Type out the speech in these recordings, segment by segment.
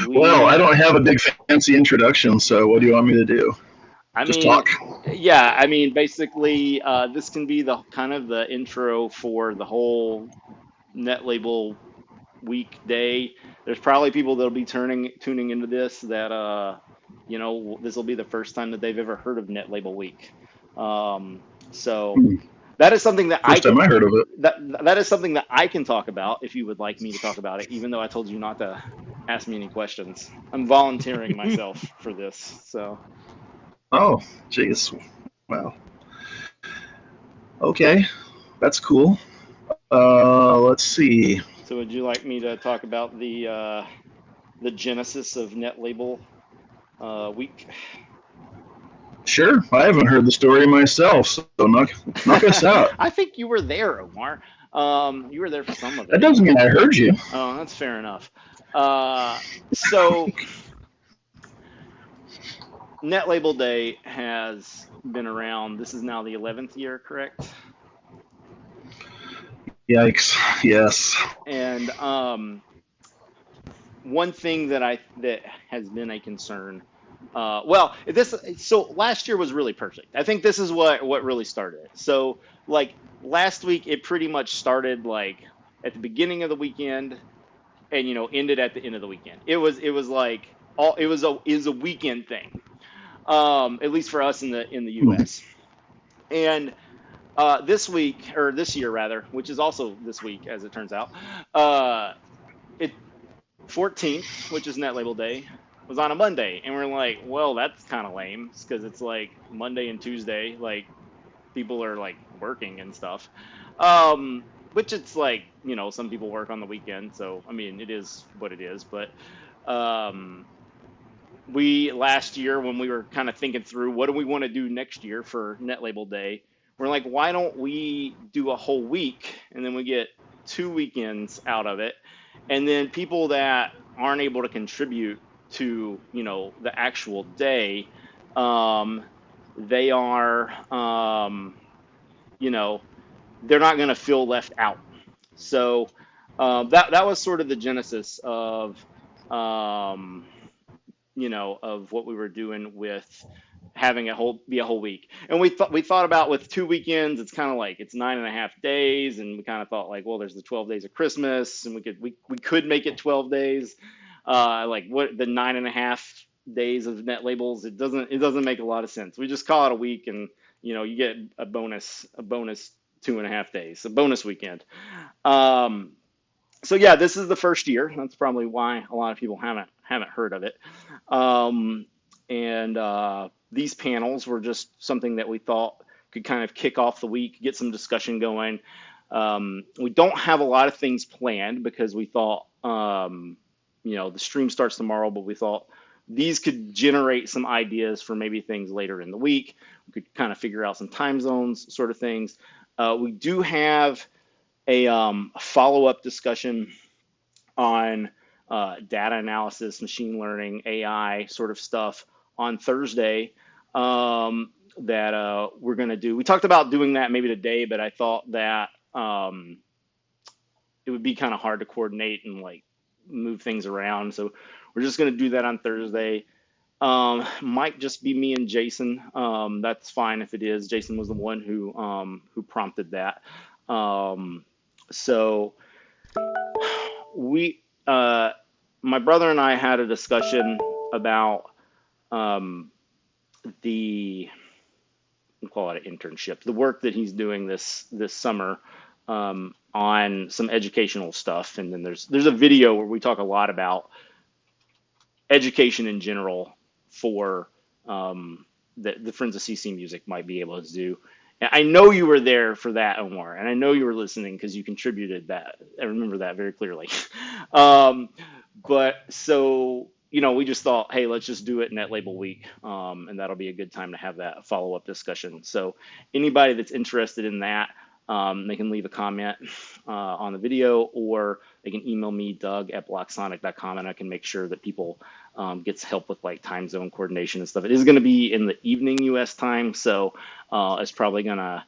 Well, I we, don't have a big fancy introduction, so what do you want me to do? I Just talk? mean, yeah, I mean, basically, this can be the kind of the intro for the whole Netlabel weekday. There's probably people that'll be tuning into this that this will be the first time that they've ever heard of Netlabel Week. Um, so Hmm. that is something that I First can time I heard of it. that that is something that I can talk about if you would like me to talk about it, even though I told you not to ask me any questions. I'm volunteering myself for this. So Oh, jeez. Wow. Okay, that's cool. Let's see. so would you like me to talk about the genesis of Netlabel week? Sure, I haven't heard the story myself, so knock us out. I think you were there, Omar. You were there for some of That it doesn't anyway. mean I heard you. Oh, that's fair enough. So Netlabel Day has been around. This is now the 11th year, correct? Yikes. Yes. And one thing that has been a concern. Well, this so last year was really perfect. I think this is what really started it. So like last week, it pretty much started like at the beginning of the weekend and ended at the end of the weekend. It was like all it was a weekend thing. At least for us in the Hmm. U.S. And this week or this year rather, which is also this week as it turns out, uh, it 14th, which is Net Label Day, was on a Monday, and we're like, well, that's kind of lame because it's like Monday and Tuesday, like people are like working and stuff. Which it's like some people work on the weekend, so I mean it is what it is. But um, we last year when we were kind of thinking through what do we want to do next year for Net Label Day, we're like, why don't we do a whole week and then we get 2 weekends out of it, and then people that aren't able to contribute to the actual day, um, they are you know they're not going to feel left out. So that was sort of the genesis um, of what we were doing with having a whole week. And we thought about with 2 weekends, it's kind of like it's 9.5 days, and we kind of thought like, well, there's the 12 days of Christmas, and we could make it 12 days. Like what the 9.5 days of net labels, it doesn't make a lot of sense. We just call it a week, and you get a bonus 2.5 days, a bonus weekend. Um, so yeah, this is the first year. That's probably why a lot of people haven't heard of it. Um, and these panels were just something that we thought could kind of kick off the week, get some discussion going. We don't have a lot of things planned because we thought, the stream starts tomorrow, but we thought these could generate some ideas for maybe things later in the week. We could kind of figure out some time zones, sort of things. We do have a follow-up discussion on data analysis, machine learning, AI sort of stuff on Thursday that we're going to do. We talked about doing that maybe today, but I thought that it would be kind of hard to coordinate and like move things around. So we're just going to do that on Thursday. Might just be me and Jason. That's fine if it is. Jason was the one who prompted that. Um, so we my brother and I had a discussion about um, the we'll call it an internship, the work that he's doing this summer on some educational stuff, and then there's a video where we talk a lot about education in general for the Friends of CC Music might be able to do. And I know you were there for that, Omar, and I know you were listening because you contributed that. I remember that very clearly. um, but so we just thought, hey, let's just do it in that label week, and that'll be a good time to have that follow up discussion. So anybody that's interested in that, they can leave a comment on the video, or they can email me, Doug@blocksonic.com, and I can make sure that people gets help with like time zone coordination and stuff. It is going to be in the evening U.S. time, so it's probably going to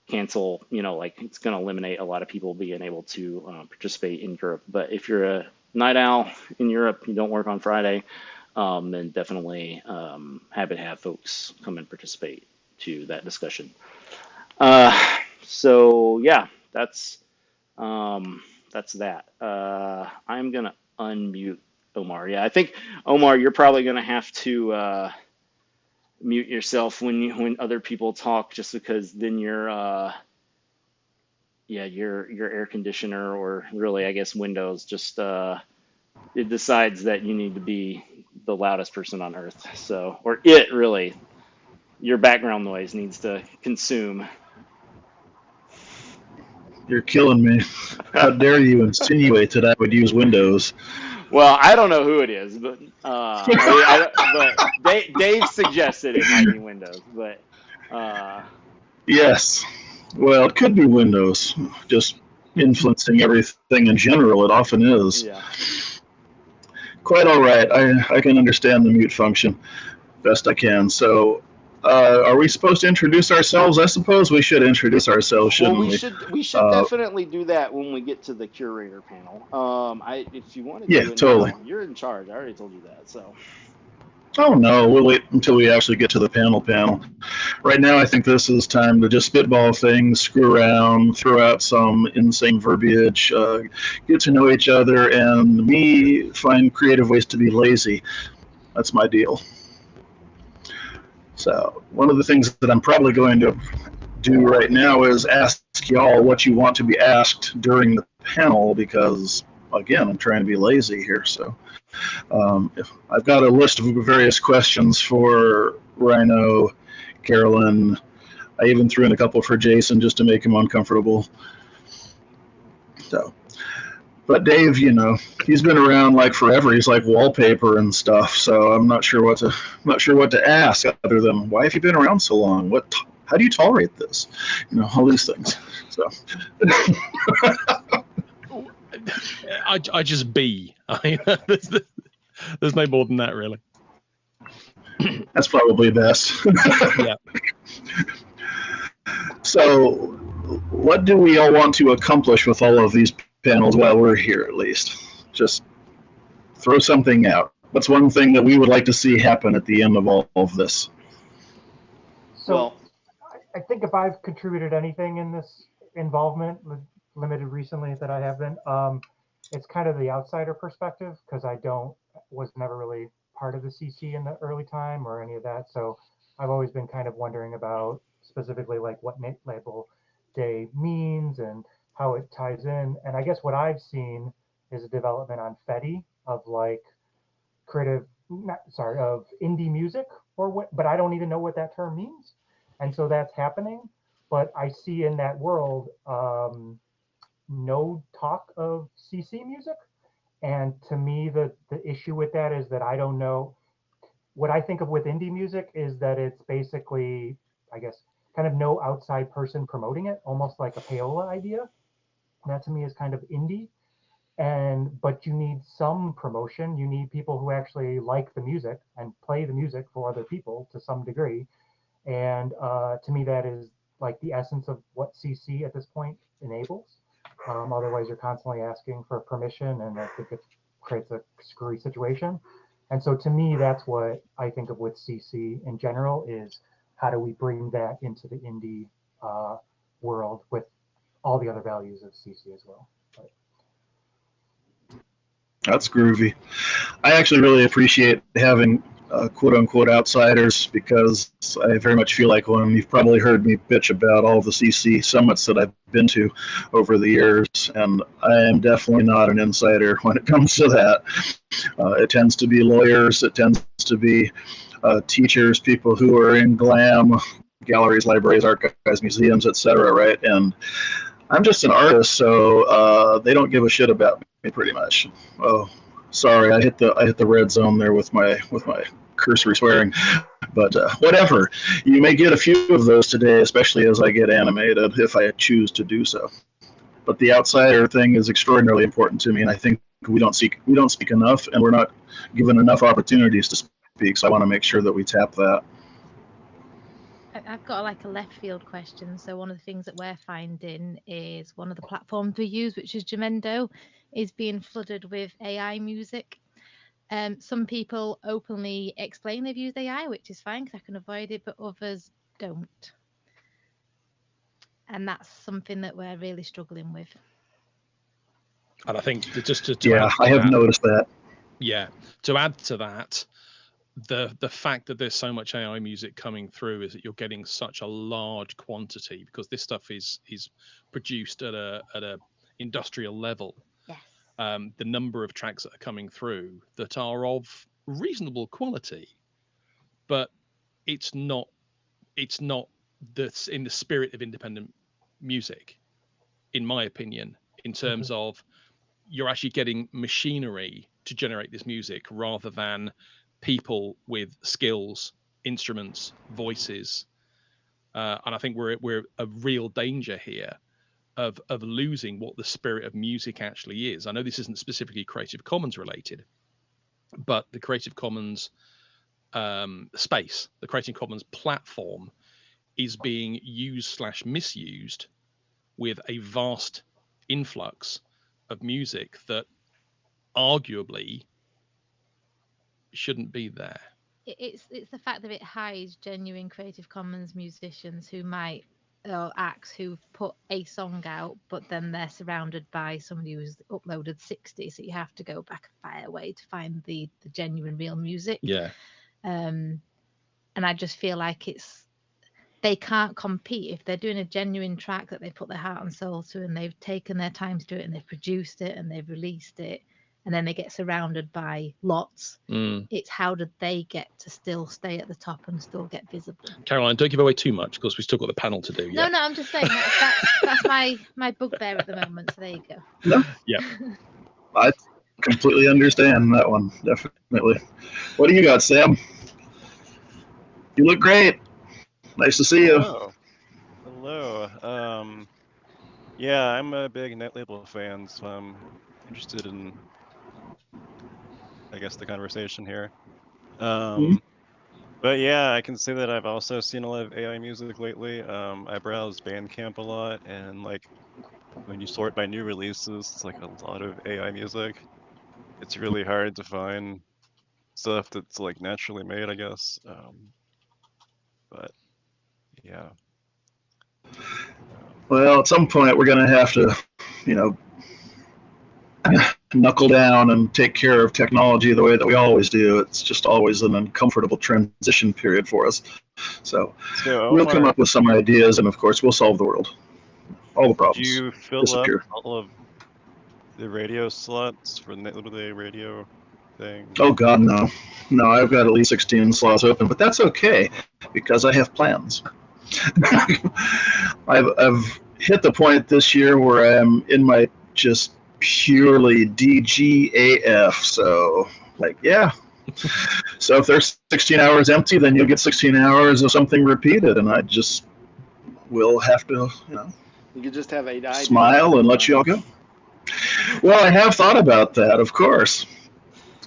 cancel, like it's going to eliminate a lot of people being able to participate in Europe. But if you're night owl in Europe, you don't work on Friday, then definitely happy to have folks come and participate to that discussion. So yeah, that's that. I'm gonna unmute Omar. Yeah, I think Omar, you're probably gonna have to mute yourself when other people talk, just because then your air conditioner, or really I guess Windows, just it decides that you need to be the loudest person on earth. So, or it really, your background noise needs to consume. You're killing me. How dare you insinuate that I would use Windows? Well, I don't know who it is, but but Dave suggested it might be Windows, but Yes. Well, it could be Windows. Just influencing everything in general. It often is. yeah. Quite all right. I can understand the mute function best I can. So, are we supposed to introduce ourselves? I suppose we should introduce ourselves, Well, shouldn't we? we should Uh, definitely do that when we get to the curator panel. I if you want to yeah, do it totally. now, you're in charge. I already told you that. So, Oh no, we'll wait until we actually get to the panel. Right now, I think this is time to just spitball things, screw around, throw out some insane verbiage, get to know each other, and me find creative ways to be lazy. That's my deal. So, one of the things that I'm probably going to do right now is ask y'all what you want to be asked during the panel because, again, I'm trying to be lazy here. So, if I've got a list of various questions for Rhino, Carolyn. I even threw in a couple for Jason just to make him uncomfortable. So, but Dave, he's been around like forever. He's like wallpaper and stuff. So I'm not sure what to ask other than why have you been around so long? How do you tolerate this? All these things. So I just be. There's no more than that, really. That's probably best. Yeah. So, what do we all want to accomplish with all of these panels while we're here, at least? Just throw something out. What's one thing that we would like to see happen at the end of all of this? So, well, I think if I've contributed anything in this involvement, limited recently that I have been, it's kind of the outsider perspective because was never really part of the CC in the early time or any of that. So I've always been kind of wondering about specifically like what Netlabel Day means and how it ties in. And I guess what I've seen is a development on Fetty of like of indie music or what, but I don't even know what that term means. And so that's happening. But I see in that world no talk of CC music. And to me, the issue with that is that I don't know. What I think of with indie music is that it's basically, I guess, kind of no outside person promoting it, almost like a payola idea. And that to me is kind of indie. But you need some promotion. You need people who actually like the music and play the music for other people to some degree. And to me, that is like the essence of what CC at this point enables. Otherwise, you're constantly asking for permission, and I think it creates a screwy situation. And so, to me, that's what I think of with CC in general: is how do we bring that into the indie world with all the other values of CC as well. But, That's groovy. I actually really appreciate having quote unquote outsiders because I very much feel like when you've probably heard me bitch about all the CC summits that I've been to over the years, and I am definitely not an insider when it comes to that. It tends to be lawyers, it tends to be teachers, people who are in GLAM, galleries, libraries, archives, museums, etc. Right? And I'm just an artist, so they don't give a shit about me pretty much. Oh, sorry, I hit the red zone there with my cursory swearing, but whatever. You may get a few of those today, especially as I get animated, if I choose to do so. But the outsider thing is extraordinarily important to me, and I think we don't speak enough, and we're not given enough opportunities to speak. So I want to make sure that we tap that. I've got like a left field question. So one of the things that we're finding is one of the platforms we use, which is Jamendo, is being flooded with AI music. Some people openly explain they've used AI, which is fine because I can avoid it, but others don't. And that's something that we're really struggling with. And I think just to Yeah, add to I have that, noticed that. yeah, to add to that, the fact that there's so much AI music coming through is that you're getting such a large quantity, because this stuff is produced at a industrial level. Yes. The number of tracks that are coming through that are of reasonable quality, but it's not that's in the spirit of independent music, in my opinion, in terms of you're actually getting machinery to generate this music rather than people with skills, instruments, voices, and I think we're a real danger here of losing what the spirit of music actually is. I know this isn't specifically Creative Commons related, but the Creative Commons space, the Creative Commons platform, is being used / misused with a vast influx of music that arguably shouldn't be there. It's the fact that it hides genuine Creative Commons musicians who might, or acts who've put a song out, but then they're surrounded by somebody who's uploaded 60, so you have to go back a fire way to find the genuine real music. Yeah. And I just feel like they can't compete if they're doing a genuine track that they put their heart and soul to, and they've taken their time to do it, and they've produced it, and they've released it, and then they get surrounded by lots. It's how did they get to still stay at the top and still get visible? Caroline, don't give away too much, because we've still got the panel to do. No, I'm just saying that's my bugbear at the moment. So there you go. No. Yeah. I completely understand that one, definitely. What do you got, Sam? You look great. Nice to see you. Hello. Yeah, I'm a big Netlabel fan, so I'm interested in, I guess, the conversation here. But yeah, I can say that I've also seen a lot of AI music lately. I browse Bandcamp a lot, and like when you sort by new releases, it's like a lot of AI music. It's really hard to find stuff that's like naturally made, I guess. But yeah. Well, at some point we're going to have to, knuckle down and take care of technology the way that we always do. It's just always an uncomfortable transition period for us. So we'll come up with some ideas, and of course we'll solve the world. All the problems Do you fill disappear. up all of the radio slots for the Netlabel radio thing? Oh God, no. No, I've got at least 16 slots open, but that's okay because I have plans. I've hit the point this year where I'm in my just purely DGAF. So, yeah. So if there's 16 hours empty, then you'll get 16 hours of something repeated, and I just will have to, You could just have AI smile and let you all go. Well, I have thought about that, of course.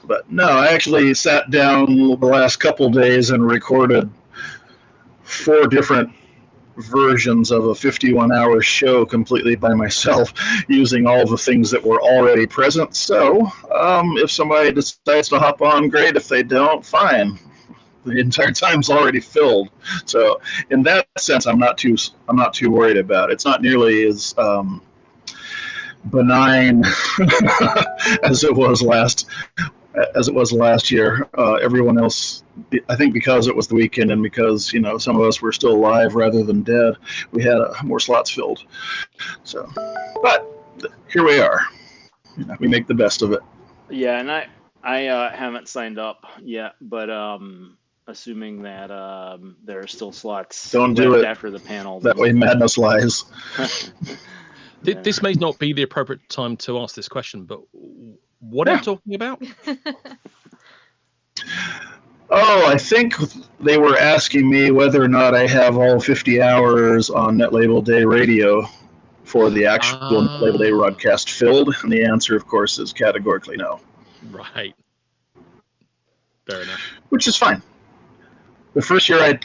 But no, I actually sat down the last couple days and recorded 4 different versions of a 51-hour show completely by myself using all the things that were already present. So if somebody decides to hop on, great. If they don't, fine. The entire time's already filled. So in that sense, I'm not too worried about it. It's not nearly as benign as it was last year. Everyone else, I think because it was the weekend and because some of us were still alive rather than dead, we had more slots filled. So, but here we are. We make the best of it. Yeah, and I haven't signed up yet, but assuming that there are still slots Don't do left it after the panel. That way madness lies. This may not be the appropriate time to ask this question, but what are you talking about? Oh, I think they were asking me whether or not I have all 50 hours on Netlabel Day Radio for the actual Netlabel Day broadcast filled, and the answer, of course, is categorically no. Right. Fair enough. Which is fine. The first year I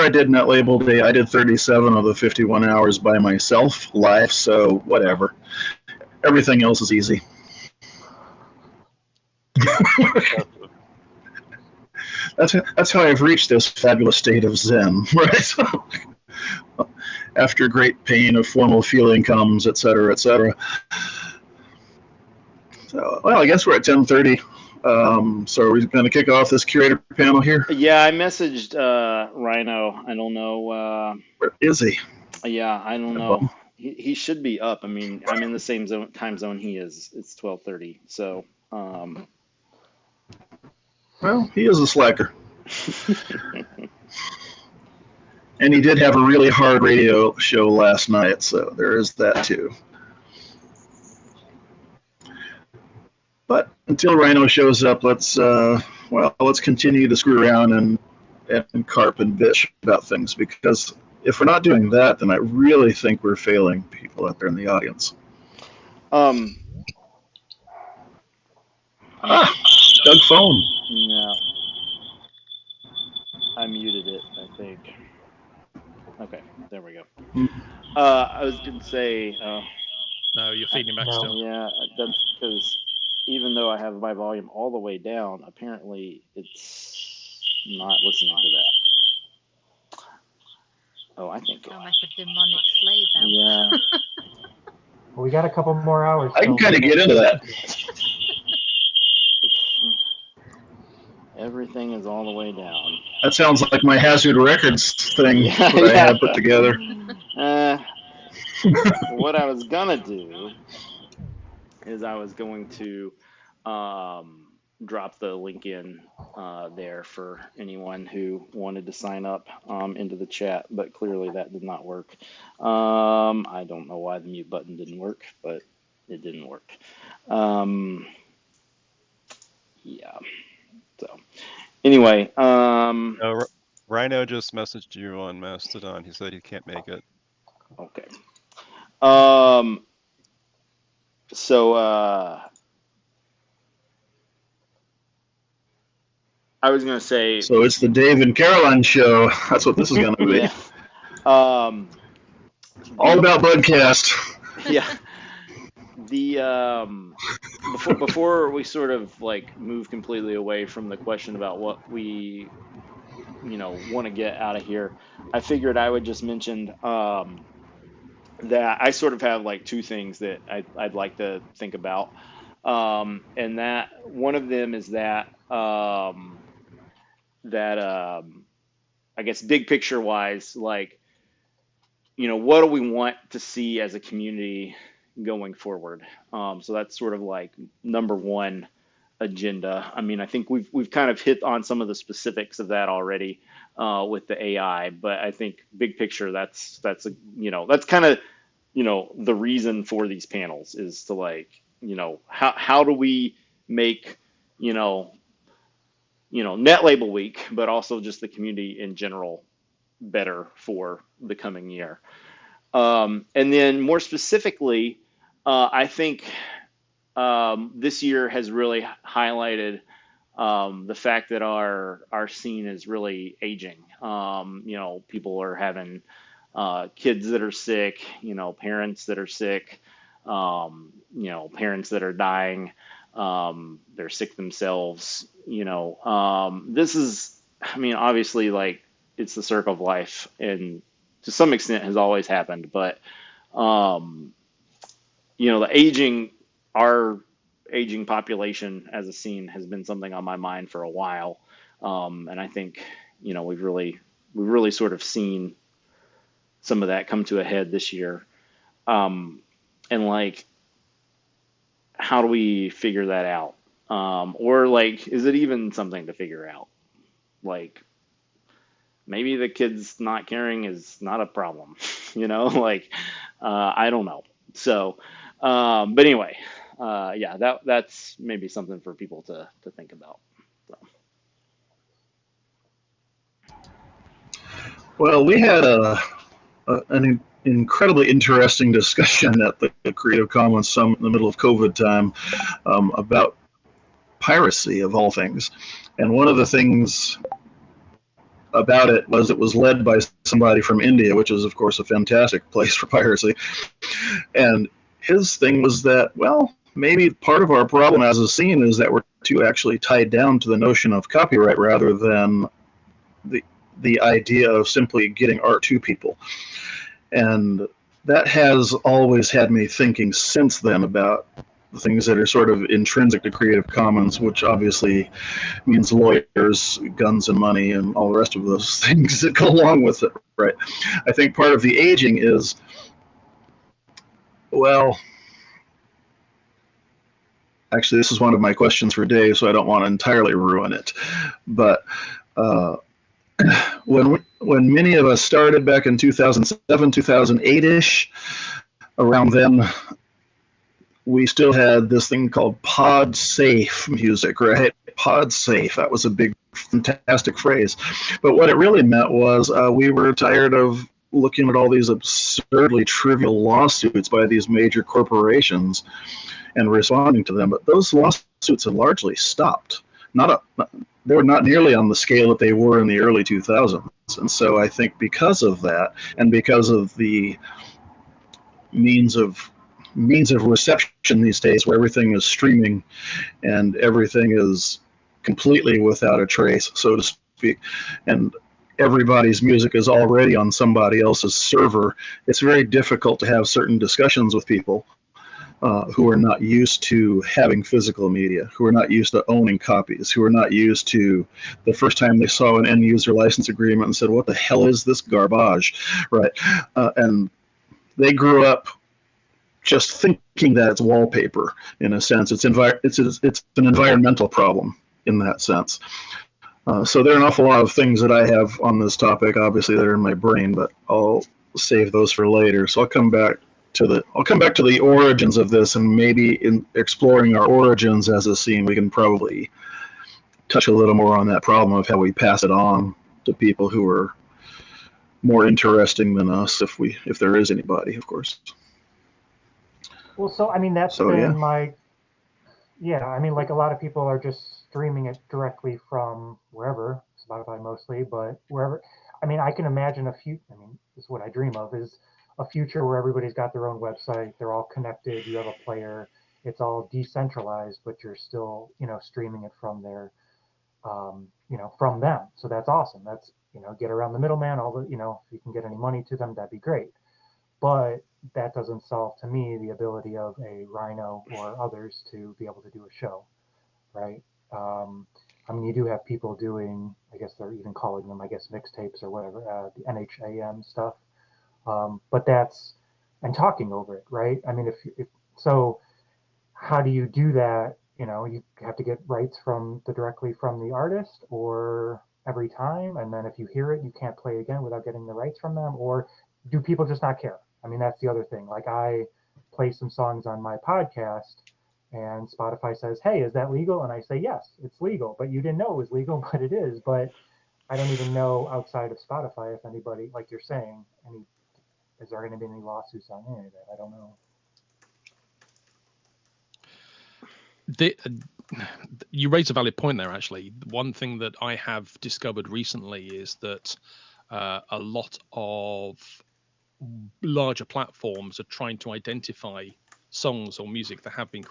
did Netlabel Day, I did 37 of the 51 hours by myself live, so whatever. Everything else is easy. That's how I've reached this fabulous state of Zen, right? So, after great pain of formal feeling comes, et cetera, et cetera. So, well, I guess we're at 10:30. So are we going to kick off this curator panel here? Yeah, I messaged Rhino. I don't know. Where is he? Yeah, I don't know. He should be up. I mean, I'm in the same time zone he is. It's 12:30. So. Well, he is a slacker. And he did have a really hard radio show last night, so there is that too. But until Rhino shows up, let's continue to screw around and carp and bitch about things, because if we're not doing that, then I really think we're failing people out there in the audience. Doug phone. Yeah. I muted it, I think. Okay, there we go. I was going to say... no, you're feeding back still. Yeah, that's because even though I have my volume all the way down, apparently it's not listening to that. Oh, I think... Sound like a demonic slave now. Yeah. Well, we got a couple more hours. I can kind of get into that. Everything is all the way down. That sounds like my Hazard Records thing that I had put together. What I was gonna do is I was going to drop the link in there for anyone who wanted to sign up into the chat, but clearly that did not work. I don't know why the mute button didn't work, but it didn't work. Yeah. So, anyway, Rhino just messaged you on Mastodon. He said he can't make it. Okay. So, I was gonna say. So it's the Dave and Caroline show. That's what this is gonna be. Yeah. All about broadcast. Yeah. Before we sort of like move completely away from the question about what we want to get out of here, I figured I would just mention that I sort of have like two things that I'd like to think about, and that one of them is that I guess big picture wise, like what do we want to see as a community going forward. So that's sort of like number one agenda. I mean, I think we've kind of hit on some of the specifics of that already with the AI, but I think big picture, that's kind of the reason for these panels is to like how do we make Netlabel week, but also just the community in general better for the coming year. And then more specifically, I think this year has really highlighted the fact that our scene is really aging. People are having kids that are sick, parents that are sick, parents that are dying, they're sick themselves. This is, I mean, obviously, like it's the circle of life, and to some extent has always happened, but our aging population as a scene has been something on my mind for a while, and I think we've really sort of seen some of that come to a head this year, and like how do we figure that out, or like is it even something to figure out? Like maybe the kids not caring is not a problem, like I don't know. So but anyway, that's maybe something for people to think about. So. Well, we had an incredibly interesting discussion at the Creative Commons Summit in the middle of COVID time about piracy of all things. And one of the things about it was led by somebody from India, which is, of course, a fantastic place for piracy. And his thing was that, well, maybe part of our problem as a scene is that we're too actually tied down to the notion of copyright rather than the idea of simply getting art to people. And that has always had me thinking since then about the things that are sort of intrinsic to Creative Commons, which obviously means lawyers, guns, and money, and all the rest of those things that go along with it, right? I think part of the aging is, well, actually, this is one of my questions for Dave, so I don't want to entirely ruin it. But when many of us started back in 2007, 2008-ish, around then, we still had this thing called pod safe music, right? Pod safe. That was a big, fantastic phrase. But what it really meant was we were tired of looking at all these absurdly trivial lawsuits by these major corporations and responding to them. But those lawsuits have largely stopped. They were not nearly on the scale that they were in the early 2000s. And so I think because of that, and because of the means of reception these days, where everything is streaming and everything is completely without a trace, so to speak, and everybody's music is already on somebody else's server, it's very difficult to have certain discussions with people who are not used to having physical media, who are not used to owning copies, who are not used to the first time they saw an end user license agreement and said, what the hell is this garbage, right? And they grew up just thinking that it's wallpaper. In a sense, it's an environmental problem in that sense. So there are an awful lot of things that I have on this topic, obviously, that are in my brain, but I'll save those for later. So I'll come back to the origins of this, and maybe in exploring our origins as a scene, we can probably touch a little more on that problem of how we pass it on to people who are more interesting than us, if there is anybody, of course. Well, so I mean that's been my I mean, like a lot of people are just streaming it directly from wherever, Spotify mostly, but wherever. I mean, I can imagine this is what I dream of, is a future where everybody's got their own website, they're all connected, you have a player, it's all decentralized, but you're still, streaming it from their, from them. So that's awesome. That's, get around the middleman, all the, if you can get any money to them, that'd be great. But that doesn't solve, to me, the ability of a Rhino or others to be able to do a show, right? I mean, you do have people doing, I guess they're even calling them, mixtapes or whatever, the NHAM stuff. But that's, and talking over it, right? I mean, so how do you do that? You have to get rights directly from the artist, or every time, and then if you hear it, you can't play again without getting the rights from them, or do people just not care? I mean, that's the other thing. Like, I play some songs on my podcast, and Spotify says, hey, is that legal? And I say, yes, it's legal, but you didn't know it was legal, but it is. But I don't even know outside of Spotify if anybody, like you're saying, is there going to be any lawsuits on any of that? I don't know. You raise a valid point there, actually. One thing that I have discovered recently is that a lot of larger platforms are trying to identify songs or music that have been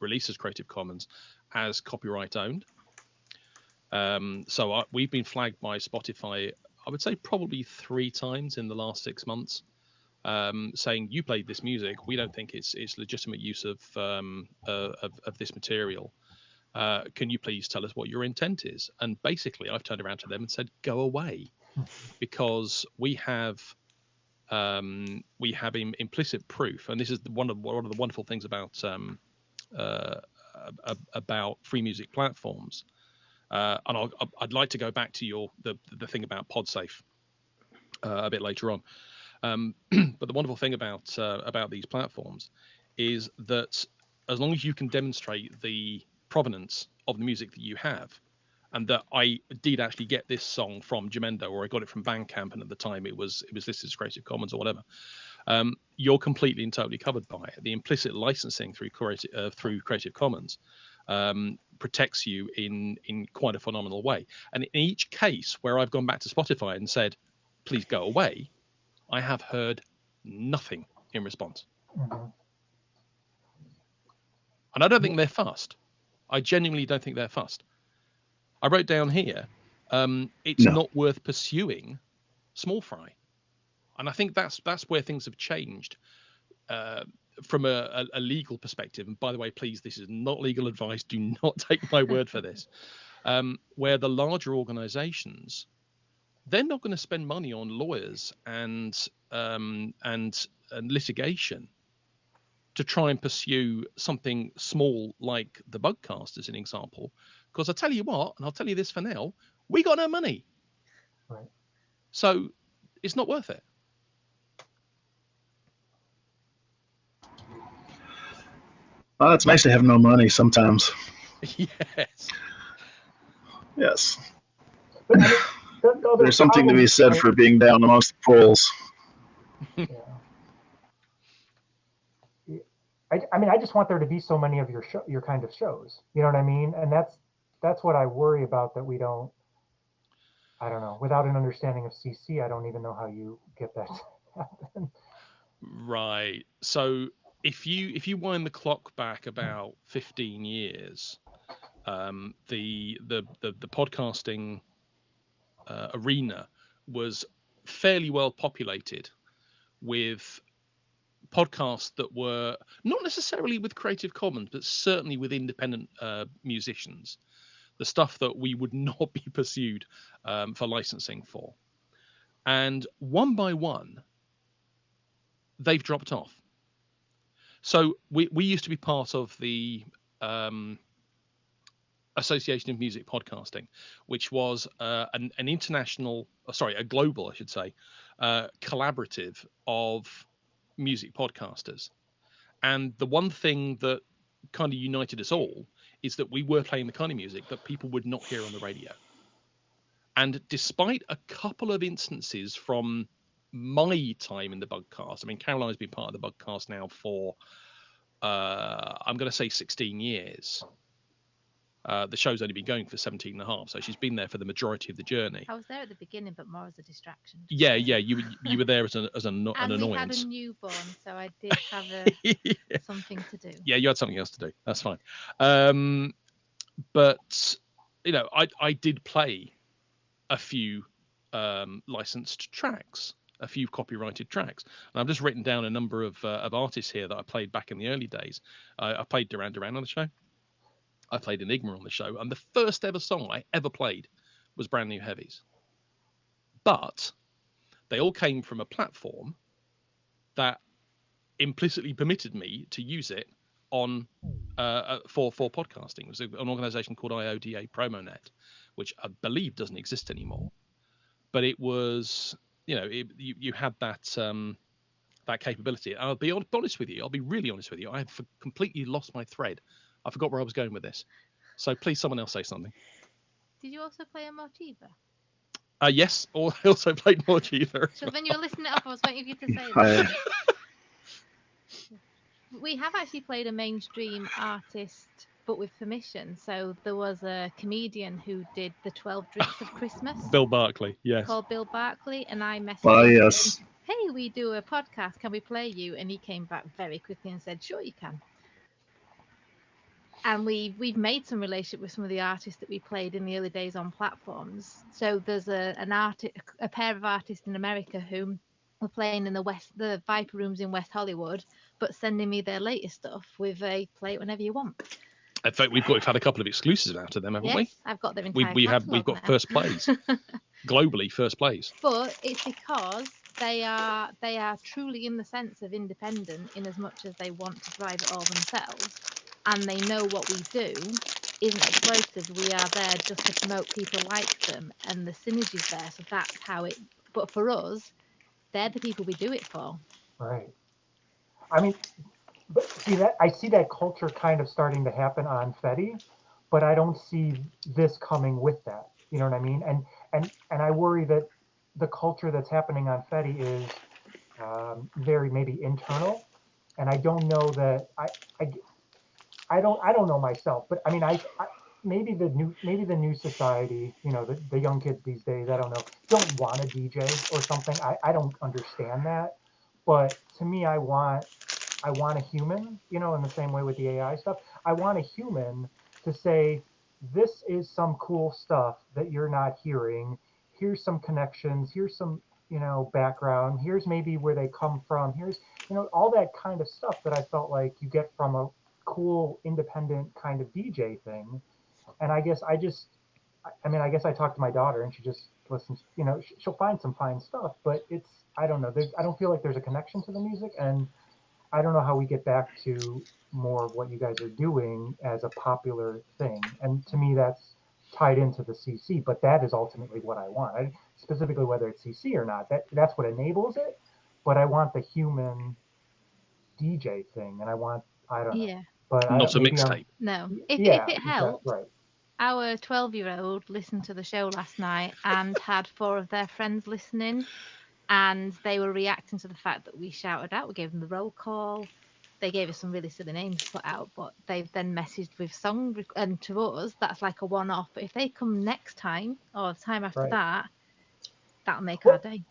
released as Creative Commons as copyright owned. So we've been flagged by Spotify, I would say probably 3 times in the last 6 months, saying, you played this music, we don't think it's legitimate use of this material. Can you please tell us what your intent is? And basically, I've turned around to them and said, go away, because we have implicit proof, and this is one of the wonderful things about free music platforms. And I'd like to go back to the thing about PodSafe a bit later on. But the wonderful thing about these platforms is that as long as you can demonstrate the provenance of the music that you have, and that I did actually get this song from Jamendo, or I got it from Bandcamp, and at the time it was listed as Creative Commons or whatever, you're completely and totally covered by it. The implicit licensing through Creative Commons protects you in quite a phenomenal way. And in each case where I've gone back to Spotify and said, please go away, I have heard nothing in response. Mm-hmm. And I don't think they're fussed. I genuinely don't think they're fussed. I wrote down here, it's No. not worth pursuing small fry. And I think that's where things have changed from a legal perspective. And by the way, please, this is not legal advice. Do not take my word for this. Where the larger organizations, they're not going to spend money on lawyers and litigation to try and pursue something small like the Bugcast as an example. Because I tell you what, and I'll tell you this for now, we got no money. Right. So it's not worth it. Well, it's nice to have no money sometimes. Yes. Yes. But I mean, the other There's something to be problem- said for being down amongst the pools. Yeah. I mean, I just want there to be so many of your kind of shows. You know what I mean? And that's what I worry about, that we don't. I don't know. Without an understanding of CC, I don't even know how you get that to happen. Right. So if you wind the clock back about 15 years, the podcasting arena was fairly well populated with podcasts that were not necessarily with Creative Commons, but certainly with independent musicians, the stuff that we would not be pursued for licensing for. And one by one, they've dropped off. So we used to be part of the Association of Music Podcasting, which was an international, a global, I should say, collaborative of music podcasters. And the one thing that kind of united us all is that we were playing the kind of music that people would not hear on the radio. And despite a couple of instances from my time in the Bugcast, I mean, Caroline's been part of the Bugcast now for, I'm going to say 16 years. The show's only been going for 17 and a half, so she's been there for the majority of the journey. I was there at the beginning, but more as a distraction. Yeah, you were there as an And annoyance. we had a newborn, so I did have something to do. Yeah, you had something else to do. That's fine. But you know, I did play a few licensed tracks, a few copyrighted tracks, and I've just written down a number of artists here that I played back in the early days. I played Duran Duran on the show. I played Enigma on the show, and the first ever song I ever played was Brand New Heavies. But they all came from a platform that implicitly permitted me to use it on for podcasting. It was an organization called IODA PromoNet, which I believe doesn't exist anymore. But it was, you know, you had that that capability. I'll be honest with you. I'll be really honest with you. I have completely lost my thread. I forgot where I was going with this. So please, someone else say something. Did you also play a Motiva? Yes, or I also played Motiva. So when you were listening it up, I was waiting for you to say that. We have actually played a mainstream artist, but with permission. So there was a comedian who did the 12 Drinks of Christmas. Bill Barkley, yes. Called Bill Barkley, and I messaged yes. him, hey, we do a podcast, can we play you? And he came back very quickly and said, sure you can. And we've made some relationship with some of the artists that we played in the early days on platforms. So there's a pair of artists in America who were playing in the Viper Rooms in West Hollywood, but sending me their latest stuff with a play it whenever you want. In fact, we've had a couple of exclusives out of them, haven't we? Yes, I've got their entire We've got now. first plays. Globally, first plays. But it's because they are truly in the sense of independent, in as much as they want to drive it all themselves. And they know what we do isn't explosive. We are there just to promote people like them, and the synergy's there. So that's how it. But for us, they're the people we do it for. Right. I mean, but see that I see that culture kind of starting to happen on Fetty, but I don't see this coming with that. You know what I mean? And I worry that the culture that's happening on Fetty is very maybe internal, and I don't know that I don't know myself, but I mean, I maybe the new society, you know, the young kids these days, I don't know, don't want a DJ or something. I don't understand that, but to me, I want a human, you know, in the same way with the AI stuff. I want a human to say, this is some cool stuff that you're not hearing. Here's some connections. Here's some, background. Here's maybe where they come from. Here's, all that kind of stuff that I felt like you get from a cool, independent kind of DJ thing. And I guess I guess I talked to my daughter and she just listens, she'll find some fine stuff, but I don't know. I don't feel like there's a connection to the music, and I don't know how we get back to more of what you guys are doing as a popular thing. And to me, that's tied into the CC, but that is ultimately what I want. Specifically, whether it's CC or not, that's what enables it. But I want the human DJ thing, and I don't know. Yeah. But Not a mixtape. No. If it helps, right. Our 12-year-old listened to the show last night and had 4 of their friends listening, and they were reacting to the fact that we shouted out. We gave them the roll call. They gave us some really silly names to put out, but they've then messaged with song, and to us, that's like a one-off. But if they come next time or the time after that, that'll make our day.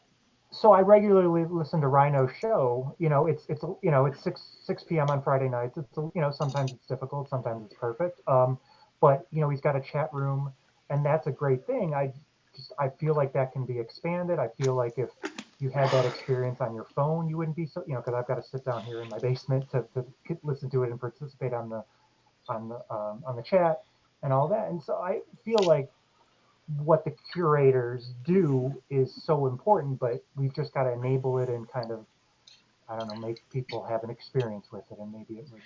So I regularly listen to Rhino's show. It's 6 p.m. on Friday nights. It's sometimes it's difficult, sometimes it's perfect. But he's got a chat room, and that's a great thing. I feel like that can be expanded. I feel like if you had that experience on your phone, you wouldn't be so, because I've got to sit down here in my basement to listen to it and participate on the chat and all that. And so I feel like what the curators do is so important, but we've just got to enable it and kind of, I don't know, make people have an experience with it, and maybe it would.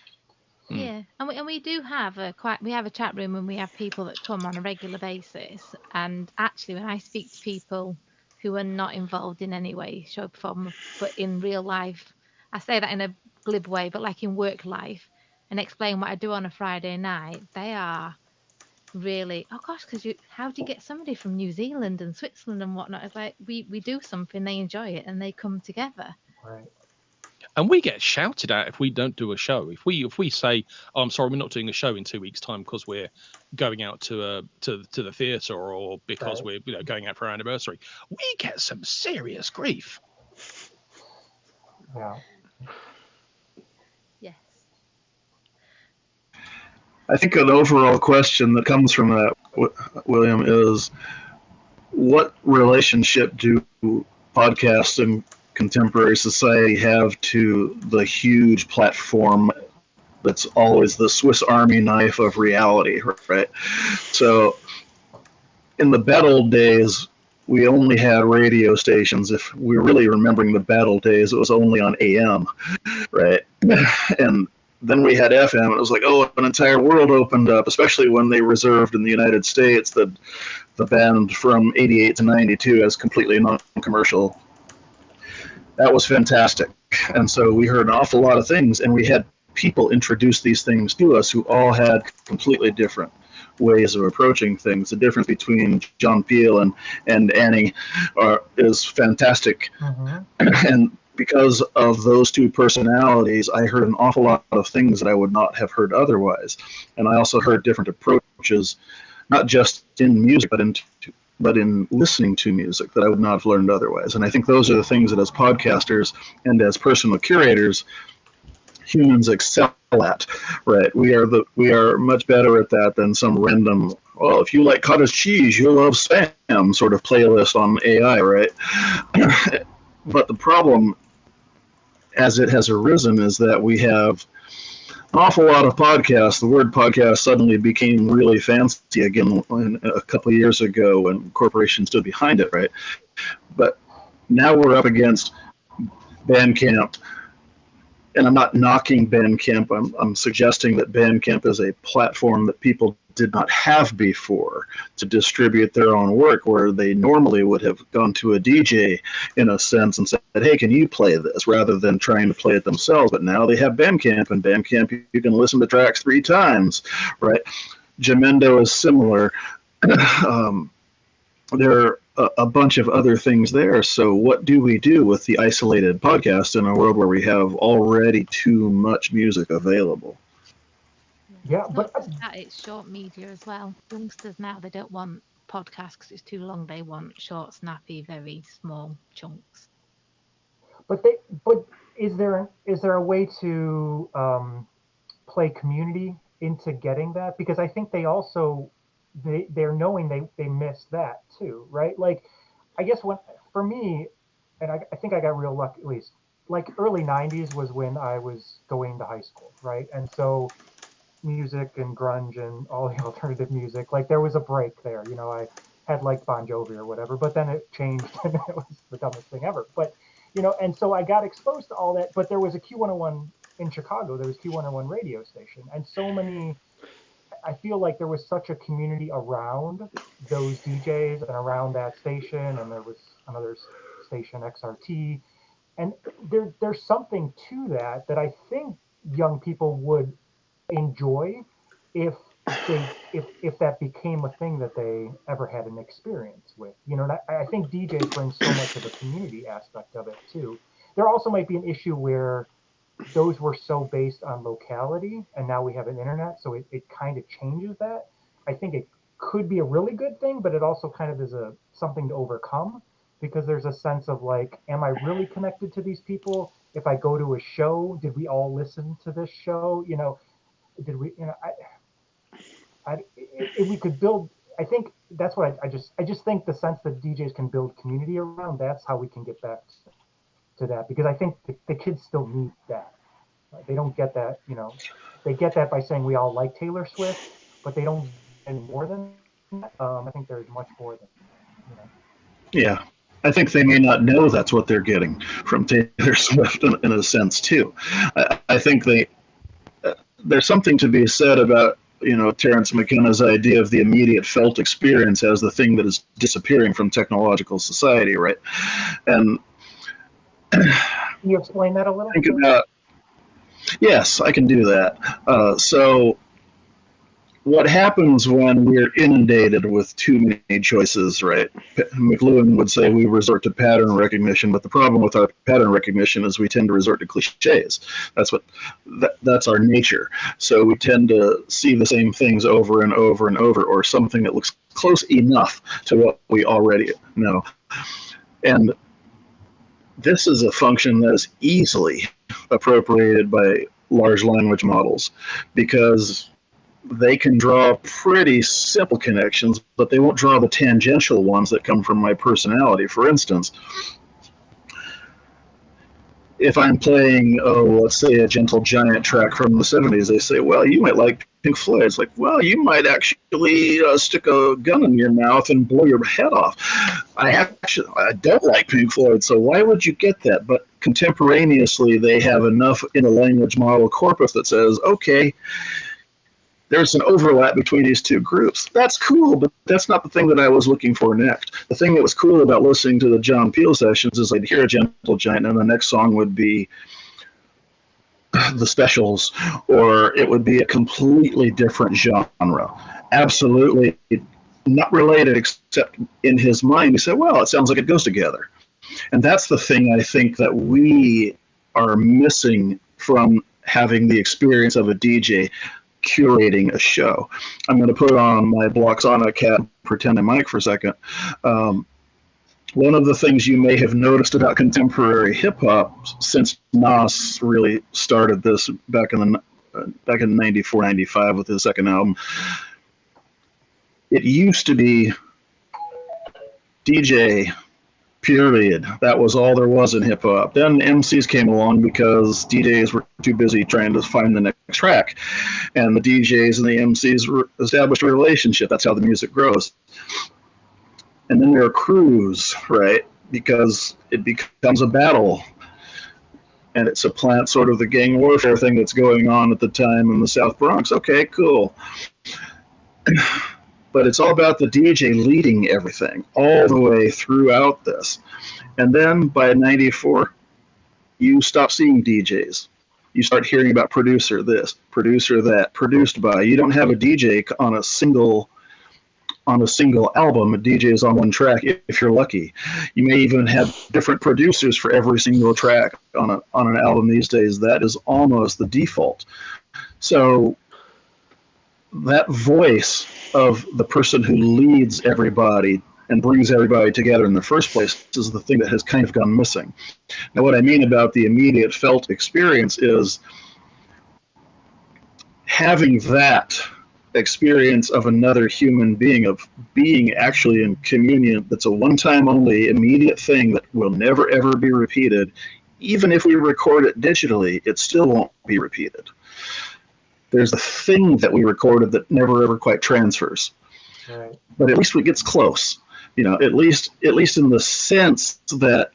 Yeah, and we do have we have a chat room, and we have people that come on a regular basis. And actually, when I speak to people who are not involved in any way, shape, form, but in real life, I say that in a glib way, but like in work life, and explain what I do on a Friday night, they are really, oh gosh, because how do you get somebody from New Zealand and Switzerland and whatnot? It's like we do something, they enjoy it, and they come together. Right. And we get shouted at if we don't do a show. If we say, "Oh, I'm sorry, we're not doing a show in 2 weeks' time because we're going out to the theatre, or because we're going out for our anniversary," we get some serious grief. Yeah. Yes. I think an overall question that comes from that, William, is what relationship do podcasts and contemporary society have to the huge platform that's always the Swiss Army knife of reality, right? So in the bad old days, we only had radio stations. If we're really remembering the bad old days, it was only on AM, right? And then we had FM. It was like, oh, an entire world opened up, especially when they reserved in the United States the band from 88 to 92 as completely non-commercial. That was fantastic. And so we heard an awful lot of things, and we had people introduce these things to us who all had completely different ways of approaching things. The difference between John Peel and Annie is fantastic. Mm-hmm. And because of those two personalities, I heard an awful lot of things that I would not have heard otherwise. And I also heard different approaches, not just in music, but in listening to music that I would not have learned otherwise. And I think those are the things that as podcasters and as personal curators, humans excel at, right? We are much better at that than some random, well, if you like cottage cheese, you'll love spam sort of playlist on AI, right? But the problem, as it has arisen, is that we have an awful lot of podcasts. The word podcast suddenly became really fancy again a couple of years ago when corporations stood behind it, right? But now we're up against Bandcamp. And I'm not knocking Bandcamp. I'm suggesting that Bandcamp is a platform that people did not have before to distribute their own work, where they normally would have gone to a DJ in a sense and said, hey, can you play this, rather than trying to play it themselves. But now they have Bandcamp, and Bandcamp, you can listen to tracks 3 times, right? Jamendo is similar. There are a bunch of other things there. So what do we do with the isolated podcast in a world where we have already too much music available? Yeah, It's but not just that, it's short media as well. Youngsters now, they don't want podcasts because it's too long. They want short, snappy, very small chunks. But is there a way to play community into getting that, because I think they also they're knowing they miss that too, right? Like, I guess when for me, and I think I got real lucky, at least like early 90s was when I was going to high school, right? And so music and grunge and all the alternative music, like there was a break there. You know, I had liked Bon Jovi or whatever, but then it changed and it was the dumbest thing ever. But, you know, and so I got exposed to all that, but there was a Q101 in Chicago, there was Q101 radio station, and so many, I feel like there was such a community around those DJs and around that station, and there was another station, XRT, and there's something to that that I think young people would enjoy if if that became a thing that they ever had an experience with. You know, and I think DJs bring so much of the community aspect of it too. There also might be an issue where those were so based on locality, and now we have an internet, so it kind of changes that. I think it could be a really good thing, but it also kind of is a something to overcome, because there's a sense of like, am I really connected to these people? If I go to a show, did we all listen to this show? You know, did we? You know, if we could build, I think that's what I just think the sense that DJs can build community around. That's how we can get back to that, because I think the kids still need that. They don't get that, you know, they get that by saying we all like Taylor Swift, but they don't get any more than that. I think there's much more than, you know. Yeah. I think they may not know that's what they're getting from Taylor Swift in a sense too. I think there's something to be said about, you know, Terence McKenna's idea of the immediate felt experience as the thing that is disappearing from technological society, right? And can you explain that a little? Think about, yes, I can do that. So what happens when we're inundated with too many choices, right? McLuhan would say we resort to pattern recognition, but the problem with our pattern recognition is we tend to resort to cliches. That's our nature. So we tend to see the same things over and over and over, or something that looks close enough to what we already know. And this is a function that is easily appropriated by large language models, because they can draw pretty simple connections, but they won't draw the tangential ones that come from my personality. For instance, if I'm playing, let's say a Gentle Giant track from the 70s, they say, well, you might like Pink Floyd. It's like, well, you might actually stick a gun in your mouth and blow your head off. I don't like Pink Floyd, so why would you get that? But contemporaneously, they have enough in a language model corpus that says, okay, there's an overlap between these two groups. That's cool, but that's not the thing that I was looking for next. The thing that was cool about listening to the John Peel sessions is I'd hear a Gentle Giant, and the next song would be The Specials, or it would be a completely different genre. Absolutely not related, except in his mind, he said, well, it sounds like it goes together. And that's the thing I think that we are missing from having the experience of a DJ curating a show. I'm going to put on my Bloxana cat and pretend I'm Mike for a second. One of the things you may have noticed about contemporary hip hop, since Nas really started this back in 94, 95 with his second album, it used to be DJ, period. That was all there was in hip hop. Then MCs came along because DJs were too busy trying to find the next track, and the DJs and the MCs established a relationship. That's how the music grows. And then there are crews, right? Because it becomes a battle, and it supplants sort of the gang warfare thing that's going on at the time in the South Bronx. Okay, cool. But it's all about the DJ leading everything all the way throughout this. And then by 94, you stop seeing DJs. You start hearing about producer this, producer that, produced by. You don't have a DJ on a single album. A DJ is on one track if you're lucky. You may even have different producers for every single track on an album these days. That is almost the default. So that voice of the person who leads everybody and brings everybody together in the first place is the thing that has kind of gone missing. Now, what I mean about the immediate felt experience is having that experience of another human being, of being actually in communion, that's a one-time only immediate thing that will never ever be repeated. Even if we record it digitally, it still won't be repeated. There's a thing that we recorded that never ever quite transfers. Right. But at least it gets close. At least in the sense that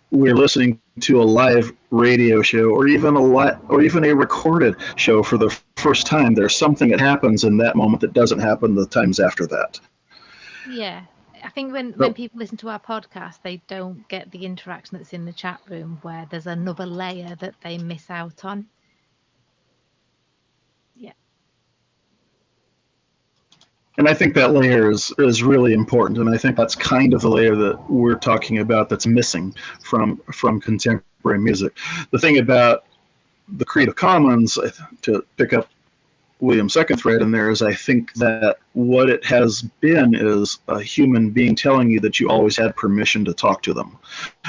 we're listening to a live radio show, or even a recorded show for the first time. There's something that happens in that moment that doesn't happen the times after that. Yeah. I think when people listen to our podcast, they don't get the interaction that's in the chat room, where there's another layer that they miss out on. Yeah. And I think that layer is really important, and I think that's kind of the layer that we're talking about that's missing from contemporary music. The thing about the Creative Commons, to pick up William's second thread in there, is I think that what it has been is a human being telling you that you always had permission to talk to them,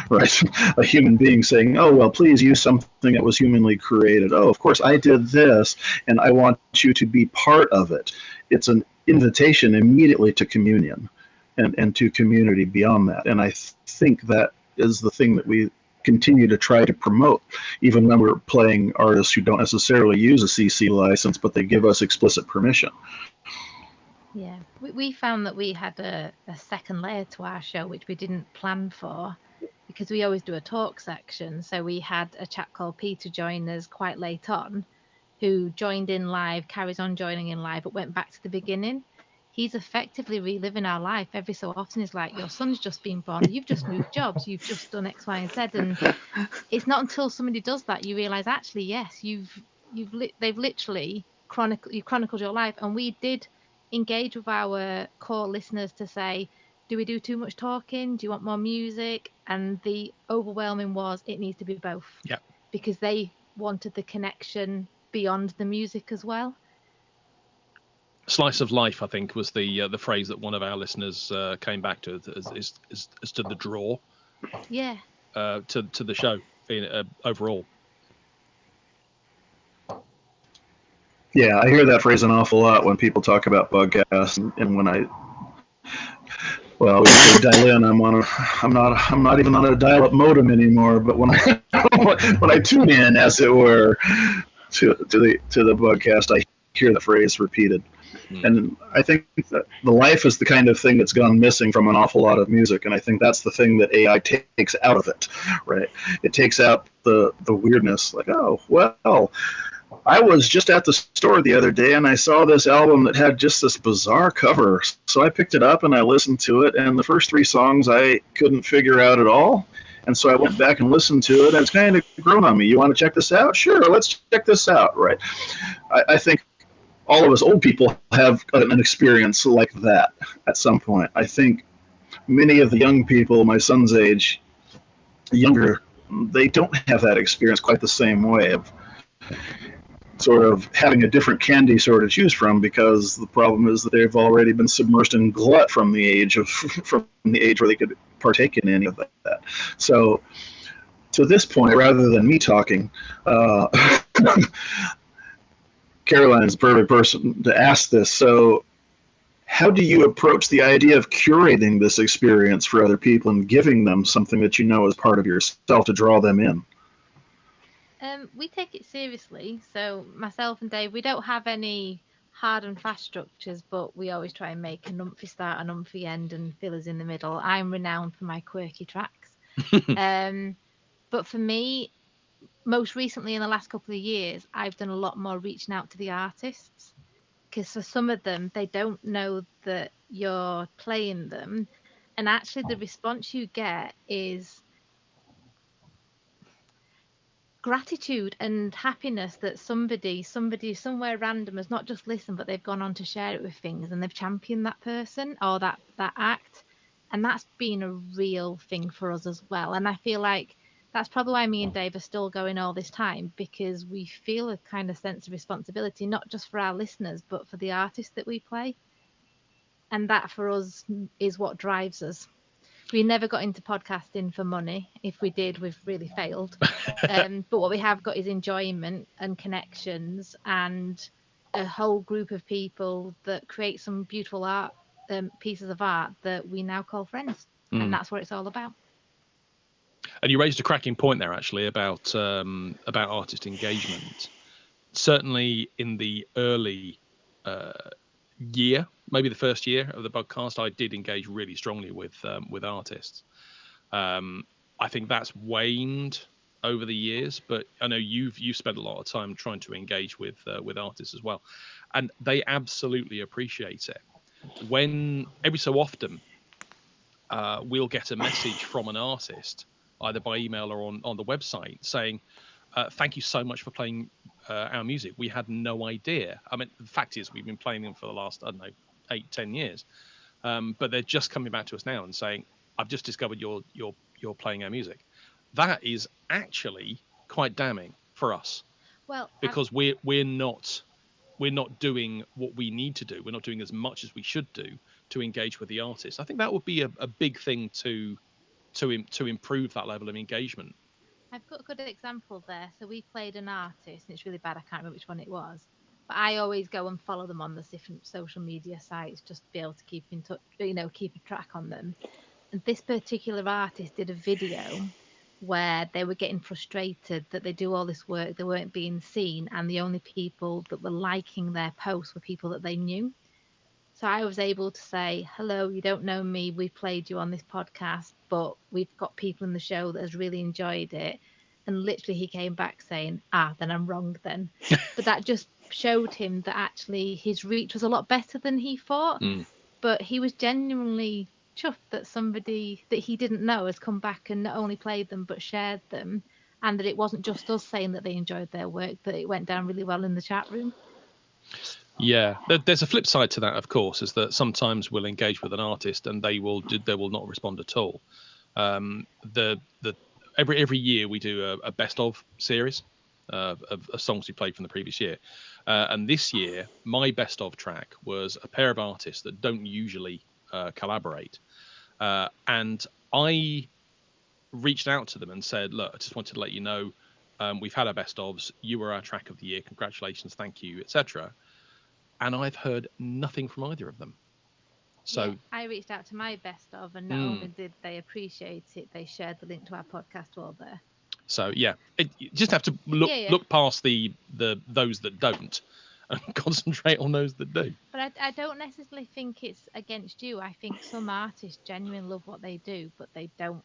right? A human being saying, oh, well, please use something that was humanly created. Oh, of course, I did this, and I want you to be part of it. It's an invitation immediately to communion and to community beyond that. And I think that is the thing that we continue to try to promote, even when we're playing artists who don't necessarily use a CC license, but they give us explicit permission. Yeah, we found that we had a second layer to our show, which we didn't plan for, because we always do a talk section. So we had a chap called Peter join us quite late on, who joined in live, carries on joining in live, but went back to the beginning. He's effectively reliving our life every so often. He's like, your son's just been born, you've just moved jobs, you've just done X, Y, and Z. And it's not until somebody does that you realise, actually, yes, they've literally chronicled your life. And we did engage with our core listeners to say, do we do too much talking? Do you want more music? And the overwhelming was, it needs to be both. Yeah. Because they wanted the connection beyond the music as well. Slice of life, I think, was the phrase that one of our listeners came back to as to the draw. Yeah. To the show overall. Yeah, I hear that phrase an awful lot when people talk about podcasts, and when we dial in, I'm not even on a dial-up modem anymore. But when I tune in, as it were, to the podcast, I hear the phrase repeated. And I think that the life is the kind of thing that's gone missing from an awful lot of music, and I think that's the thing that AI takes out of it, right? It takes out the weirdness, like, oh, well, I was just at the store the other day and I saw this album that had just this bizarre cover, so I picked it up and I listened to it, and the first 3 songs I couldn't figure out at all, and so I went back and listened to it, and it's kind of grown on me. You want to check this out? Sure, let's check this out, right? I think all of us old people have an experience like that at some point. I think many of the young people, my son's age, younger, they don't have that experience quite the same way of sort of having a different candy sort of choose from, because the problem is that they've already been submersed in glut from the age where they could partake in any of that. So to this point, rather than me talking, Caroline is the perfect person to ask this. So how do you approach the idea of curating this experience for other people and giving them something that you know is part of yourself to draw them in? We take it seriously. So myself and Dave, we don't have any hard and fast structures, but we always try and make a numphy start, a numphy end, and fillers in the middle. I'm renowned for my quirky tracks. But for me, most recently in the last couple of years, I've done a lot more reaching out to the artists, because for some of them, they don't know that you're playing them. And actually the response you get is gratitude and happiness that somebody somewhere random has not just listened, but they've gone on to share it with things, and they've championed that person or that act. And that's been a real thing for us as well. And I feel like that's probably why me and Dave are still going all this time, because we feel a kind of sense of responsibility, not just for our listeners, but for the artists that we play. And that for us is what drives us. We never got into podcasting for money. If we did, we've really failed. But what we have got is enjoyment and connections and a whole group of people that create some beautiful art, pieces of art that we now call friends. And that's what it's all about. And you raised a cracking point there, actually, about artist engagement. Certainly in the early year, maybe the first year of the podcast, I did engage really strongly with artists. I think that's waned over the years, but I know you've spent a lot of time trying to engage with artists as well, and they absolutely appreciate it. When every so often we'll get a message from an artist, either by email or on the website, saying, thank you so much for playing our music. We had no idea. I mean, the fact is we've been playing them for the last, I don't know, 8-10 years. But they're just coming back to us now and saying, I've just discovered you're playing our music. That is actually quite damning for us. Well, because we're not doing what we need to do. We're not doing as much as we should do to engage with the artist. I think that would be a big thing to improve that level of engagement. I've got a good example there. So we played an artist, and it's really bad, I can't remember which one it was. But I always go and follow them on the different social media sites just to be able to keep in touch, keep a track on them. And this particular artist did a video where they were getting frustrated that they do all this work, they weren't being seen, and the only people that were liking their posts were people that they knew. So I was able to say, hello, you don't know me, we played you on this podcast, but we've got people in the show that has really enjoyed it. And literally he came back saying, then I'm wrong then. But that just showed him that actually his reach was a lot better than he thought. But he was genuinely chuffed that somebody that he didn't know has come back and not only played them, but shared them. And that it wasn't just us saying that they enjoyed their work, that it went down really well in the chat room. Yeah, there's a flip side to that, of course, is that sometimes we'll engage with an artist and they will not respond at all. Every year we do a best of series of songs we played from the previous year, and this year my best of track was a pair of artists that don't usually collaborate, and I reached out to them and said, look, I just wanted to let you know we've had our best ofs, you were our track of the year, congratulations, thank you, etc. And I've heard nothing from either of them. So yeah, I reached out to my best of, and not only did they appreciate it, they shared the link to our podcast while there. So yeah, you just have to look past the those that don't and concentrate on those that do. But I don't necessarily think it's against you. I think some artists genuinely love what they do, but they don't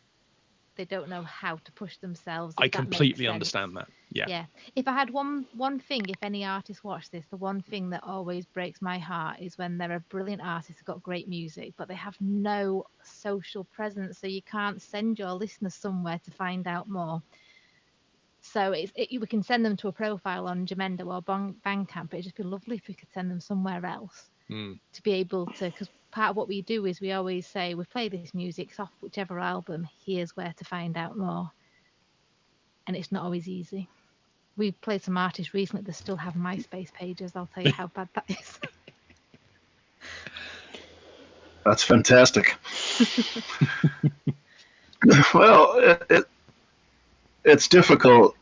know how to push themselves. I completely understand that. Yeah. If I had one thing, if any artist watched this, the one thing that always breaks my heart is when there are brilliant artists who've got great music, but they have no social presence, so you can't send your listeners somewhere to find out more. So we can send them to a profile on Jamendo or Bandcamp, but it'd just be lovely if we could send them somewhere else to be able to, because part of what we do is we always say, we play this music, it's off whichever album, here's where to find out more. And it's not always easy. We played some artists recently that still have MySpace pages. I'll tell you how bad that is. That's fantastic. Well, it's difficult,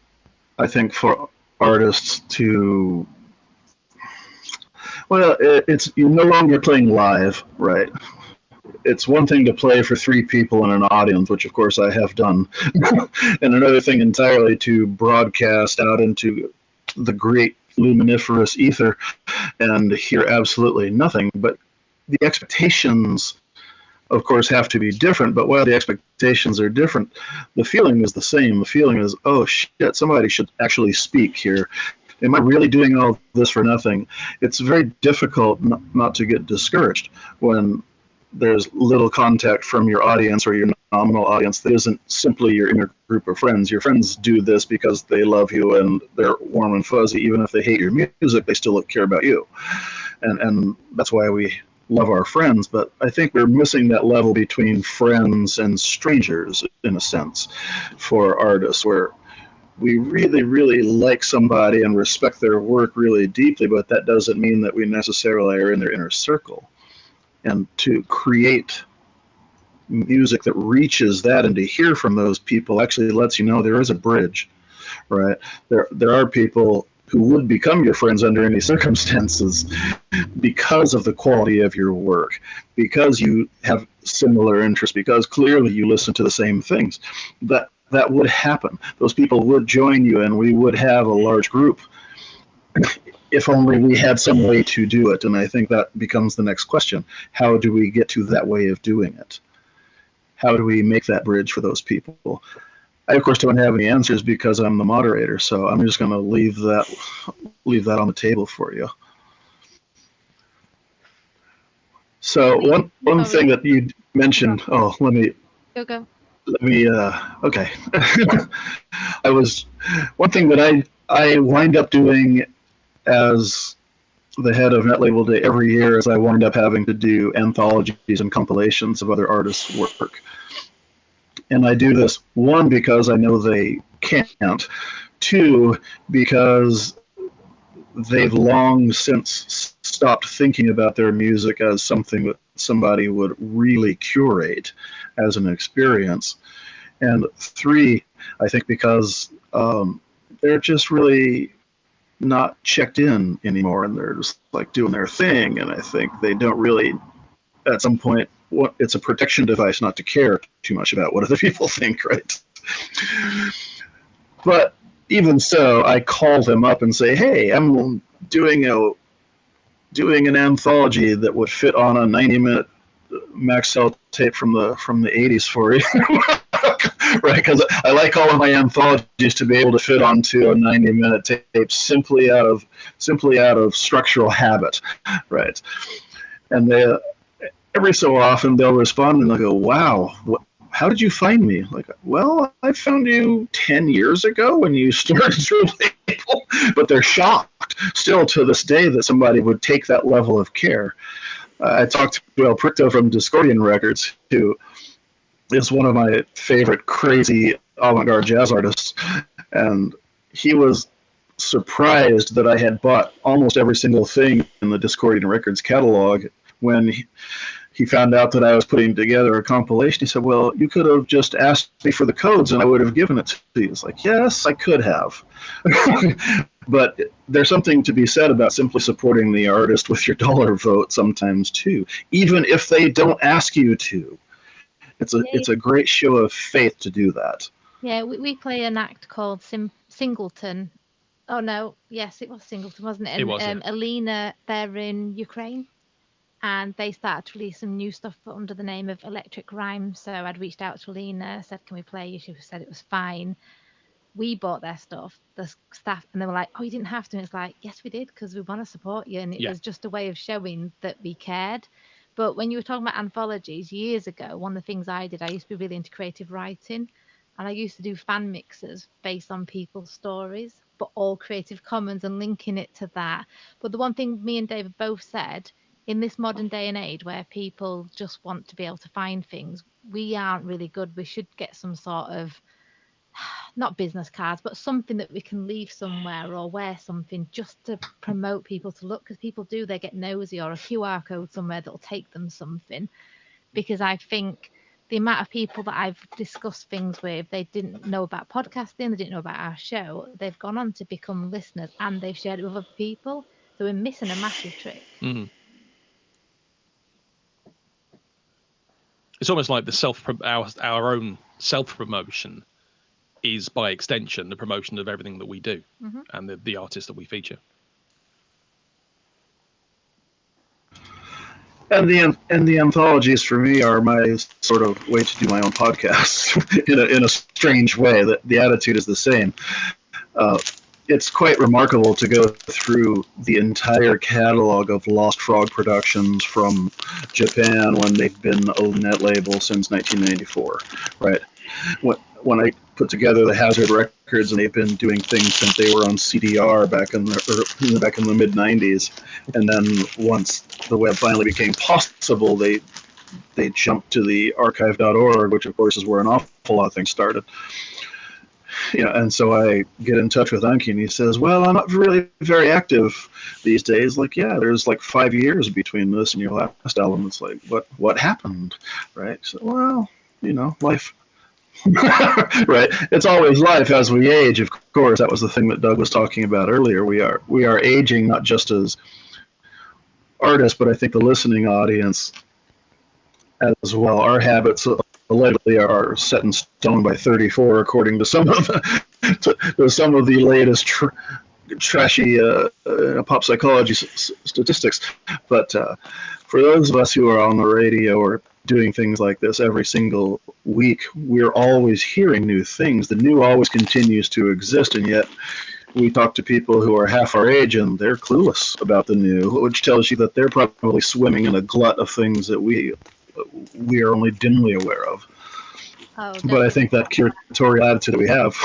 I think, for artists to... Well, you're no longer playing live, right? It's one thing to play for 3 people in an audience, which of course I have done, and another thing entirely to broadcast out into the great luminiferous ether and hear absolutely nothing. But the expectations, of course, have to be different, but while the expectations are different, the feeling is the same. The feeling is, oh shit, somebody should actually speak here. Am I really doing all this for nothing? It's very difficult not to get discouraged when there's little contact from your audience or your nominal audience that isn't simply your inner group of friends. Your friends do this because they love you and they're warm and fuzzy. Even if they hate your music, they still care about you. And that's why we love our friends. But I think we're missing that level between friends and strangers, in a sense, for artists, where we really, really like somebody and respect their work really deeply, but that doesn't mean that we necessarily are in their inner circle. And to create music that reaches that, and to hear from those people actually lets you know there is a bridge, right? There are people who would become your friends under any circumstances because of the quality of your work, because you have similar interests, because clearly you listen to the same things. That would happen. Those people would join you, and we would have a large group if only we had some way to do it. And I think that becomes the next question. How do we get to that way of doing it? How do we make that bridge for those people? I, of course, don't have any answers because I'm the moderator, so I'm just going to leave that on the table for you. So one thing that you mentioned. Oh, let me. Okay. One thing that I wind up doing as the head of Netlabel Day every year is I wind up having to do anthologies and compilations of other artists' work. And I do this, one, because I know they can't, two, because they've long since stopped thinking about their music as something that somebody would really curate as an experience. And three, I think because they're just really not checked in anymore, and they're just like doing their thing, and I think they don't really, at some point, it's a protection device not to care too much about what other people think, right? But even so, I call them up and say, hey, I'm doing an anthology that would fit on a 90-minute Maxell tape from the 80s for you. Right, because I like all of my anthologies to be able to fit onto a 90-minute tape simply out of structural habit, right? And every so often they'll respond and they'll go, "Wow, how did you find me?" Like, well, I found you 10 years ago when you started your label, but they're shocked still to this day that somebody would take that level of care. I talked to El Pricto from Discordian Records, who is one of my favorite crazy avant-garde jazz artists, and he was surprised that I had bought almost every single thing in the Discordian Records catalog when he found out that I was putting together a compilation. He said, well, you could have just asked me for the codes and I would have given it to you. It's like, yes, I could have. But there's something to be said about simply supporting the artist with your dollar vote sometimes too, even if they don't ask you to. It's a great show of faith to do that. Yeah, we play an act called Singleton. Oh no, yes, it was Singleton, wasn't it? And, it was. Yeah. Alina, they're in Ukraine, and they started to release some new stuff under the name of Electric Rhyme. So I'd reached out to Alina, said, "Can we play?" She said it was fine. We bought their stuff, the staff, and they were like, "Oh, you didn't have to." And it's like, yes, we did, because we want to support you, and it was just a way of showing that we cared. But when you were talking about anthologies years ago, one of the things I did, I used to be really into creative writing, and I used to do fan mixes based on people's stories, but all Creative Commons and linking it to that. But the one thing me and David both said, in this modern day and age where people just want to be able to find things, we aren't really good. We should get some sort of, not business cards, but something that we can leave somewhere or wear something just to promote people to look, because people do, they get nosy, or a QR code somewhere that'll take them something. Because I think the amount of people that I've discussed things with, they didn't know about podcasting, they didn't know about our show, they've gone on to become listeners and they've shared it with other people. So we're missing a massive trick. Mm-hmm. It's almost like our own self-promotion is by extension the promotion of everything that we do, and the artists that we feature. And the anthologies for me are my sort of way to do my own podcast in a strange way. That the attitude is the same. It's quite remarkable to go through the entire catalog of Lost Frog Productions from Japan when they've been a Netlabel since 1994, right? When I put together the Hazard Records, and they've been doing things since they were on CDR back in the mid 90s, and then once the web finally became possible, they jumped to the archive.org, which of course is where an awful lot of things started. And so I get in touch with Anki, and he says, "Well, I'm not really very active these days." Like, yeah, there's like 5 years between this and your last album. It's like, what happened, right? So, well, life. Right. It's always life as we age. Of course, that was the thing that Doug was talking about earlier. We are aging not just as artists, but I think the listening audience as well. Our habits allegedly are set in stone by 34, according to some of the latest trashy pop psychology statistics. But for those of us who are on the radio or doing things like this every single week, we're always hearing new things. The new always continues to exist, and yet we talk to people who are half our age and they're clueless about the new, which tells you that they're probably swimming in a glut of things that we are only dimly aware of. Oh, but I think that curatorial attitude that we have,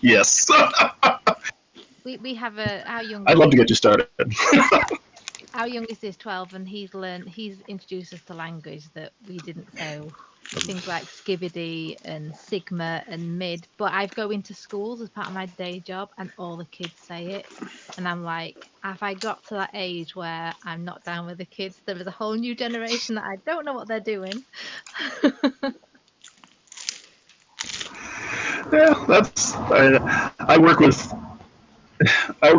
yes. we have our youngest. I'd love to get you started. Our youngest is 12, and he's introduced us to language that we didn't know. Things like skibbity and sigma and mid. But I go into schools as part of my day job, and all the kids say it. And I'm like, have I got to that age where I'm not down with the kids? There is a whole new generation that I don't know what they're doing. Yeah, I work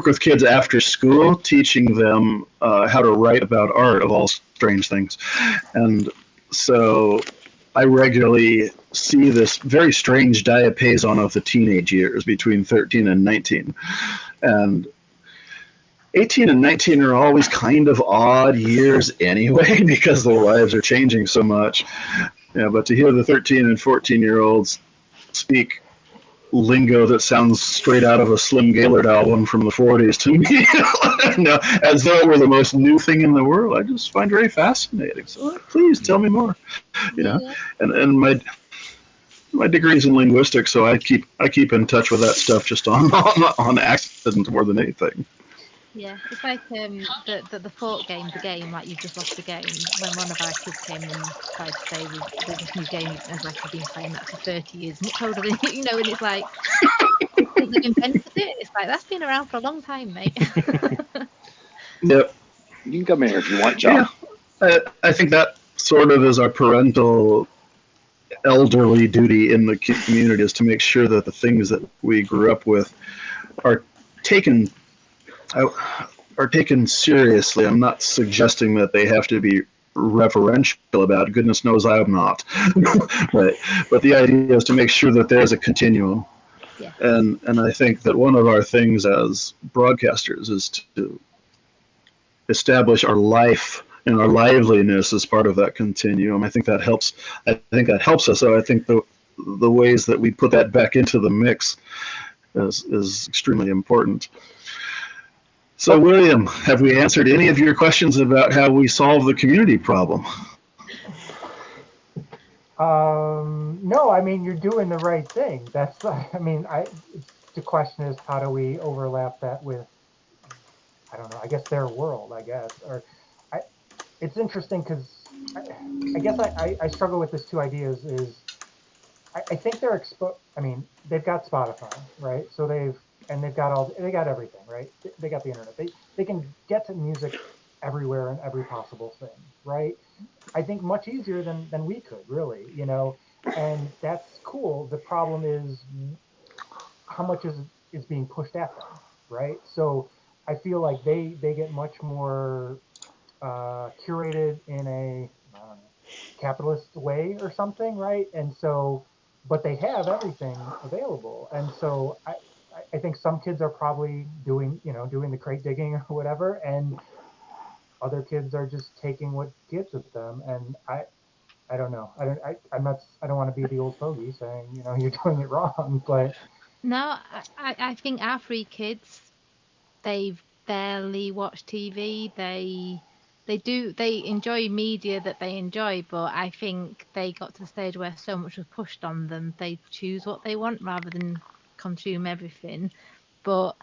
with kids after school, teaching them how to write about art of all strange things, and so I regularly see this very strange diapason of the teenage years between 13 and 19, and 18 and 19 are always kind of odd years anyway because their lives are changing so much. Yeah, but to hear the 13 and 14-year-olds speak lingo that sounds straight out of a Slim Gaillard album from the 40s to me, as though it were the most new thing in the world, I just find very fascinating. So please tell me more. Yeah. And my degree's in linguistics, so I keep in touch with that stuff just on accident more than anything. Yeah, it's like the fort game, the game, like you've just lost the game. When one of our kids came and tried to say there's this new game, and like you've been playing that for 30 years, much older than you, and it's like they've invented it. It's like that's been around for a long time, mate. Yep. You can come in here if you want, John. Yeah, I think that sort of is our parental elderly duty in the community, is to make sure that the things that we grew up with are taken seriously. I'm not suggesting that they have to be reverential about it. Goodness knows I am not. Right. But the idea is to make sure that there's a continuum. Yeah. And I think that one of our things as broadcasters is to establish our life and our liveliness as part of that continuum. I think that helps. us. So I think the ways that we put that back into the mix is extremely important. So, William, have we answered any of your questions about how we solve the community problem? No, I mean, you're doing the right thing. That's, the question is, how do we overlap that with, I don't know, I guess their world, it's interesting because I guess I struggle with this two ideas is, I think they're they've got Spotify, right? So they've got everything, right? They got the internet. They can get to music everywhere and every possible thing, right? I think much easier than we could, really, and that's cool. The problem is how much is being pushed at them, right? So I feel like they get much more curated in a capitalist way or something, right? And so, but they have everything available, and so I think some kids are probably doing the crate digging or whatever, and other kids are just taking what gives with them. And I don't know. I don't want to be the old fogey saying you're doing it wrong, but No, I think our three kids, they barely watch TV. They enjoy media that they enjoy, but I think they got to the stage where so much was pushed on them, they choose what they want rather than consume everything. But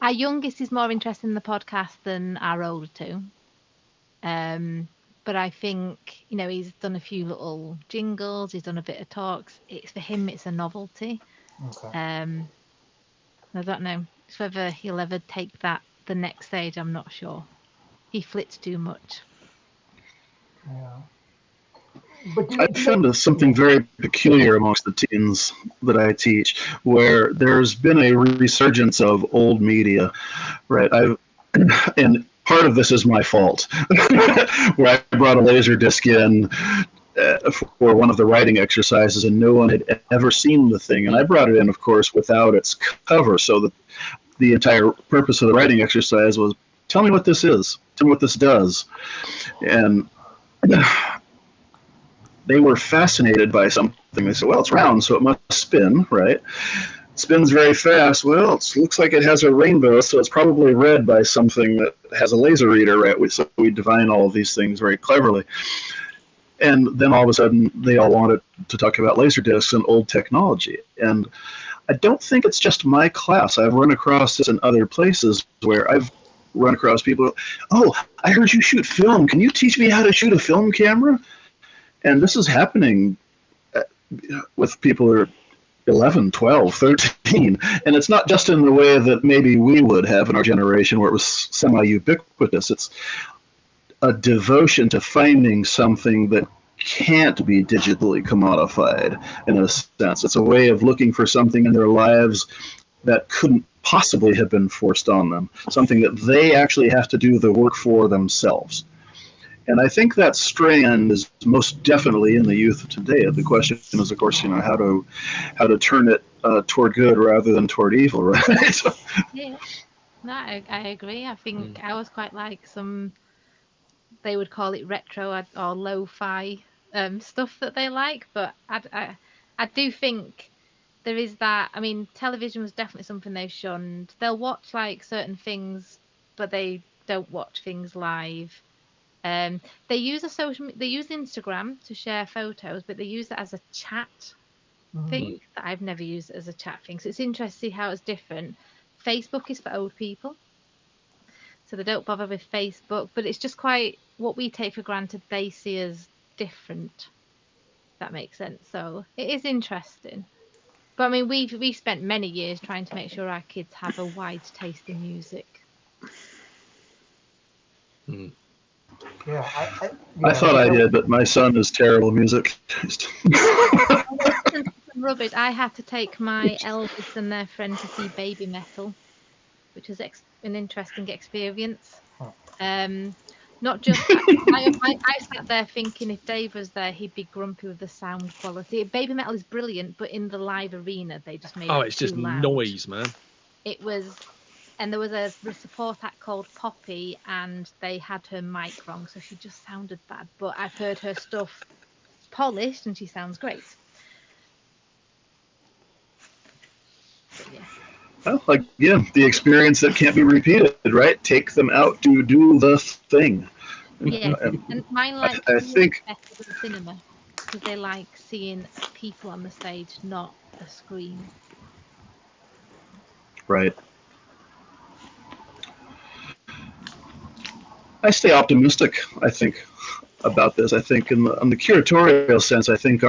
our youngest is more interested in the podcast than our older two. But I think, he's done a few little jingles, he's done a bit of talks. For him, it's a novelty. Okay. I don't know whether he'll ever take that the next stage. I'm not sure. He flits too much. Yeah. But do I've found something yeah. very peculiar amongst the teens that I teach, where there's been a resurgence of old media, right? And part of this is my fault, where I brought a laser disc in for one of the writing exercises, and no one had ever seen the thing. And I brought it in, of course, without its cover, so that the entire purpose of the writing exercise was, tell me what this is, tell me what this does. And they were fascinated by something. They said, well, it's round, so it must spin, right? It spins very fast. Well, it looks like it has a rainbow, so it's probably read by something that has a laser reader, right? So we divine all of these things very cleverly. And then all of a sudden, they all wanted to talk about laser discs and old technology. And I don't think it's just my class. I've run across this in other places where I've run across people, oh, I heard you shoot film. Can you teach me how to shoot a film camera? And this is happening with people who are 11, 12, 13. And it's not just in the way that maybe we would have in our generation where it was semi-ubiquitous. It's a devotion to finding something that can't be digitally commodified, in a sense. It's a way of looking for something in their lives that couldn't possibly have been forced on them, something that they actually have to do the work for themselves. And I think that strand is most definitely in the youth of today. The question is, of course, how to turn it toward good rather than toward evil, right? Yeah, no, I agree. I think I was quite like some, they would call it retro or lo-fi stuff that they like, but I do think there is that. I mean, television was definitely something they shunned. They'll watch like certain things, but they don't watch things live. They use they use Instagram to share photos, but they use it as a chat thing that I've never used it as a chat thing. So it's interesting to see how it's different. Facebook is for old people, so they don't bother with Facebook, but it's just quite what we take for granted, they see as different. If that makes sense. So it is interesting. But I mean, we spent many years trying to make sure our kids have a wide taste in music. Yeah, I thought I did, but my son is terrible music. Rubbish. I had to take my eldest and their friend to see Baby Metal, which was an interesting experience. Not just I sat there thinking if Dave was there, he'd be grumpy with the sound quality. Baby Metal is brilliant, but in the live arena, they just made it it's just too loud. noise, man. It was, and there was a support act called Poppy, and they had her mic wrong, so she just sounded bad. But I've heard her stuff polished, and she sounds great. But yeah. Well, again, the experience that can't be repeated, right? Take them out to do the thing. Yeah, and mine like I think better than cinema because they like seeing people on the stage, not a screen. Right. I stay optimistic, I think, about this. I think in the curatorial sense, I think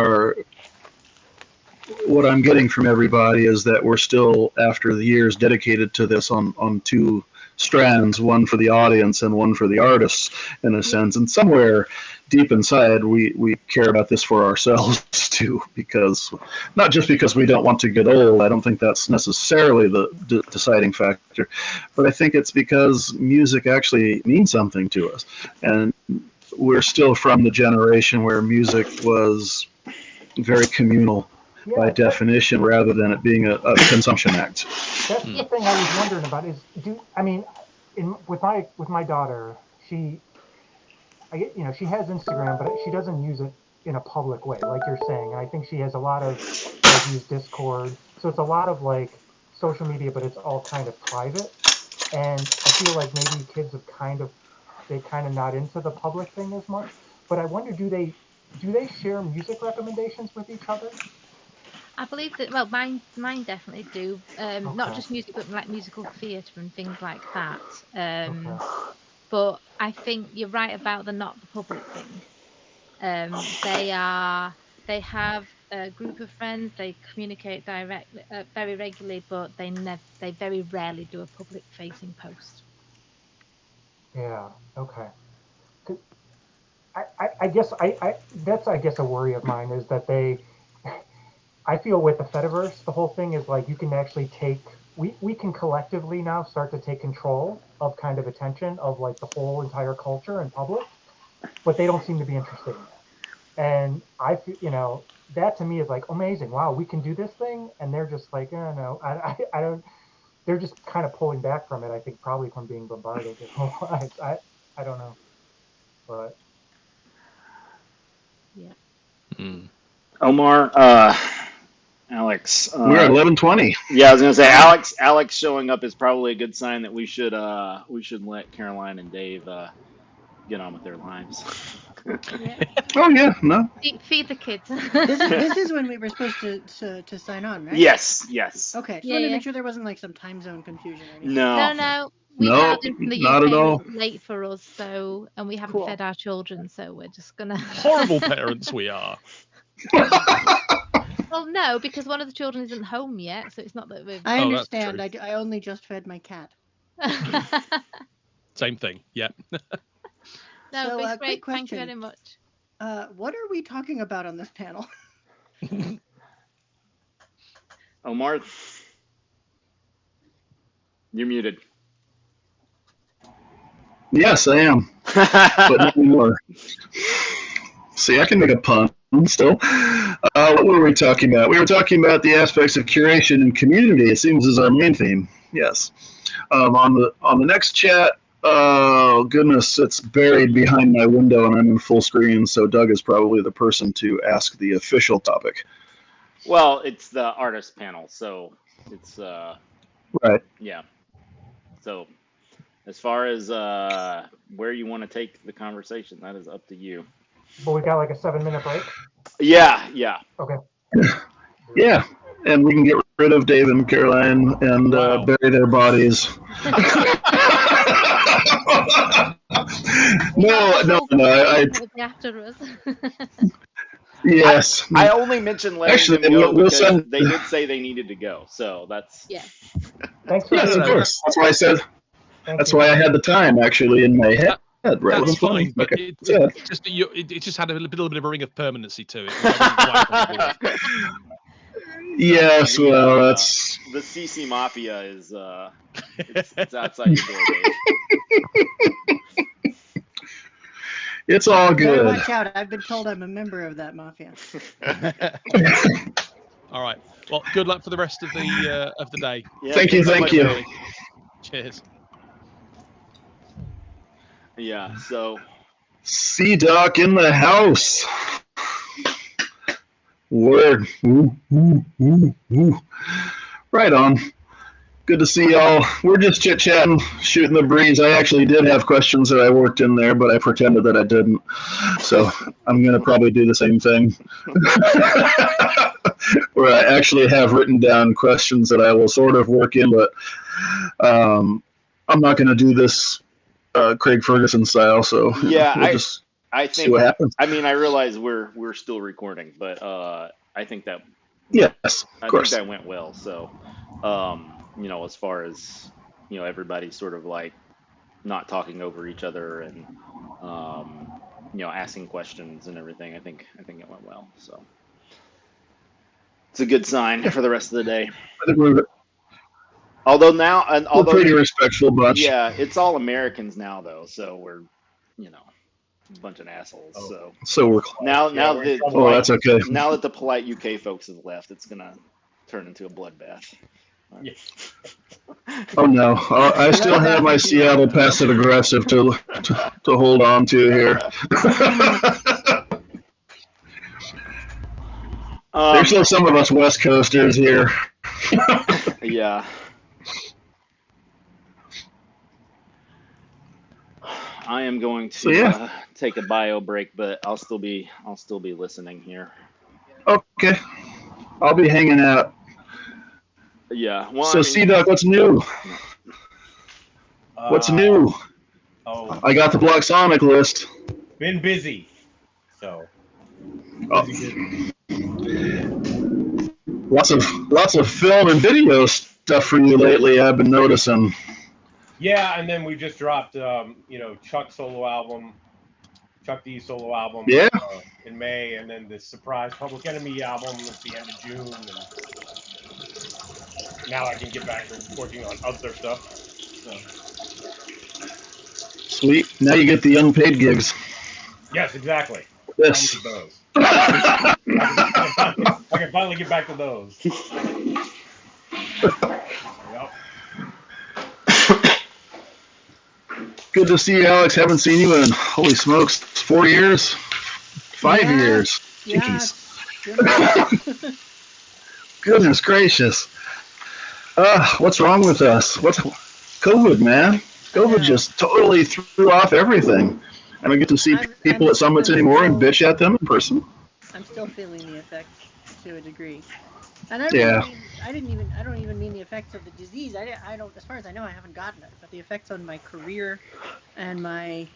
what I'm getting from everybody is that we're still, after the years, dedicated to this on two strands, one for the audience and one for the artists, in a sense. And somewhere deep inside, we care about this for ourselves too, because not just because we don't want to get old. I don't think that's necessarily the deciding factor, but I think it's because music actually means something to us, and we're still from the generation where music was very communal by definition, rather than it being a consumption act. That's the thing I was wondering about. With my daughter, she has Instagram, but she doesn't use it in a public way, like you're saying. And I think she has a lot of use Discord, so it's a lot of like social media, but it's all kind of private. And I feel like maybe kids have kind of not into the public thing as much. But I wonder, do they share music recommendations with each other? I believe that. Well, mine definitely do. Not just music, but like musical theatre and things like that. But I think you're right about the not the public thing. They have a group of friends. They communicate directly, very regularly, but they very rarely do a public facing post. Yeah. Okay. 'Cause I guess that's I guess a worry of mine is that I feel with the Fediverse, the whole thing is like you can actually we can collectively now start to take control of kind of attention of like the whole entire culture and public, but they don't seem to be interested in that. And I feel, that to me is like amazing. Wow, we can do this thing, and they're just like, no, I don't. They're just kind of pulling back from it. I think probably from being bombarded their whole lives. I don't know, but Yeah. Omar, Alex. We're at 11:20. Yeah, I was gonna say Alex showing up is probably a good sign that we should let Caroline and Dave get on with their lives. Yeah. Oh yeah, no. Feed the kids. This is when we were supposed to sign on, right? Yes. Okay, just Yeah, wanted to yeah. make sure there wasn't like some time zone confusion or anything. No. We No, dialed in from the not UK. at all. It's late for us, so and we haven't Cool. fed our children, so we're just gonna. Horrible parents we are. Well, no, because one of the children isn't home yet, so it's not that we've. I Oh, that's understand. true. I only just fed my cat. Same thing. Yeah. No, So, but it's quick great. Thank you question. very much. What are we talking about on this panel? Omar, you're muted. Yes, I am, but not anymore. See, I can make a pun still. What were we talking about? We were talking about the aspects of curation and community. It seems is our main theme. Yes. On the next chat. Oh goodness, it's buried behind my window and I'm in full screen. So Doug is probably the person to ask the official topic. Well, it's the artist panel, so it's Right. yeah. So as far as where you want to take the conversation, that is up to you. but we got like a 7-minute break. Yeah. Okay. Yeah, and we can get rid of Dave and Caroline and Wow. bury their bodies. No. After us. Yes. I only mentioned letting Actually, them go we'll because send- they did say they needed to go. So that's Yeah. Thanks for Yes, of being here. course. That's why I said. Thank That's you. why I had the time actually in my head. Right. That's fine, but Okay. it's Yeah. just that it just had a little bit of a ring of permanency to it. which I wasn't quite comfortable with. Yes. Well, that's. the CC Mafia is it's outside your door, Dave. It's all Better good. watch out. I've been told I'm a member of that mafia. All right. Well, good luck for the rest of the day. Yeah, Thank you, thanks so thank much, you. Billy. Cheers. Yeah, so C-Doc in the house. Word. Ooh, ooh, ooh, ooh. Right on. Good to see y'all. We're just chit-chatting, shooting the breeze. I actually did have questions that I worked in there, but I pretended that I didn't. So I'm going to probably do the same thing. Where I actually have written down questions that I will sort of work in, but I'm not going to do this Craig Ferguson style. So yeah, we'll just I see think what happens. I mean I realize we're still recording, but I think that Yes, I of course. think that went well. So as far as everybody sort of like not talking over each other and asking questions and everything, I think it went well. So it's a good sign for the rest of the day. I think we're Although a pretty respectful bunch. yeah, it's all Americans now though, so we're a bunch of assholes. Oh. So we're Now we're in that trouble. Oh, that's okay. now that the polite UK folks have left, it's gonna turn into a bloodbath. Yeah. Oh no, I still have my Seattle passive aggressive to hold on to here. There's still some of us West Coasters here. Yeah. I am going to So, yeah. take a bio break, but I'll still be listening here. Okay, I'll be hanging out. Yeah. Well, So C-Duck, what's new? What's new? Oh, I got the Bloxonic list. been busy. So. Oh. Busy. Lots of film and video stuff for you lately. I've been noticing. Yeah, and then we just dropped, Chuck's solo album, Chuck D's solo album Yeah. in May, and then the surprise Public Enemy album at the end of June. And now I can get back to working on other stuff. So. Sweet. Now you get the unpaid gigs. Yes, exactly. Yes. Those. I can finally get back to those. Yep. Good to see you, Alex. Haven't seen you in, holy smokes, 4 years? 5 years. Yeah. Jeez. Goodness gracious. What's wrong with us? What's COVID, man? COVID just totally threw off everything. I don't get to see people at summits anymore and bitch at them in person. I'm still feeling the effects to a degree. And I don't even mean the effects of the disease. I don't, as far as I know, I haven't gotten it, but the effects on my career and my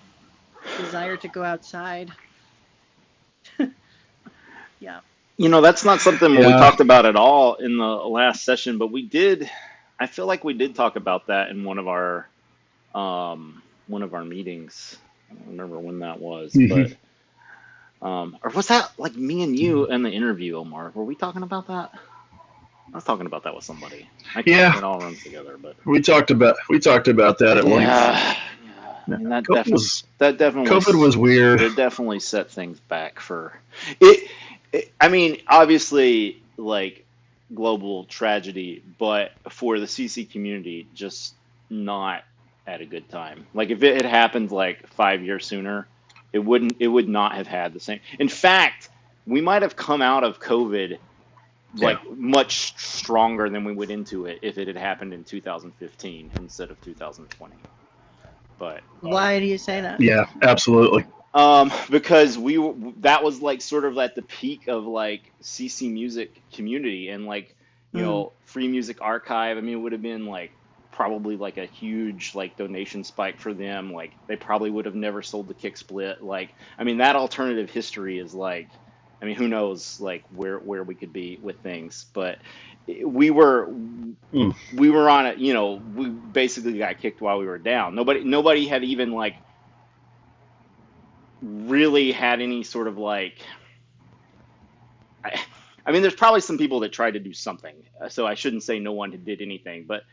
desire to go outside. Yeah. That's not something we talked about at all in the last session, but I feel like we did talk about that in one of our meetings. I don't remember when that was, but or was that like me and you in the interview, Omar? Were we talking about that? I was talking about that with somebody. It all runs together, but we talked about that at length. Yeah. I mean, COVID was weird. It definitely set things back for it. I mean, obviously, like global tragedy, but for the CC community, just not at a good time. Like if it had happened like 5 years sooner, it would not have had the same. In fact, we might have come out of COVID like much stronger than we went into it if it had happened in 2015 instead of 2020. But why do you say that? Yeah, absolutely. Because that was like sort of at the peak of like CC music community and like, Free Music Archive. I mean, it would have been like probably like a huge like donation spike for them. Like they probably would have never sold the Kick Split. Like, I mean, that alternative history is like, I mean, who knows like where we could be with things, but we were on it, we basically got kicked while we were down. Nobody had even like really had any sort of like, I mean, there's probably some people that tried to do something, so I shouldn't say no one did anything, but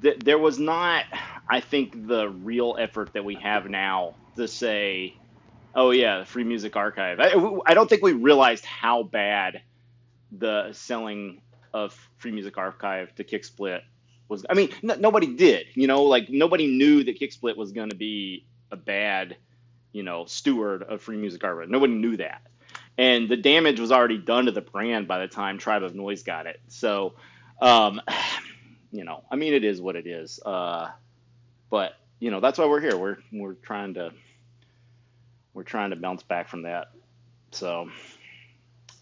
there was not, I think, the real effort that we have now to say, oh yeah, the Free Music Archive. I don't think we realized how bad the selling of Free Music Archive to Kick Split was. I mean, nobody did, like nobody knew that Kick Split was going to be a bad, steward of Free Music Archive. Nobody knew that. And the damage was already done to the brand by the time Tribe of Noise got it. So, I mean, it is what it is. But, that's why we're here. We're trying to bounce back from that. So,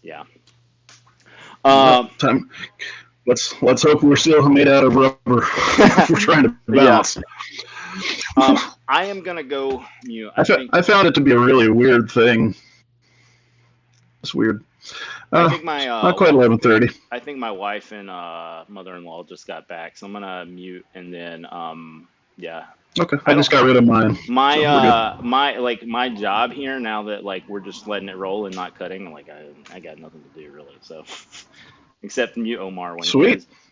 yeah. Time. Let's hope we're still made out of rubber. We're trying to bounce. I am gonna go mute. I found it to be a really weird thing. It's weird. I think my not quite 11:30. I think my wife and mother-in-law just got back, so I'm gonna mute and then yeah. Okay, I just got rid of mine. My job here now that like we're just letting it roll and not cutting, like I got nothing to do really, so except mute Omar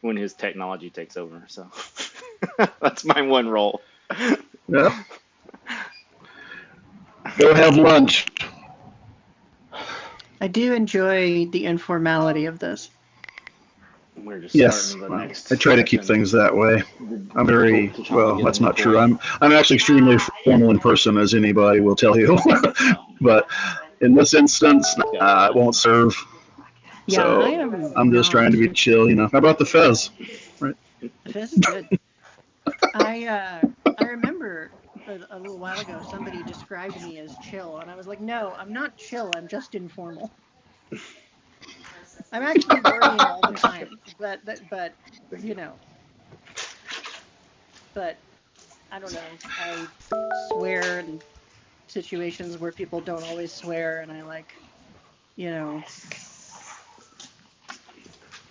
when his technology takes over. So that's my one role. Yeah. Go have lunch. I do enjoy the informality of this. We're just yes, I try to keep things that way. I'm very well. That's not true. I'm actually extremely formal in person, as anybody will tell you. But in this instance, it won't serve. Yeah, so I'm just trying to be chill. How about the Fez? Right. Fez is good. I remember a little while ago somebody described me as chill, and I was like, no, I'm not chill. I'm just informal. I'm actually worrying all the time, but I don't know. I swear in situations where people don't always swear, and I like,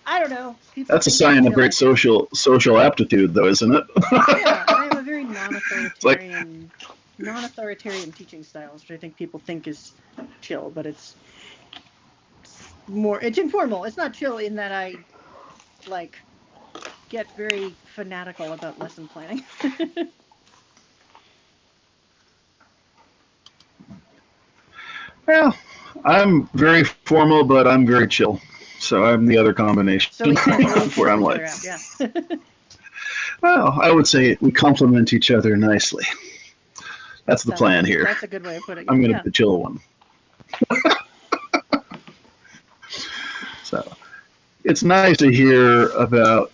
I don't know. People That's a think I'm sign of chill, I great guess. social aptitude, though, isn't it? Yeah, and I have a very It's like, non-authoritarian teaching styles, which I think people think is chill, but it's informal. It's not chill in that I like get very fanatical about lesson planning. well, I'm very formal, but I'm very chill. So I'm the other combination So we where cancel I'm each like, other out, yeah. well, I would say we complement each other nicely. That's the plan here. That's a good way of putting it. I'm going to Yeah. be the chill one. So it's nice to hear about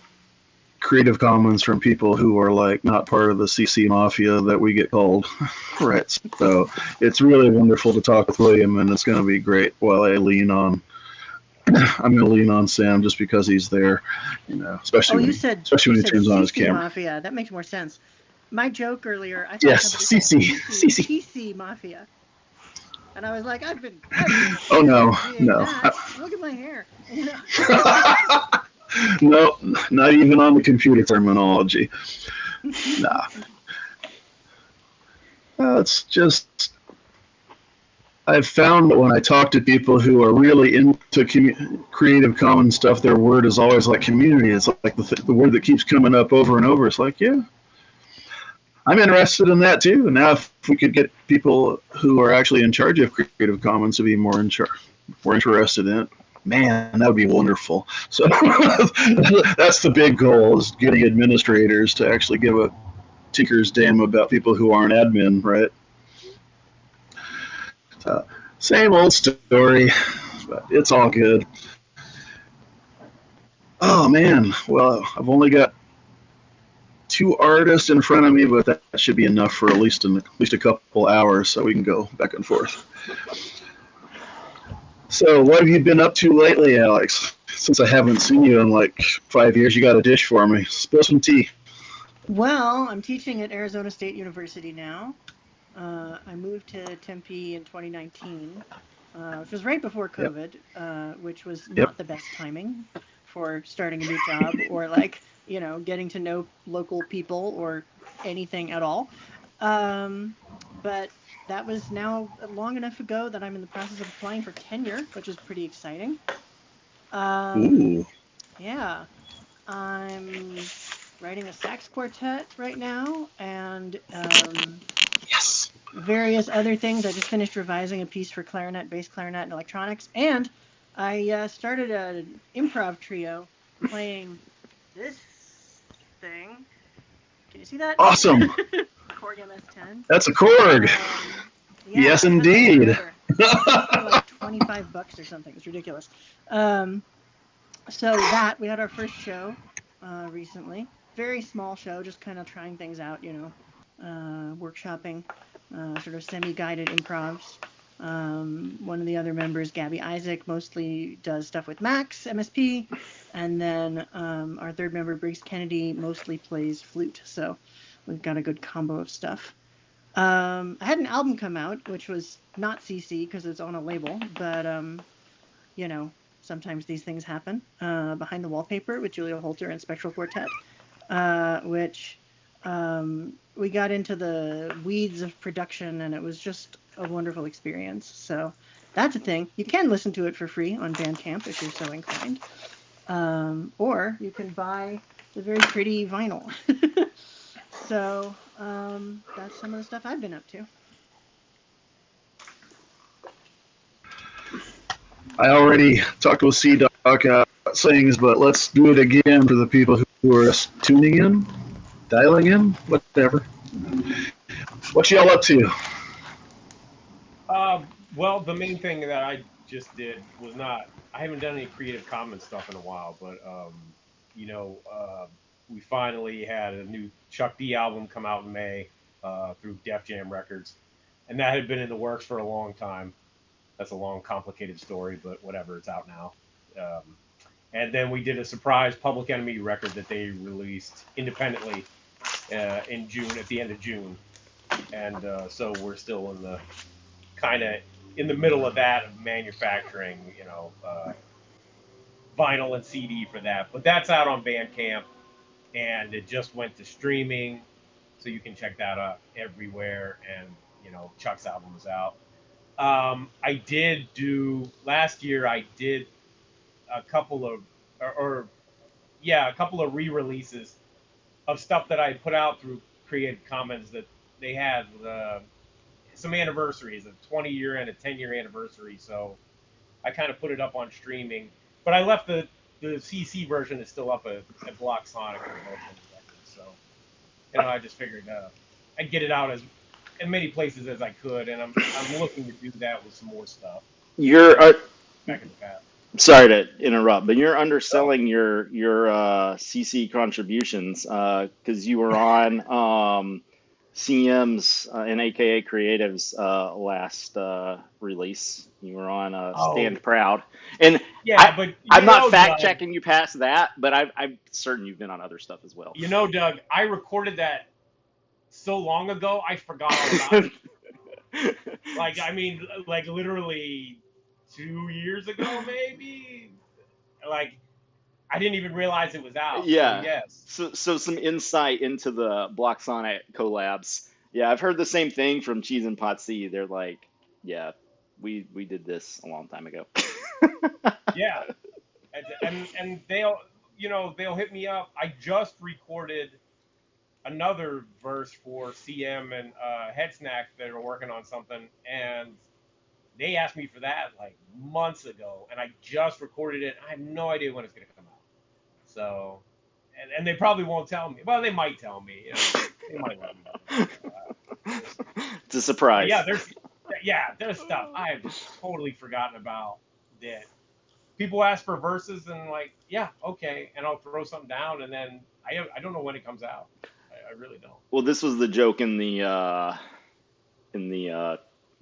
Creative Commons from people who are like not part of the CC mafia that we get called. Right. So it's really wonderful to talk with William, and it's going to be great while I'm going to lean on Sam just because he's there, especially when he turns on his CC camera. Mafia. That makes more sense. My joke earlier, I thought Yes, CC Mafia. And I was like, I've been oh no. that. Look at my hair. No, not even on the computer terminology. Nah. It's just, I've found that when I talk to people who are really into Creative Commons stuff, their word is always like community. It's like the word that keeps coming up over and over. It's like, yeah, I'm interested in that too. And now if we could get people who are actually in charge of Creative Commons to be more interested in it, man, that would be wonderful. So that's the big goal, is getting administrators to actually give a tinker's damn about people who aren't admin, right? Same old story, but it's all good. Oh man, well, I've only got 2 artists in front of me, but that should be enough for at least a couple hours, so we can go back and forth. So, what have you been up to lately, Alex? Since I haven't seen you in like 5 years, you got a dish for me. Spill some tea. Well, I'm teaching at Arizona State University now. I moved to Tempe in 2019, which was right before COVID, which was not the best timing for starting a new job or getting to know local people or anything at all. But that was now long enough ago that I'm in the process of applying for tenure, which is pretty exciting. Ooh. Yeah. I'm writing a sax quartet right now, and yes, various other things. I just finished revising a piece for clarinet, bass clarinet, and electronics, and I started an improv trio playing this thing. Can you see that? Awesome. Korg MS-10. That's a Korg. Yes, indeed. Like $25 or something. It's ridiculous. So we had our first show recently. Very small show, just kind of trying things out, workshopping, sort of semi-guided improvs. One of the other members, Gabby Isaac, mostly does stuff with Max, MSP, and then our third member, Briggs Kennedy, mostly plays flute. So we've got a good combo of stuff. I had an album come out, which was not CC because it's on a label, but sometimes these things happen. Behind the Wallpaper with Julia Holter and Spectral Quartet, which we got into the weeds of production, and it was just a wonderful experience. So that's a thing. You can listen to it for free on Bandcamp if you're so inclined. Or you can buy the very pretty vinyl. So that's some of the stuff I've been up to. I already talked with C-Doc about things, but let's do it again for the people who are tuning in, dialing in, whatever. What y'all up to? Well, the main thing that I just did was I haven't done any Creative Commons stuff in a while, but we finally had a new Chuck D album come out in May through Def Jam Records, and that had been in the works for a long time. That's a long, complicated story, but whatever, it's out now. And then we did a surprise Public Enemy record that they released independently in June, at the end of June, and so we're still in the middle of that, of manufacturing, vinyl and CD for that. But that's out on Bandcamp, and it just went to streaming, so you can check that out everywhere. And Chuck's album is out. I did do last year. I did a couple of, a couple of re-releases of stuff that I put out through Creative Commons that they had some anniversaries, a 20-year and a 10-year anniversary. So I kind of put it up on streaming, but I left the CC version is still up at Block Sonic for both of the records. So I just figured I'd get it out as many places as I could, and I'm looking to do that with some more stuff. You're Back in the past. sorry to interrupt, but you're underselling your CC contributions because you were on CM's and AKA Creative's last release. You were on Stand Proud, and Yeah, but I'm not fact Doug, checking you past that, but I'm certain you've been on other stuff as well. Doug, I recorded that so long ago, I forgot all about it. Like literally 2 years ago, maybe. Like I didn't even realize it was out. Yeah. So, yes. So some insight into the Block Sonic collabs. Yeah, I've heard the same thing from Cheese and Pot C. They're like, yeah, we did this a long time ago. Yeah, and they'll hit me up. I just recorded another verse for CM and Head Snack that are working on something, and they asked me for that like months ago, and I just recorded it. I have no idea when it's gonna come out. So, and they probably won't tell me. Well, they might tell me. They might let me know. It's a surprise. There's stuff I've totally forgotten about that. People ask for verses and like, yeah, okay, and I'll throw something down, and then I don't know when it comes out. I really don't. Well, this was the joke in the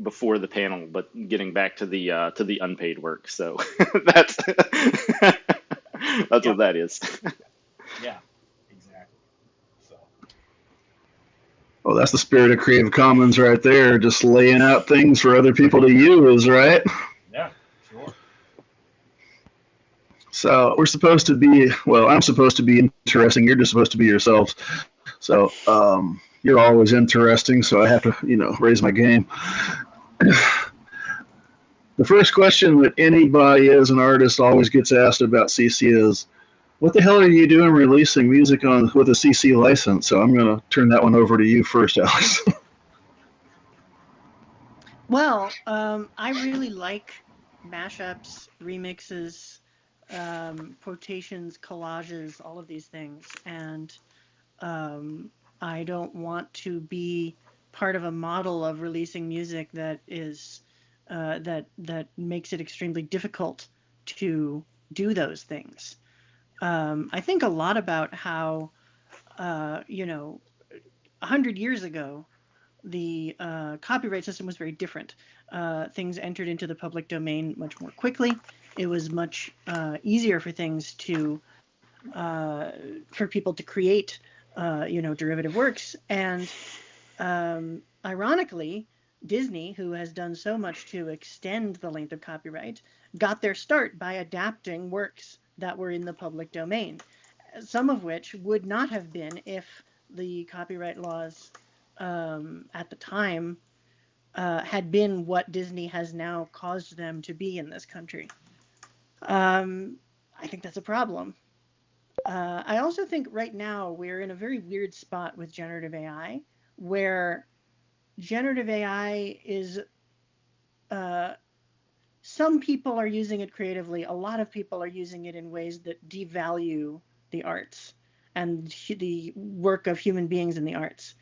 before the panel, but getting back to the unpaid work. So that's what that is. Yeah, exactly. So. Well, that's the spirit of Creative Commons right there, just laying out things for other people to use, right? Yeah, sure. So we're supposed to be, well, I'm supposed to be interesting. You're just supposed to be yourselves. So you're always interesting, so I have to, raise my game. The first question that anybody as an artist always gets asked about CC is, what the hell are you doing releasing music with a CC license? So I'm going to turn that one over to you first, Alex. Well, I really like mashups, remixes, quotations, collages, all of these things, and I don't want to be part of a model of releasing music that is that makes it extremely difficult to do those things. I think a lot about how 100 years ago the copyright system was very different. Things entered into the public domain much more quickly. It was much easier for things to for people to create derivative works, and ironically, Disney, who has done so much to extend the length of copyright, got their start by adapting works that were in the public domain, some of which would not have been if the copyright laws at the time had been what Disney has now caused them to be in this country. I think that's a problem. I also think right now we're in a very weird spot with generative AI, where generative AI is, some people are using it creatively, a lot of people are using it in ways that devalue the arts and the work of human beings in the arts.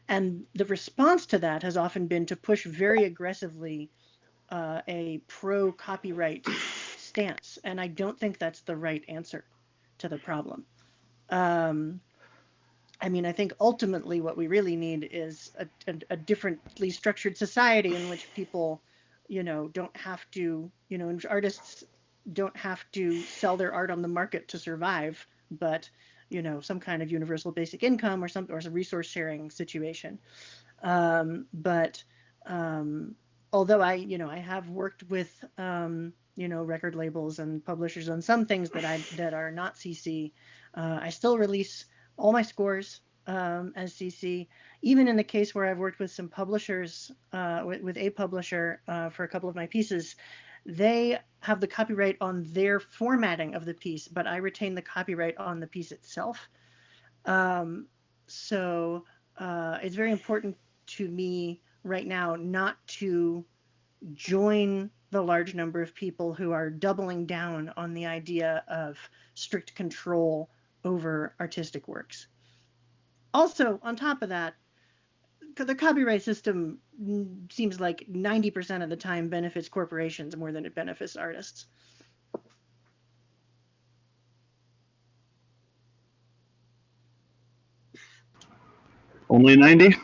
And the response to that has often been to push very aggressively a pro-copyright stance. And I don't think that's the right answer to the problem. I think ultimately what we really need is a differently structured society in which people, don't have to, artists don't have to sell their art on the market to survive, but some kind of universal basic income or some resource sharing situation. But although I have worked with record labels and publishers on some things that are not CC. I still release all my scores as CC. Even in the case where I've worked with some publishers, with a publisher for a couple of my pieces, they have the copyright on their formatting of the piece, but I retain the copyright on the piece itself. So it's very important to me right now not to join the large number of people who are doubling down on the idea of strict control over artistic works. Also, on top of that, the copyright system seems like 90% of the time benefits corporations more than it benefits artists. Only 90?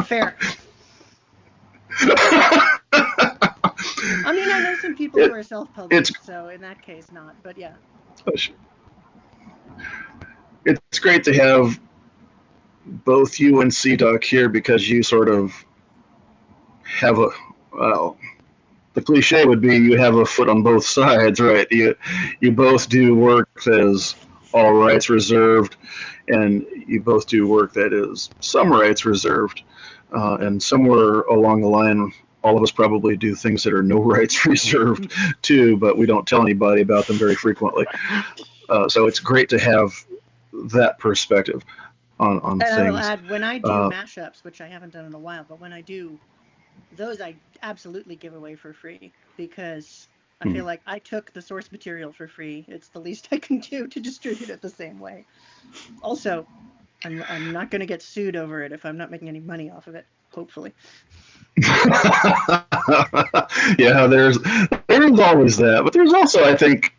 Fair. I mean, I know some people who are self-published, so in that case, not. But yeah. It's great to have both you and CDoc here because you sort of have the cliche would be you have a foot on both sides, right? You both do work that is all rights reserved, and you both do work that is some rights reserved. And somewhere along the line, all of us probably do things that are no rights reserved too, but we don't tell anybody about them very frequently. So it's great to have that perspective on and things. I will add, when I do mashups, which I haven't done in a while, but when I do those, I absolutely give away for free because I feel like I took the source material for free. It's the least I can do to distribute it the same way. Also, I'm not going to get sued over it if I'm not making any money off of it, hopefully. Yeah, there's always that, but there's also, I think,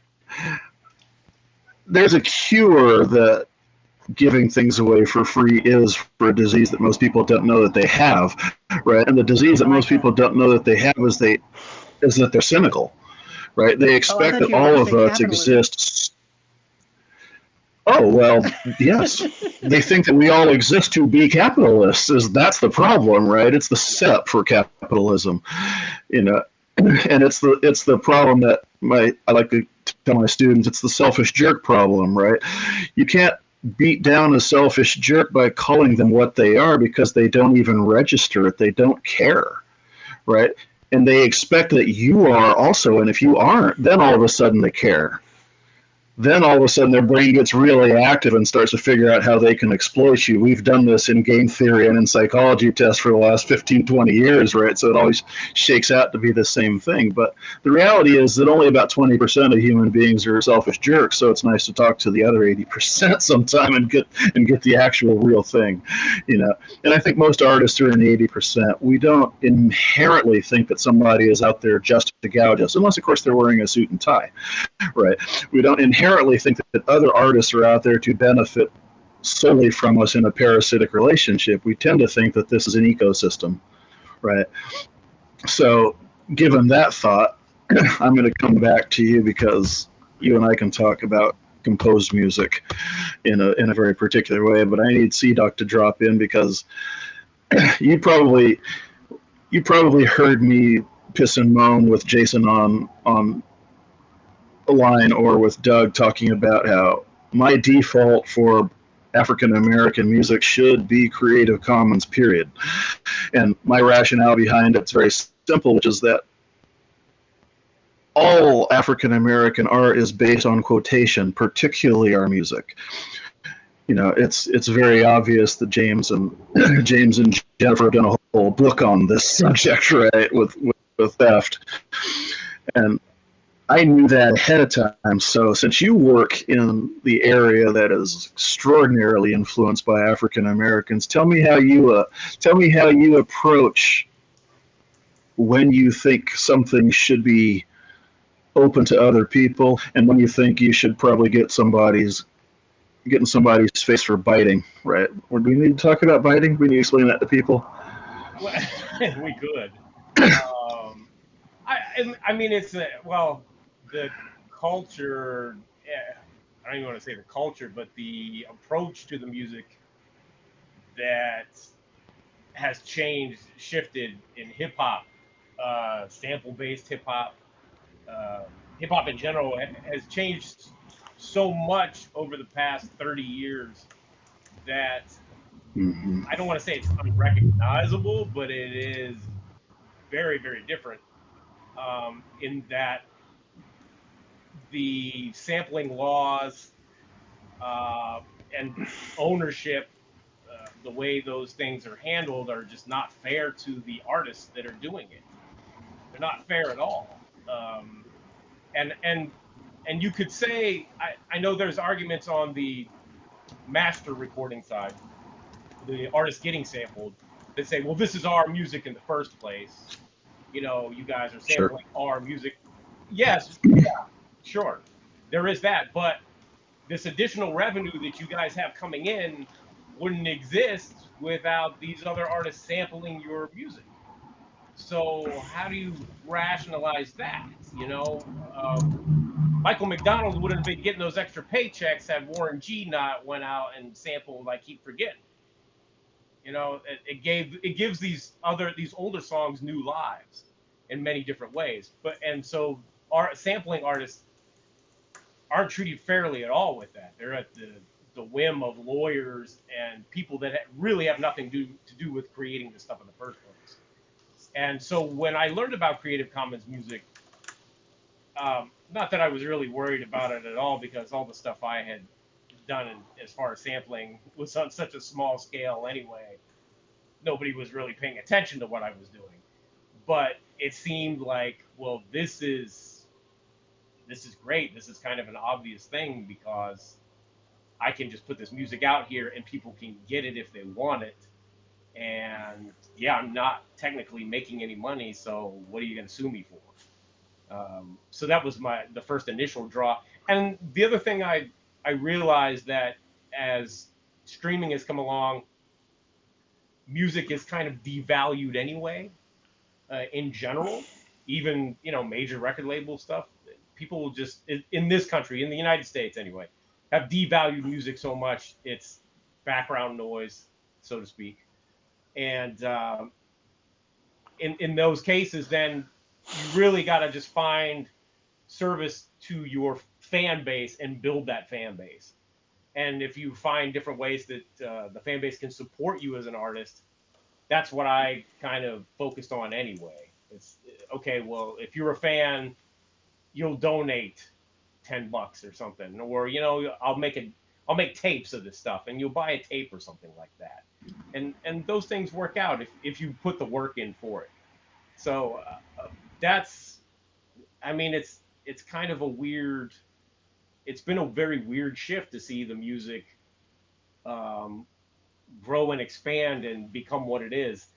there's a cure that giving things away for free is for a disease that most people don't know that they have, right? And the disease that most people don't know that they have is that they're cynical, right? They expect that all of us exist. Oh, well, yes. They think that we all exist to be capitalists. That's the problem, right? It's the setup for capitalism, and it's the problem that I like to tell my students. It's the selfish jerk problem, right? You can't beat down a selfish jerk by calling them what they are because they don't even register it. They don't care, right? And they expect that you are also, and if you aren't, then all of a sudden they care. Then all of a sudden their brain gets really active and starts to figure out how they can exploit you. We've done this in game theory and in psychology tests for the last 15, 20 years, right? So it always shakes out to be the same thing. But the reality is that only about 20% of human beings are selfish jerks, so it's nice to talk to the other 80% sometime and get the actual real thing, And I think most artists are in the 80%. We don't inherently think that somebody is out there just to gouge us, unless, of course, they're wearing a suit and tie, right? We don't inherently think that other artists are out there to benefit solely from us in a parasitic relationship. We tend to think that this is an ecosystem, right? So given that thought, I'm going to come back to you because you and I can talk about composed music in a very particular way, but I need CDoc to drop in because you probably heard me piss and moan with Jason on a line or with Doug talking about how my default for African American music should be Creative Commons, period. And my rationale behind it's very simple, which is that all African American art is based on quotation, particularly our music. It's very obvious that James and Jennifer have done a whole book on this subject, right, with theft. And I knew that ahead of time. So since you work in the area that is extraordinarily influenced by African Americans, tell me how you approach when you think something should be open to other people, and when you think you should probably get in somebody's face for biting, right? Or do we need to talk about biting? We need to explain that to people. Well, we could. I mean, it's the culture. I don't even want to say the culture, but the approach to the music that has shifted in hip hop sample-based hip hop. Hip hop in general has changed so much over the past 30 years that Hmm. I don't want to say it's unrecognizable, but it is very, very different, in that the sampling laws, uh, and ownership, the way those things are handled, are just not fair to the artists that are doing it. They're not fair at all. And you could say, I know there's arguments on the master recording side, the artist getting sampled, that say, well, this is our music in the first place. You guys are Sure. sampling our music. Yes, yeah, sure. There is that. But this additional revenue that you guys have coming in wouldn't exist without these other artists sampling your music. So how do you rationalize that? Michael McDonald wouldn't have been getting those extra paychecks had Warren G not went out and sampled "I Keep Forgetting." It gives these older songs new lives in many different ways. And so our sampling artists aren't treated fairly at all with that. They're at the whim of lawyers and people that really have nothing to do with creating this stuff in the first place. And so when I learned about Creative Commons music, not that I was really worried about it at all, because all the stuff I had done as far as sampling was on such a small scale anyway. Nobody was really paying attention to what I was doing. But it seemed like, well, this is great. This is kind of an obvious thing, because I can just put this music out here and people can get it if they want it. And yeah, I'm not technically making any money, so what are you going to sue me for? So that was the first initial draw. And the other thing I realized, that as streaming has come along, music is kind of devalued anyway, in general. Even major record label stuff, people will just, in this country, in the United States anyway, have devalued music so much it's background noise, so to speak. And in those cases, then you really got to just find service to your fan base and build that fan base. And if you find different ways that the fan base can support you as an artist, that's what I kind of focused on anyway. It's okay. Well, if you're a fan, you'll donate $10 or something, or I'll make tapes of this stuff, and you'll buy a tape or something like that. And those things work out if you put the work in for it. So that's, I mean, it's kind of a weird. It's been a very weird shift to see the music grow and expand and become what it is.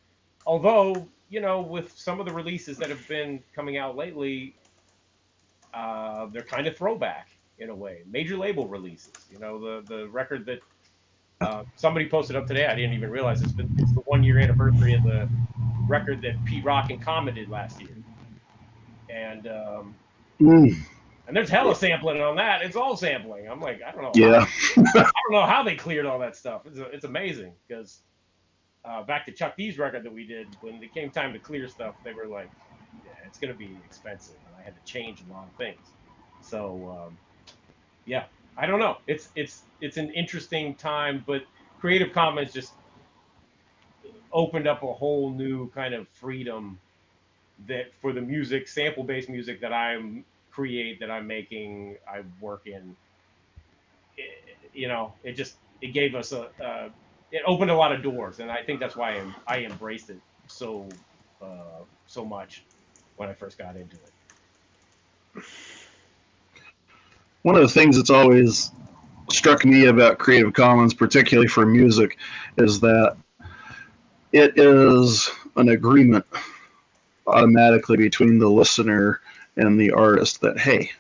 Although, with some of the releases that have been coming out lately, they're kind of throwback in a way. Major label releases. The record that somebody posted up today, I didn't even realize it's the 1 year anniversary of the record that Pete Rock and Common did last year. And and there's hella sampling on that. It's all sampling. I'm like, I don't know. Yeah. I don't know how they cleared all that stuff. It's amazing, because back to Chuck D's record that we did, when it came time to clear stuff, they were like, yeah, it's going to be expensive, and I had to change a lot of things. So yeah, I don't know. It's an interesting time, but Creative Commons just opened up a whole new kind of freedom that for the music, sample-based music that I'm making, I work in. It gave us it opened a lot of doors, and I think that's why I embraced it so much when I first got into it. One of the things that's always struck me about Creative Commons, particularly for music, is that it is an agreement automatically between the listener and the artist that, hey,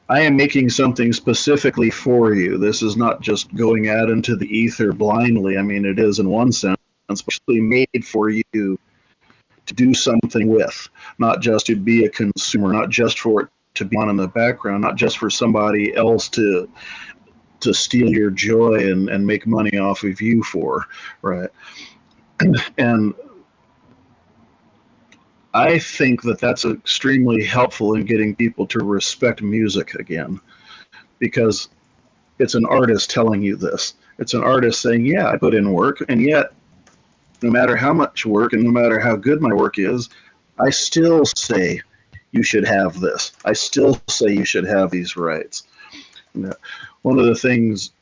I am making something specifically for you. This is not just going out into the ether blindly. I mean, it is in one sense, especially made for you to do something with, not just to be a consumer, not just for it to be on in the background, not just for somebody else to steal your joy and make money off of you for, right? And I think that that's extremely helpful in getting people to respect music again, because it's an artist telling you this. It's an artist saying, yeah, I put in work, and yet, no matter how much work and no matter how good my work is, I still say you should have this. I still say you should have these rights. One of the things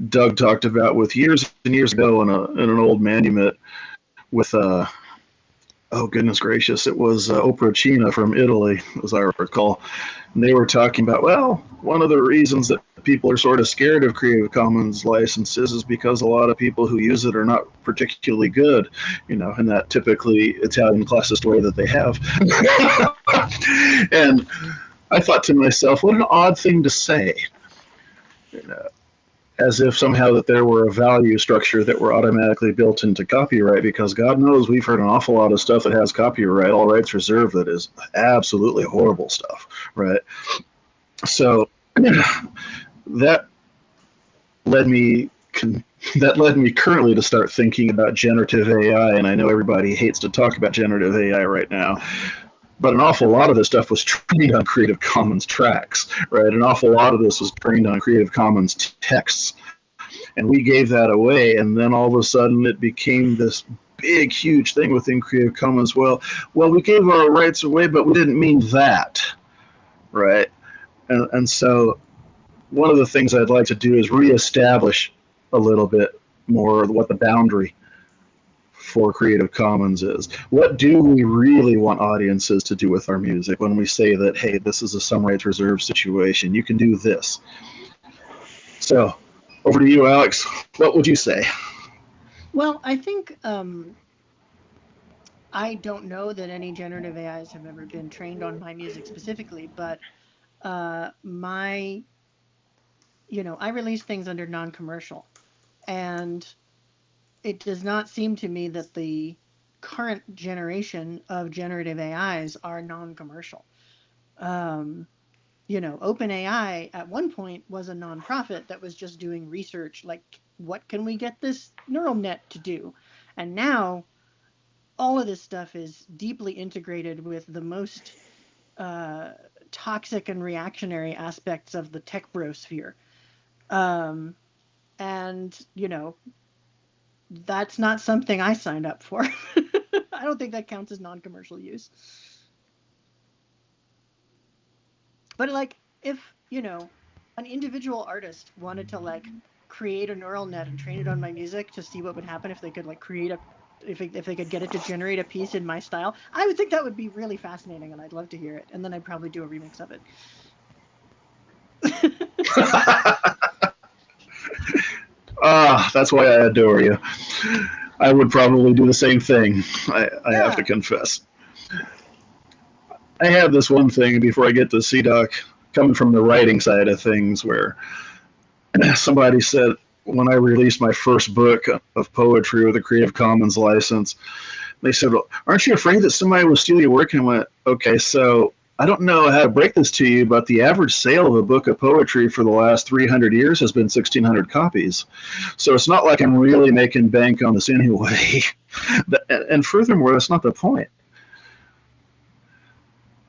Doug talked about with years and years ago in an old Manumet with oh goodness gracious, it was Oprocina from Italy, as I recall. And they were talking about, well, one of the reasons that people are sort of scared of Creative Commons licenses is because a lot of people who use it are not particularly good, in that typically Italian classist way that they have. And I thought to myself, what an odd thing to say. As if somehow that there were a value structure that were automatically built into copyright, because God knows we've heard an awful lot of stuff that has copyright, all rights reserved, that is absolutely horrible stuff, right? So that led me currently to start thinking about generative AI, and I know everybody hates to talk about generative AI right now, but an awful lot of this stuff was trained on Creative Commons tracks, right? An awful lot of this was trained on Creative Commons texts. And we gave that away, and then all of a sudden it became this big, huge thing within Creative Commons. Well, we gave our rights away, but we didn't mean that, right? And so one of the things I'd like to do is reestablish a little bit more what the boundary for Creative Commons is. What do we really want audiences to do with our music when we say that, hey, this is a some rights reserved situation, you can do this? So over to you, Alex. What would you say? Well, I think I don't know that any generative AIs have ever been trained on my music specifically, but I release things under non-commercial, and it does not seem to me that the current generation of generative AIs are non-commercial. OpenAI at one point was a nonprofit that was just doing research, like, what can we get this neural net to do? And now all of this stuff is deeply integrated with the most toxic and reactionary aspects of the tech brosphere. That's not something I signed up for. I don't think that counts as non-commercial use. But if, an individual artist wanted to create a neural net and train it on my music to see what would happen if they could if they could get it to generate a piece in my style, I would think that would be really fascinating, and I'd love to hear it. And then I'd probably do a remix of it. That's why I adore you. I would probably do the same thing, I have to confess. I have this one thing before I get to CDOC, coming from the writing side of things, where somebody said, when I released my first book of poetry with a Creative Commons license, they said, well, aren't you afraid that somebody will steal your work? And I went, okay, so I don't know how to break this to you, but the average sale of a book of poetry for the last 300 years has been 1,600 copies. So it's not like I'm really making bank on this anyway. And furthermore, that's not the point.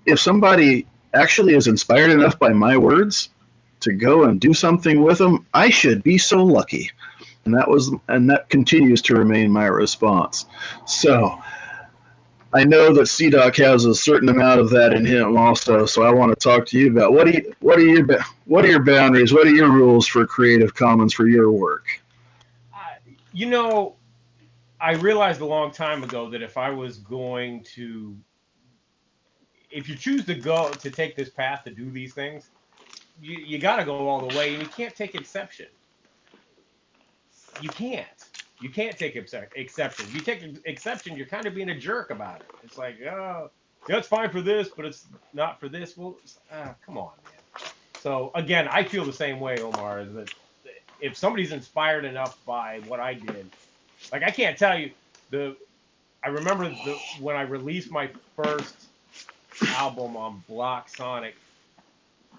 If somebody actually is inspired enough by my words to go and do something with them, I should be so lucky. And that continues to remain my response. So I know that CDOC has a certain amount of that in him also, so I want to talk to you about what are your boundaries, what are your rules for Creative Commons for your work? I realized a long time ago that if you choose to take this path to do these things, you got to go all the way, and you can't take exception. You can't take exception. You take exception, you're kind of being a jerk about it. It's like, oh, it's fine for this, but it's not for this. Well, come on, man. So again, I feel the same way, Omar, is that if somebody's inspired enough by what I did, like, I can't tell you, I remember when I released my first album on Block Sonic,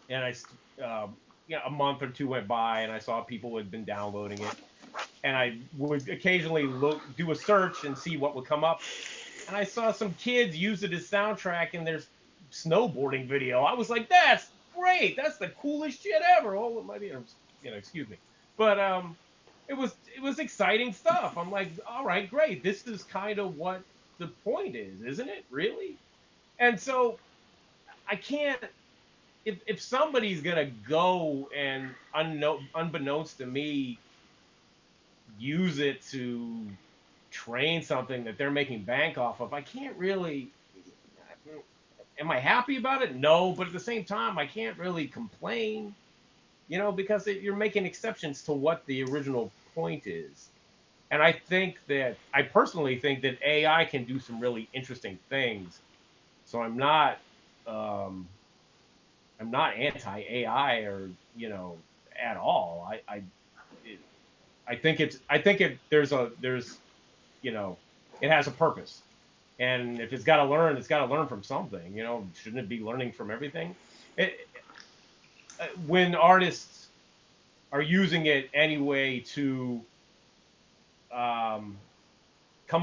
and a month or two went by, and I saw people had been downloading it, and I would occasionally do a search and see what would come up, and I saw some kids use it as soundtrack in their snowboarding video. I was like, that's great. That's the coolest shit ever. Oh, it might be, excuse me. But it was exciting stuff. I'm like, all right, great. This is kind of what the point is, isn't it? Really? And so I can't. If somebody's gonna go and unbeknownst to me, use it to train something that they're making bank off of, I can't really. Am I happy about it? No, but at the same time, I can't really complain, because you're making exceptions to what the original point is. And I personally think that AI can do some really interesting things. So I'm not anti-AI or at all. I think there's it has a purpose. And if it's got to learn from something. Shouldn't it be learning from everything? When artists are using it anyway to come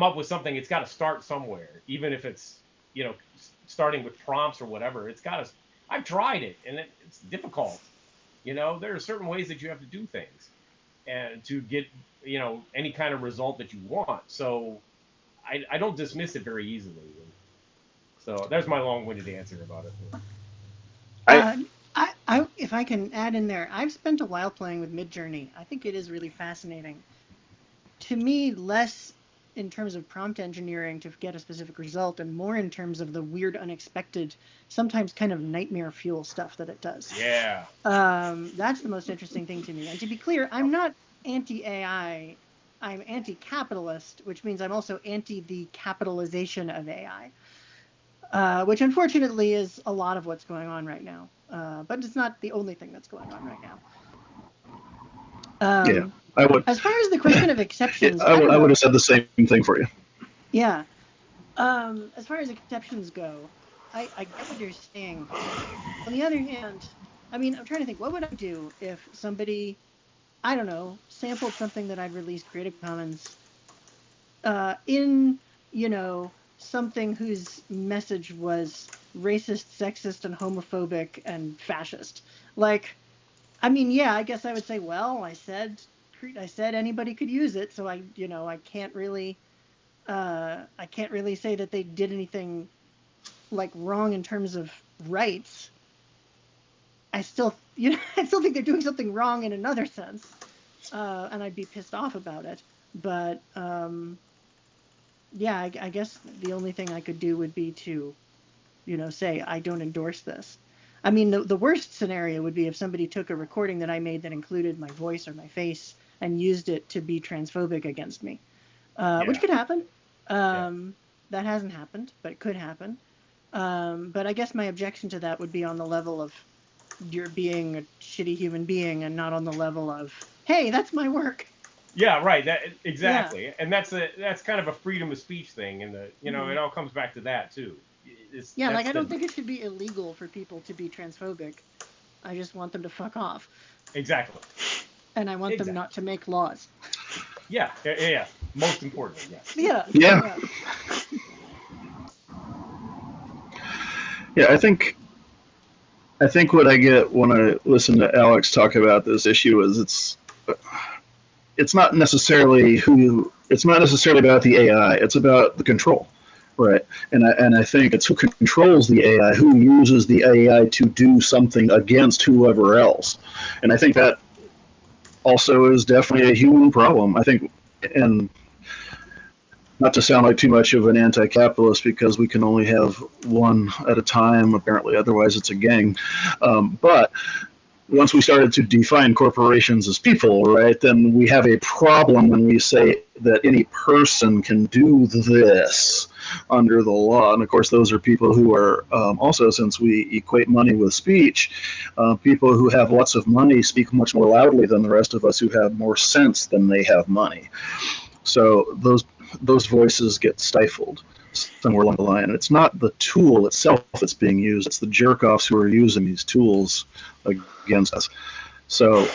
up with something, it's got to start somewhere. Even if it's starting with prompts or whatever, it's got to. I've tried it, and it's difficult. There are certain ways that you have to do things, and to get any kind of result that you want. So I don't dismiss it very easily. So there's my long-winded answer about it. If I can add in there, I've spent a while playing with Midjourney. I think it is really fascinating. To me, less in terms of prompt engineering to get a specific result, and more in terms of the weird, unexpected, sometimes kind of nightmare fuel stuff that it does. Yeah. That's the most interesting thing to me. And to be clear, I'm not anti-AI. I'm anti-capitalist, which means I'm also anti the capitalization of AI, which unfortunately is a lot of what's going on right now. But it's not the only thing that's going on right now. Yeah, I would. As far as the question of exceptions, I would have said the same thing for you. Yeah. As far as exceptions go, I get what you're saying. On the other hand, I'm trying to think, what would I do if somebody, I don't know, sampled something that I'd released Creative Commons in, something whose message was racist, sexist, and homophobic and fascist. Yeah, I guess I would say, well, I said anybody could use it, so I can't really say that they did anything wrong in terms of rights. I still think they're doing something wrong in another sense, and I'd be pissed off about it. But yeah, I guess the only thing I could do would be to, say I don't endorse this. The worst scenario would be if somebody took a recording that I made that included my voice or my face and used it to be transphobic against me, which could happen. That hasn't happened, but it could happen. But I guess my objection to that would be on the level of you're being a shitty human being, and not on the level of, hey, that's my work. Yeah, right. Exactly. Yeah. And that's kind of a freedom of speech thing, and it all comes back to that too. I don't think it should be illegal for people to be transphobic. I just want them to fuck off. Exactly. And I want them not to make laws. Yeah. Most important. Yes. Yeah. Yeah, I think what I get when I listen to Alex talk about this issue is it's not necessarily about the AI. It's about the control, right? And I think it's who controls the AI, who uses the AI to do something against whoever else. And I think that also is definitely a human problem. I think, and not to sound like too much of an anti-capitalist, because we can only have one at a time, apparently, otherwise it's a gang. But once we started to define corporations as people, right, then we have a problem when we say that any person can do this under the law. And of course, those are people who are also, since we equate money with speech, people who have lots of money speak much more loudly than the rest of us who have more sense than they have money. So those voices get stifled somewhere along the line. And it's not the tool itself that's being used, it's the jerk-offs who are using these tools against us. So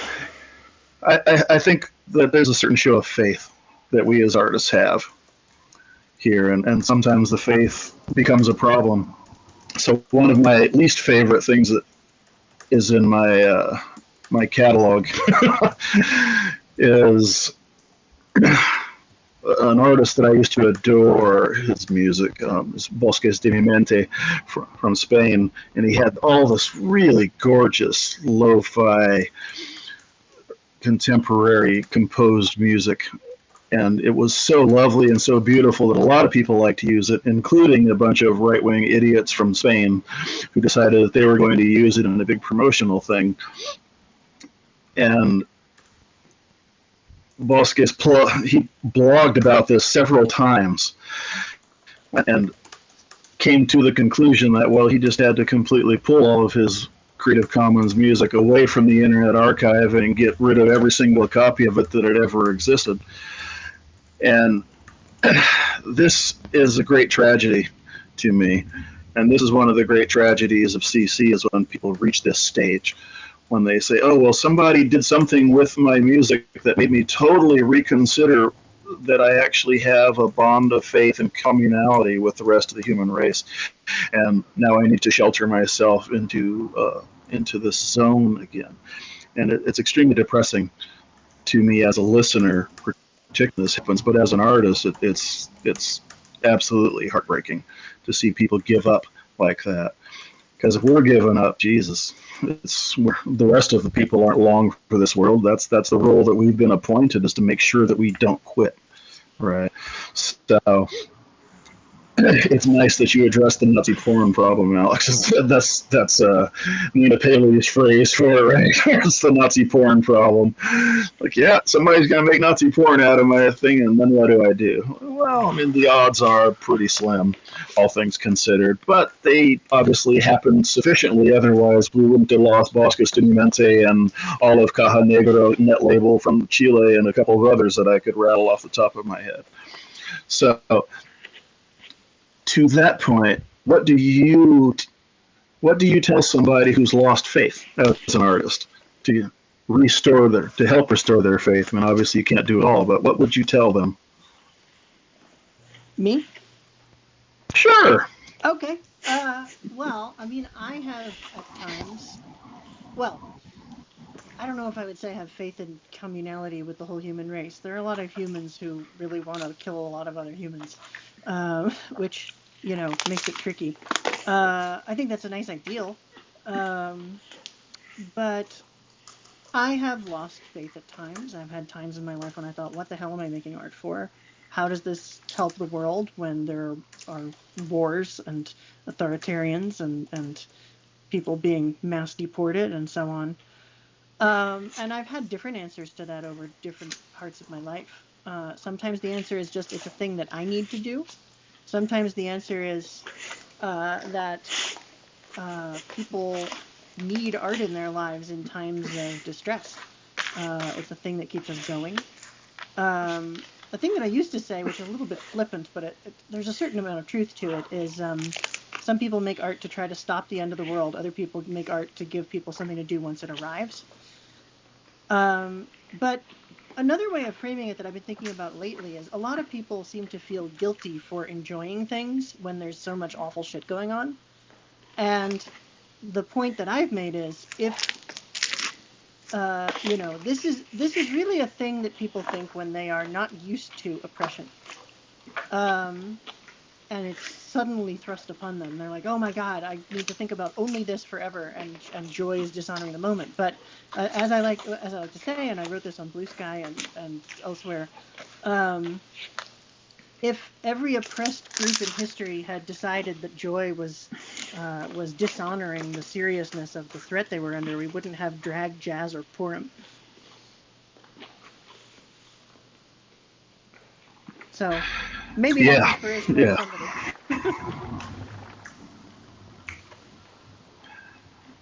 I think that there's a certain show of faith that we as artists have here, and sometimes the faith becomes a problem. So one of my least favorite things that is in my my catalog is an artist that I used to adore his music, is Bosques de mi Mente from Spain, and he had all this really gorgeous lo-fi contemporary composed music, and it was so lovely and so beautiful that a lot of people like to use it, including a bunch of right-wing idiots from Spain who decided that they were going to use it in a big promotional thing. And Bosques, he blogged about this several times and came to the conclusion that, well, he just had to completely pull all of his Creative Commons music away from the Internet Archive and get rid of every single copy of it that had ever existed. And this is a great tragedy to me. And this is one of the great tragedies of CC, is when people reach this stage, when they say, oh, well, somebody did something with my music that made me totally reconsider that I actually have a bond of faith and communality with the rest of the human race. And now I need to shelter myself into this zone again. And it's extremely depressing to me as a listener, particularly this happens, but as an artist, it's absolutely heartbreaking to see people give up like that. Because if we're giving up, Jesus, the rest of the people aren't long for this world. That's the role that we've been appointed, is to make sure that we don't quit, right? So it's nice that you addressed the Nazi porn problem, Alex. That's Nina Paley's phrase for it, right? It's the Nazi porn problem. Like, yeah, somebody's gonna make Nazi porn out of my thing, and then what do? Well, I mean, the odds are pretty slim, all things considered, but they obviously happen sufficiently. Otherwise, we wouldn't have lost Bosques de mi Mente and all of Caja Negro, Netlabel from Chile, and a couple of others that I could rattle off the top of my head. So, to that point, what do you tell somebody who's lost faith as an artist to help restore their faith? I mean, obviously you can't do it all, but what would you tell them? Me? Sure. Okay. Well, I mean, I have at times, well, I don't know if I would say I have faith in communality with the whole human race. There are a lot of humans who really want to kill a lot of other humans, which, makes it tricky. I think that's a nice ideal. But I have lost faith at times. I've had times in my life when I thought, what the hell am I making art for? How does this help the world when there are wars and authoritarians and people being mass deported and so on? And I've had different answers to that over different parts of my life. Sometimes the answer is just, it's a thing that I need to do. Sometimes the answer is that people need art in their lives in times of distress. It's a thing that keeps us going. The thing that I used to say, which is a little bit flippant, but there's a certain amount of truth to it, is some people make art to try to stop the end of the world. Other people make art to give people something to do once it arrives. But another way of framing it that I've been thinking about lately is a lot of people seem to feel guilty for enjoying things when there's so much awful shit going on. And the point that I've made is, if this is really a thing that people think when they are not used to oppression, and it's suddenly thrust upon them. They're like, oh my God, I need to think about only this forever, and joy is dishonoring the moment. But as I like to say, and I wrote this on Blue Sky and elsewhere, if every oppressed group in history had decided that joy was dishonoring the seriousness of the threat they were under, we wouldn't have drag, jazz, or Purim. So maybe that's inspirational for somebody.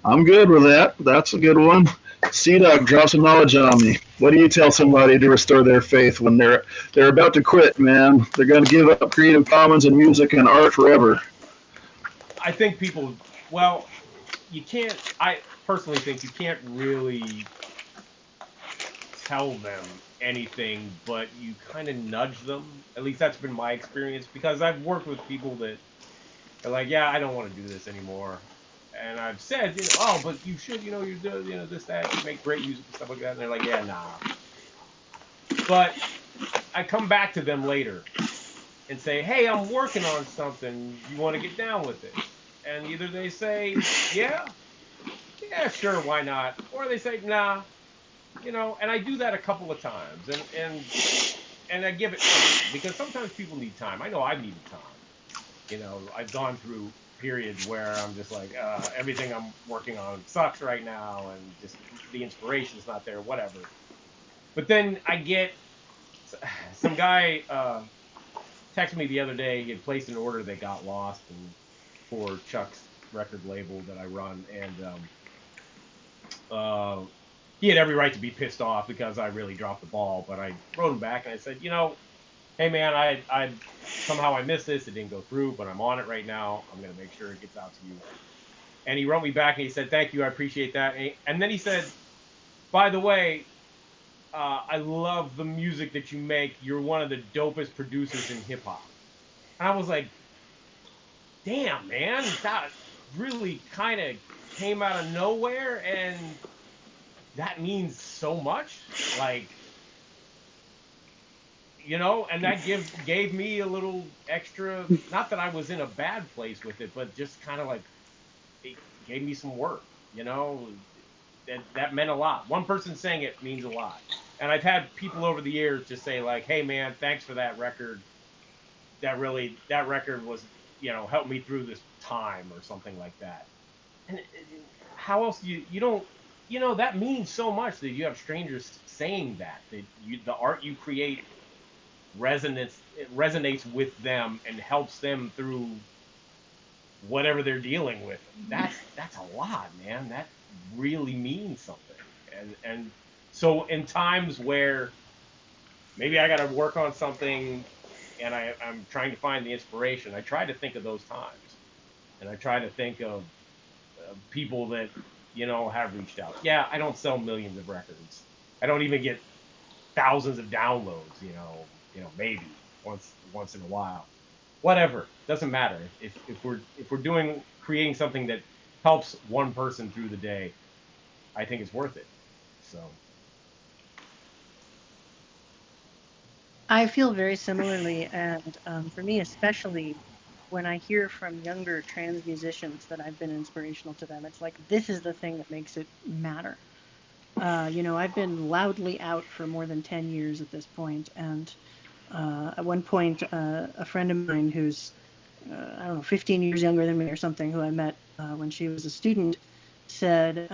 I'm good with that. That's a good one. C-Dog, drop some knowledge on me. What do you tell somebody to restore their faith when they're about to quit, man? They're going to give up Creative Commons and music and art forever. I think people, well, I personally think you can't really tell them anything, but you kind of nudge them. At least that's been my experience, because I've worked with people that are like, yeah, I don't want to do this anymore. And I've said, oh, but you should, you do, this, that, you make great music and stuff like that. And they're like, yeah, nah. But I come back to them later and say, hey, I'm working on something. You want to get down with it? And either they say, yeah, sure, why not? Or they say, nah, and I do that a couple of times. And I give it time, because sometimes people need time. I know I've needed time. I've gone through periods where I'm just like, everything I'm working on sucks right now, and just the inspiration's not there, whatever. But then I get some guy texted me the other day. He had placed an order that got lost, and for Chuck's record label that I run, and he had every right to be pissed off because I really dropped the ball. But I wrote him back and I said, hey man, I somehow I missed this. It didn't go through, but I'm on it right now. I'm gonna make sure it gets out to you. And he wrote me back and he said, thank you, I appreciate that. And then he said, by the way, I love the music that you make. You're one of the dopest producers in hip hop. And I was like, damn, man, that really kind of came out of nowhere, and that means so much. Like, and that gave me a little extra, not that I was in a bad place with it, but just kind of like, it gave me some work, that meant a lot. One person saying it means a lot. And I've had people over the years just say like, hey man, thanks for that record. That record was, helped me through this time, or something like that. And how else you don't, that means so much that you have strangers saying that the art you create resonates with them and helps them through whatever they're dealing with. That's a lot, man. That really means something. And so in times where maybe I got to work on something and I'm trying to find the inspiration, I try to think of those times, and I try to think of people that have reached out. Yeah, I don't sell millions of records. I don't even get thousands of downloads. Maybe once in a while. Whatever, doesn't matter. If we're creating something that helps one person through the day, I think it's worth it. So I feel very similarly, and for me especially, when I hear from younger trans musicians that I've been inspirational to them, it's like, this is the thing that makes it matter. I've been loudly out for more than 10 years at this point, and at one point, a friend of mine who's, 15 years younger than me or something, who I met when she was a student, said,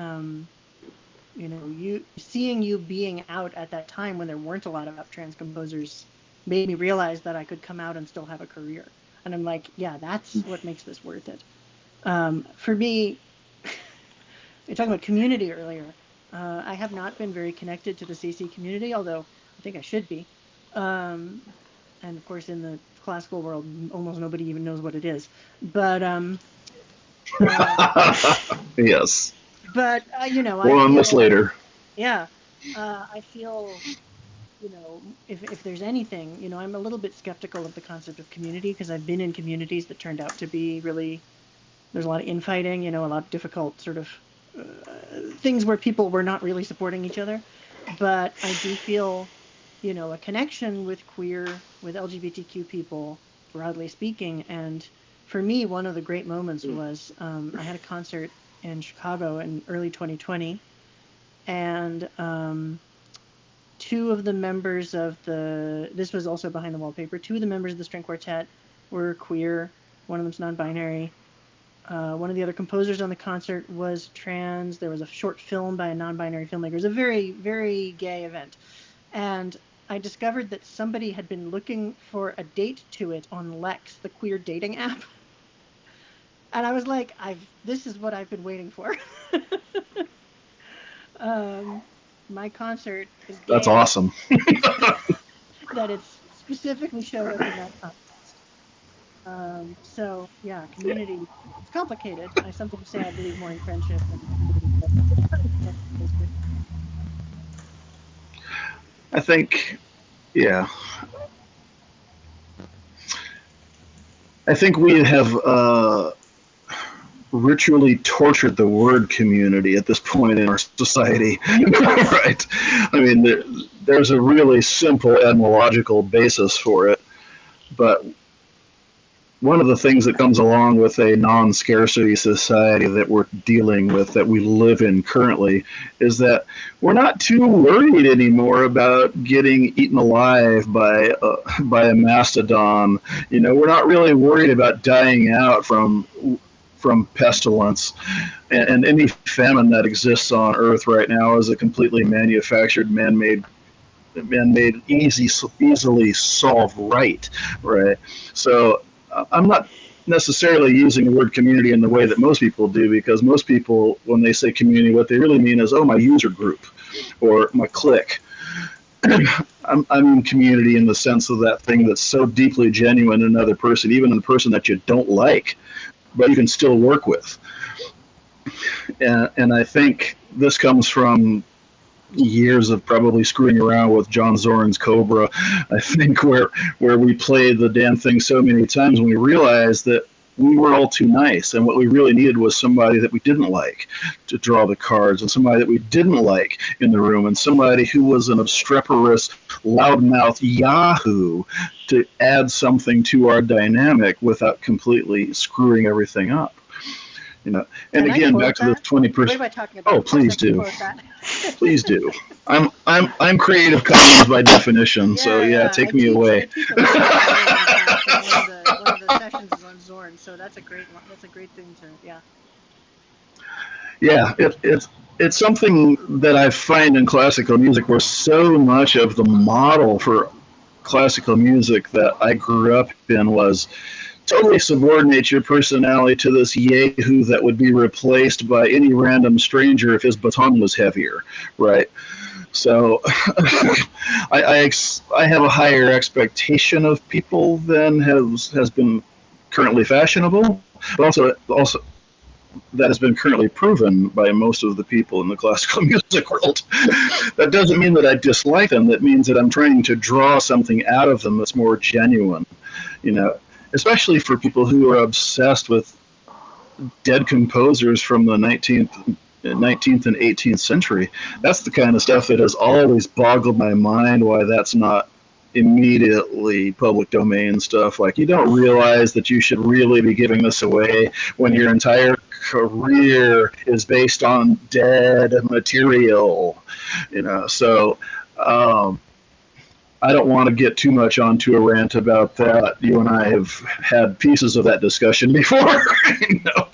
seeing you being out at that time when there weren't a lot of trans composers made me realize that I could come out and still have a career. And I'm like, yeah, that's what makes this worth it. For me, you're talking about community earlier. I have not been very connected to the CC community, although I think I should be. And of course, in the classical world, almost nobody even knows what it is. But yes. But More on this later. Yeah, I feel, if there's anything, I'm a little bit skeptical of the concept of community, because I've been in communities that turned out to be really, there's a lot of infighting, a lot of difficult sort of things where people were not really supporting each other. But I do feel, a connection with LGBTQ people, broadly speaking. And for me, one of the great moments was I had a concert in Chicago in early 2020, and two of the members of this was also behind the wallpaper, two of the members of the string quartet were queer, one of them's non-binary. One of the other composers on the concert was trans. There was a short film by a non-binary filmmaker. It was a very, very gay event. And I discovered that somebody had been looking for a date to it on Lex, the queer dating app. And I was like, this is what I've been waiting for. My concert is gay. That's awesome. That it's specifically showed up in that context. So yeah, community, it's complicated. I sometimes say I believe more in friendship than community, but it's kind of I think, yeah, I think we have ritually tortured the word community at this point in our society, right? I mean, there's a really simple etymological basis for it, but one of the things that comes along with a non-scarcity society that we're dealing with, that we live in currently, is that we're not too worried anymore about getting eaten alive by a mastodon. You know, we're not really worried about dying out from pestilence, and any famine that exists on Earth right now is a completely manufactured, man-made, easily solved right. So I'm not necessarily using the word community in the way that most people do, because most people, when they say community, what they really mean is, oh, my user group or my clique. I'm in community in the sense of that thing that's so deeply genuine in another person, even in the person that you don't like, but you can still work with. And I think this comes from years of probably screwing around with John Zorn's Cobra. I think where we played the damn thing so many times, and we realized that we were all too nice, and what we really needed was somebody that we didn't like to draw the cards, and somebody that we didn't like in the room, and somebody who was an obstreperous, loudmouth yahoo to add something to our dynamic without completely screwing everything up. You know, and Can I again, quote back to the that? 20%. What am I talking about? Oh, please Can I do. quote that? Please do. I'm Creative Commons by definition, so yeah, take me away. I teach a lot of class, and one of the sessions is on Zorn, so that's a great thing to, yeah. Yeah, it's something that I find in classical music where so much of the model for classical music that I grew up in was totally subordinate your personality to this yahoo that would be replaced by any random stranger if his baton was heavier, right? So I have a higher expectation of people than has been currently fashionable, but also that has been currently proven by most of the people in the classical music world. That doesn't mean that I dislike them. That means that I'm trying to draw something out of them that's more genuine, you know, especially for people who are obsessed with dead composers from the 19th and 18th century. That's the kind of stuff that has always boggled my mind, why that's not immediately public domain stuff. Like, you don't realize that you should really be giving this away when your entire career is based on dead material, you know. So I don't want to get too much onto a rant about that. You and I have had pieces of that discussion before. You know?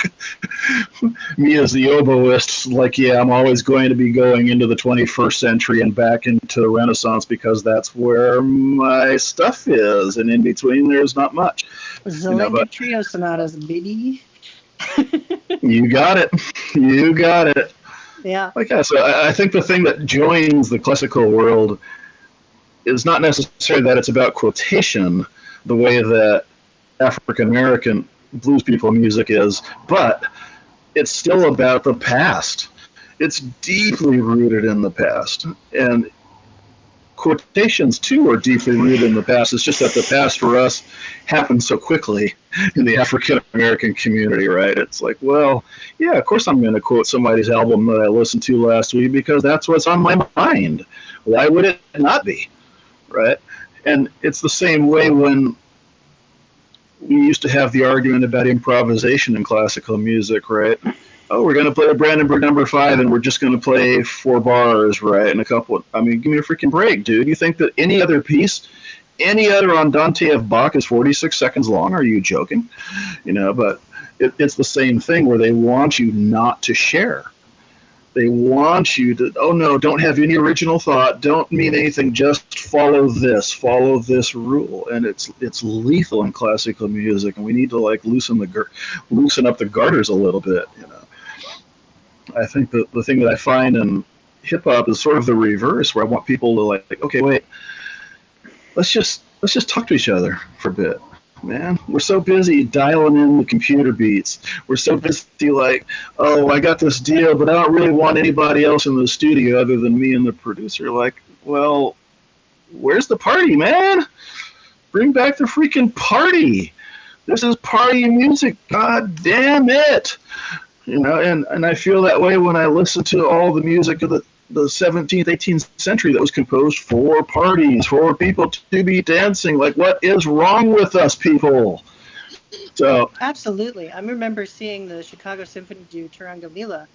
Me as the oboist, like, yeah, I'm always going to be going into the 21st century and back into the Renaissance because that's where my stuff is, and in between there's not much. Zelenka Trio Sonatas, baby. You got it. You got it. Yeah. Okay, so I think the thing that joins the classical world is not necessarily that it's about quotation, the way that African American blues people music is, but it's still about the past. It's deeply rooted in the past. And quotations, too, are deeply rooted in the past. It's just that the past for us happened so quickly in the African American community, right? It's like, well, yeah, of course I'm going to quote somebody's album that I listened to last week because that's what's on my mind. Why would it not be? Right? And it's the same way when we used to have the argument about improvisation in classical music, right? Oh, we're going to play a Brandenburg number 5 and we're just going to play 4 bars, right? And a couple, I mean, give me a freaking break, dude. You think that any other piece, any other Andante of Bach is 46 seconds long? Are you joking? You know, but it's the same thing where they want you not to share. They want you to, oh no, don't have any original thought, don't mean anything, just follow this rule. And it's lethal in classical music, and we need to like loosen up the garters a little bit, you know. I think that the thing that I find in hip hop is sort of the reverse, where I want people to like, okay, wait, let's just talk to each other for a bit. Man, we're so busy dialing in the computer beats. We're so busy like, oh, I got this deal, but I don't really want anybody else in the studio other than me and the producer. Like, well, where's the party, man? Bring back the freaking party. This is party music. God damn it. And I feel that way when I listen to all the music of the 17th, 18th century that was composed for parties, for people to be dancing. Like, what is wrong with us people? So absolutely. I remember seeing the Chicago Symphony do Turanga Mila,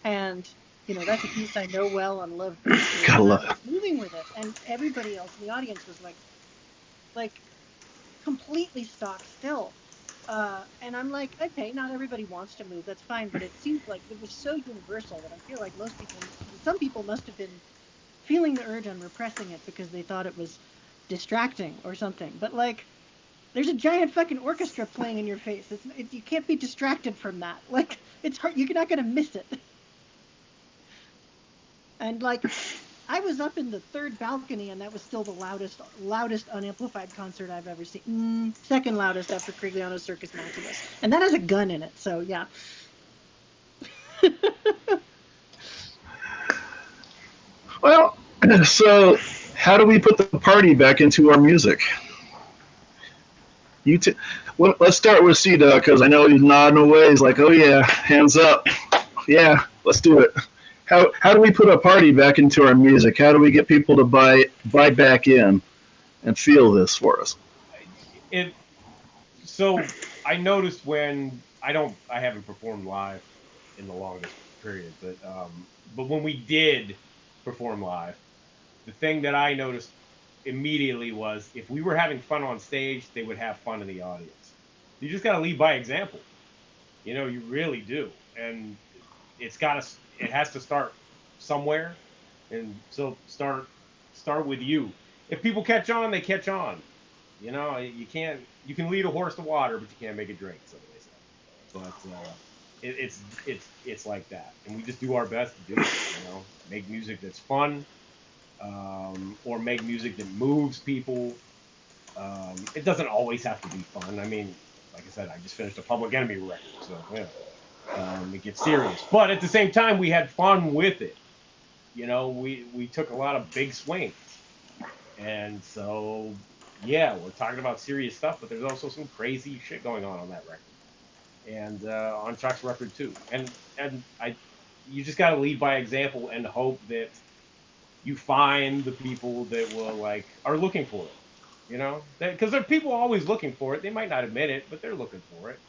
and that's a piece I know well and love deeply, gotta and I love was moving with it, and everybody else in the audience was like completely stock still. And I'm like, okay, not everybody wants to move, that's fine, but it seemed like it was so universal that I feel like some people must have been feeling the urge on repressing it because they thought it was distracting or something. But like, there's a giant fucking orchestra playing in your face. You can't be distracted from that. Like, it's hard. You're not gonna miss it. And like, I was up in the third balcony, and that was still the loudest unamplified concert I've ever seen. Second loudest after Crigliano's Circus Maximus, and that has a gun in it. So yeah. Well, so how do we put the party back into our music? Well, let's start with C-Dog, because I know he's nodding away. He's like, oh yeah, hands up. Yeah, let's do it. How do we put a party back into our music? How do we get people to buy back in and feel this for us? So I noticed when I haven't performed live in the longest period, but when we did perform live, the thing that I noticed immediately was if we were having fun on stage, they would have fun in the audience. You just got to lead by example. You really do, and it has to start somewhere, and so start with you. If people catch on, they catch on. You can lead a horse to water, but you can't make it drink, so they say. But it's like that, and we just do our best to do it. Make music that's fun, or make music that moves people. It doesn't always have to be fun. I mean, like I said, I just finished a Public Enemy record, so it gets serious. But at the same time, we had fun with it. We took a lot of big swings, and so yeah, we're talking about serious stuff, but there's also some crazy shit going on that record, and on Chuck's record too. And you just got to lead by example and hope that you find the people that are looking for it. Because there are people always looking for it. They might not admit it, but they're looking for it.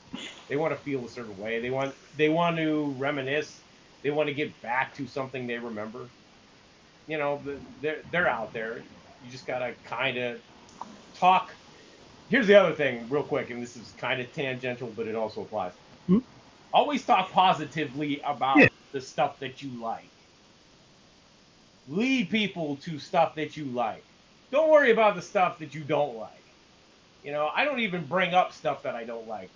They want to feel a certain way. They want to reminisce. They want to get back to something they remember. They're out there. You just gotta kind of talk. Here's the other thing, real quick, and this is kind of tangential, but it also applies. Always talk positively about the stuff that you like. Lead people to stuff that you like. Don't worry about the stuff that you don't like. I don't even bring up stuff that I don't like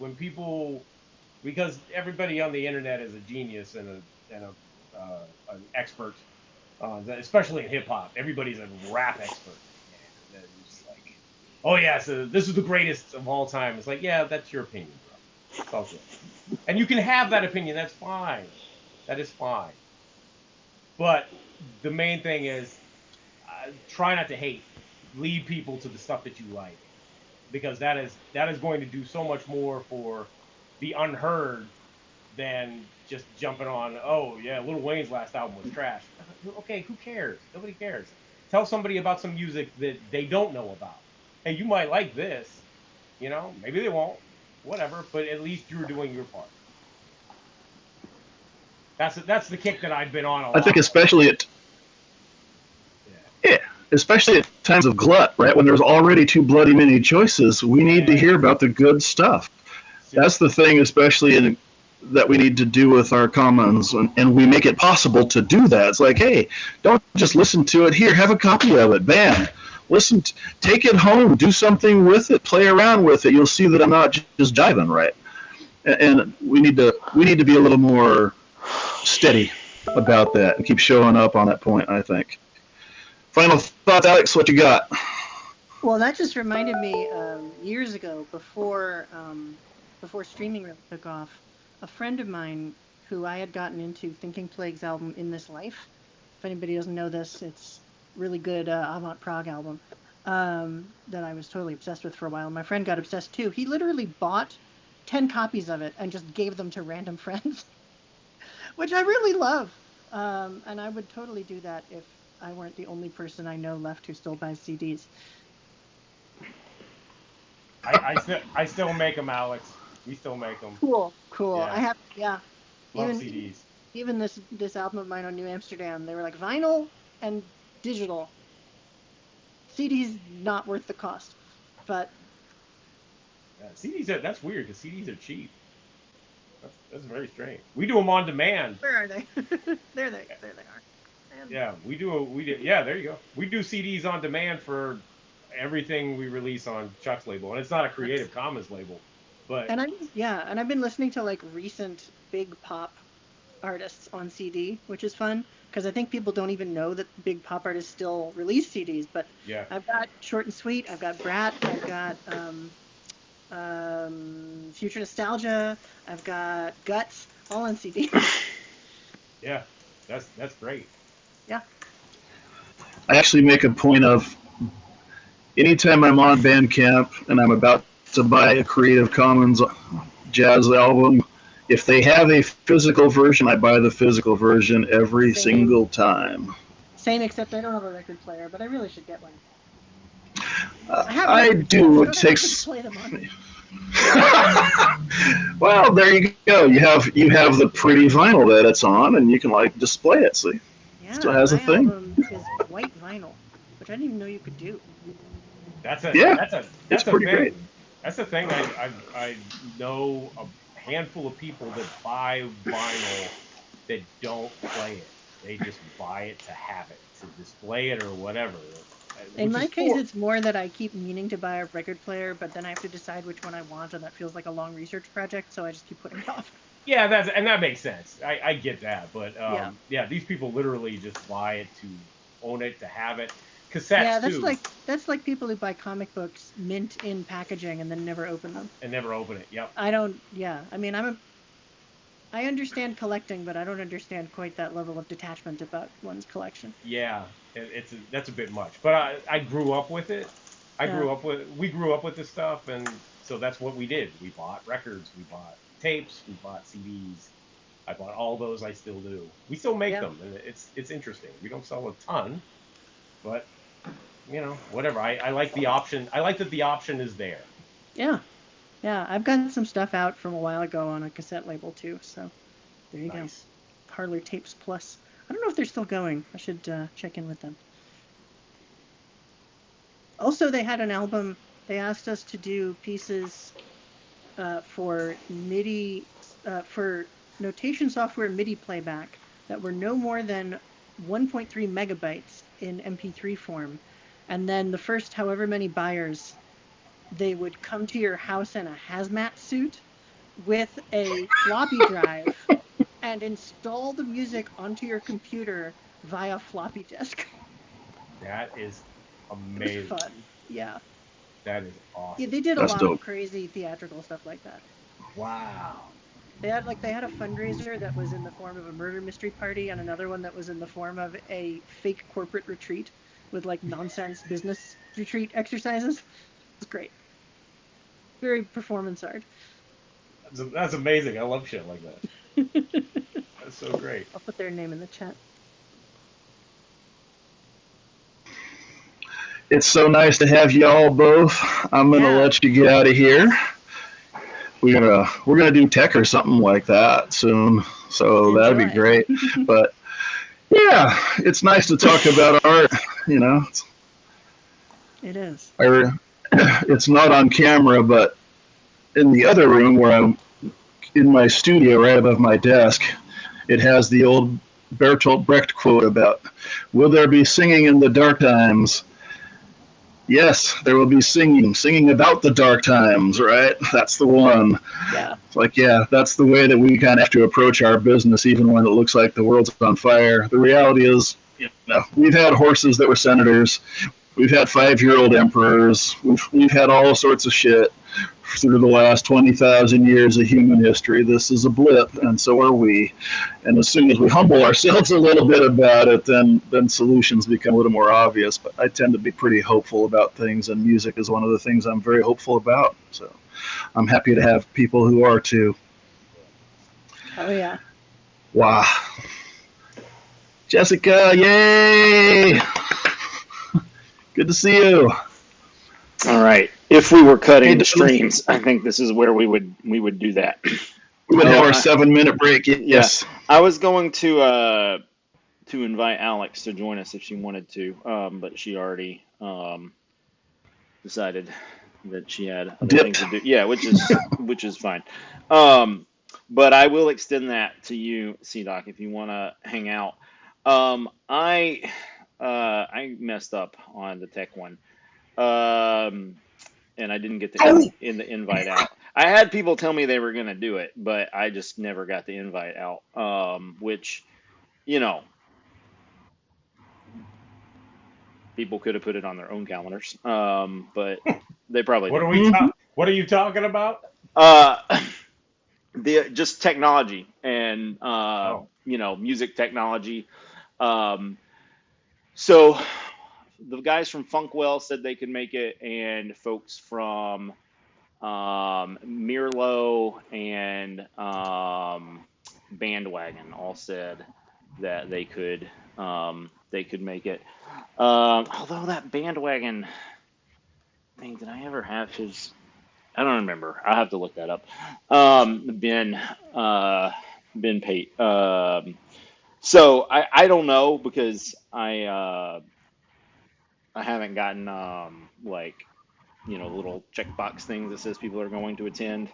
because everybody on the internet is a genius and an expert, especially in hip hop. Everybody's a rap expert. And it's like, oh yeah, so this is the greatest of all time. It's like, yeah, that's your opinion, bro. It's all good. And you can have that opinion. That's fine. That is fine. But the main thing is, try not to hate. Lead people to the stuff that you like, because that is going to do so much more for the unheard than just jumping on. Oh yeah, Lil Wayne's last album was trash. Okay, who cares? Nobody cares. Tell somebody about some music that they don't know about. Hey, you might like this. Maybe they won't. Whatever. But at least you're doing your part. That's the kick that I've been on a lot. I think especially especially at times of glut, right? When there's already too bloody many choices, we need to hear about the good stuff. That's the thing, especially that we need to do with our commons, and we make it possible to do that. It's like, hey, don't just listen to it. Here, have a copy of it. Bam. Listen, take it home, do something with it, play around with it. You'll see that I'm not just jiving, right? And we need to be a little more steady about that and keep showing up on that point, I think. Final thoughts, Alex, what you got? Well, that just reminded me years ago, before streaming really took off, a friend of mine who I had gotten into Thinking Plague's album In This Life. If anybody doesn't know this, it's really good avant prog album that I was totally obsessed with for a while. My friend got obsessed too. He literally bought 10 copies of it and just gave them to random friends, which I really love. And I would totally do that if I weren't the only person I know left who still buys CDs. I still make them, Alex. We still make them. Cool. Yeah. I have, yeah. Love CDs. Even this album of mine on New Amsterdam, they were like vinyl and digital. CDs not worth the cost, but yeah, CDs that's weird because CDs are cheap. That's very strange. We do them on demand. Where are they? There they are. And yeah, yeah, there you go. We do CDs on demand for everything we release on Chuck's label, and it's not a Creative Commons label, but and I've been listening to like recent big pop artists on CD, which is fun because I think people don't even know that big pop artists still release CDs. But yeah, I've got Short and Sweet, I've got Brat, I've got Future Nostalgia, I've got Guts, all on CD. yeah, that's great. Yeah. I actually make a point of anytime I'm on Bandcamp and I'm about to buy a Creative Commons jazz album, if they have a physical version, I buy the physical version every single time. Same, except I don't have a record player, but I really should get one. I do. It takes. Play them on. Well, there you go. You have the pretty vinyl that it's on, and you can like display it. See, yeah, still has a thing. Album is white vinyl, which I didn't even know you could do. That's it's pretty great. That's the thing. I know a handful of people that buy vinyl that don't play it. They just buy it to have it, to display it or whatever. In my case, it's more that I keep meaning to buy a record player, but then I have to decide which one I want, and that feels like a long research project, so I just keep putting it off. Yeah, that makes sense. I get that, but yeah, these people literally just buy it to own it, to have it. Cassettes yeah, too. That's like people who buy comic books mint in packaging and then never open them. And never open it. Yep. I don't. Yeah, I mean, I understand collecting, but I don't understand quite that level of detachment about one's collection. Yeah, that's a bit much. But I grew up with it. We grew up with this stuff, and so that's what we did. We bought records, we bought tapes, we bought CDs. I bought all those. I still do. We still make them, and it's interesting. We don't sell a ton, but whatever. I like the option. I like that the option is there. Yeah. Yeah, I've got some stuff out from a while ago on a cassette label too, so there you go. Parlor Tapes Plus. I don't know if they're still going. I should check in with them. Also, they had an album. They asked us to do pieces for MIDI, for notation software MIDI playback that were no more than 1.3 megabytes in MP3 form. And then the first however many buyers, they would come to your house in a hazmat suit with a floppy drive and install the music onto your computer via floppy disk. That is amazing. It was fun. Yeah. That is awesome. Yeah, they did a lot of crazy theatrical stuff like that. Wow. They had a fundraiser that was in the form of a murder mystery party and another one that was in the form of a fake corporate retreat with like nonsense business retreat exercises. It's great. Very performance art. That's amazing. I love shit like that. That's so great. I'll put their name in the chat. It's so nice to have you all both. I'm gonna let you get out of here. We're gonna do tech or something like that soon, so that'd be great. But yeah, it's nice to talk about art. It is. It's not on camera, but in the other room where I'm in my studio right above my desk, it has the old Bertolt Brecht quote about, "Will there be singing in the dark times?" Yes, there will be singing about the dark times, right? That's the one. Yeah. It's like, that's the way that we kind of have to approach our business, even when it looks like the world's on fire. The reality is, we've had horses that were senators. We've had 5-year-old emperors. We've had all sorts of shit through the last 20,000 years of human history. This is a blip, and so are we. And as soon as we humble ourselves a little bit about it, then solutions become a little more obvious. But I tend to be pretty hopeful about things, and music is one of the things I'm very hopeful about. So I'm happy to have people who are too. Oh yeah. Wow. Jessica, yay! Good to see you. All right. If we were cutting the streams, I think this is where we would do that. We would have our 7-minute break. Yes. Yeah, I was going to invite Alex to join us if she wanted to, but she already decided that she had other things to do. Yeah, which is fine. But I will extend that to you, CDoc, if you want to hang out. I messed up on the tech one. And I didn't get the invite out. I had people tell me they were going to do it, but I just never got the invite out, which, people could have put it on their own calendars, but they probably didn't. What are you talking about? Just technology and, music technology. So the guys from Funkwell said they could make it, and folks from Mirlo and Bandwagon all said that they could make it. Although that Bandwagon thing, did I ever have his? I don't remember. I'll have to look that up. Ben Pate. So I don't know, because I haven't gotten little checkbox things that says people are going to attend,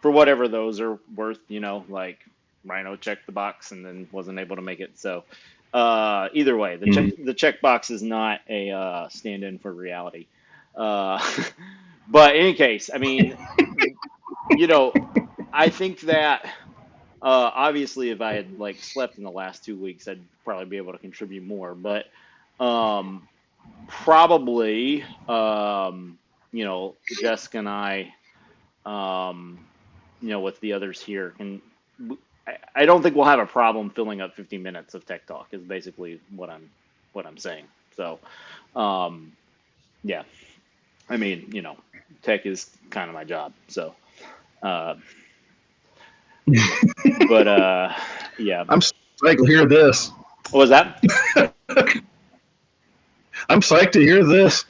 for whatever those are worth. Like Rhino checked the box and then wasn't able to make it. So either way, the checkbox is not a stand-in for reality. But in any case, I mean, I think that obviously if I had slept in the last 2 weeks, I'd probably be able to contribute more. But probably, Jessica and I, with the others here, and I don't think we'll have a problem filling up 50 minutes of tech talk. Is basically what I'm saying. So, yeah, I mean, tech is kind of my job. So, but yeah. I'm psyched to hear this. What was that? I'm psyched to hear this.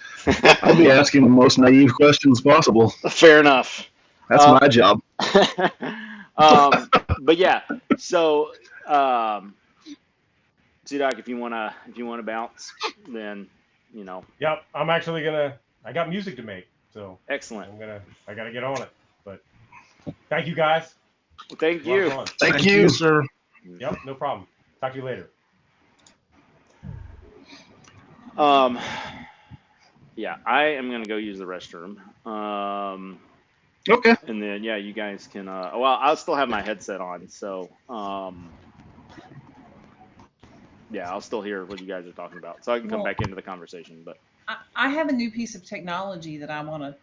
I'll be asking the most naive questions possible. Fair enough. That's my job. But yeah, so CDoc, if you wanna bounce, then Yep, I'm actually I got music to make, so excellent. I gotta get on it. But thank you guys. Well, thank you. Thank you, sir. Yep, no problem. Talk to you later. Yeah, I am gonna go use the restroom. Okay. And then you guys can. I'll still have my headset on, so I'll still hear what you guys are talking about, so I can come back into the conversation. But I have a new piece of technology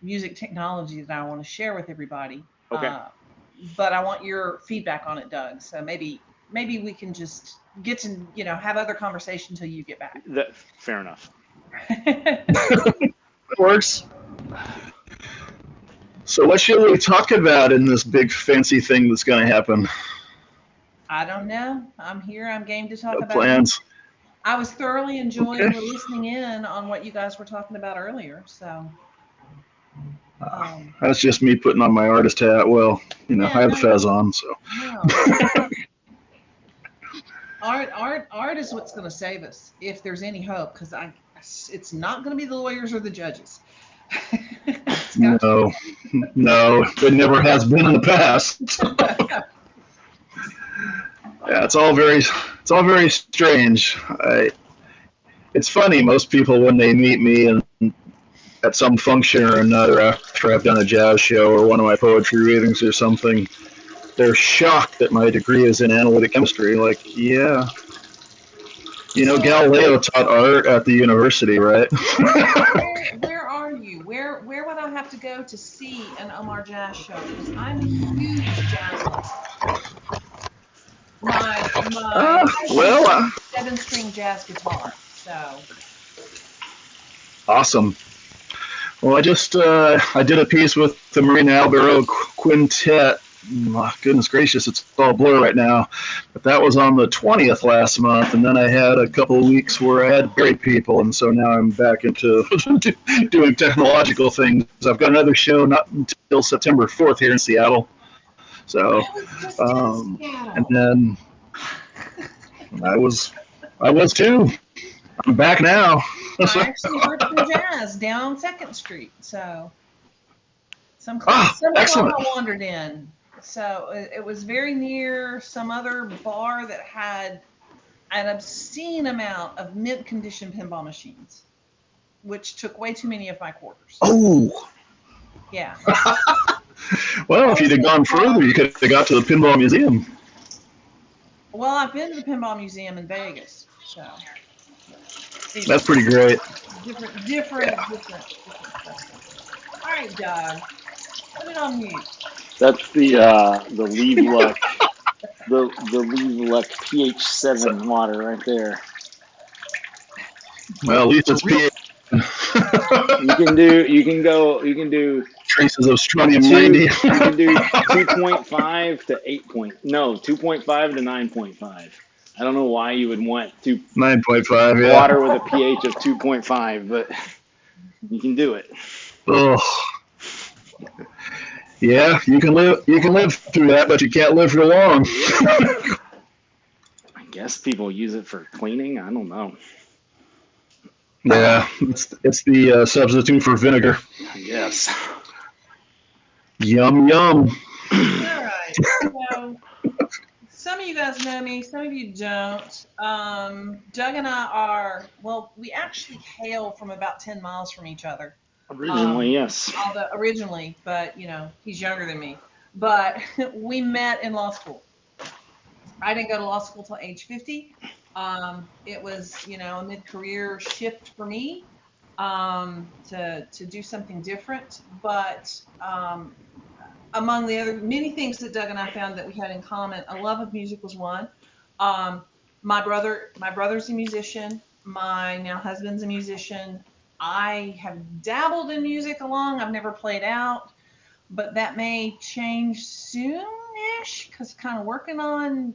music technology that I want to share with everybody. Okay. But I want your feedback on it, Doug. So maybe we can just get to have other conversation until you get back. Fair enough. That works. So what should we talk about in this big fancy thing that's going to happen? I don't know. I'm here. I'm game to talk about plans. I was thoroughly enjoying listening in on what you guys were talking about earlier. So that's just me putting on my artist hat. Well, I have the fez on, so. No. Art is what's going to save us, if there's any hope, because it's not going to be the lawyers or the judges. No, it never has been in the past. Yeah, it's all very strange. It's funny. Most people, when they meet me at some function or another, after I've done a jazz show or one of my poetry readings or something, they're shocked that my degree is in analytic chemistry. Like, yeah. Galileo taught art at the university, right? Where are you? Where would I have have to go to see an Omar Jazz show because I'm a huge jazz fan. My husband Well, plays 7-string jazz guitar, so awesome. Well, I did a piece with the Marina Albero Quintet. My goodness gracious, it's all blur right now. But that was on the 20th last month, and then I had a couple of weeks where I had great people, and so now I'm back into doing technological things. I've got another show not until September 4th here in Seattle. So, I was just in and Seattle. then I was too. I'm back now. I actually heard some jazz down on 2nd Street, so some club Excellent. I wandered in. So it was very near some other bar that had an obscene amount of mint condition pinball machines, which took way too many of my quarters. Oh. Yeah. Well, if you'd have gone further, you could have got to the Pinball Museum. Well, I've been to the Pinball Museum in Vegas, so. Anyway, That's pretty great. Different. All right, Doug. Put it on mute. That's the Leave Luck, the Leave Luck pH7 water right there. Well, at least it's pH. You can do Traces of strontium 90. You can do 2.5 to 2.5 to 9.5. I don't know why you would want 9.5, yeah. water with a pH of 2.5, but you can do it. Oh. Yeah, you can live through that, but you can't live for long. I guess people use it for cleaning. I don't know. Yeah, it's the substitute for vinegar. I guess. Yum yum. All right. So some of you guys know me, some of you don't. Doug and I we actually hail from about 10 miles from each other. Originally, yes. Originally, but he's younger than me. But we met in law school. I didn't go to law school till age 50. It was, a mid-career shift for me to do something different. But among the other many things that Doug and I found that we had in common, a love of music was one. My brother's a musician. My now husband's a musician. I have dabbled in music along. I've never played out, but that may change soon-ish because kind of working on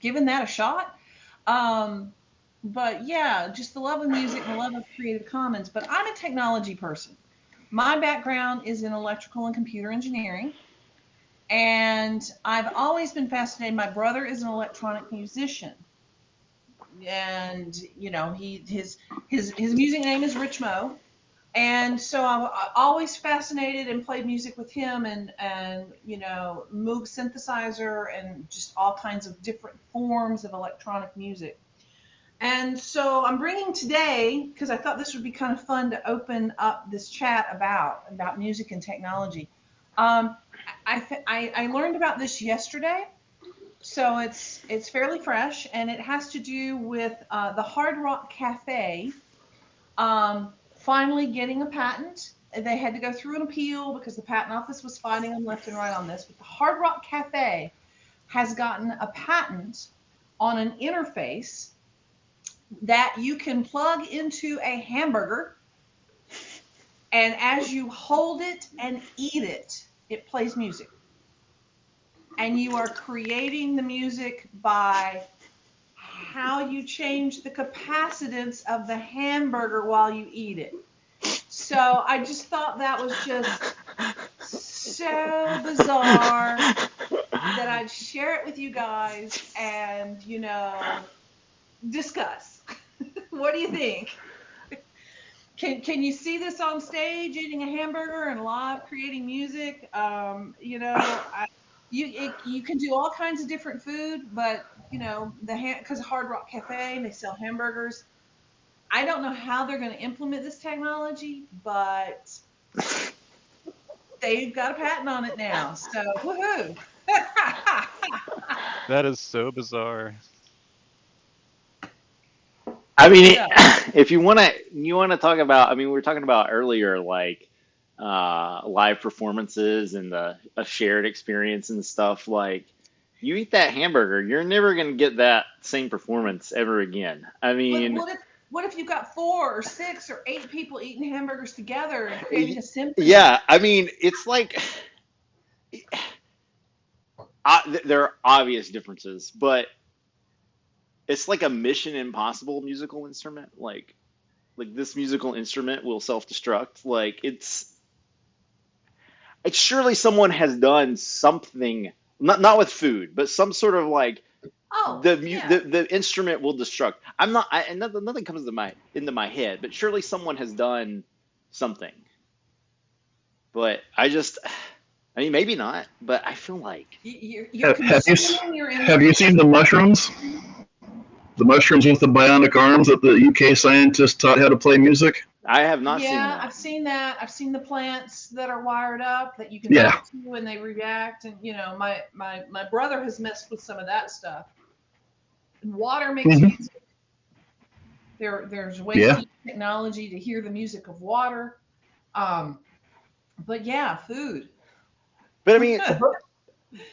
giving that a shot. But yeah, just the love of music and the love of Creative Commons. But I'm a technology person. My background is in electrical and computer engineering, and I've always been fascinated. My brother is an electronic musician, and his music name is Rich Mo, and so I'm always fascinated and played music with him, and Moog synthesizer and just all kinds of different forms of electronic music. And so I'm bringing today, because I thought this would be kind of fun to open up this chat about music and technology. I learned about this yesterday, so it's fairly fresh, and it has to do with the Hard Rock Cafe finally getting a patent. They had to go through an appeal because the patent office was fighting them left and right on this. But the Hard Rock Cafe has gotten a patent on an interface that you can plug into a hamburger, and as you hold it and eat it, it plays music. And you are creating the music by how you change the capacitance of the hamburger while you eat it. So I just thought that was just so bizarre that I'd share it with you guys and, discuss. What do you think? Can you see this on stage, eating a hamburger and live creating music? You can do all kinds of different food, but because of Hard Rock Cafe, they sell hamburgers. I don't know how they're going to implement this technology, but they've got a patent on it now. So woohoo! That is so bizarre. I mean, if you want to talk about, we were talking about earlier, like live performances and a shared experience and stuff. Like, you eat that hamburger, you're never gonna get that same performance ever again. I But mean, what if you've got 4 or 6 or 8 people eating hamburgers together and creating a symphony? yeah, I mean, it's like there are obvious differences, but it's like a Mission Impossible musical instrument. Like this musical instrument will self-destruct. Like it's surely someone has done something, not with food, but some sort of like Oh, yeah. the instrument will destruct. I'm not, and nothing comes into my head, but surely someone has done something. But I mean, maybe not, but I feel like You're Have consuming your have you seen the mushrooms? The mushrooms with the bionic arms that the UK scientists taught how to play music? I have not seen Yeah, that. I've seen that. I've seen the plants that are wired up that you can Yeah. talk to and they react. And my brother has messed with some of that stuff. Water makes Mhm. music. There's ways Yeah. to use technology to hear the music of water. But yeah, food. But I mean,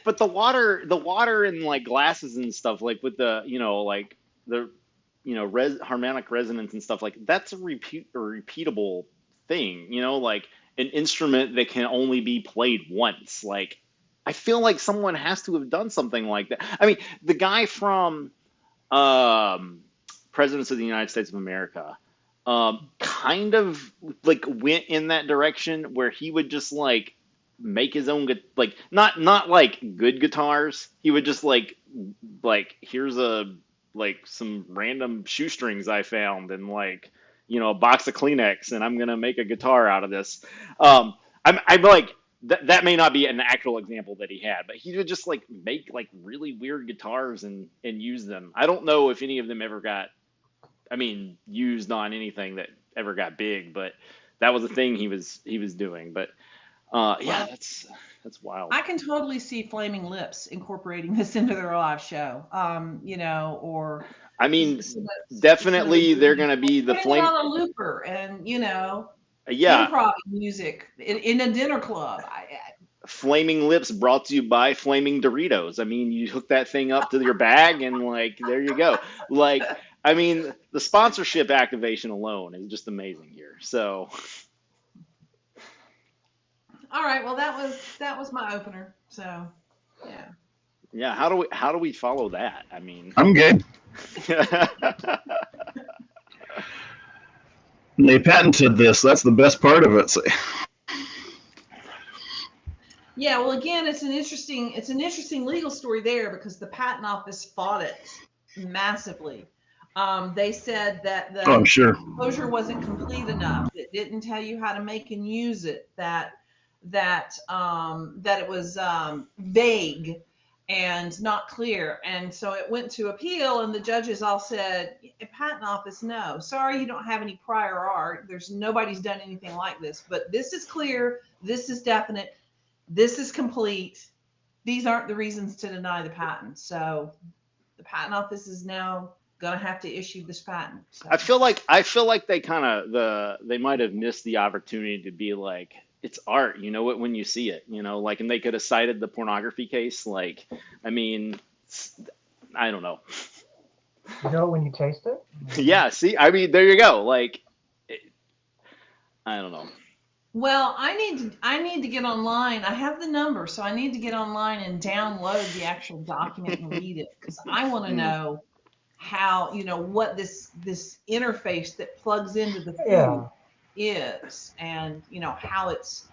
but the water in like glasses and stuff, like with the, like the, harmonic resonance and stuff, like that's a repeatable thing, like an instrument that can only be played once. Like, I feel like someone has to have done something like that. I mean, the guy from Presidents of the United States of America, kind of like went in that direction where he would just like make his own like not like good guitars. He would just like here's some random shoestrings I found and like a box of Kleenex and I'm gonna make a guitar out of this. I'm like that may not be an actual example that he had, but he would just like make like really weird guitars and use them. I don't know if any of them ever got, I mean, used on anything that ever got big, but that was a thing he was doing. But yeah, Well, that's wild. I can totally see Flaming Lips incorporating this into their live show. Or I mean, some of definitely they're gonna be the putting it flame. on a looper and Yeah, improv music in a dinner club. Flaming Lips brought to you by Flaming Doritos. I mean, you hook that thing up to your bag and like there you go. Like, I mean, the sponsorship activation alone is just amazing here. So, All right, well that was my opener. So, yeah. yeah, how do we follow that? I mean, I'm game. And they patented this. That's the best part of it. So, Yeah, well, again, it's an interesting legal story there because the patent office fought it massively. They said that oh, I'm the sure. disclosure wasn't complete enough. It didn't tell you how to make and use it. That it was vague and not clear. And so it went to appeal, and the judges all said, "Patent office, no, sorry, you don't have any prior art. Nobody's done anything like this. But this is clear. This is definite. This is complete. These aren't the reasons to deny the patent." So the patent office is now going to have to issue this patent. So. I feel like they might have missed the opportunity to be like, it's art, when you see it, like, and they could have cited the pornography case. Like, I mean, I don't know. You know it when you taste it? Yeah, see, I mean, there you go. Like, I don't know. Well, I need to get online. I have the number, so I need to get online and download the actual document and read it because I want to know how, what this interface that plugs into the food is, and how it's.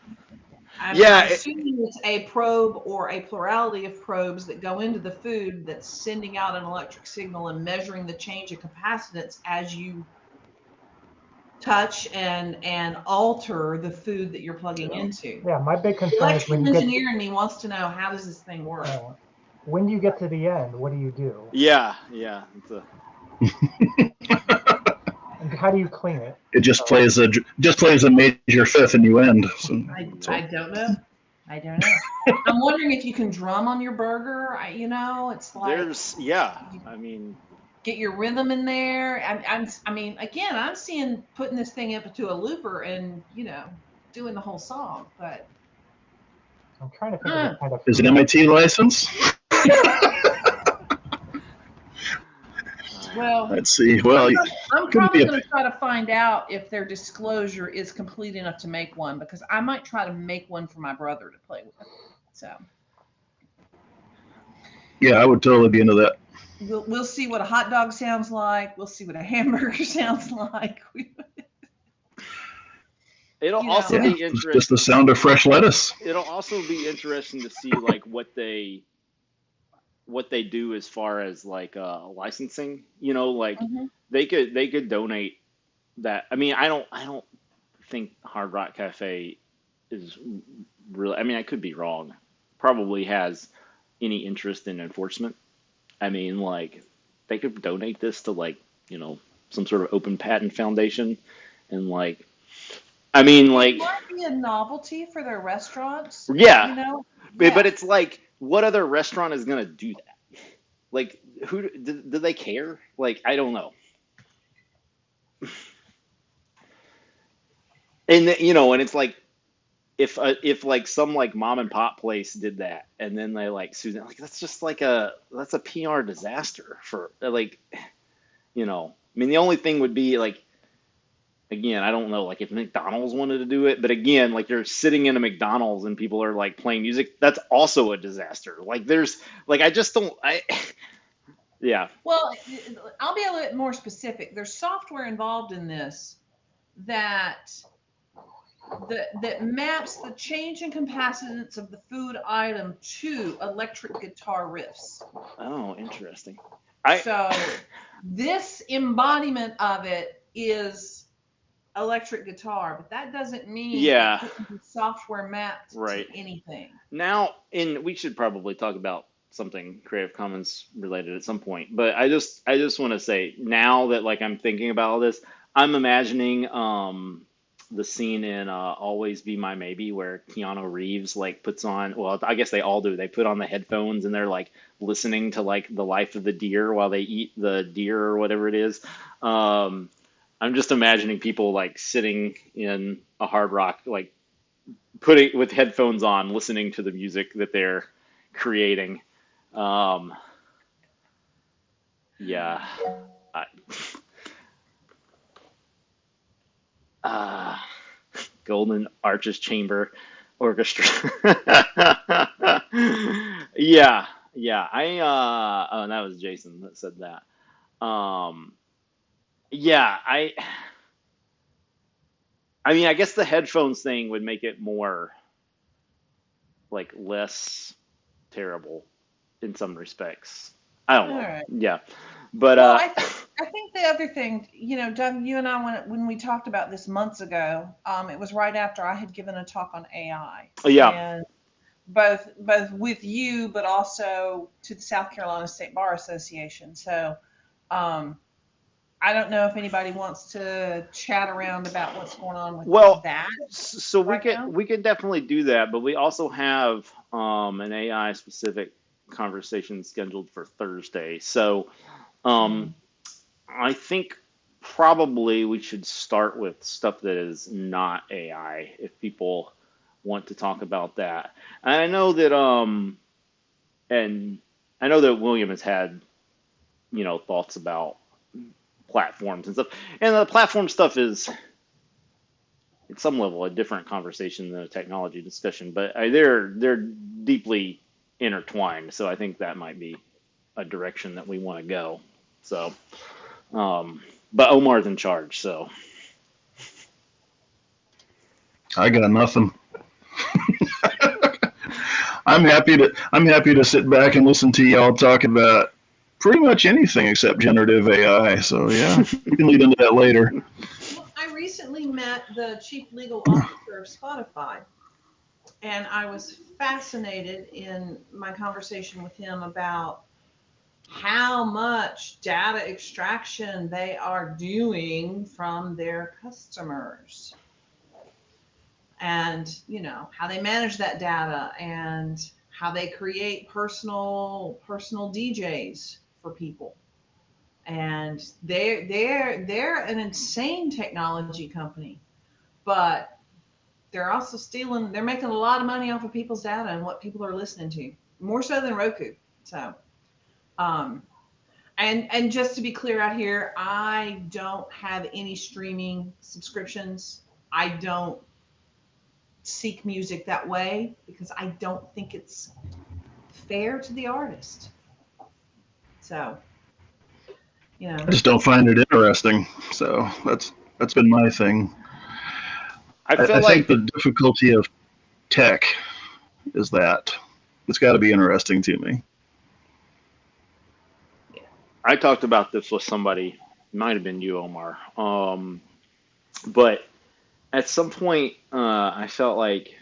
I'm assuming it's a probe or a plurality of probes that go into the food that's sending out an electric signal and measuring the change of capacitance as you touch and alter the food that you're plugging into. Yeah, my big concern is when you engineer in me wants to know, how does this thing work? When you get to the end, what do you do? Yeah. And how do you clean it? It just plays a major fifth and you end. So, I don't know. I'm wondering if you can drum on your burger. It's like I mean, get your rhythm in there. I mean, again, I'm seeing putting this thing up to a looper and doing the whole song, but I'm trying to think of what kind of Is it food. MIT license? well, Let's see. Well, I'm couldn't probably be a, going to try to find out if their disclosure is complete enough to make one, because I might try to make one for my brother to play with. So yeah, I would totally be into that. we'll see what a hot dog sounds like. We'll see what a hamburger sounds like. It'll You know. also Yeah, be it's interesting. just the sound of fresh lettuce. It'll also be interesting to see like what they do as far as like licensing. You know, like Mhm. they could donate that. I mean, I don't think Hard Rock Cafe is really. I mean, I could be wrong. Probably has any interest in enforcement. I mean, like they could donate this to like some sort of open patent foundation, and like I mean, It like might be a novelty for their restaurants. yeah, You know. but Yeah. it's like what other restaurant is gonna do that? Like who do they care? Like I don't know. And and it's like if like some like mom and pop place did that and then they like sued them, like that's just like that's a PR disaster for like I mean the only thing would be like again I don't know like if McDonald's wanted to do it, but again like you're sitting in a McDonald's and people are like playing music, that's also a disaster. Like there's like I just don't yeah. Well, I'll be a little bit more specific. There's software involved in this that maps the change in capacitance of the food item to electric guitar riffs. Oh, interesting. So this embodiment of it is electric guitar, but that doesn't mean Yeah. it couldn't be software mapped Right. to anything. Now, we should probably talk about something Creative Commons related at some point, but I just want to say now that like I'm thinking about all this, I'm imagining the scene in Always Be My Maybe where Keanu Reeves like puts on, well, I guess they all do. They put on the headphones and they're like listening to like the life of the deer while they eat the deer or whatever it is. I'm just imagining people like sitting in a Hard Rock, like putting with headphones on, listening to the music that they're creating. Yeah. Golden Arches Chamber Orchestra. Yeah. Oh, that was Jason that said that. Yeah, I mean, I guess the headphones thing would make it more like less terrible in some respects. I don't know. All right. Yeah. But Well, I think the other thing, Doug, you and I, when we talked about this months ago, it was right after I had given a talk on AI. Yeah. And both with you, but also to the South Carolina State Bar Association. So, I don't know if anybody wants to chat around about what's going on with that. So now? we could definitely do that, but we also have an AI specific conversation scheduled for Thursday. So I think probably we should start with stuff that is not AI if people want to talk about that. And I know that William has had thoughts about platforms and stuff. And the platform stuff is at some level a different conversation than a technology discussion, but they're deeply intertwined. So I think that might be a direction that we want to go. So, but Omar's in charge, so I got nothing. I'm happy to sit back and listen to y'all talk about pretty much anything except generative AI. So yeah, we can lead into that later. Well, I recently met the chief legal officer of Spotify, and I was fascinated in my conversation with him about how much data extraction they are doing from their customers, and how they manage that data and how they create personal DJs for people. And they're an insane technology company, but they're also stealing. They're making a lot of money off of people's data and what people are listening to, more so than Roku. So, and just to be clear out here, I don't have any streaming subscriptions. I don't seek music that way because I don't think it's fair to the artist. So, you know, I just don't find it interesting. So that's been my thing. I feel I like think the difficulty of tech is that it's got to be interesting to me. I talked about this with somebody, might have been you, Omar. But at some point, I felt like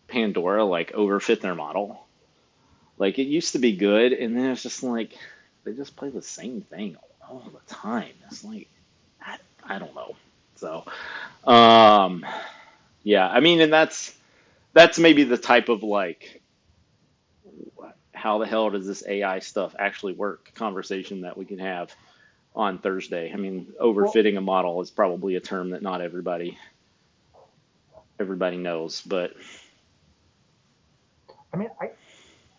Pandora like overfit their model. Like it used to be good, and then it's just like they just play the same thing all the time. It's like I don't know. So, um, yeah, I mean, and that's maybe the type of like how the hell does this AI stuff actually work conversation that we can have on Thursday. I mean, Well, overfitting a model is probably a term that not everybody knows, but I mean,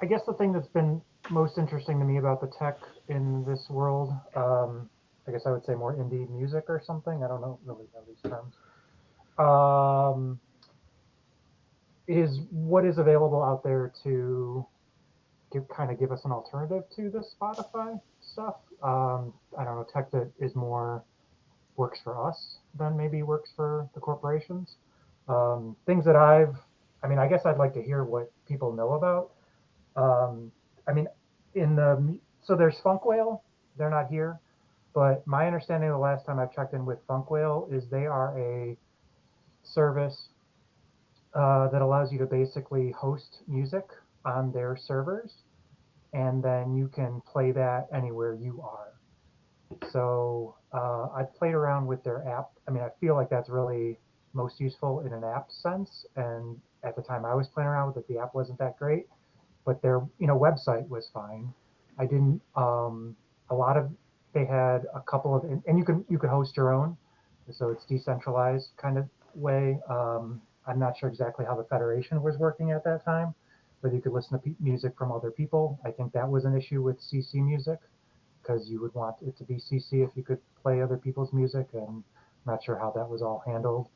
I guess the thing that's been most interesting to me about the tech in this world, I guess I would say more indie music or something. I don't really know these terms. Is what is available out there to kind of give us an alternative to the Spotify stuff. I don't know, tech that is more works for us than maybe works for the corporations. Things that I mean, I guess I'd like to hear what people know about. I mean, so there's Funk Whale. They're not here, but my understanding the last time I've checked in with Funk Whale is they are a service that allows you to basically host music on their servers, and then you can play that anywhere you are. So I've played around with their app. I mean, I feel like that's really most useful in an app sense. And at the time I was playing around with it, the app wasn't that great, but their website was fine. I didn't. A lot of they had a couple of, and you could host your own, so it's decentralized kind of way. I'm not sure exactly how the federation was working at that time, whether you could listen to music from other people. I think that was an issue with CC music because you would want it to be CC if you could play other people's music, and I'm not sure how that was all handled.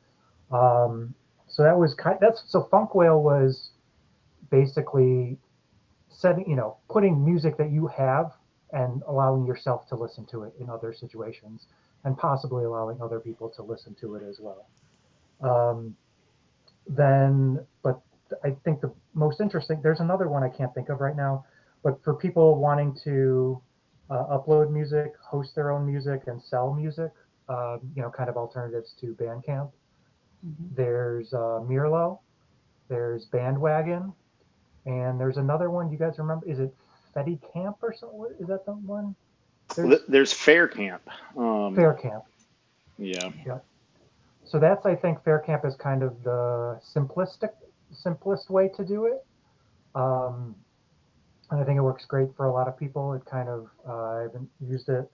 So that was so Funk Whale was basically setting, putting music that you have and allowing yourself to listen to it in other situations, and possibly allowing other people to listen to it as well. But I think the most interesting, there's another one I can't think of right now, but for people wanting to upload music, host their own music, and sell music, kind of alternatives to Bandcamp. There's Mirlo, there's Bandwagon, and there's another one. Do you guys remember? Is it Fetty Camp or something? Is that the one? there's Fair Camp. Fair Camp. Yeah. Yep. So that's, I think, Fair Camp is kind of the simplest way to do it. And I think it works great for a lot of people. It kind of, I haven't used it.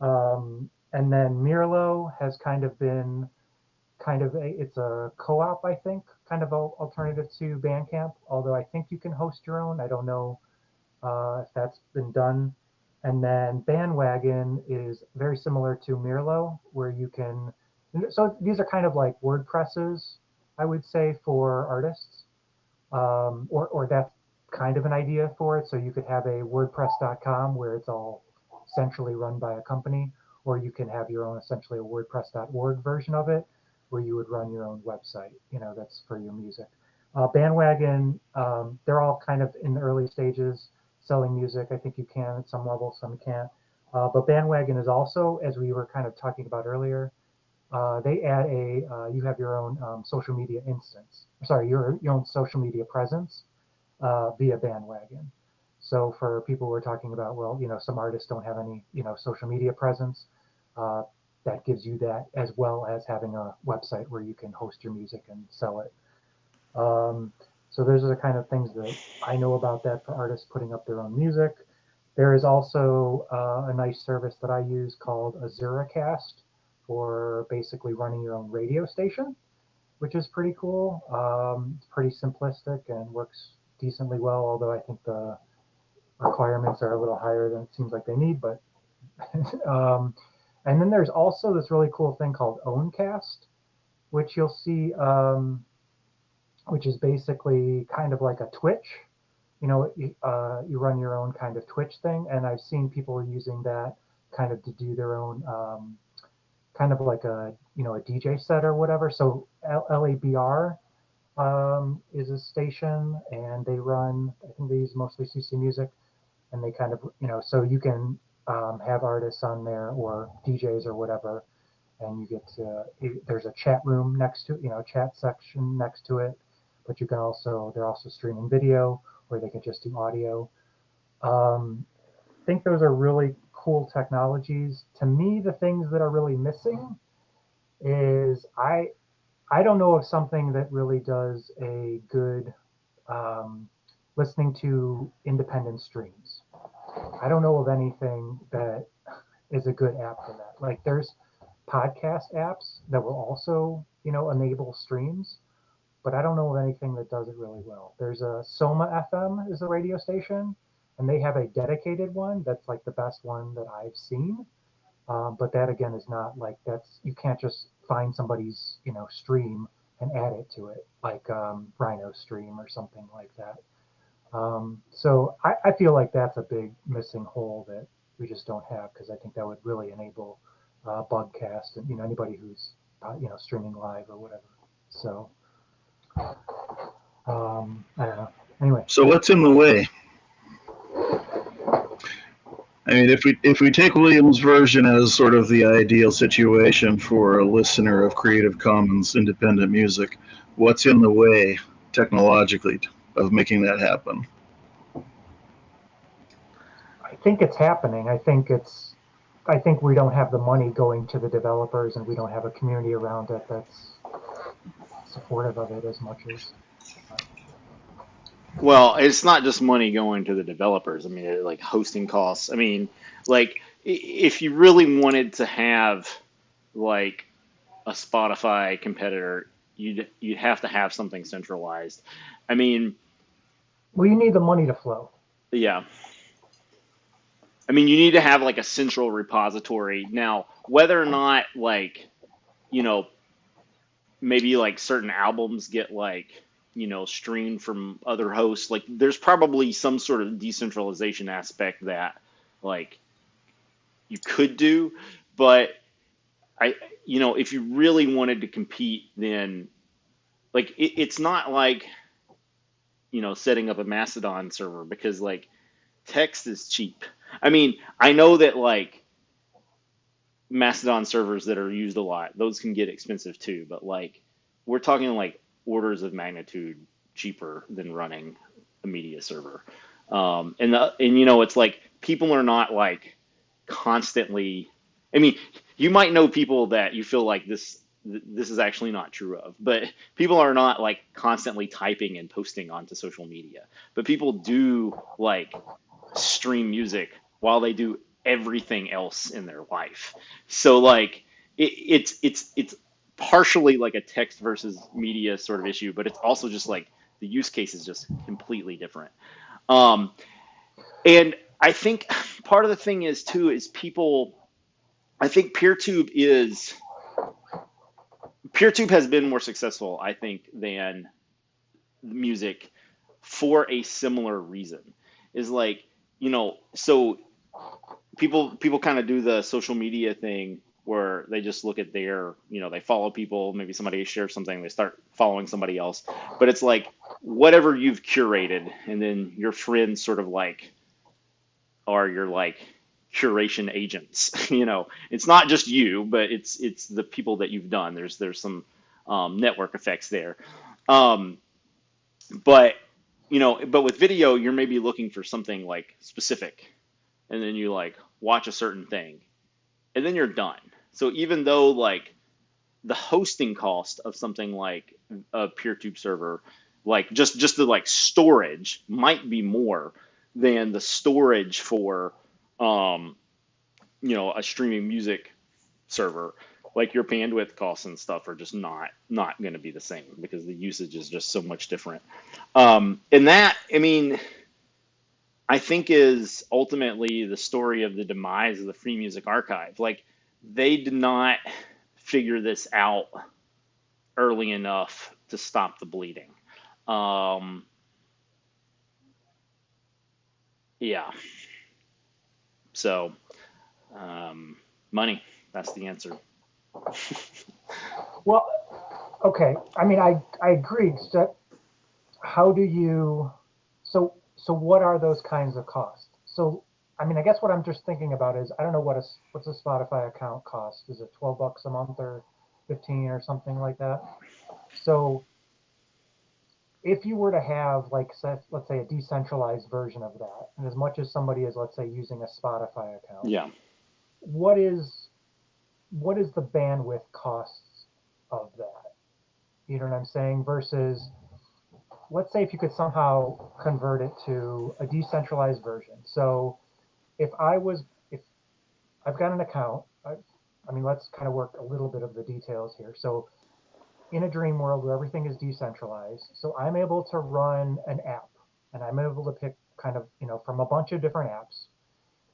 And then Mirlo has kind of been it's a co-op, I think, kind of alternative to Bandcamp, although I think you can host your own. I don't know if that's been done. And then Bandwagon is very similar to Mirlo, where you can, so these are kind of like WordPresses, I would say, for artists, or that's kind of an idea for it. So you could have a WordPress.com where it's all centrally run by a company, or you can have your own, essentially a WordPress.org version of it, where you would run your own website, that's for your music. Bandwagon, they're all kind of in the early stages selling music. I think you can at some level, some can't. But Bandwagon is also, as we were kind of talking about earlier, they add you have your own social media instance. Sorry, your own social media presence via Bandwagon. So for people who are talking about, well, some artists don't have any, social media presence, that gives you that, as well as having a website where you can host your music and sell it. So those are the kind of things that I know about that for artists putting up their own music. There is also a nice service that I use called AzuraCast for basically running your own radio station. which is pretty cool. It's pretty simplistic and works decently well, although I think the requirements are a little higher than it seems like they need. But and then there's also this really cool thing called Owncast, which you'll see, which is basically kind of like a Twitch. You run your own kind of Twitch thing, and I've seen people using that kind of to do their own kind of like a a DJ set or whatever. So LABR is a station, and they run. I think they use mostly CC Music, and they kind of so you can have artists on there or DJs or whatever, and you get to there's a chat room next to chat section next to it, but you can also they're also streaming video, or they can just do audio. I think those are really cool technologies. To me, the things that are really missing is I don't know of something that really does a good listening to independent streams. I don't know of anything that is a good app for that. Like there's podcast apps that will also, enable streams, but I don't know of anything that does it really well. There's a Soma FM is a radio station, and they have a dedicated one that's like the best one that I've seen. But that again is not like you can't just find somebody's stream and add it to it like Rhino Stream or something like that. So I feel like that's a big missing hole that we just don't have, because I think that would really enable Bugcast and anybody who's streaming live or whatever. So I don't know. Anyway. So what's in the way? I mean, if we take William's version as sort of the ideal situation for a listener of Creative Commons independent music, what's in the way technologically of making that happen? I think it's happening. I think we don't have the money going to the developers, and we don't have a community around it that's supportive of it as much as. Well, it's not just money going to the developers. I mean, like hosting costs. I mean, like if you really wanted to have like a Spotify competitor, you'd have to have something centralized. I mean, well, you need the money to flow. Yeah. I mean, you need to have like a central repository. Now, whether or not like, maybe like certain albums get like, streamed from other hosts, like there's probably some sort of decentralization aspect that like you could do, but if you really wanted to compete, then like it's not like, setting up a Mastodon server, because like text is cheap. I mean, I know that like Mastodon servers that are used a lot, those can get expensive too, but like we're talking like orders of magnitude cheaper than running a media server. And it's like people are not like constantly. I mean, you might know people that you feel like this is actually not true of, but people are not like constantly typing and posting onto social media. But people do like stream music while they do everything else in their life. So like it's partially like a text versus media sort of issue, but it's also just like the use case is just completely different. And I think part of the thing is too is I think PeerTube has been more successful, I think, than music for a similar reason. Is like, so people kind of do the social media thing where they just look at their, they follow people, maybe somebody shares something, they start following somebody else. But it's like whatever you've curated, and then your friends sort of like are your like curation agents. It's not just you, but it's the people that you've done. There's some network effects there. But but with video, you're maybe looking for something like specific, and then you like watch a certain thing, and then you're done. So even though like the hosting cost of something like a PeerTube server, like just the like storage might be more than the storage for a streaming music server, like your bandwidth costs and stuff are just not going to be the same because the usage is just so much different. And that, I mean, I think is ultimately the story of the demise of the Free Music Archive. Like, they did not figure this out early enough to stop the bleeding. Yeah. So, money, that's the answer. Well, okay. I mean, I agree. So how do you, so what are those kinds of costs? So, I mean, I guess what I'm just thinking about is, I don't know what's a Spotify account cost. Is it $12 a month or 15 or something like that? So if you were to have, like, let's say a decentralized version of that, and as much as somebody is, let's say, using a Spotify account, Yeah. what is the bandwidth costs of that? You know what I'm saying? Versus, let's say if you could somehow convert it to a decentralized version. So if I've got an account, I mean, let's kind of work a little bit of the details here. So in a dream world where everything is decentralized, so I'm able to run an app, and I'm able to pick kind of, from a bunch of different apps.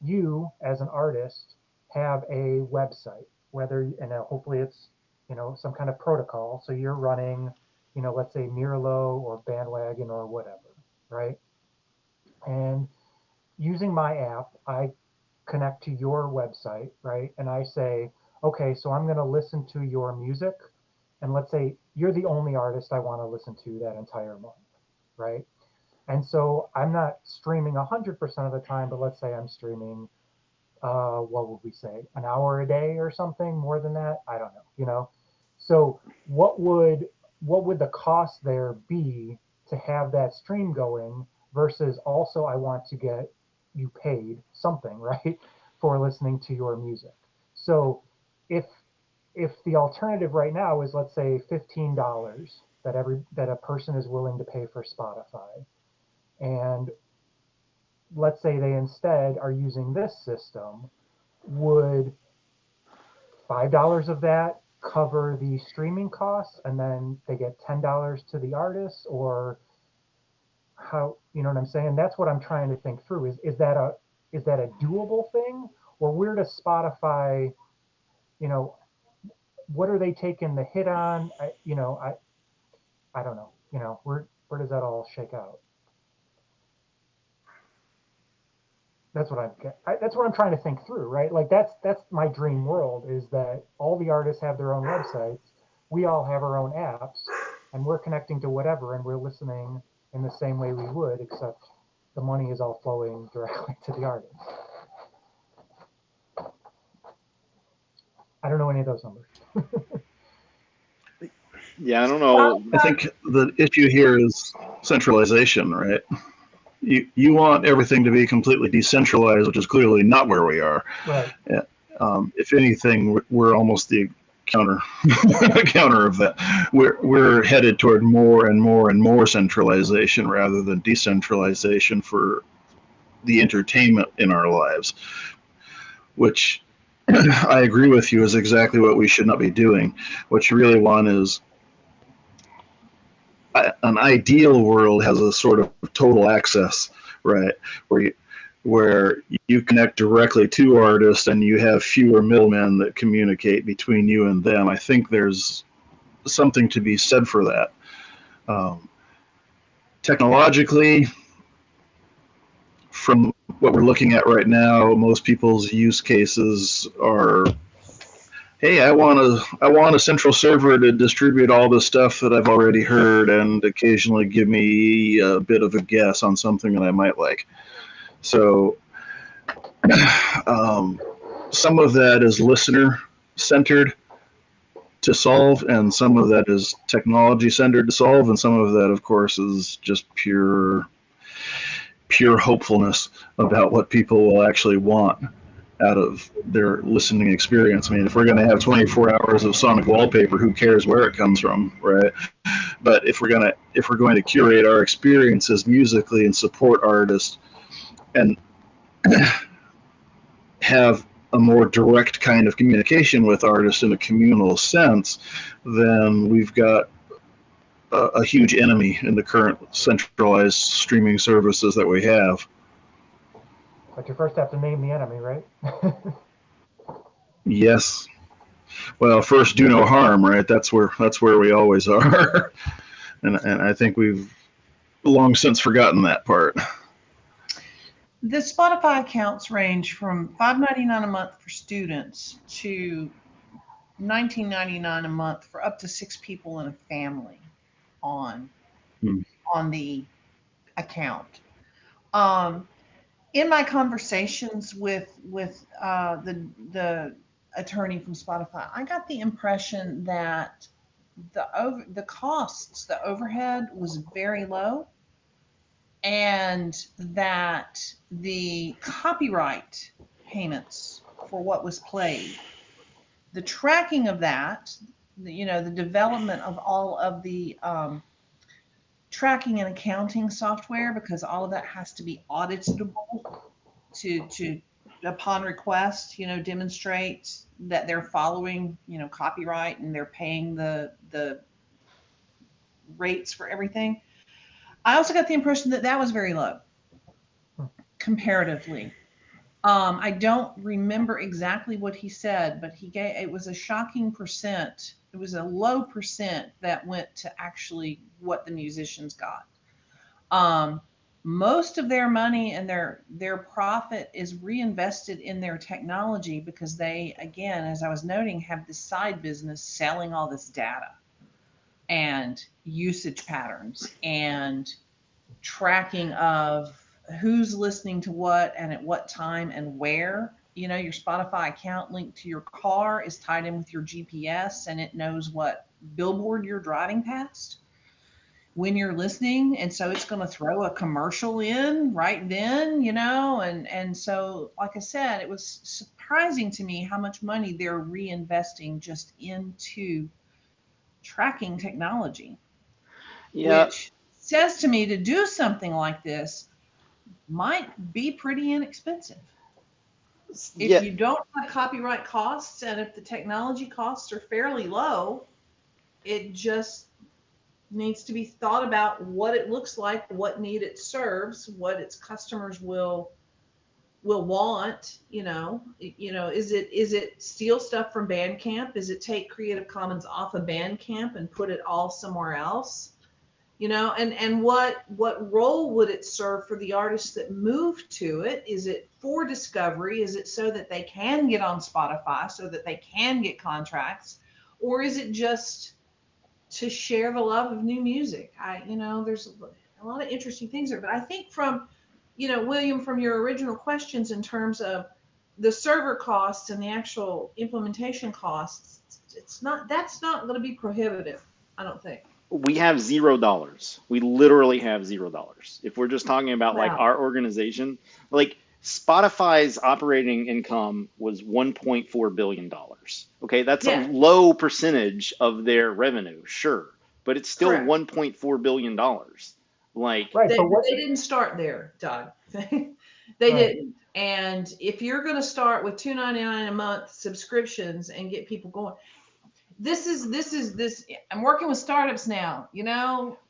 You, as an artist, have a website, and hopefully it's, some kind of protocol. So you're running, let's say Mirlo or Bandwagon or whatever, right? And using my app, I connect to your website, right? And I say, okay, so I'm going to listen to your music. And let's say you're the only artist I want to listen to that entire month, right? And so I'm not streaming 100% of the time, but let's say I'm streaming, what would we say, an hour a day or something, more than that? I don't know, So what would the cost there be to have that stream going versus also I want to get you paid something, right, for listening to your music. So if the alternative right now is, let's say, $15 that a person is willing to pay for Spotify, and let's say they instead are using this system, would $5 of that cover the streaming costs and then they get $10 to the artist? Or how, you know what I'm saying? That's what I'm trying to think through. Is that a doable thing? Or where does Spotify, what are they taking the hit on? I don't know. Where does that all shake out? That's what I'm trying to think through, right? Like that's my dream world, is that all the artists have their own websites, we all have our own apps, and we're connecting to whatever, and we're listening in the same way we would, except the money is all flowing directly to the artist. I don't know any of those numbers. Yeah, I don't know. I think the issue here is centralization, right? You want everything to be completely decentralized, which is clearly not where we are. Right. If anything, we're almost the counter of that. We're headed toward more and more and more centralization rather than decentralization for the entertainment in our lives, which I agree with you is exactly what we should not be doing. What you really want is an ideal world has a sort of total access, right? Where you connect directly to artists and you have fewer middlemen that communicate between you and them. I think there's something to be said for that. Technologically, from what we're looking at right now, most people's use cases are, hey, I want a central server to distribute all the stuff that I've already heard and occasionally give me a bit of a guess on something that I might like. So some of that is listener-centered to solve, and some of that is technology-centered to solve, and some of that, of course, is just pure hopefulness about what people will actually want out of their listening experience. I mean, if we're going to have 24 hours of sonic wallpaper, who cares where it comes from, right? But if we're going to curate our experiences musically and support artists and have a more direct kind of communication with artists in a communal sense, then we've got a huge enemy in the current centralized streaming services that we have. But you first have to name the enemy, right? Yes. Well, first do no harm, right? That's where we always are, and I think we've long since forgotten that part. The Spotify accounts range from $5.99 a month for students to $19.99 a month for up to 6 people in a family on the account. In my conversations with the attorney from Spotify, I got the impression that the costs, the overhead was very low, and that the copyright payments for what was played, the tracking of that, the development of all of the tracking and accounting software, because all of that has to be auditable to upon request, demonstrate that they're following, copyright, and they're paying the rates for everything. I also got the impression that that was very low comparatively. I don't remember exactly what he said, but it was a shocking percent. It was a low percent that went to actually what the musicians got. Most of their money and their profit is reinvested in their technology, because they, again, as I was noting, have this side business selling all this data and usage patterns and tracking of who's listening to what and at what time and where. Your Spotify account linked to your car is tied in with your GPS, and it knows what billboard you're driving past when you're listening, and so it's going to throw a commercial in right then, and so, like I said, it was surprising to me how much money they're reinvesting just into tracking technology. Yeah. Which says to me, to do something like this might be pretty inexpensive. If you don't have copyright costs, and if the technology costs are fairly low, it just needs to be thought about what it looks like, what need it serves, what its customers will want. Is it steal stuff from Bandcamp? Is it take Creative Commons off of Bandcamp and put it all somewhere else? And what role would it serve for the artists that move to it? Is it for discovery? Is it so that they can get on Spotify, so that they can get contracts? Or is it just to share the love of new music? There's a lot of interesting things there. But I think from, William, from your original questions in terms of the server costs and the actual implementation costs, that's not going to be prohibitive, I don't think. We have $0. We literally have $0. If we're just talking about like our organization, like Spotify's operating income was $1.4 billion. Okay, that's a low percentage of their revenue, sure, but it's still $1.4 billion. Like, right, they didn't start there, Doug. They didn't. And if you're going to start with $2.99 a month subscriptions and get people going, this is I'm working with startups now,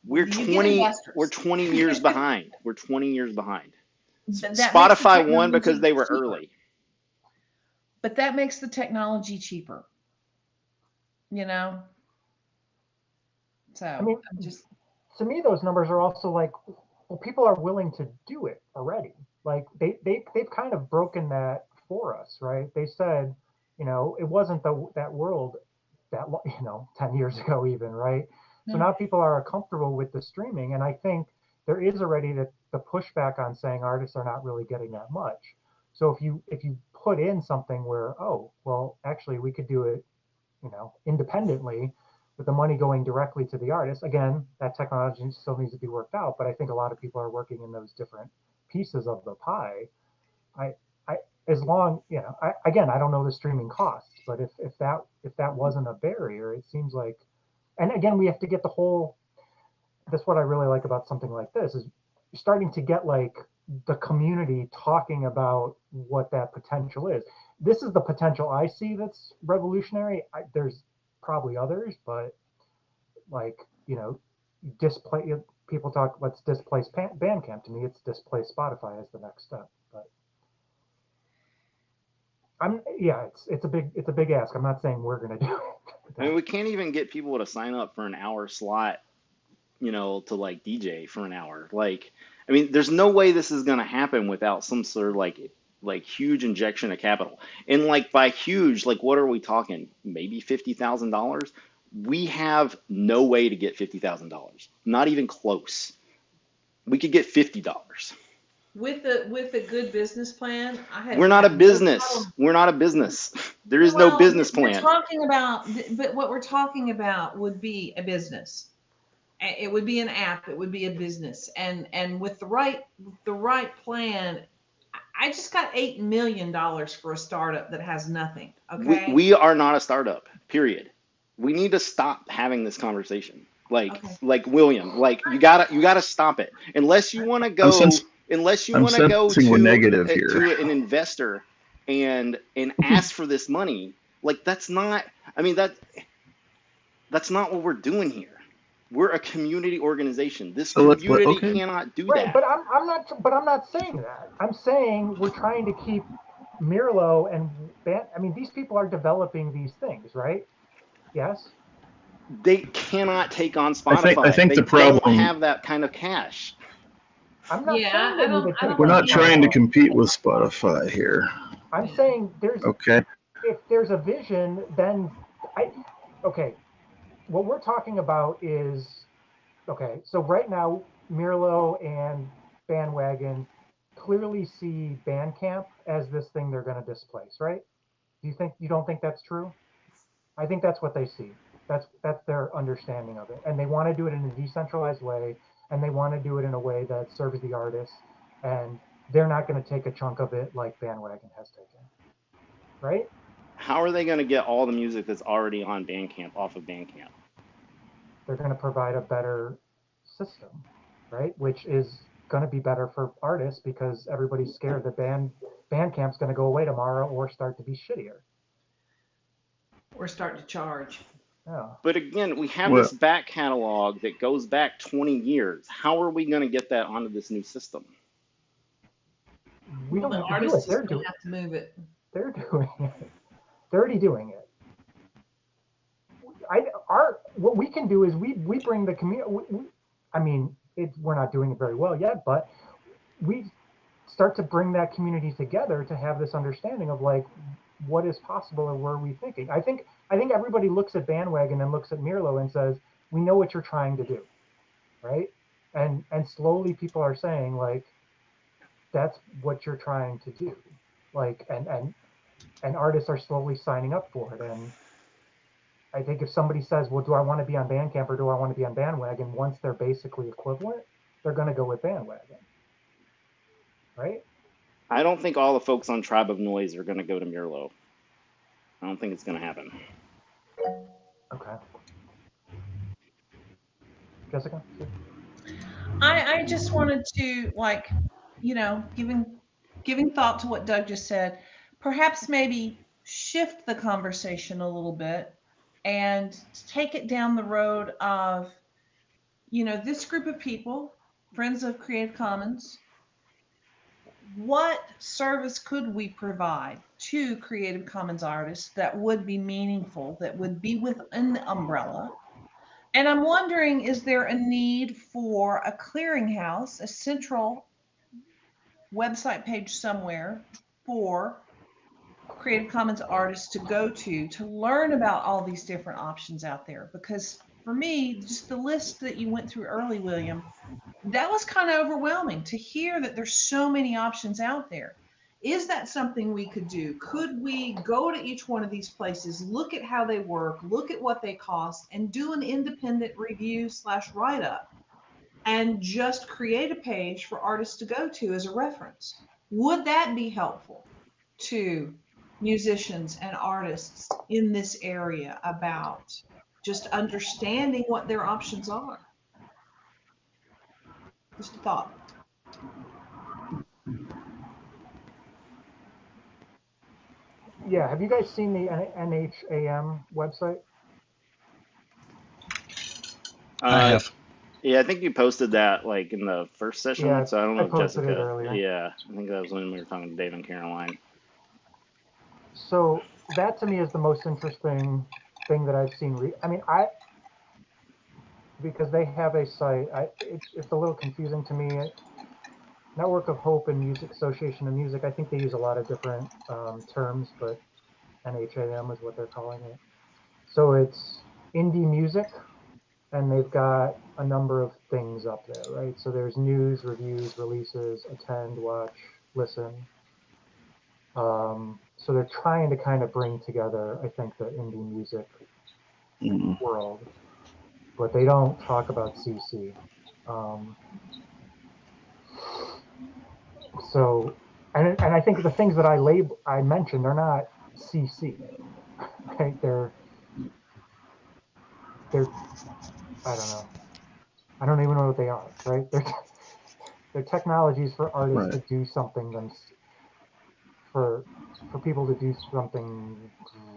we're 20 years behind. We're 20 years behind. Spotify won because they were early. But that makes the technology cheaper. So I mean, to me, those numbers are also like, well, people are willing to do it already. Like they've kind of broken that for us, right? They said, it wasn't that world that 10 years ago even, right? So now people are comfortable with the streaming, and I think there is already the pushback on saying artists are not really getting that much. So if you put in something where, oh, well, actually we could do it, independently, with the money going directly to the artist, again, that technology still needs to be worked out, but I think a lot of people are working in those different pieces of the pie. As long, I don't know the streaming costs, but if that wasn't a barrier, it seems like, and again, we have to get the whole, that's what I really like about something like this, is starting to get like the community talking about what that potential is. this is the potential I see that's revolutionary. There's probably others, but like, people talk, let's displace Bandcamp. To me, it's displace Spotify as the next step. But it's a big ask. I'm not saying we're gonna do it. I mean, we can't even get people to sign up for an hour slot, to like DJ for an hour. Like, I mean, there's no way this is gonna happen without some sort of like huge injection of capital. And like by huge, like what are we talking? Maybe $50,000? We have no way to get $50,000. Not even close. We could get $50. With a good business plan, We're not a no business. problem. We're not a business. There is no business We're plan. talking about, but what we're talking about would be a business. It would be an app. It would be a business. And with the right plan, I just got $8 million for a startup that has nothing. Okay. We are not a startup. Period. We need to stop having this conversation. Like William, like you gotta stop it. Unless you want to go, We're negative here. to an investor and ask for this money. Like that's not. I mean that's not what we're doing here. We're a community organization. This community cannot do that. But I'm not saying that. I'm saying we're trying to keep Mirlo and these people are developing these things, right? Yes. They cannot take on Spotify. I think they the problem don't have that kind of cash. I'm not saying we're not trying to compete with Spotify here. I'm saying if there's a vision, then what we're talking about is so right now Mirlo and Bandwagon clearly see Bandcamp as this thing they're going to displace, right? You don't think that's true? I think that's what they see. That's their understanding of it, and they want to do it in a decentralized way, and they want to do it in a way that serves the artists, and they're not going to take a chunk of it like Bandwagon has taken, right? How are they going to get all the music that's already on Bandcamp off of Bandcamp? They're going to provide a better system, right? Which is going to be better for artists because everybody's scared that Bandcamp's going to go away tomorrow or start to be shittier. Or start to charge. Yeah. But again, we have this back catalog that goes back 20 years. How are we going to get that onto this new system? We don't the have to artists do it. They're going to have to move it. They're doing it. They're already doing it. What we can do is we bring the community. We're not doing it very well yet, but we start to bring that community together to have this understanding of like what is possible or where are we thinking. I think everybody looks at Bandwagon and looks at Mirlo and says, we know what you're trying to do, right? And slowly people are saying like, that's what you're trying to do, like, and artists are slowly signing up for it. And I think if somebody says, well, do I want to be on Bandcamp or do I want to be on Bandwagon? Once they're basically equivalent, they're going to go with Bandwagon, right? I don't think all the folks on Tribe of Noise are going to go to Mirlo. I don't think it's going to happen. Okay. Jessica? I just wanted to, like, giving thought to what Doug just said, perhaps maybe shift the conversation a little bit and take it down the road of, this group of people, Friends of Creative Commons, what service could we provide to Creative Commons artists that would be meaningful, that would be within the umbrella? And I'm wondering, is there a need for a clearinghouse, a central website page somewhere for Creative Commons artists to go to learn about all these different options out there? Because for me, just the list that you went through early, William, that was kind of overwhelming to hear that there's so many options out there. Is that something we could do? Could we go to each one of these places, look at how they work, look at what they cost, and do an independent review / write-up, and just create a page for artists to go to as a reference? Would that be helpful to musicians and artists in this area about just understanding what their options are? Just a thought. Yeah, have you guys seen the NHAM website? I have. Yeah, I think you posted that like in the first session. Yeah, So I don't I know if posted it Jessica. earlier. Yeah, I think that was when we were talking to Dave and Caroline. So that to me is the most interesting thing that I've seen. Because they have a site, it's a little confusing to me. Network of Hope and Music Association of Music, I think they use a lot of different terms, but NHAM is what they're calling it. So it's indie music, and they've got a number of things up there, right? So there's news, reviews, releases, attend, watch, listen. So they're trying to kind of bring together, I think, the indie music world, but they don't talk about CC. So, and I think the things that I mentioned are not CC, right? They're I don't know. I don't even know what they are, right? They're technologies for artists to do something for people to do something,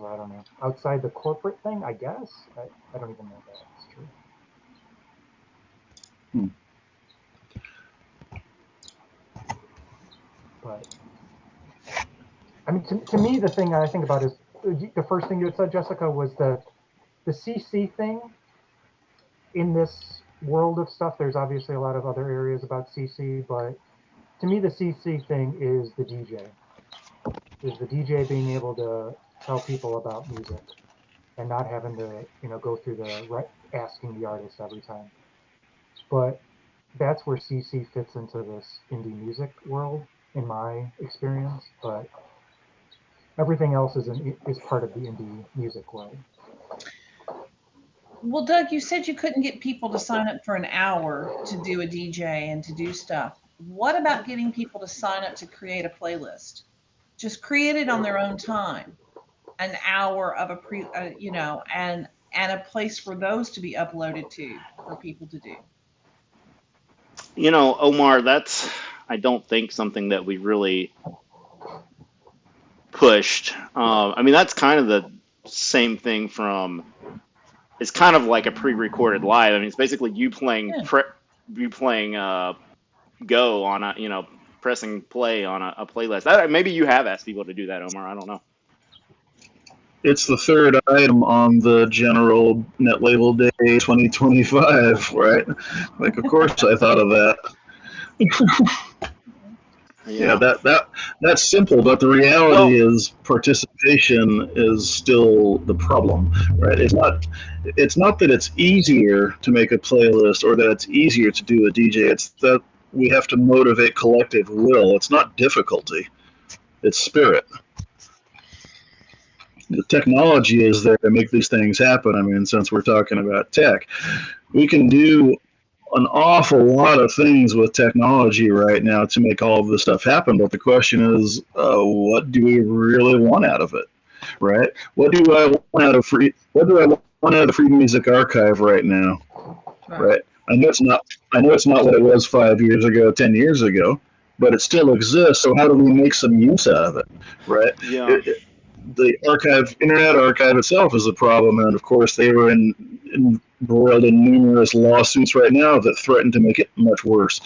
I don't know, outside the corporate thing, I guess. I don't even know if that's true. But I mean, to me, the thing I think about is the first thing you had said, Jessica, was the CC thing. In this world of stuff, there's obviously a lot of other areas about CC, but to me, the CC thing is the DJ. Is the DJ being able to tell people about music and not having to, go through asking the artist every time. But that's where CC fits into this indie music world, in my experience. But everything else is part of the indie music world. Well, Doug, you said you couldn't get people to sign up for an hour to do a DJ and to do stuff. What about getting people to sign up to create a playlist? Just create it on their own time, an hour of and a place for those to be uploaded to for people to do. Omar, that's I don't think something that we really pushed. I mean, that's kind of the same thing from. It's kind of like a pre-recorded live. I mean, it's basically you playing Go on pressing play on a playlist. Maybe you have asked people to do that, Omar. I don't know. It's the third item on the general Netlabel Day 2025, right? Like, of course I thought of that. Yeah, that's simple, but the reality is participation is still the problem, right? It's not that it's easier to make a playlist or that it's easier to do a DJ. It's that we have to motivate collective will. It's not difficulty. It's spirit. The technology is there to make these things happen. I mean, since we're talking about tech, we can do an awful lot of things with technology right now to make all of this stuff happen. But the question is, what do we really want out of it, right? What do I want out of the Free Music Archive right now, right? I know it's not what it was 5 years ago, 10 years ago, but it still exists. So how do we make some use out of it, right? Yeah. The Internet Archive itself is a problem, and of course they were embroiled in numerous lawsuits right now that threaten to make it much worse.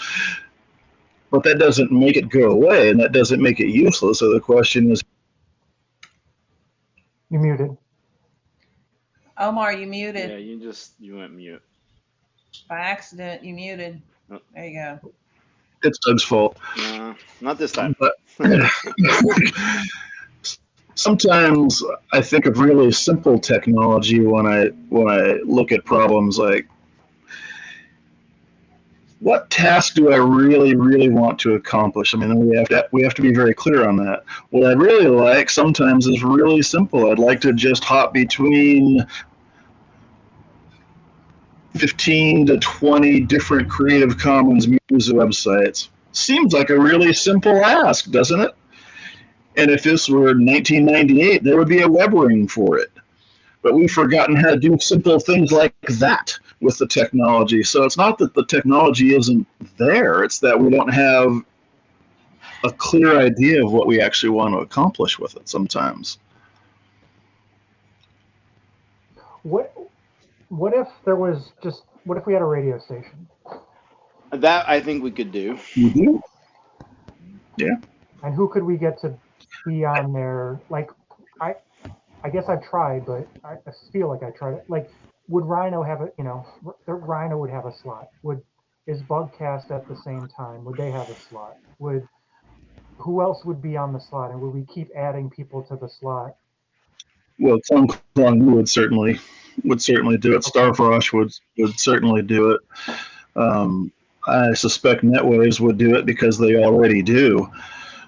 But that doesn't make it go away, and that doesn't make it useless. So the question is, you're muted. Omar, you muted. Yeah, you went mute. By accident, you muted. Oh. There you go. It's Doug's fault. No, not this time. But sometimes I think of really simple technology when I look at problems like, what task do I really, really want to accomplish? I mean, we have to be very clear on that. What I really like sometimes is really simple. I'd like to just hop between 15 to 20 different Creative Commons music websites. Seems like a really simple ask, doesn't it? And if this were 1998, there would be a web ring for it. But we've forgotten how to do simple things like that with the technology. So it's not that the technology isn't there, it's that we don't have a clear idea of what we actually want to accomplish with it sometimes. What if there was just, what if we had a radio station? That I think we could do. You do? Yeah. And who could we get to be on there? Like, I I guess I've tried, but I feel like I tried it. Like, would Rhino have a, Rhino would have a slot. Is Bugcast at the same time? Would they have a slot? Who else would be on the slot? And would we keep adding people to the slot? Well, Clone would certainly do it. Starfrost would certainly do it. I suspect NetWaves would do it because they already do.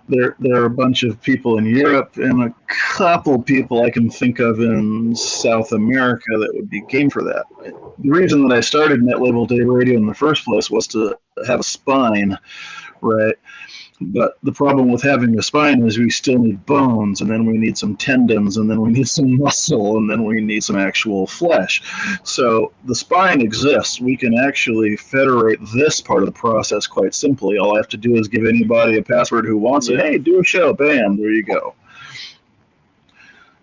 There are a bunch of people in Europe and a couple people I can think of in South America that would be game for that. The reason that I started Netlabel Day Radio in the first place was to have a spine, right? But the problem with having a spine is we still need bones, and then we need some tendons, and then we need some muscle, and then we need some actual flesh. So the spine exists. We can actually federate this part of the process quite simply. All I have to do is give anybody a password who wants it. Hey, do a show. Bam, there you go.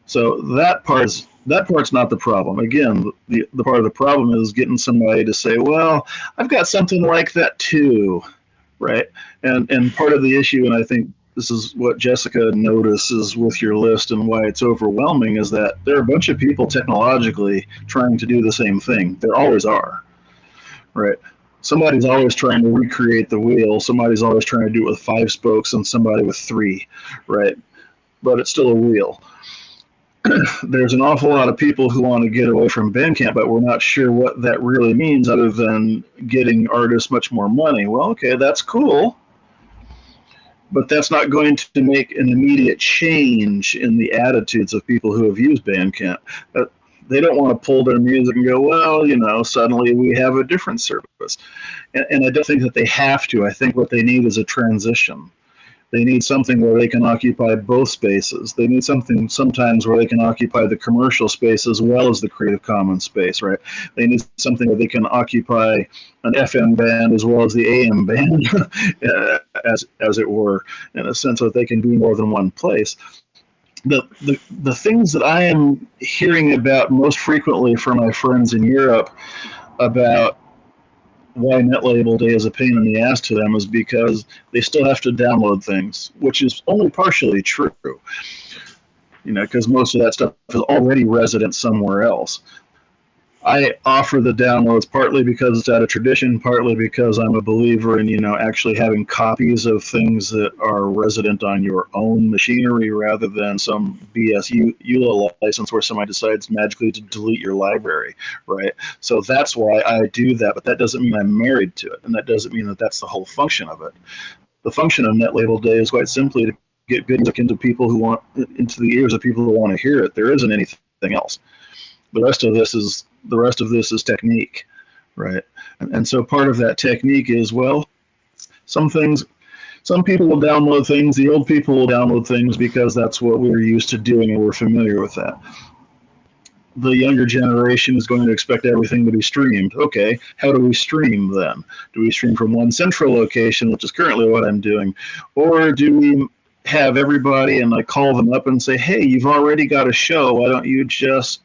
So that part's not the problem. Again, the part of the problem is getting somebody to say, well, I've got something like that too. Right. And part of the issue, and I think this is what Jessica notices with your list and why it's overwhelming, is that there are a bunch of people technologically trying to do the same thing. There always are. Right. Somebody's always trying to recreate the wheel. Somebody's always trying to do it with 5 spokes and somebody with 3. Right. But it's still a wheel. There's an awful lot of people who want to get away from Bandcamp, but we're not sure what that really means other than getting artists much more money. Well, okay, that's cool, but that's not going to make an immediate change in the attitudes of people who have used Bandcamp. They don't want to pull their music and go, well, suddenly we have a different service. And I don't think that they have to. I think what they need is a transition. They need something where they can occupy both spaces. They need something sometimes where they can occupy the commercial space as well as the Creative Commons space, right? They need something where they can occupy an FM band as well as the AM band, as it were, in a sense that they can be more than one place. The things that I am hearing about most frequently from my friends in Europe about why Netlabel Day is a pain in the ass to them is because they still have to download things, which is only partially true, because most of that stuff is already resident somewhere else. I offer the downloads partly because it's out of tradition, partly because I'm a believer in, actually having copies of things that are resident on your own machinery rather than some BS EULA license where somebody decides magically to delete your library, right? So that's why I do that, but that doesn't mean I'm married to it, and that doesn't mean that that's the whole function of it. The function of Netlabel Day is quite simply to get good music into the ears of people who want to hear it. There isn't anything else. The rest of this is technique, right? And so part of that technique is, well, some people will download things, the old people will download things because that's what we're used to doing and we're familiar with that. The younger generation is going to expect everything to be streamed. Okay, how do we stream then? Do we stream from one central location, which is currently what I'm doing, or do we have everybody and I call them up and say, hey, you've already got a show, why don't you just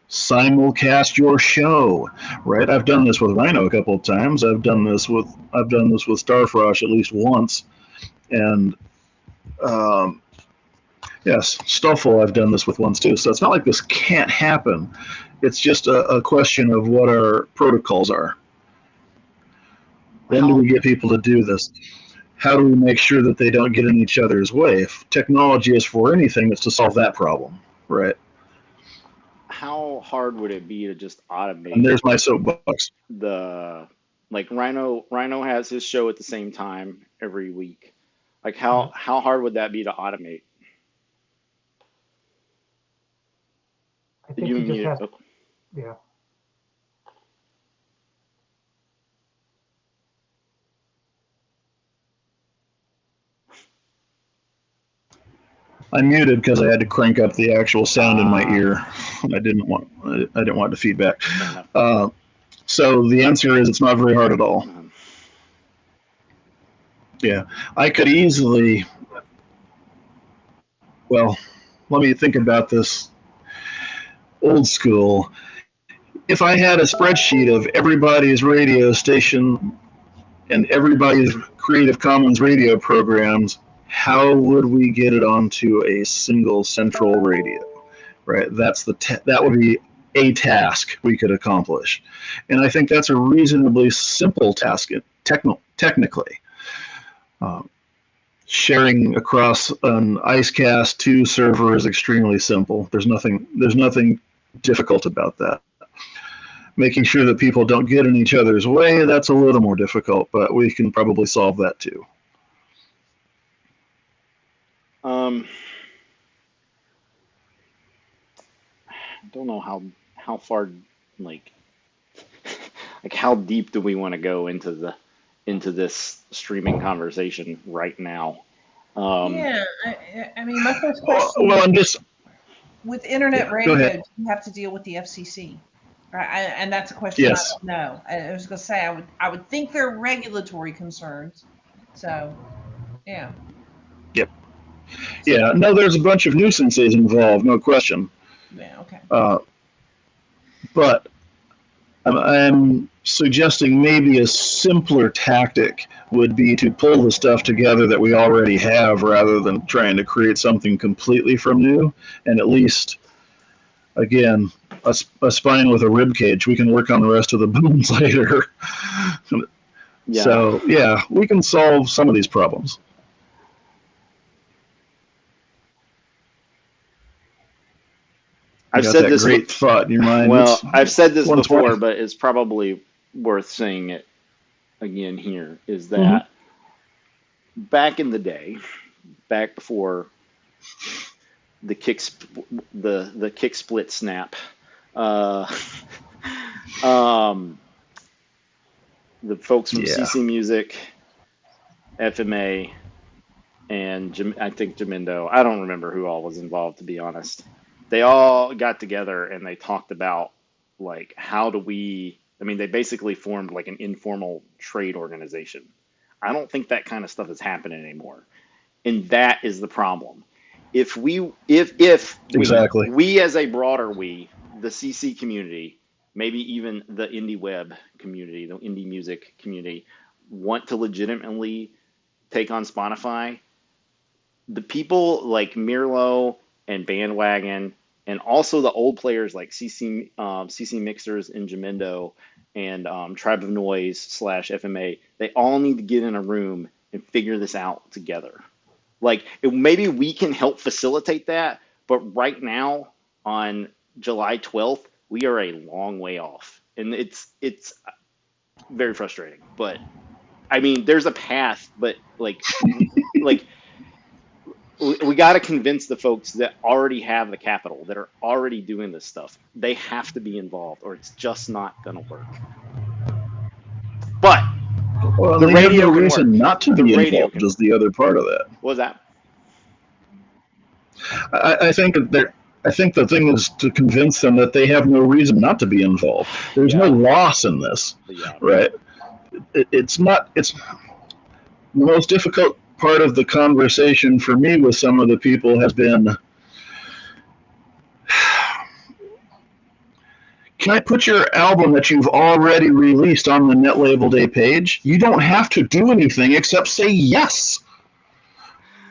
simulcast your show, right? I've done this with Rhino a couple of times. I've done this with Starfrost at least once, and yes, Stoffel I've done this with once too. So it's not like this can't happen. It's just a question of what our protocols are. When do we get people to do this? How do we make sure that they don't get in each other's way? If technology is for anything, it's to solve that problem, right? How hard would it be to just automate? And there's my soapbox. Like Rhino has his show at the same time every week. Like how hard would that be to automate? I think he just has, yeah. I muted because I had to crank up the actual sound in my ear. I didn't want the feedback. So the answer is it's not very hard at all. Yeah, I could easily. Well, let me think about this. old school. If I had a spreadsheet of everybody's radio station and everybody's Creative Commons radio programs, how would we get it onto a single central radio? Right? That would be a task we could accomplish, and I think that's a reasonably simple task technically. Sharing across an IceCast 2 server is extremely simple. There's nothing difficult about that. Making sure that people don't get in each other's way, that's a little more difficult, but we can probably solve that too. I don't know how far, like how deep do we want to go into this streaming conversation right now? Yeah, I mean, my first question. Well, I'm just with internet Go radio, ahead. you have to deal with the FCC, right? And that's a question Yes. I don't know. I was going to say I would think there are regulatory concerns. So, yeah. Yep. Yeah. No, there's a bunch of nuisances involved, no question. Yeah. Okay. But I'm suggesting maybe a simpler tactic would be to pull the stuff together that we already have rather than trying to create something completely from new. And at least, again, a spine with a rib cage. We can work on the rest of the bones later. Yeah. So, yeah, we can solve some of these problems. I've You got said that this great thought in your mind. Well, I've said this 120. before, but it's probably worth saying it again here, is that back in the day, back before the kick split snap, the folks from CC Music, FMA, and I think Jamindo, I don't remember who all was involved, to be honest. They all got together and they talked about, like, they basically formed like an informal trade organization. I don't think that kind of stuff is happening anymore. And that is the problem. If we as a broader the CC community, maybe even the indie web community, the indie music community, want to legitimately take on Spotify, the people like Mirlo and Bandwagon, and also the old players like CC Mixers and Jamindo and Tribe of Noise / FMA, they all need to get in a room and figure this out together. Like, maybe we can help facilitate that, but right now on July 12th, we are a long way off, and it's very frustrating. But I mean, there's a path, but like we got to convince the folks that already have the capital, that are already doing this stuff. They have to be involved, or it's just not going to work. But the radio reason not to be involved is the other part of that. What was that? I think the thing is to convince them that they have no reason not to be involved. There's no loss in this, right? It's the most difficult part of the conversation for me with some of the people has been, can I put your album that you've already released on the Netlabel Day page? You don't have to do anything except say yes,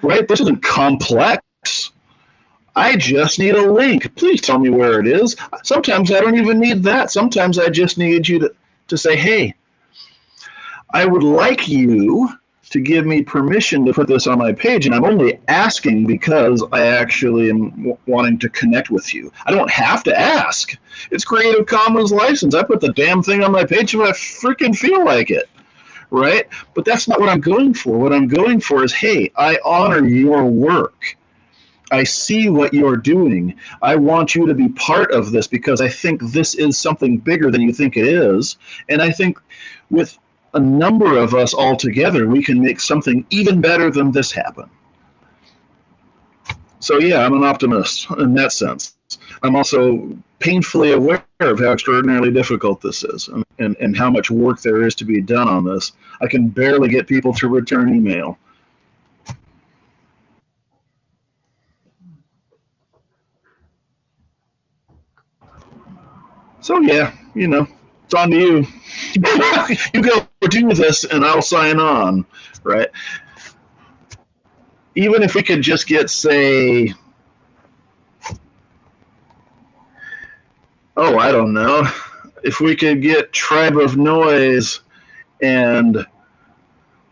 right? This isn't complex. I just need a link. Please tell me where it is. Sometimes I don't even need that. Sometimes I just need you to say, hey, I would like you to give me permission to put this on my page, and I'm only asking because I actually am wanting to connect with you. I don't have to ask. It's Creative Commons license. I put the damn thing on my page if I freaking feel like it, right? But that's not what I'm going for. What I'm going for is, hey, I honor your work. I see what you're doing. I want you to be part of this because I think this is something bigger than you think it is. And I think with a number of us all together, we can make something even better than this happen. So yeah, I'm an optimist in that sense. I'm also painfully aware of how extraordinarily difficult this is and how much work there is to be done on this. I can barely get people to return email. So yeah, it's on to you. You go do this, and I'll sign on, right? Even if we could just get, say, I don't know, if we could get Tribe of Noise and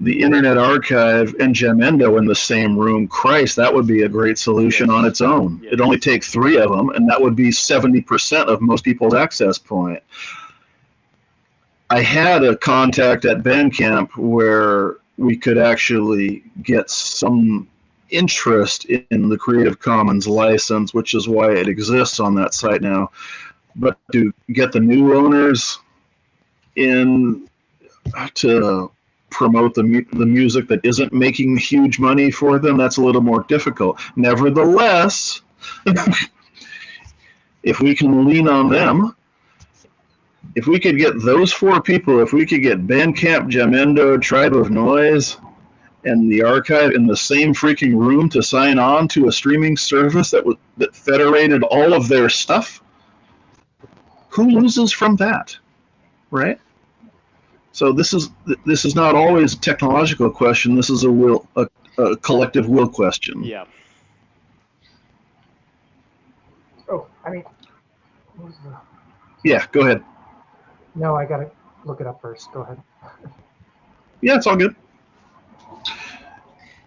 the Internet Archive and Jamendo in the same room, Christ, that would be a great solution on its own. Yes. It'd only take 3 of them, and that would be 70% of most people's access point. I had a contact at Bandcamp where we could actually get some interest in the Creative Commons license, which is why it exists on that site now. But to get the new owners in to promote the music that isn't making huge money for them, that's a little more difficult. Nevertheless, if we can lean on them, if we could get those 4 people, if we could get Bandcamp, Jamendo, Tribe of Noise, and the archive in the same freaking room to sign on to a streaming service that federated all of their stuff, who loses from that, right? So this is not always a technological question. This is a collective will question. Yeah. Oh, I mean, what was the... Yeah, go ahead. No, I gotta look it up first. Go ahead. Yeah, it's all good.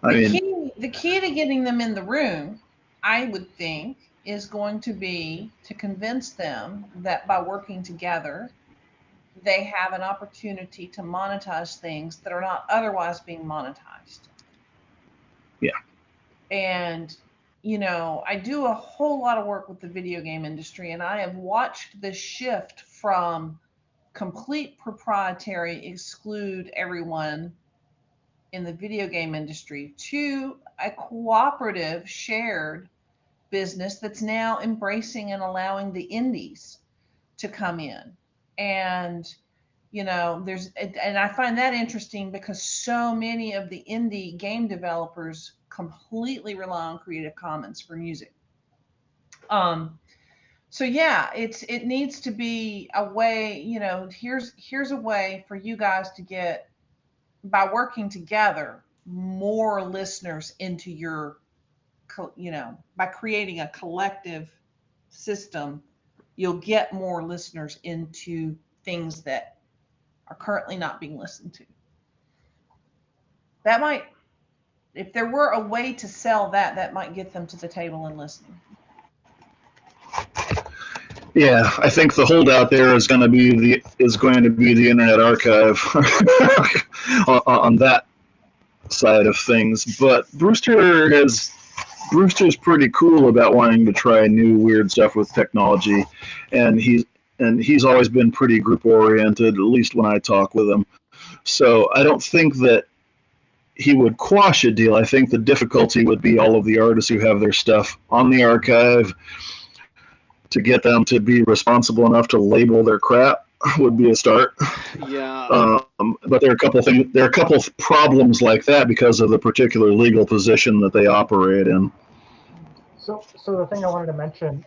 The key to getting them in the room, I would think, is going to be to convince them that by working together, they have an opportunity to monetize things that are not otherwise being monetized. Yeah. And, I do a whole lot of work with the video game industry, and I have watched the shift from complete proprietary, exclude everyone in the video game industry, to a cooperative, shared business that's now embracing and allowing the indies to come in. And and I find that interesting because so many of the indie game developers completely rely on Creative Commons for music. So yeah, it needs to be a way, here's a way for you guys to get, by working together, more listeners into your, by creating a collective system, you'll get more listeners into things that are currently not being listened to. That might, if there were a way to sell that might get them to the table and listening. Yeah, I think the holdout there is going to be the Internet Archive on that side of things. But Brewster's pretty cool about wanting to try new weird stuff with technology, and he's always been pretty group oriented, at least when I talk with him. So I don't think that he would quash a deal. I think the difficulty would be all of the artists who have their stuff on the archive. To get them to be responsible enough to label their crap would be a start. Yeah. But there are a couple of problems like that because of the particular legal position that they operate in. So the thing I wanted to mention,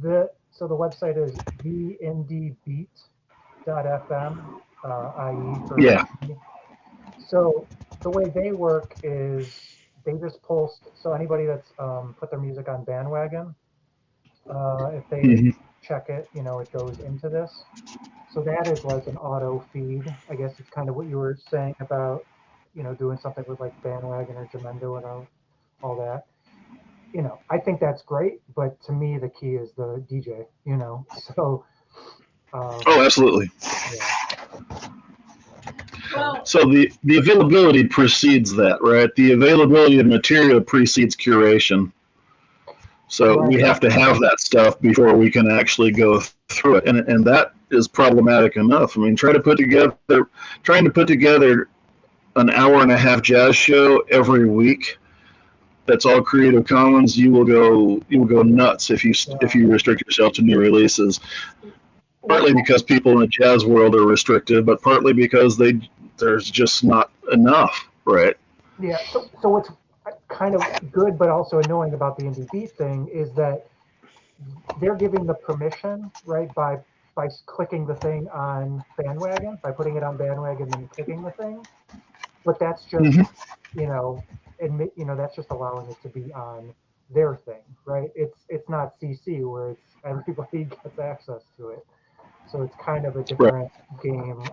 the website is theindybeat.fm, IE for yeah. So the way they work is they just post. So anybody that's put their music on Bandwagon, if they check it, it goes into this. So that is like an auto feed. I guess it's kind of what you were saying about, doing something with like Bandwagon or Jamendo and all that. I think that's great, but to me the key is the DJ. So. Oh, absolutely. Yeah. Well, so the availability precedes that, right? The availability of material precedes curation. So we have to have that stuff before we can actually go through it, and that is problematic enough. I mean, trying to put together an hour-and-a-half jazz show every week that's all Creative Commons, you will go nuts if you restrict yourself to new releases. Partly because people in the jazz world are restricted, but partly because there's just not enough, right? Yeah. So what's kind of good but also annoying about the indie beat thing is that they're giving the permission, right, by by clicking the thing on Bandwagon, by putting it on Bandwagon and clicking the thing. But that's just, you know, that's just allowing it to be on their thing, right? It's not CC where it's everybody gets access to it. So it's kind of a different game.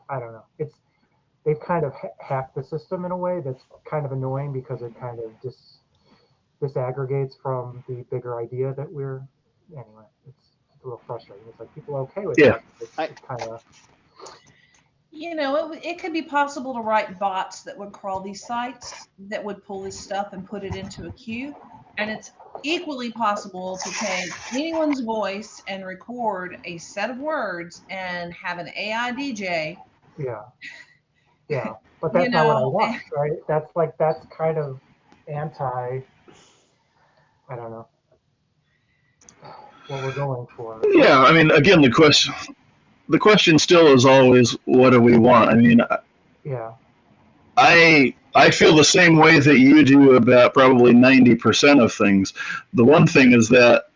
I don't know. They've kind of hacked the system in a way that's kind of annoying because it kind of disaggregates from the bigger idea that we're. Anyway, it's a little frustrating. It's like people are okay with it. It's kind of. You know, it could be possible to write bots that would crawl these sites that would pull this stuff and put it into a queue. And it's equally possible to take anyone's voice and record a set of words and have an AI DJ. Yeah. Yeah. But that's not what I want, right? That's kind of I don't know what we're going for. Yeah, I mean, again, the question still is always, what do we want? I mean, yeah, I feel the same way that you do about probably 90% of things. The one thing is that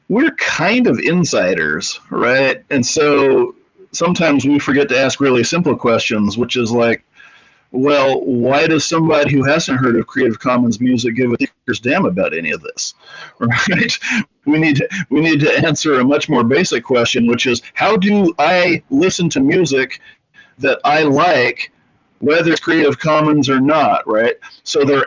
we're kind of insiders, right? And so sometimes we forget to ask really simple questions, which is like, well, why does somebody who hasn't heard of Creative Commons music give a tinker's damn about any of this, right? We need to answer a much more basic question, which is, how do I listen to music that I like, whether it's Creative Commons or not, right? So their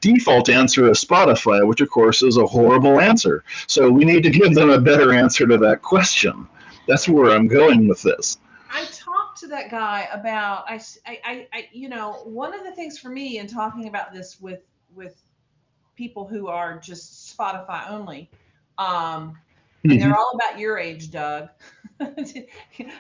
default answer is Spotify, which of course is a horrible answer. So we need to give them a better answer to that question. That's where I'm going with this. I talked to that guy about one of the things for me in talking about this with people who are just Spotify only, and they're all about your age, Doug.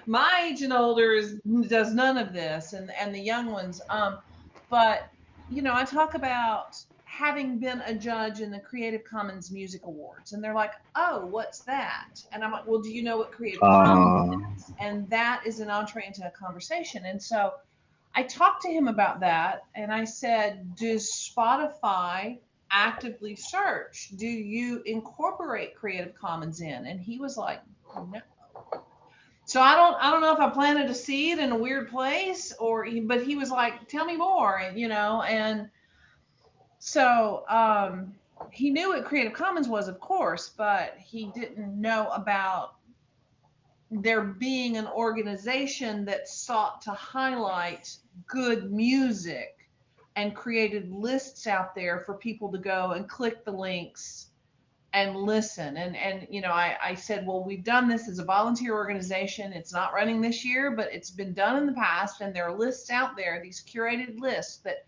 My age and older does none of this, and the young ones. But I talk about having been a judge in the Creative Commons Music Awards, and they're like, "Oh, what's that?" And I'm like, "Well, do you know what Creative Commons is?" And that is an entree into a conversation. And so I talked to him about that, and I said, "Does Spotify actively search? Do you incorporate Creative Commons in?" And he was like, "No." So I don't know if I planted a seed in a weird place, but he was like, "Tell me more," and so he knew what Creative Commons was, of course, but he didn't know about there being an organization that sought to highlight good music and created lists out there for people to go and click the links and listen. And I said, well, we've done this as a volunteer organization. It's not running this year, but it's been done in the past. And there are lists out there, these curated lists that,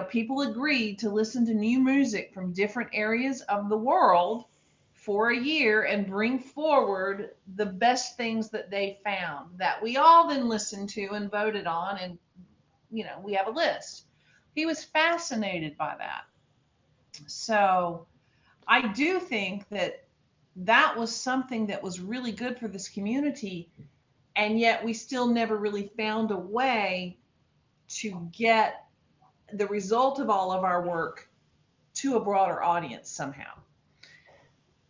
people agreed to listen to new music from different areas of the world for a year and bring forward the best things that they found that we all then listened to and voted on. And, we have a list. He was fascinated by that. So I do think that was something that was really good for this community, and yet we still never really found a way to get the result of all of our work to a broader audience somehow.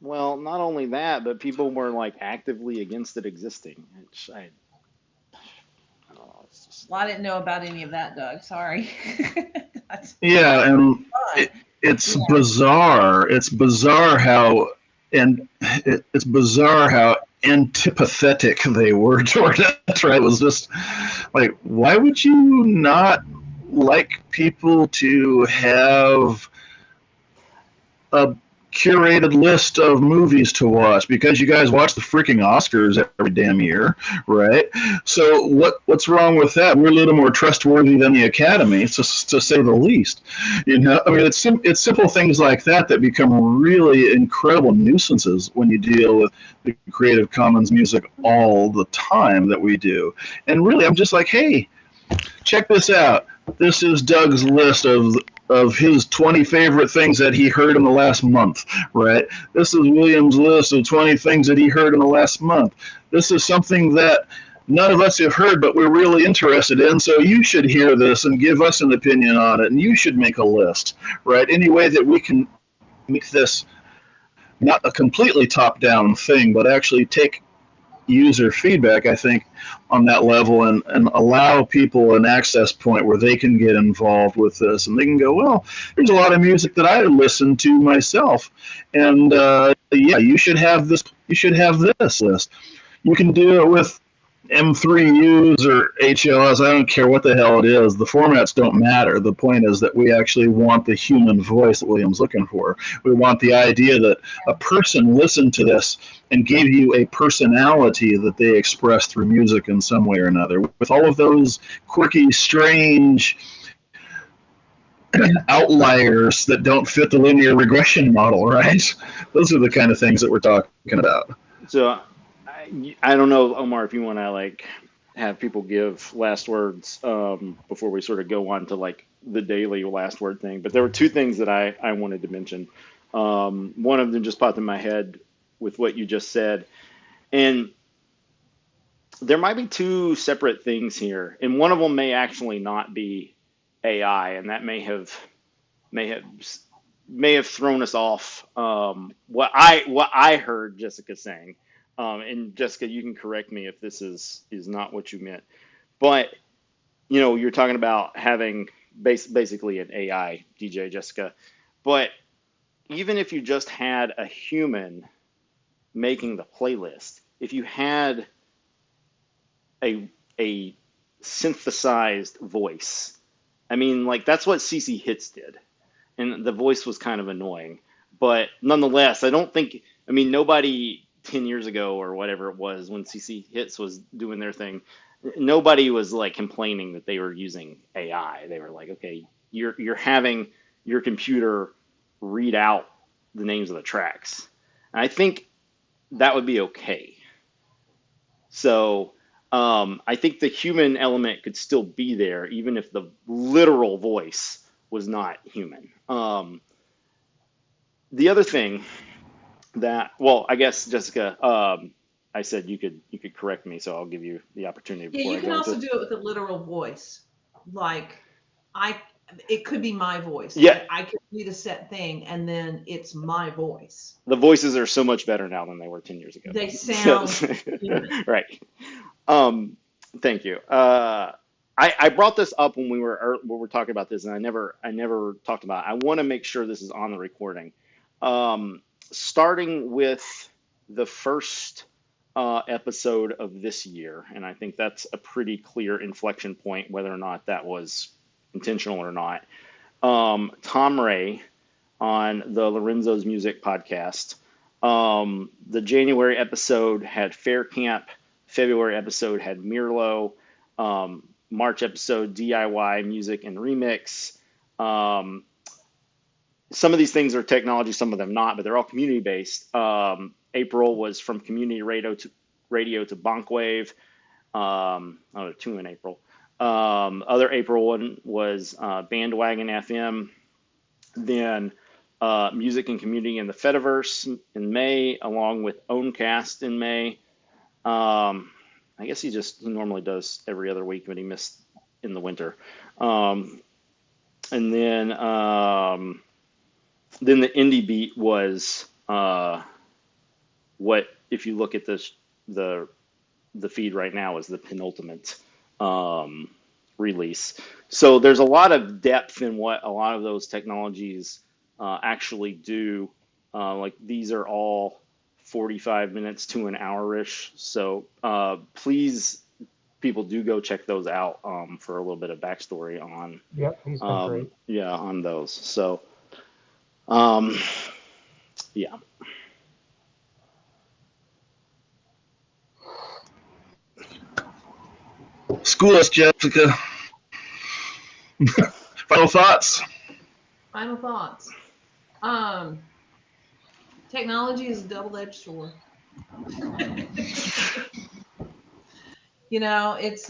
Well, not only that, but people were like actively against it existing. Which I don't know. It's just... Well, I didn't know about any of that, Doug. Sorry. Yeah, and it's bizarre. It's bizarre how antipathetic they were toward it. Right? It was just like, why would you not like people to have a curated list of movies to watch? Because you guys watch the freaking Oscars every damn year, right? So what's wrong with that? We're a little more trustworthy than the Academy, to say the least. I mean, it's simple things like that become really incredible nuisances when you deal with the Creative Commons music all the time that we do. And really, I'm just like, hey, check this out. This is Doug's list of his 20 favorite things that he heard in the last month, right? This is William's list of 20 things that he heard in the last month. This is something that none of us have heard, but we're really interested in, so you should hear this and give us an opinion on it, and you should make a list, right? Any way that we can make this not a completely top-down thing, but actually take user feedback, I think, on that level, and allow people an access point where they can get involved with this, and they can go, well, there's a lot of music that I listen to myself, and yeah, you should have this. You should have this list. You can do it with M3Us or HLS. I don't care what the hell it is. The formats don't matter. The point is that we actually want the human voice that William's looking for. We want the idea that a person listened to this and gave you a personality that they express through music in some way or another. With all of those quirky, strange outliers that don't fit the linear regression model, right? Those are the kind of things that we're talking about. So I don't know, Omar, if you want to like have people give last words before we sort of go on to like the daily last word thing. But there were two things that I wanted to mention. One of them just popped in my head with what you just said. And there might be two separate things here. And one of them may actually not be AI, and that may have thrown us off. What I heard Jessica saying, and Jessica, you can correct me if this is not what you meant, but you know, you're talking about having basically an AI DJ, Jessica. But even if you just had a human making the playlist, if you had a synthesized voice, I mean, like that's what CC Hits did, and the voice was kind of annoying, but nonetheless, I don't think, I mean, nobody 10 years ago or whatever it was when CC Hits was doing their thing, nobody was like complaining that they were using AI. They were like, okay, you're having your computer read out the names of the tracks. And I think that would be okay. So I think the human element could still be there, even if the literal voice was not human. The other thing that, well, I guess Jessica, I said you could correct me, so I'll give you the opportunity Yeah, before you I can go also into. do it with a literal voice. Like it could be my voice. Yeah, I could read a set thing and then it's my voice. the voices are so much better now than they were 10 years ago. They sound human. Right. Thank you. I brought this up when we were talking about this, and I never talked about it. I want to make sure this is on the recording. Starting with the first episode of this year, and I think that's a pretty clear inflection point, whether or not that was intentional or not. Tom Ray on the Lorenzo's Music podcast. The January episode had Fair Camp. February episode had Mirlo. March episode DIY music and remix. Some of these things are technology, some of them not, but they're all community based. April was from community radio to Bonkwave. Two in April. Other April one was Bandwagon FM. Then Music and Community in the Fediverse in May, along with Owncast in May. I guess he normally does every other week, but he missed in the winter. And then the indie beat was what, if you look at the feed right now, is the penultimate release. So there's a lot of depth in what a lot of those technologies actually do. Like these are all 45 minutes to an hour-ish. So please, people, do go check those out for a little bit of backstory on. Yep, he's been great. Yeah, on those. So yeah. School us, Jessica. Final thoughts? Final thoughts. Technology is a double-edged sword. You know, it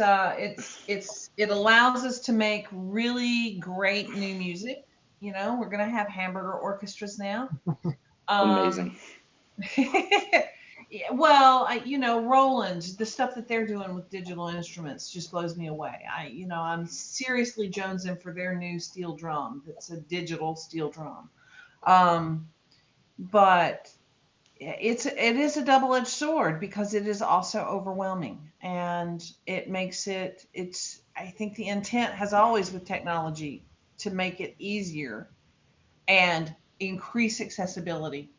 allows us to make really great new music. You know, we're gonna have hamburger orchestras now. Amazing. Well, you know, Roland, the stuff that they're doing with digital instruments just blows me away. I'm seriously jonesing for their new steel drum. That's a digital steel drum. But it is a double-edged sword because it is also overwhelming, and it makes it's I think the intent has always with technology to make it easier and increase accessibility,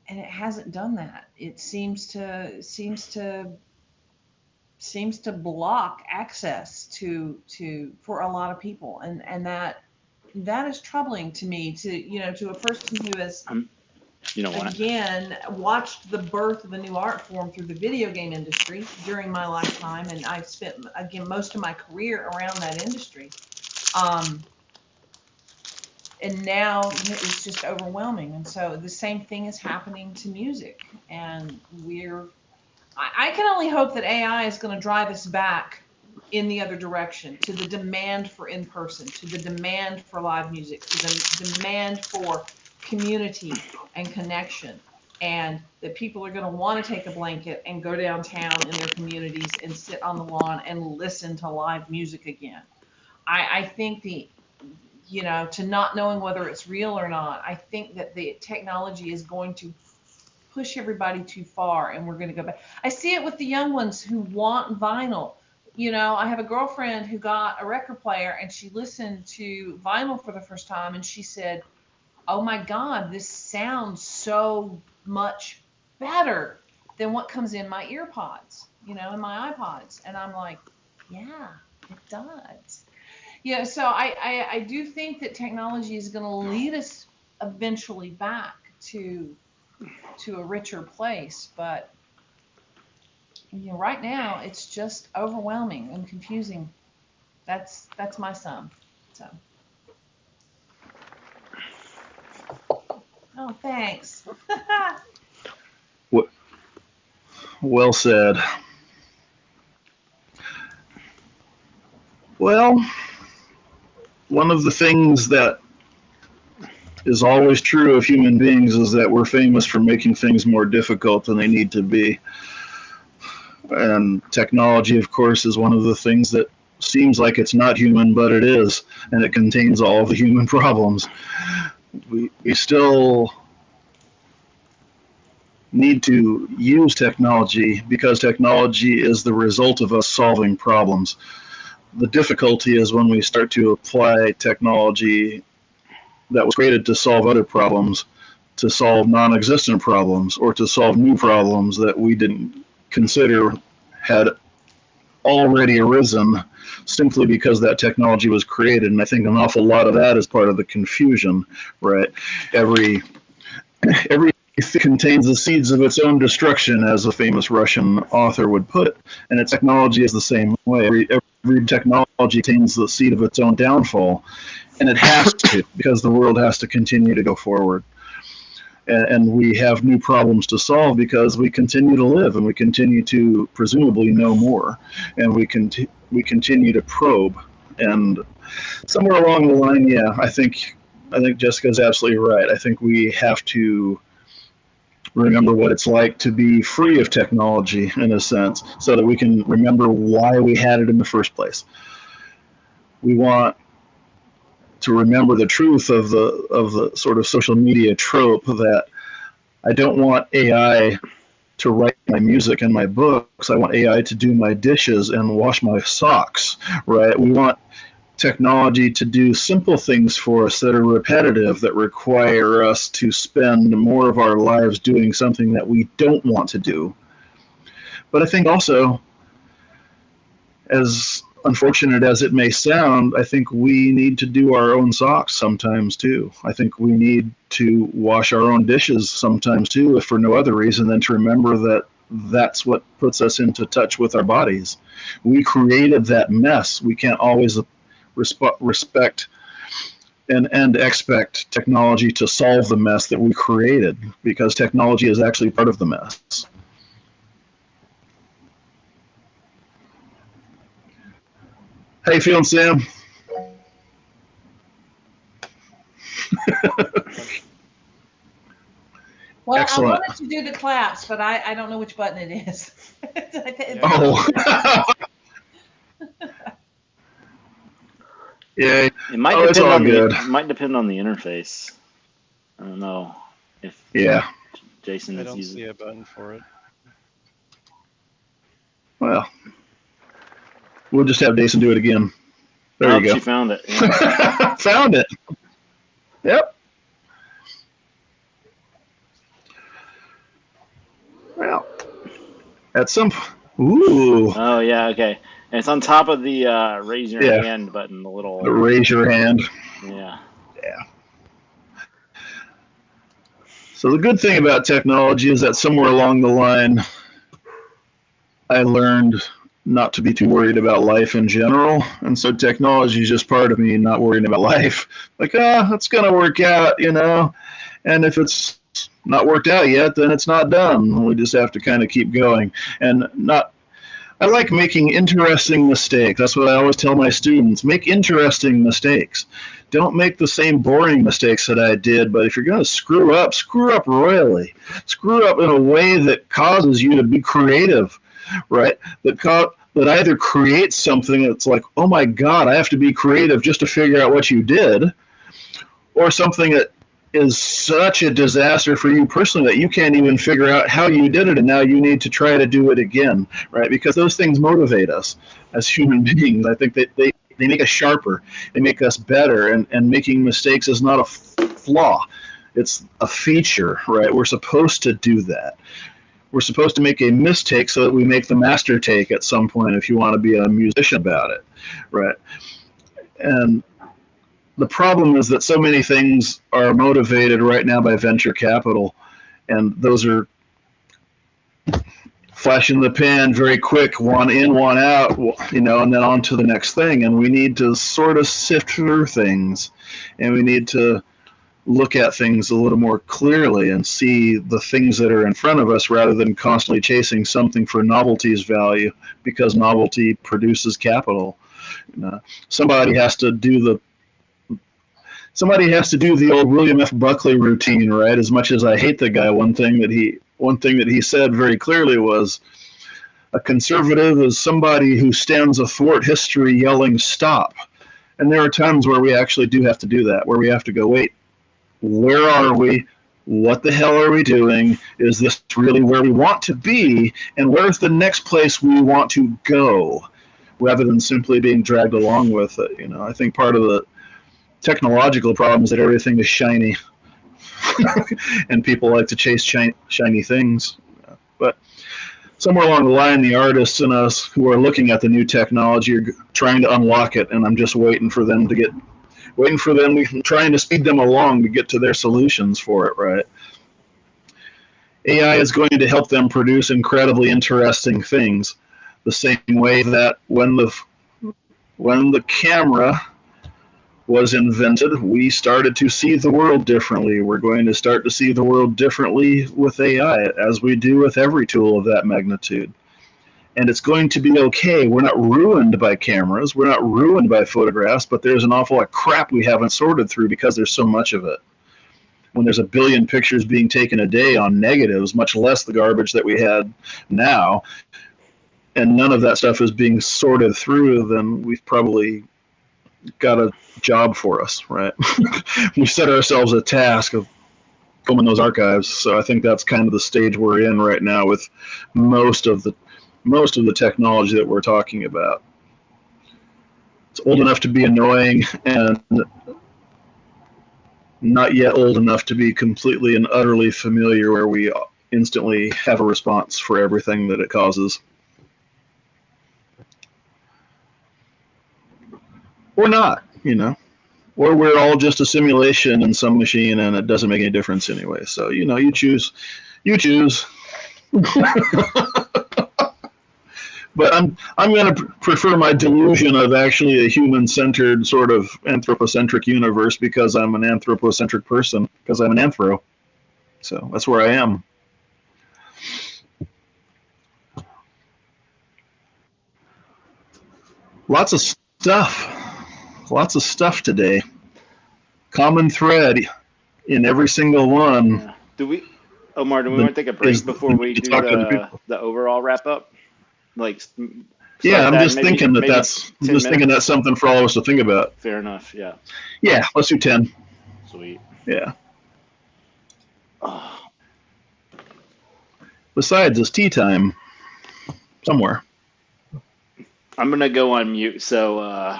and it hasn't done that. It seems to block access to for a lot of people, and that is troubling to me, to a person who has You don't want it. again watched the birth of a new art form through the video game industry during my lifetime, and I've spent again most of my career around that industry, and now it's just overwhelming. And so the same thing is happening to music, and I can only hope that AI is going to drive us back in the other direction, to the demand for in-person, to the demand for live music, to the demand for community and connection, and that people are going to want to take a blanket and go downtown in their communities and sit on the lawn and listen to live music again. I think to not knowing whether it's real or not, I think that the technology is going to push everybody too far, and we're going to go back. I see it with the young ones who want vinyl. I have a girlfriend who got a record player, and she listened to vinyl for the first time, and she said, "Oh my God, this sounds so much better than what comes in my earpods, in my iPods." And I'm like, yeah, it does. So I do think that technology is going to lead us eventually back to a richer place, but right now it's just overwhelming and confusing. That's my sum. So. Oh, thanks. Well said. Well, one of the things that is always true of human beings is that we're famous for making things more difficult than they need to be. And technology, of course, is one of the things that seems like it's not human, but it is, and it contains all the human problems. We still need to use technology because technology is the result of us solving problems. The difficulty is when we start to apply technology that was created to solve other problems, to solve non-existent problems, or to solve new problems that we didn't consider had already arisen simply because that technology was created. And I think an awful lot of that is part of the confusion, right? Every contains the seeds of its own destruction, as a famous Russian author would put it. And its technology is the same way. Every technology contains the seed of its own downfall. And it has to, because the world has to continue to go forward. And we have new problems to solve because we continue to live, and we continue to presumably know more, and we continue to probe. And somewhere along the line, yeah, I think Jessica's absolutely right. I think we have to remember what it's like to be free of technology, in a sense, so that we can remember why we had it in the first place. We want to remember the truth of the sort of social media trope that I don't want AI to write my music and my books. I want AI to do my dishes and wash my socks, right? We want technology to do simple things for us that are repetitive, that require us to spend more of our lives doing something that we don't want to do. But I think also, as unfortunate as it may sound, I think we need to do our own socks sometimes too. I think we need to wash our own dishes sometimes too, if for no other reason than to remember that that's what puts us into touch with our bodies. We created that mess. We can't always respect and expect technology to solve the mess that we created, because technology is actually part of the mess. How you feeling, Sam? Well, Excellent. I wanted to do the claps, but I don't know which button it is. Oh. Yeah. It might it's depend all on good. it might depend on the interface. I don't know if Yeah. Jason I is don't using. see a button for it. Well, we'll just have Jason do it again. There you go. She found it. Yeah. Found it. Yep. Well, at some. Ooh. Oh yeah. Okay. And it's on top of the raise your Yeah. hand button. The little. Raise your hand. Yeah. Yeah. So the good thing about technology is that somewhere along the line, I learned not to be too worried about life in general. And so technology is just part of me not worrying about life. Like, it's going to work out, you know. And if it's not worked out yet, then it's not done. We just have to kind of keep going. And I like making interesting mistakes. That's what I always tell my students. Make interesting mistakes. Don't make the same boring mistakes that I did, but if you're going to screw up royally. Screw up in a way that causes you to be creative, right? That either creates something that's like, oh my God, I have to be creative just to figure out what you did, or something that is such a disaster for you personally that you can't even figure out how you did it, and now you need to try to do it again, right? Because those things motivate us as human beings. I think that they make us sharper, they make us better, and making mistakes is not a flaw, it's a feature, right? We're supposed to do that. We're supposed to make a mistake so that we make the master take at some point if you want to be a musician about it, right? And the problem is that so many things are motivated right now by venture capital, and those are flash in the pan, very quick, one in, one out, you know, and then on to the next thing. And we need to sort of sift through things, and we need to look at things a little more clearly and see the things that are in front of us rather than constantly chasing something for novelty's value, because novelty produces capital. You know, somebody has to do the old William F. Buckley routine, right? As much as I hate the guy, one thing that he said very clearly was, a conservative is somebody who stands athwart history yelling stop. And there are times where we actually do have to do that, where we have to go, wait, where are we? What the hell are we doing? Is this really where we want to be? And where's the next place we want to go? Rather than simply being dragged along with it. You know, I think part of the technological problem is that everything is shiny. And people like to chase shiny things. But somewhere along the line, the artists and us who are looking at the new technology are trying to unlock it, and I'm just waiting for them, trying to speed them along to get to their solutions for it, right? AI is going to help them produce incredibly interesting things, the same way that when the camera was invented, we started to see the world differently. We're going to start to see the world differently with AI, as we do with every tool of that magnitude. And it's going to be okay. We're not ruined by cameras. We're not ruined by photographs, but there's an awful lot of crap we haven't sorted through because there's so much of it. When there's 1 billion pictures being taken a day on negatives, much less the garbage that we had now, and none of that stuff is being sorted through, then we've probably got a job for us, right? We set ourselves a task of combing those archives. So I think that's kind of the stage we're in right now with most of the technology that we're talking about. It's old enough to be annoying and not yet old enough to be completely and utterly familiar, where we instantly have a response for everything that it causes. Or not, you know. Or we're all just a simulation in some machine and it doesn't make any difference anyway. So, you know, you choose. But I'm going to prefer my delusion of actually a human-centered sort of anthropocentric universe, because I'm an anthropocentric person, because I'm an anthro. So that's where I am. Lots of stuff today. Common thread in every single one. Yeah. Omar, do we want to take a break before we do the overall wrap up? Yeah, I'm just thinking that's something for all of us to think about. Fair enough. Yeah. Yeah, let's do 10. Sweet. Yeah. Besides, it's tea time somewhere. I'm gonna go on mute, so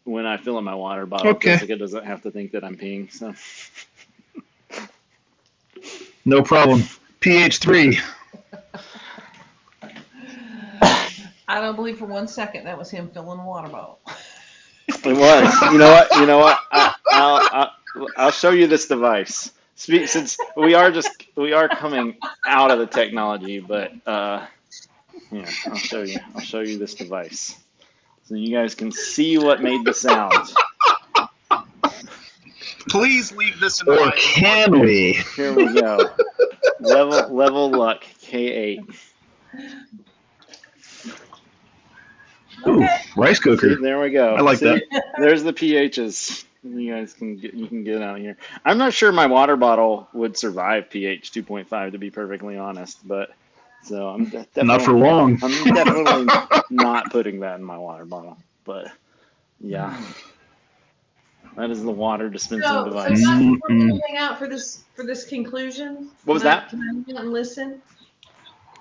when I fill up my water bottle, Okay. Jessica doesn't have to think that I'm peeing. So No problem. pH 3. I don't believe for 1 second that was him filling a water bottle. it was. You know what? You know what? I'll show you this device. Since we are coming out of the technology, but yeah, I'll show you. I'll show you this device so you guys can see what made the sound. Please leave this in the Or live. can we? Here we go. Level luck K8. Ooh, Okay. rice cooker. See, there we go. I like See, that. there's the pHs. You guys can get out here. I'm not sure my water bottle would survive pH 2.5 to be perfectly honest, but so I'm definitely Not for long. I'm definitely not putting that in my water bottle. But yeah, that is the water dispensing So device. guys, Mm-mm. before we hang out for this conclusion, What was can I- that? Can I hang out and listen?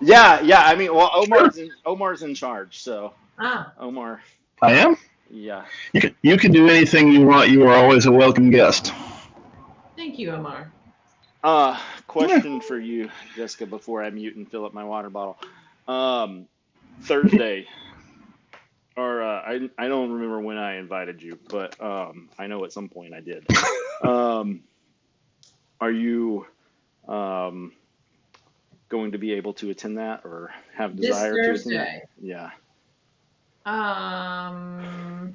Yeah. I mean, well, Omar's in charge, so Ah, Omar. I am? Yeah. You can do anything you want. You are always a welcome guest. thank you, Omar. Question for you, Jessica, before I mute and fill up my water bottle. Thursday, or I don't remember when I invited you, but I know at some point I did. Are you going to be able to attend that, or have This desire to attend that? Thursday. Yeah. I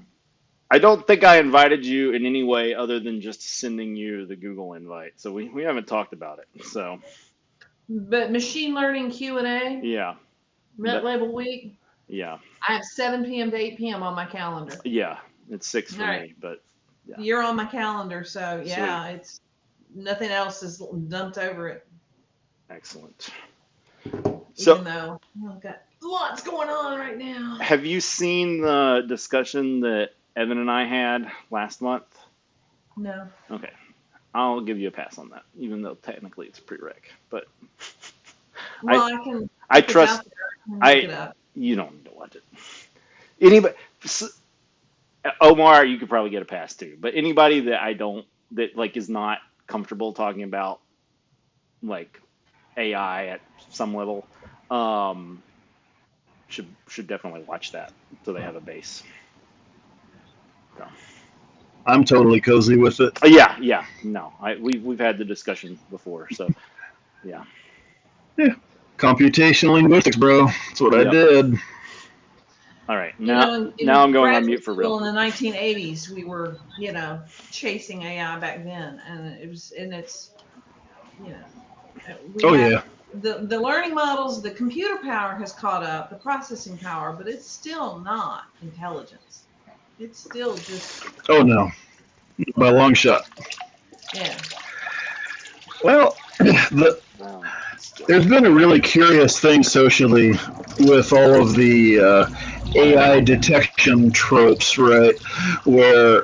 I don't think I invited you in any way other than just sending you the Google invite. So we haven't talked about it. So But machine learning Q&A, yeah, Netlabel week, yeah, I have 7 p.m. to 8 p.m. on my calendar. yeah. It's 6 for All right. me, but yeah. You're on my calendar, so yeah, it's nothing else is dumped over it. Excellent. Even So though I've got lots going on right now. have you seen the discussion that Evan and I had last month? No. Okay. I'll give you a pass on that, even though technically it's prereq. But Well, I can. I if it's trust. out there, I can look it up. You don't need to watch it. Anybody, Omar, you could probably get a pass too. But anybody that like is not comfortable talking about like AI at some level, should definitely watch that so they have a base. So. I'm totally cozy with it. Yeah. No, we've had the discussion before, so yeah. Yeah. Computational linguistics, bro. That's what I Yep. did. All right, You now know, in I'm going on graduate mute for real. school in the 1980s, we were, chasing AI back then, and it's, we Oh, have yeah. the learning models, the computer power has caught up, the processing power, but it's still not intelligence. It's still just, Oh, no. By a long shot. yeah. Well, Wow. there's been a really curious thing socially with all of the AI detection tropes, right? Where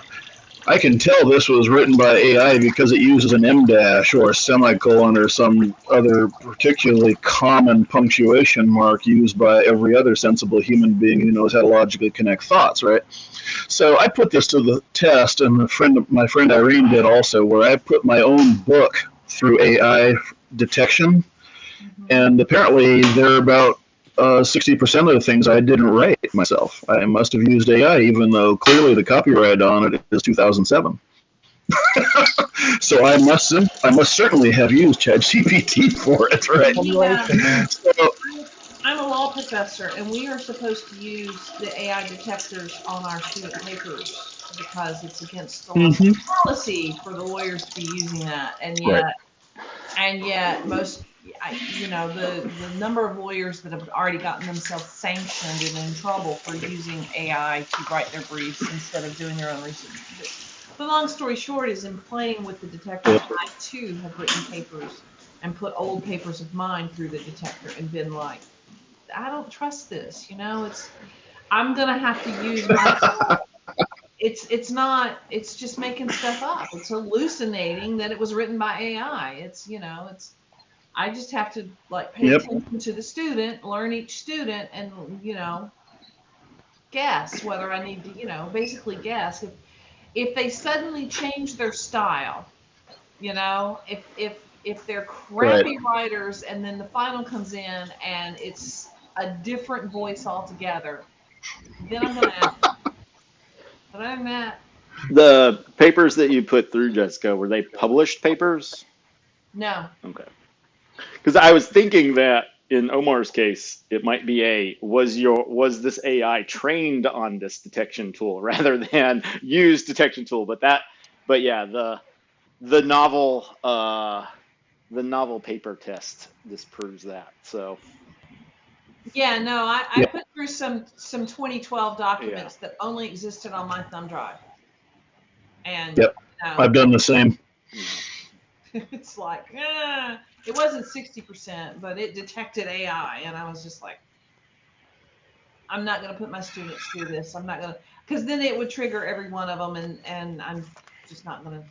I can tell this was written by AI because it uses an M dash or a semicolon or some other particularly common punctuation mark used by every other sensible human being who knows how to logically connect thoughts, right? So I put this to the test, and my friend Irene did also, where I put my own book through AI detection, and apparently there are about 60% of the things I didn't write myself. I must have used AI, even though clearly the copyright on it is 2007. So I must certainly have used ChatGPT for it, right? So, I'm a law professor, and we are supposed to use the AI detectors on our student papers because it's against the law policy for the lawyers to be using that, and yet most, the number of lawyers that have already gotten themselves sanctioned and in trouble for using AI to write their briefs instead of doing their own research. The long story short is, in playing with the detectors, I too have written papers and put old papers of mine through the detector and been like, I don't trust this, I'm gonna have to use my. It's not. It's just making stuff up. It's hallucinating that it was written by AI. It's I just have to like pay attention to the student, learn each student, and guess whether I need to, basically guess if they suddenly change their style, if they're crappy writers and then the final comes in and it's a different voice altogether, then I'm gonna ask. But other than that, The papers that you put through, Jessica, were they published papers? no. Okay. Because I was thinking that in Omar's case, it might be was this AI trained on this detection tool rather than use detection tool? But yeah, the novel paper test disproves that. So Yeah, no, I put through some 2012 documents that only existed on my thumb drive. And I've done the same. It's like, it wasn't 60%, but it detected AI, and I was just like, I'm not going to put my students through this. I'm not going to, because then it would trigger every one of them, and I'm just not going to.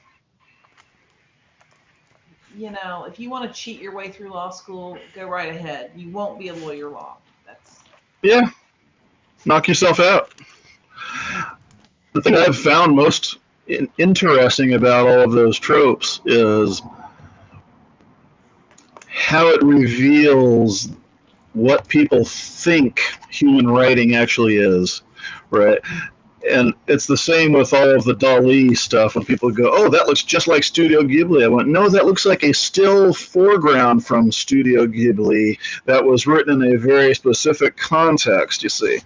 If you want to cheat your way through law school, go right ahead. You won't be a lawyer long. Knock yourself out. The thing I've found most interesting about all of those tropes is how it reveals what people think human writing actually is, right? And it's the same with all of the Dali stuff when people go, oh, that looks just like Studio Ghibli. I went, no, that looks like a still foreground from Studio Ghibli that was written in a very specific context, you see.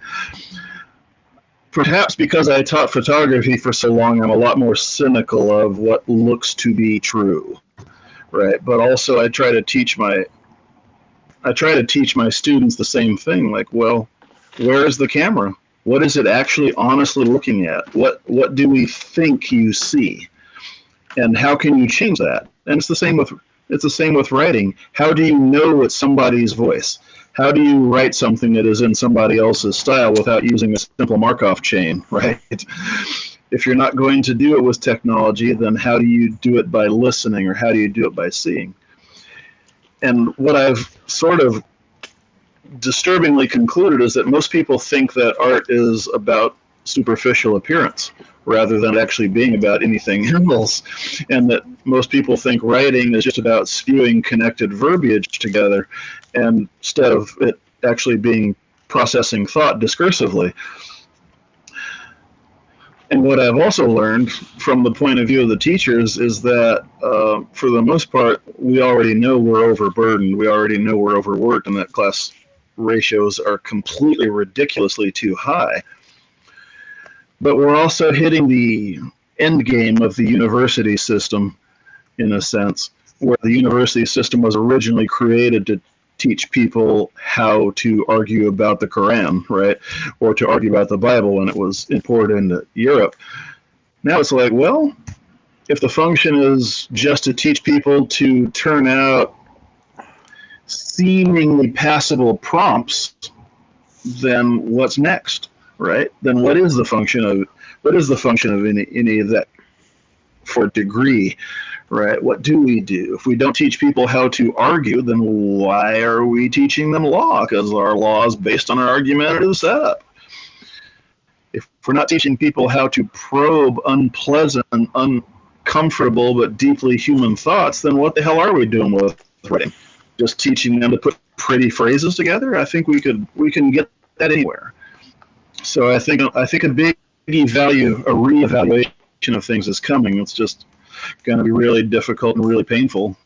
Perhaps because I taught photography for so long, I'm a lot more cynical of what looks to be true, right? But also I try to teach my students the same thing, like, well, where is the camera? What is it actually honestly looking at? What do we think you see? And how can you change that? And it's the same with writing. How do you know it's somebody's voice? How do you write something that is in somebody else's style without using a simple Markov chain, right? If you're not going to do it with technology, then how do you do it by listening, or how do you do it by seeing? And what I've sort of disturbingly concluded is that most people think that art is about superficial appearance rather than actually being about anything else, and that most people think writing is just about spewing connected verbiage together instead of it actually being processing thought discursively. And what I've also learned from the point of view of the teachers is that for the most part, we already know we're overburdened, we already know we're overworked, and that class ratios are completely ridiculously too high. But we're also hitting the end game of the university system, in a sense, where the university system was originally created to teach people how to argue about the Quran, right? Or to argue about the Bible when it was imported into Europe. Now it's like, well, if the function is just to teach people to turn out seemingly passable prompts, then what's next, right? Then what is the function of any of that for degree, right? What do we do? If we don't teach people how to argue, then why are we teaching them law? Because our law is based on our argumentative setup. If we're not teaching people how to probe unpleasant, uncomfortable, but deeply human thoughts, then what the hell are we doing with writing? Just teaching them to put pretty phrases together? I think we can get that anywhere. So I think a big reevaluation of things is coming. It's just going to be really difficult and really painful,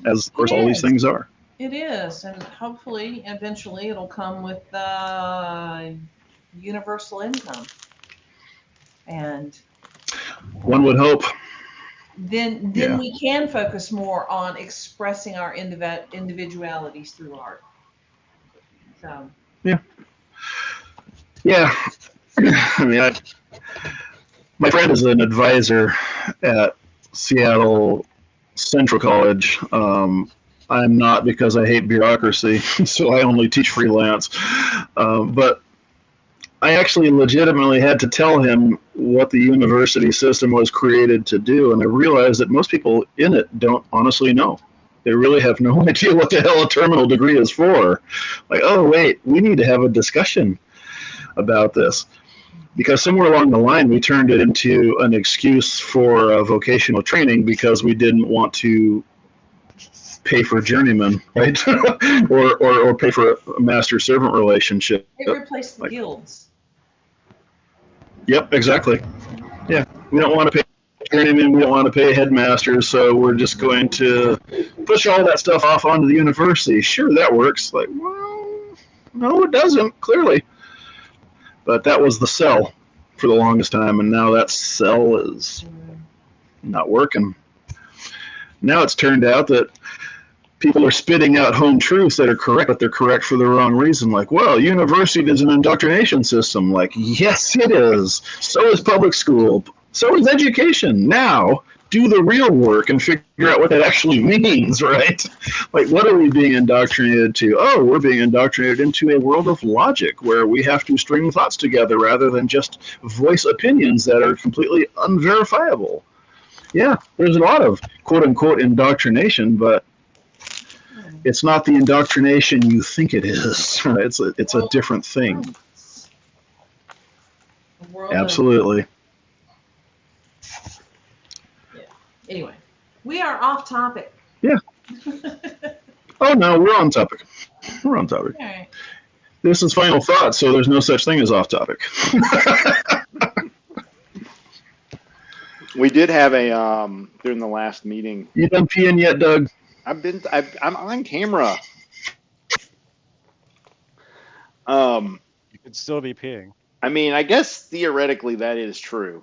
as of course all these things are. It is, and hopefully eventually it'll come with universal income. And one would hope. Then we can focus more on expressing our individualities through art. So. Yeah. I mean, my friend is an advisor at Seattle Central College. I'm not, because I hate bureaucracy, so I only teach freelance. But I actually legitimately had to tell him what the university system was created to do, and I realized that most people in it don't honestly know. They really have no idea what the hell a terminal degree is for. Like, oh, wait, we need to have a discussion about this. Because somewhere along the line, we turned it into an excuse for vocational training because we didn't want to pay for journeyman, right? or pay for a master-servant relationship. It replaced the guilds. Yep, exactly. Yeah, we don't want to pay journeyman, we don't want to pay headmasters, so we're just going to push all that stuff off onto the university. Sure, that works. Like, well, no, it doesn't, clearly. But that was the sell for the longest time, and now that sell is not working. Now it's turned out that people are spitting out home truths that are correct, but they're correct for the wrong reason. Like, well, university is an indoctrination system. Like, yes, it is. So is public school. So is education. Now, do the real work and figure out what that actually means, right? Like, what are we being indoctrinated to? Oh, we're being indoctrinated into a world of logic where we have to string thoughts together rather than just voice opinions that are completely unverifiable. Yeah, there's a lot of quote-unquote indoctrination, but it's not the indoctrination you think it is. Right? It's a different thing. Absolutely. Anyway, we are off topic. Yeah. Oh, no, we're on topic. We're on topic. All right. This is final thought, so there's no such thing as off topic. We did have a during the last meeting. You done peeing yet, Doug? I'm on camera. You could still be peeing. I mean, I guess theoretically that is true.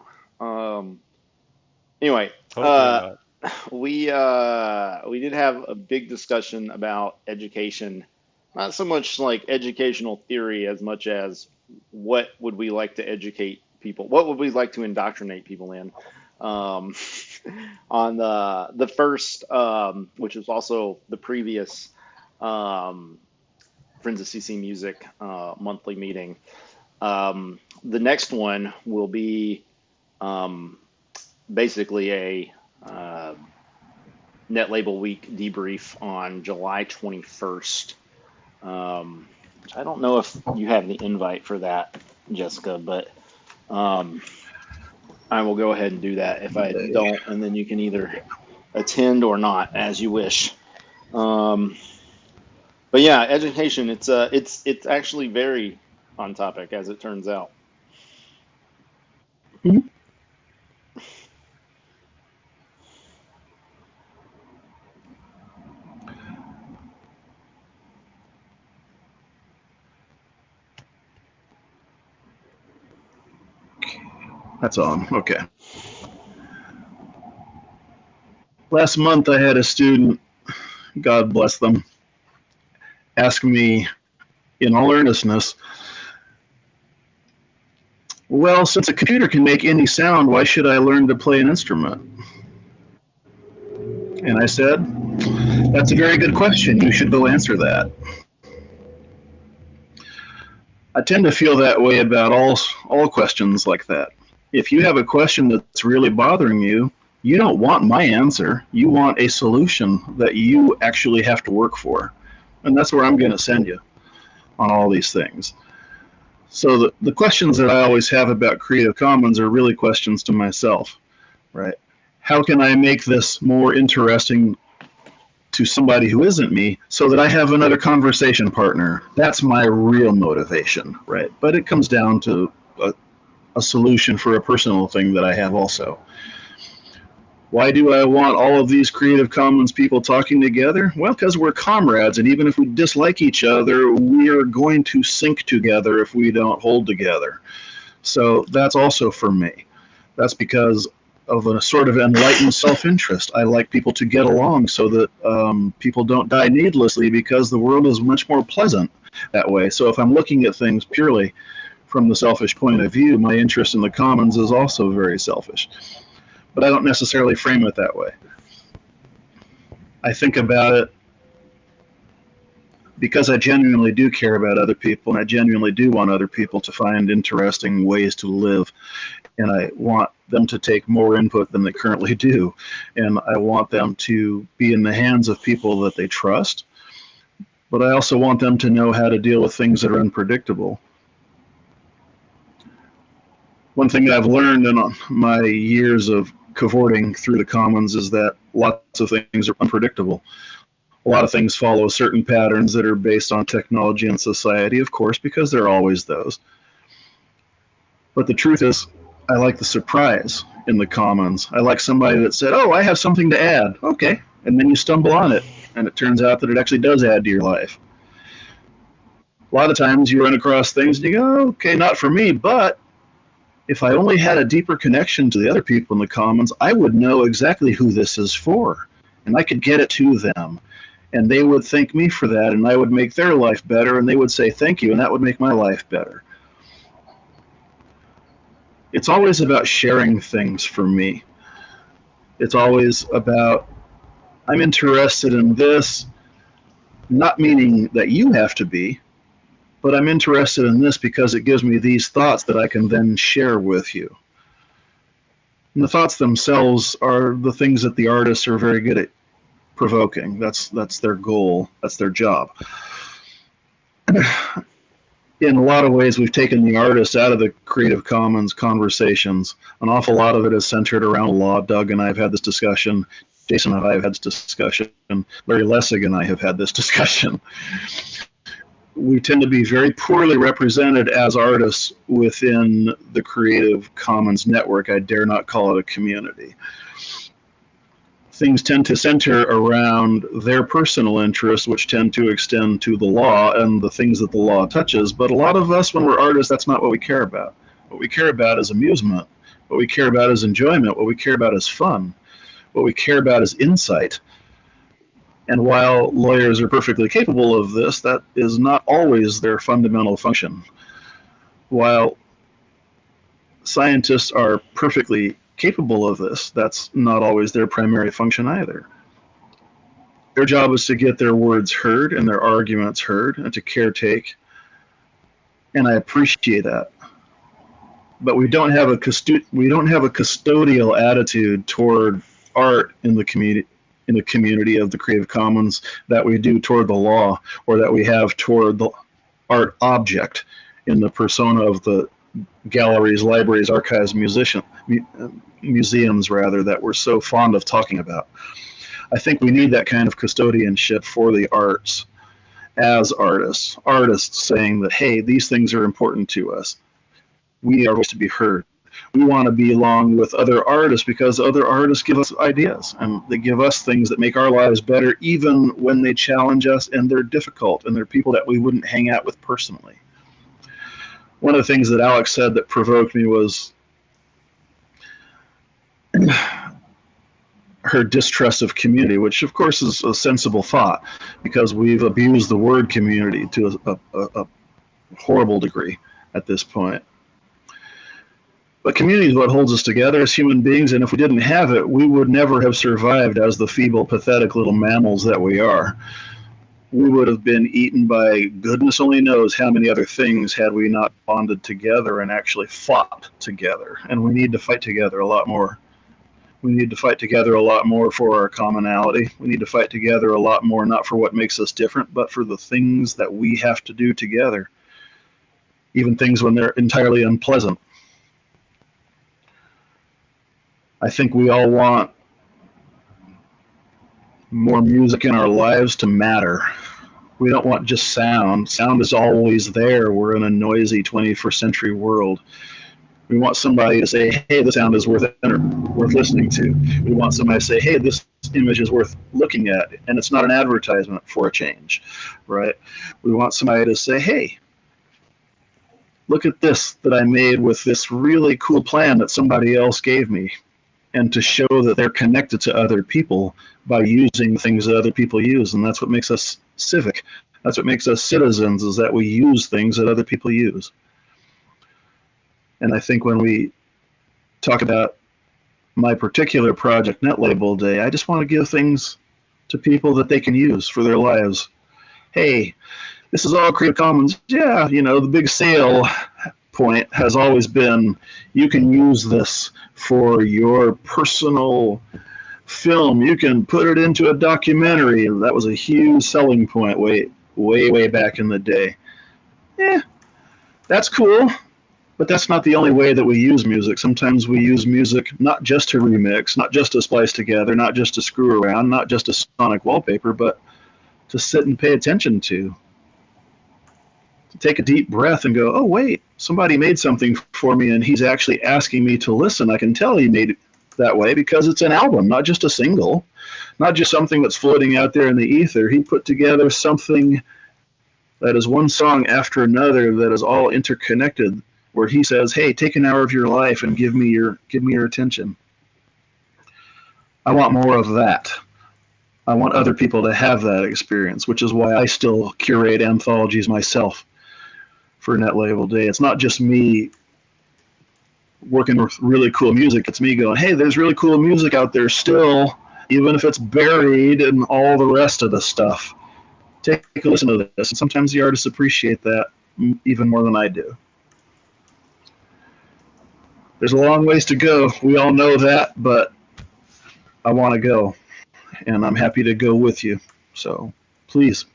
Anyway, we did have a big discussion about education, not so much like educational theory as much as what would we like to educate people, what would we like to indoctrinate people in. On the first, which was also the previous Friends of CC Music monthly meeting. The next one will be basically a Netlabel Week debrief on July 21st. I don't know if you have the invite for that, Jessica, but I will go ahead and do that if I don't, and then you can either attend or not as you wish. But yeah, education, it's actually very on topic as it turns out. Mm-hmm. That's on. Okay. Last month I had a student, God bless them, ask me in all earnestness, well, since a computer can make any sound, why should I learn to play an instrument? And I said, that's a very good question. You should go answer that. I tend to feel that way about all questions like that. If you have a question that's really bothering you, you don't want my answer. You want a solution that you actually have to work for. And that's where I'm going to send you on all these things. So the questions that I always have about Creative Commons are really questions to myself, right? How can I make this more interesting to somebody who isn't me so that I have another conversation partner? That's my real motivation, right? But it comes down to a solution for a personal thing that I have also. Why do I want all of these Creative Commons people talking together? Well, because we're comrades, and even if we dislike each other, we are going to sink together if we don't hold together. So that's also for me. That's because of a sort of enlightened self-interest. I like people to get along so that people don't die needlessly, because the world is much more pleasant that way. So if I'm looking at things purely from the selfish point of view, my interest in the commons is also very selfish. But I don't necessarily frame it that way. I think about it because I genuinely do care about other people, and I genuinely do want other people to find interesting ways to live, and I want them to take more input than they currently do, and I want them to be in the hands of people that they trust, but I also want them to know how to deal with things that are unpredictable. One thing that I've learned in my years of cavorting through the commons is that lots of things are unpredictable. A lot of things follow certain patterns that are based on technology and society, of course, because there are always those. But the truth is, I like the surprise in the commons. I like somebody that said, oh, I have something to add. Okay. And then you stumble on it, and it turns out that it actually does add to your life. A lot of times you run across things and you go, okay, not for me, but if I only had a deeper connection to the other people in the commons, I would know exactly who this is for, and I could get it to them, and they would thank me for that, and I would make their life better, and they would say thank you, and that would make my life better. It's always about sharing things for me. It's always about, I'm interested in this, not meaning that you have to be, but I'm interested in this because it gives me these thoughts that I can then share with you. And the thoughts themselves are the things that the artists are very good at provoking. That's their goal. That's their job. In a lot of ways, we've taken the artists out of the Creative Commons conversations. An awful lot of it is centered around law. Doug and I have had this discussion. Jason and I have had this discussion. Larry Lessig and I have had this discussion. We tend to be very poorly represented as artists within the Creative Commons network. I dare not call it a community. Things tend to center around their personal interests, which tend to extend to the law and the things that the law touches. But a lot of us, when we're artists, that's not what we care about. What we care about is amusement. What we care about is enjoyment. What we care about is fun. What we care about is insight. And while lawyers are perfectly capable of this, that is not always their fundamental function. While scientists are perfectly capable of this, that's not always their primary function either. Their job is to get their words heard and their arguments heard and to caretake, and I appreciate that. But we don't have a custodial attitude toward art in the community of the Creative Commons that we do toward the law, or that we have toward the art object in the persona of the galleries, libraries, archives, museums rather, that we're so fond of talking about. I think we need that kind of custodianship for the arts as artists saying that, hey, these things are important to us. We are supposed to be heard. We want to belong with other artists because other artists give us ideas and they give us things that make our lives better, even when they challenge us and they're difficult and they're people that we wouldn't hang out with personally. One of the things that Alex said that provoked me was her distrust of community, which of course is a sensible thought because we've abused the word community to a horrible degree at this point. But community is what holds us together as human beings, and if we didn't have it, we would never have survived as the feeble, pathetic little mammals that we are. We would have been eaten by goodness only knows how many other things had we not bonded together and actually fought together. And we need to fight together a lot more. We need to fight together a lot more for our commonality. We need to fight together a lot more, not for what makes us different, but for the things that we have to do together, even things when they're entirely unpleasant. I think we all want more music in our lives to matter. We don't want just sound. Sound is always there. We're in a noisy 21st century world. We want somebody to say, hey, this sound is worth listening to. We want somebody to say, hey, this image is worth looking at, and it's not an advertisement for a change, right? We want somebody to say, hey, look at this that I made with this really cool plan that somebody else gave me, and to show that they're connected to other people by using things that other people use. And that's what makes us civic. That's what makes us citizens, is that we use things that other people use. And I think when we talk about my particular project, Netlabel Day, I just want to give things to people that they can use for their lives. hey, this is all Creative Commons. Yeah, the big sale point has always been you can use this for your personal film. You can put it into a documentary. That was a huge selling point way back in the day. Yeah, that's cool, but that's not the only way that we use music. Sometimes we use music not just to remix, not just to splice together, not just to screw around, not just to sonic wallpaper, but to sit and pay attention to take a deep breath and go, oh, wait, somebody made something for me and he's actually asking me to listen. I can tell he made it that way because it's an album, not just a single, not just something that's floating out there in the ether. He put together something that is one song after another that is all interconnected, where he says, hey, take an hour of your life and give me your attention. I want more of that. I want other people to have that experience, which is why I still curate anthologies myself for Netlabel Day. It's not just me working with really cool music. It's me going, hey, there's really cool music out there still, even if it's buried in all the rest of the stuff. Take a listen to this. And sometimes the artists appreciate that even more than I do. There's a long ways to go. We all know that, but I want to go, and I'm happy to go with you. So please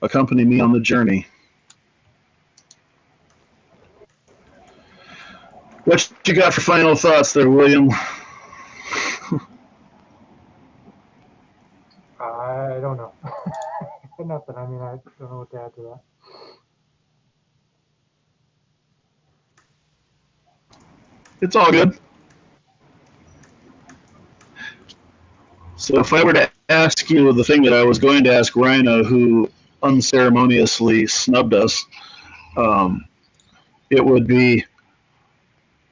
accompany me on the journey. What you got for final thoughts there, William? I don't know. Nothing. I mean, I don't know what to add to that. It's all good. So if I were to ask you the thing that I was going to ask Rhino, who unceremoniously snubbed us, it would be,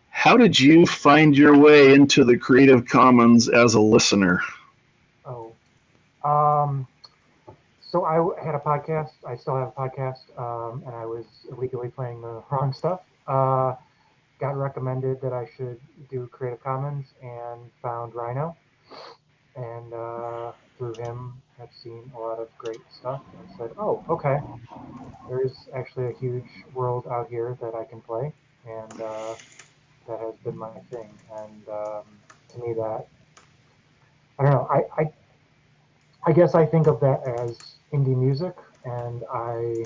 how did you find your way into the Creative Commons as a listener? Oh, so I had a podcast. I still have a podcast, and I was illegally playing the wrong stuff. Got recommended that I should do Creative Commons and found Rhino, and through him I've seen a lot of great stuff and said, oh, okay, there's actually a huge world out here that I can play, and that has been my thing. And to me, that I don't know. I guess I think of that as indie music, and I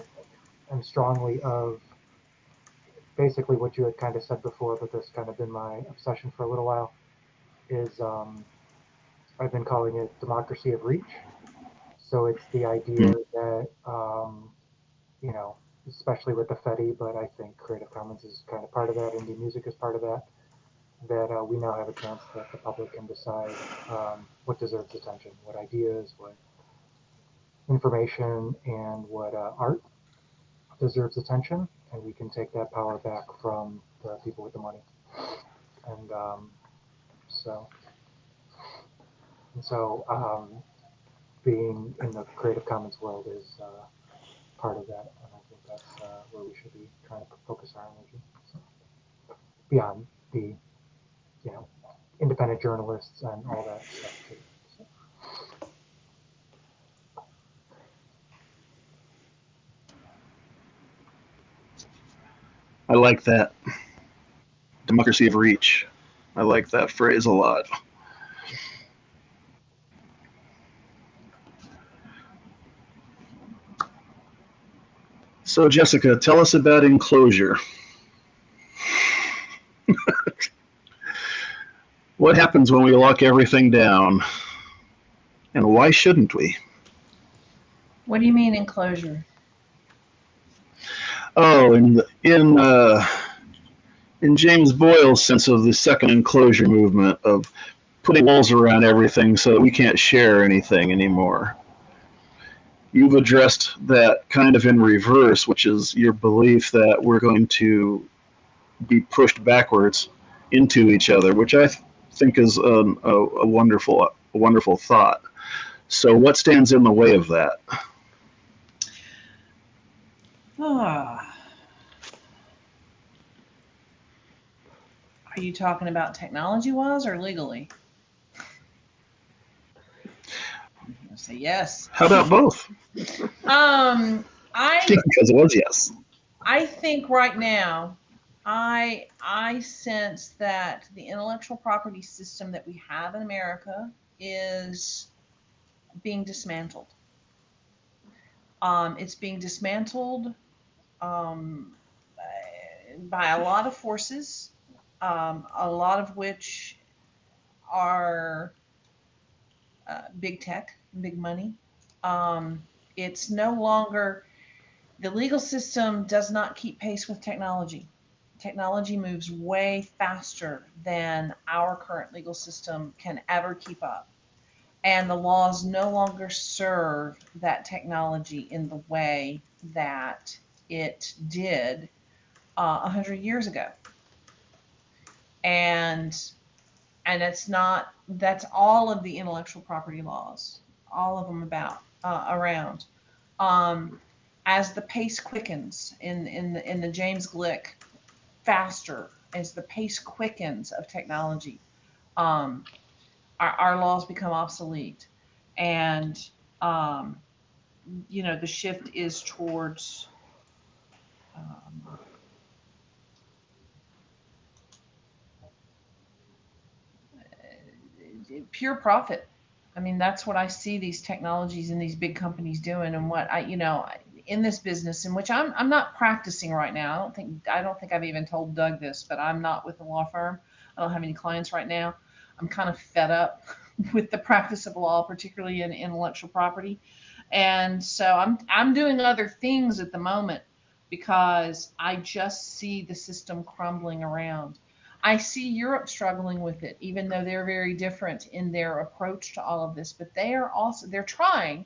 am strongly of basically what you had kind of said before, but this kind of been my obsession for a little while. Is I've been calling it democracy of reach. So it's the idea that especially with the FETI, but I think Creative Commons is kind of part of that. Indie music is part of that. That we now have a chance that the public can decide what deserves attention, what ideas, what information, and what art deserves attention, and we can take that power back from the people with the money. And so being in the Creative Commons world is part of that, and I think that's where we should be trying to focus our energy. So, beyond the independent journalists and all that stuff too. So. I like that. Democracy of reach. I like that phrase a lot. So, Jessica, tell us about enclosure. What happens when we lock everything down? And why shouldn't we? What do you mean enclosure? Oh, in James Boyle's sense of the second enclosure movement of putting walls around everything so that we can't share anything anymore. You've addressed that kind of in reverse, which is your belief that we're going to be pushed backwards into each other, which I think is a wonderful thought. So what stands in the way of that? Are you talking about technology-wise or legally? Say yes. How about both? I Because it was yes. I think right now, I sense that the intellectual property system that we have in America is being dismantled. It's being dismantled um, by a lot of forces, a lot of which are big tech, big money. It's no longer, the legal system does not keep pace with technology. Technology moves way faster than our current legal system can ever keep up. And the laws no longer serve that technology in the way that it did 100 years ago. And it's not, that's all of the intellectual property laws, all of them around. As the pace quickens in the James Glick faster, as the pace quickens of technology, our laws become obsolete, and the shift is towards pure profit. I mean, that's what I see these technologies and these big companies doing, and what in this business in which I'm not practicing right now. I don't think I've even told Doug this, but I'm not with a law firm. I don't have any clients right now. I'm kind of fed up with the practice of law, particularly in intellectual property. And so I'm doing other things at the moment because I just see the system crumbling around. I see Europe struggling with it, even though they're very different in their approach to all of this. But they're trying,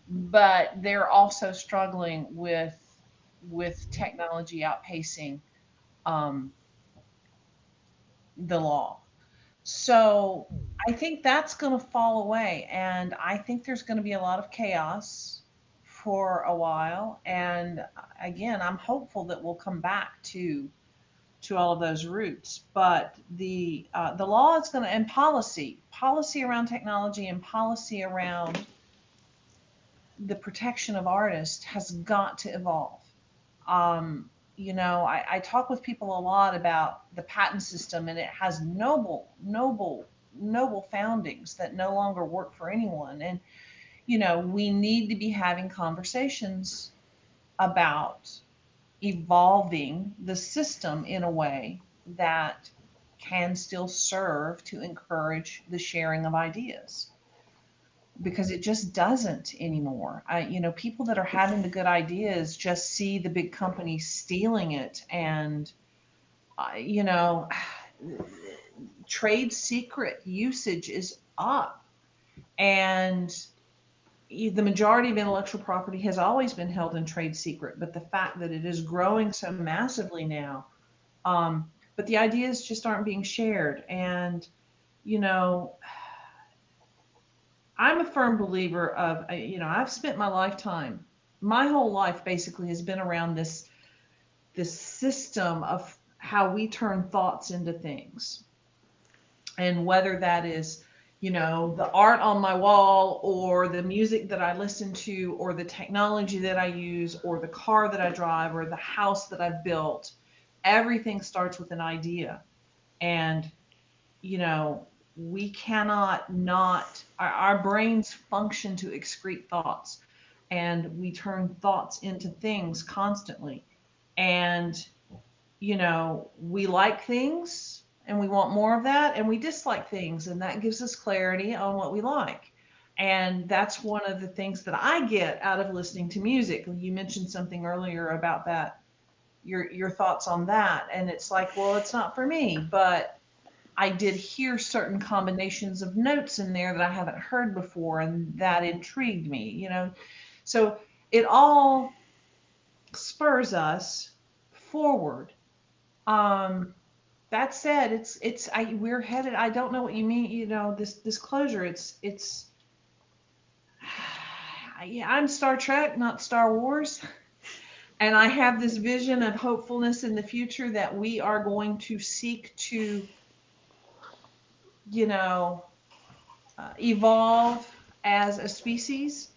but they're also struggling with technology outpacing the law. So I think that's going to fall away, and I think there's going to be a lot of chaos for a while. And again, I'm hopeful that we'll come back to all of those roots. But the law is going to, and policy around technology and policy around the protection of artists has got to evolve. I talk with people a lot about the patent system, and it has noble foundings that no longer work for anyone. And, we need to be having conversations about evolving the system in a way that can still serve to encourage the sharing of ideas, because it just doesn't anymore. People that are having the good ideas just see the big companies stealing it, and trade secret usage is up, and the majority of intellectual property has always been held in trade secret, but the fact that it is growing so massively now, but the ideas just aren't being shared. And I'm a firm believer of, I've spent my whole life basically has been around this system of how we turn thoughts into things. And whether that is, the art on my wall, or the music that I listen to, or the technology that I use, or the car that I drive, or the house that I've built, everything starts with an idea. And, we cannot not, our brains function to excrete thoughts, and we turn thoughts into things constantly. And, we like things and we want more of that, and we dislike things, and that gives us clarity on what we like. And that's one of the things that I get out of listening to music. You mentioned something earlier about that, your thoughts on that. And it's like, well, it's not for me, but I did hear certain combinations of notes in there that I haven't heard before, and that intrigued me, So it all spurs us forward. That said, we're headed, I don't know what you mean, this closure, I'm Star Trek, not Star Wars. And I have this vision of hopefulness in the future that we are going to seek to, evolve as a species.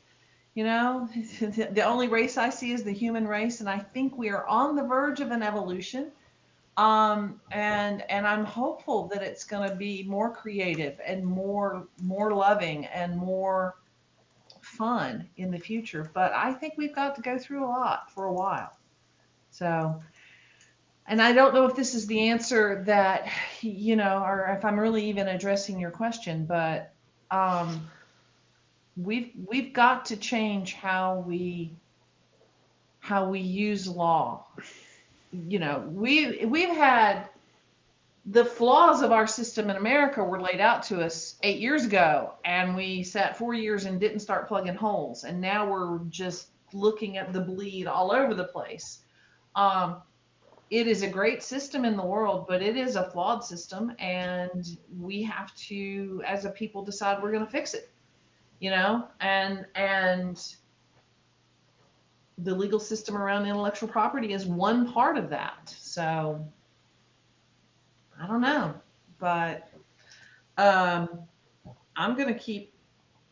You know, the only race I see is the human race, and I think we are on the verge of an evolution. And I'm hopeful that it's going to be more creative and more loving and more fun in the future. But I think we've got to go through a lot for a while. So, and I don't know if this is the answer that, you know, or if I'm really even addressing your question, but we've got to change how we use law. You know, we've had the flaws of our system in America were laid out to us 8 years ago, and we sat 4 years and didn't start plugging holes, and now we're just looking at the bleed all over the place. It is a great system in the world, but it is a flawed system, and we have to, as a people, decide we're going to fix it. You know, and the legal system around intellectual property is one part of that. So I don't know, but I'm going to keep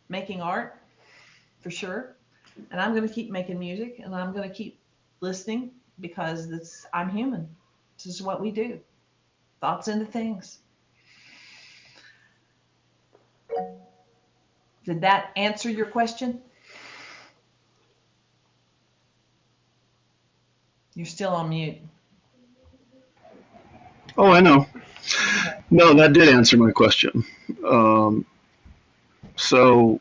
making art for sure, and I'm going to keep making music, and I'm going to keep listening because I'm human. This is what we do. Thoughts into things. Did that answer your question? You're still on mute. Oh, I know. No, that did answer my question. So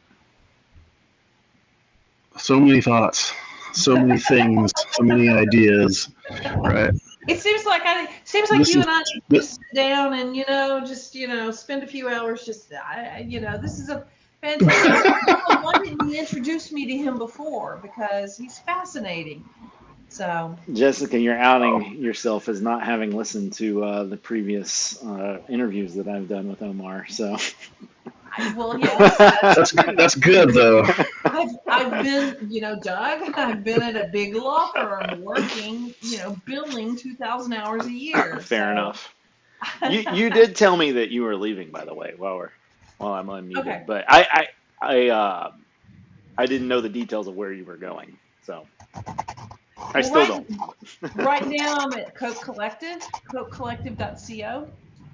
many thoughts, so many things, so many ideas, right? It seems like you and I just sit down and spend a few hours this is a fantastic. Why didn't you introduce me to him before? Because he's fascinating. So Jessica, you're outing yourself as not having listened to the previous interviews that I've done with Omar. So, well, yes, that's good though. I've been, Doug, I've been at a big law firm working, billing 2,000 hours a year. Fair enough. You did tell me that you were leaving, by the way, while I'm unmuted. Okay. But I didn't know the details of where you were going. So. I still don't. Right now I'm at Coke Collective. CokeCollective.co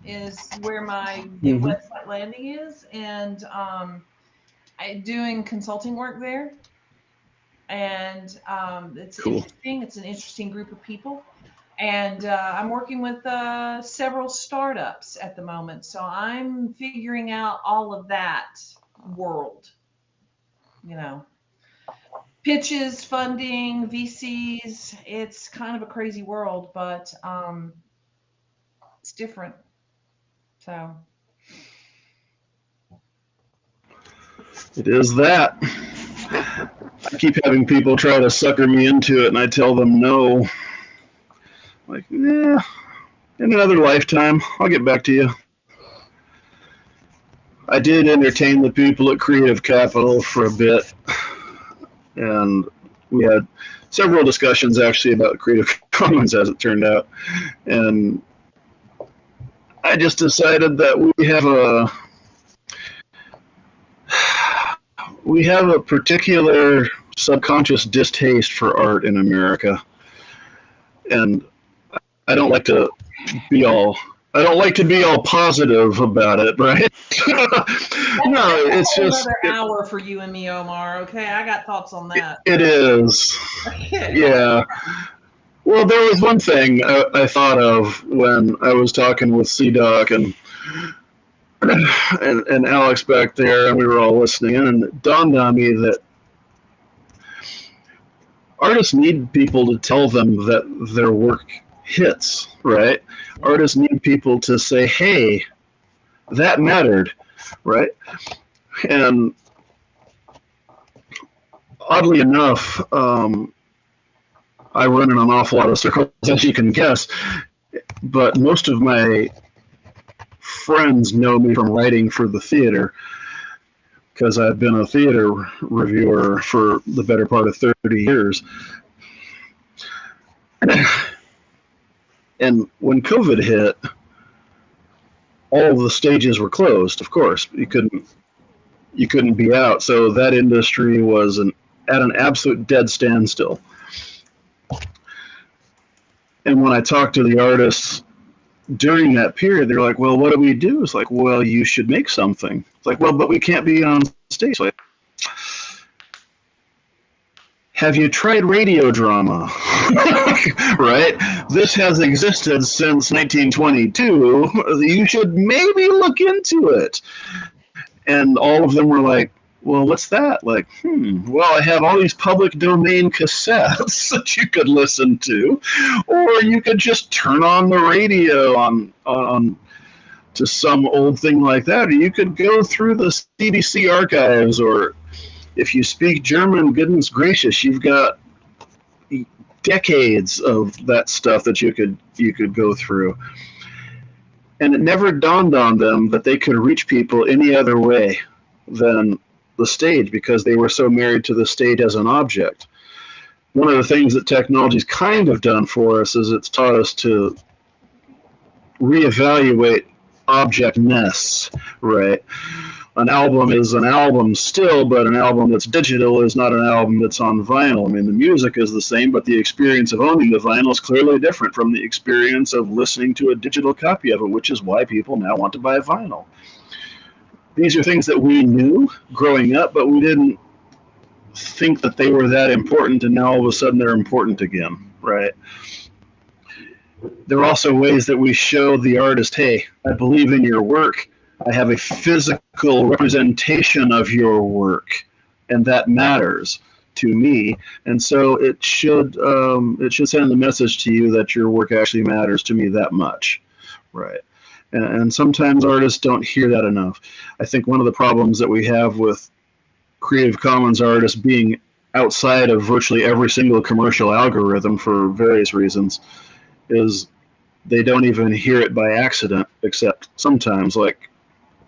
is where my website landing is, and I'm doing consulting work there. And it's cool. Interesting. It's an interesting group of people. And I'm working with several startups at the moment. So I'm figuring out all of that world, pitches, funding, VCs. It's kind of a crazy world, but it's different. So it is that. I keep having people try to sucker me into it, and I tell them no. Like, in another lifetime, I'll get back to you. I did entertain the people at Creative Capital for a bit, and we had several discussions actually about Creative Commons, as it turned out. And I just decided that we have a particular subconscious distaste for art in America, and I don't like to be all positive about it, right? No, it's just another hour for you and me, Omar. Okay, I got thoughts on that. It is. Yeah. Well, there was one thing I thought of when I was talking with C-Doc and Alex back there, and we were all listening, and it dawned on me that artists need people to tell them that their work hits, right? Artists need people to say, hey, that mattered, right? And oddly enough, I run in an awful lot of circles, as you can guess, but most of my friends know me from writing for the theater, because I've been a theater reviewer for the better part of 30 years. And when COVID hit, all of the stages were closed, of course. You couldn't you couldn't be out. So that industry was at an absolute dead standstill. And when I talked to the artists during that period, they're like, well, what do we do? It's like, well, you should make something. It's like, well, but we can't be on stage. Like, have you tried radio drama? Right? This has existed since 1922. You should maybe look into it. And all of them were like, well, what's that? Like, well, I have all these public domain cassettes that you could listen to, or you could just turn on the radio on to some old thing like that, or you could go through the CBC archives, or if you speak German, goodness gracious, you've got decades of that stuff that you could go through. And it never dawned on them that they could reach people any other way than the stage, because they were so married to the stage as an object. One of the things that technology's kind of done for us is it's taught us to reevaluate objectness, right? An album is an album still, but an album that's digital is not an album that's on vinyl. I mean, the music is the same, but the experience of owning the vinyl is clearly different from the experience of listening to a digital copy of it, which is why people now want to buy vinyl. These are things that we knew growing up, but we didn't think that they were that important, and now all of a sudden they're important again, right? There are also ways that we show the artist, hey, I believe in your work. I have a physical representation of your work, and that matters to me. And so it should send the message to you that your work actually matters to me that much, right? And sometimes artists don't hear that enough. I think one of the problems that we have with Creative Commons artists being outside of virtually every single commercial algorithm for various reasons is they don't even hear it by accident, except sometimes, like,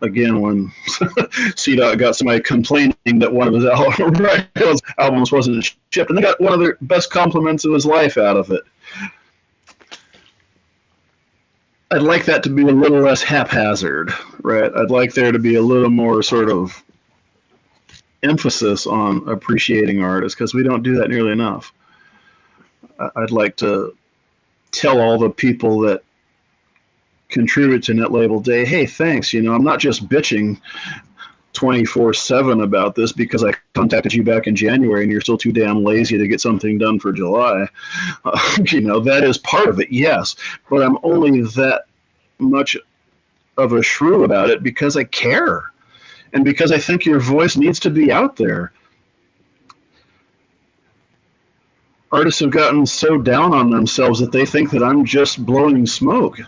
again, when CDOT got somebody complaining that one of his albums wasn't shipped, and they got one of the best compliments of his life out of it. I'd like that to be a little less haphazard, right? I'd like there to be a little more sort of emphasis on appreciating artists, because we don't do that nearly enough. I'd like to tell all the people that contribute to Netlabel Day, hey, thanks, I'm not just bitching 24/7 about this because I contacted you back in January and you're still too damn lazy to get something done for July. That is part of it, yes, but I'm only that much of a shrew about it because I care and because I think your voice needs to be out there. Artists have gotten so down on themselves that they think that I'm just blowing smoke.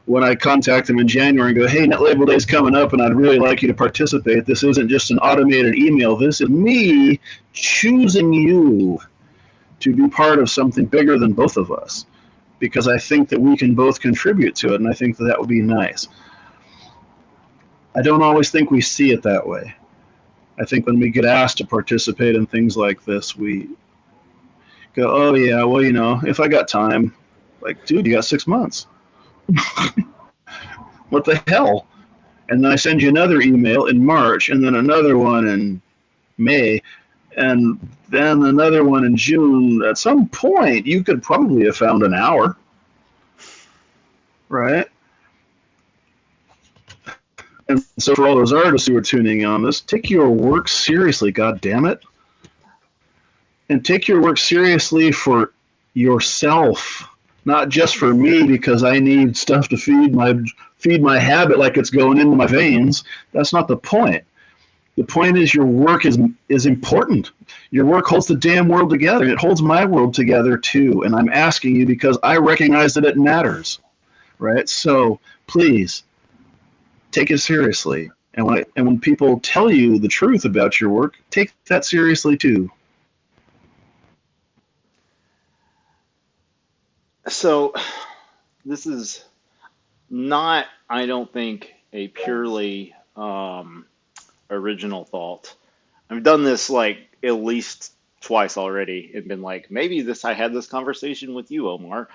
When I contact them in January and go, hey, Netlabel Day is coming up and I'd really like you to participate. This isn't just an automated email. This is me choosing you to be part of something bigger than both of us, because I think that we can both contribute to it, and I think that would be nice. I don't always think we see it that way. I think when we get asked to participate in things like this, we go, oh, yeah, well, if I got time. Like, dude, you got 6 months. What the hell? And then I send you another email in March, and then another one in May, and then another one in June. At some point, you could probably have found an hour, right? And so for all those artists who are tuning in on this, take your work seriously, God damn it. And take your work seriously for yourself. Not just for me because I need stuff to feed my habit like it's going into my veins. That's not the point. The point is your work is important. Your work holds the damn world together. It holds my world together too. And I'm asking you because I recognize that it matters, right? So please take it seriously. And when people tell you the truth about your work, take that seriously too. So this is not, I don't think, a purely original thought. I've done this like at least twice already and been like, maybe I had this conversation with you, Omar.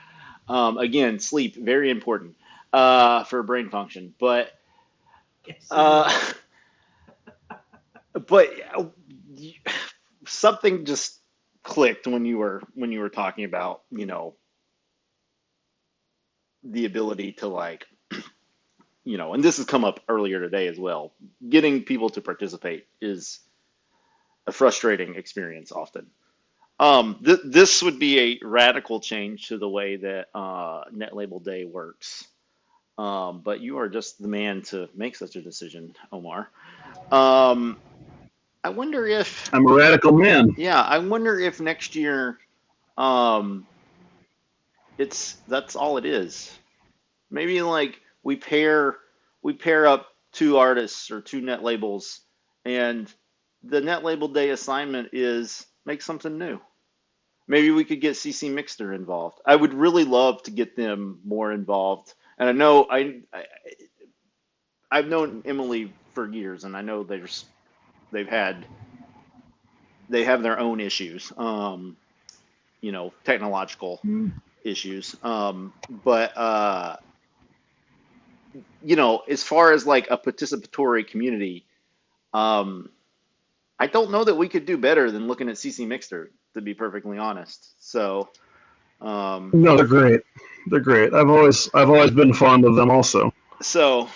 Again, sleep, very important for brain function. But but something just clicked when you were talking about, the ability to, like, and this has come up earlier today as well. Getting people to participate is a frustrating experience often. This would be a radical change to the way that Netlabel Day works. But you are just the man to make such a decision, Omar. Um, I wonder if, I'm a radical man. yeah, I wonder if next year, um, that's all it is. Maybe like we pair up two artists or two net labels, and the net label day assignment is make something new. Maybe we could get CC Mixter involved. I would really love to get them more involved. And I know I've known Emily for years, and I know they've had they have their own issues, technological issues. But as far as like a participatory community, um, I don't know that we could do better than looking at CC Mixter, to be perfectly honest. So, No, they're great. They're great. I've always been fond of them also. so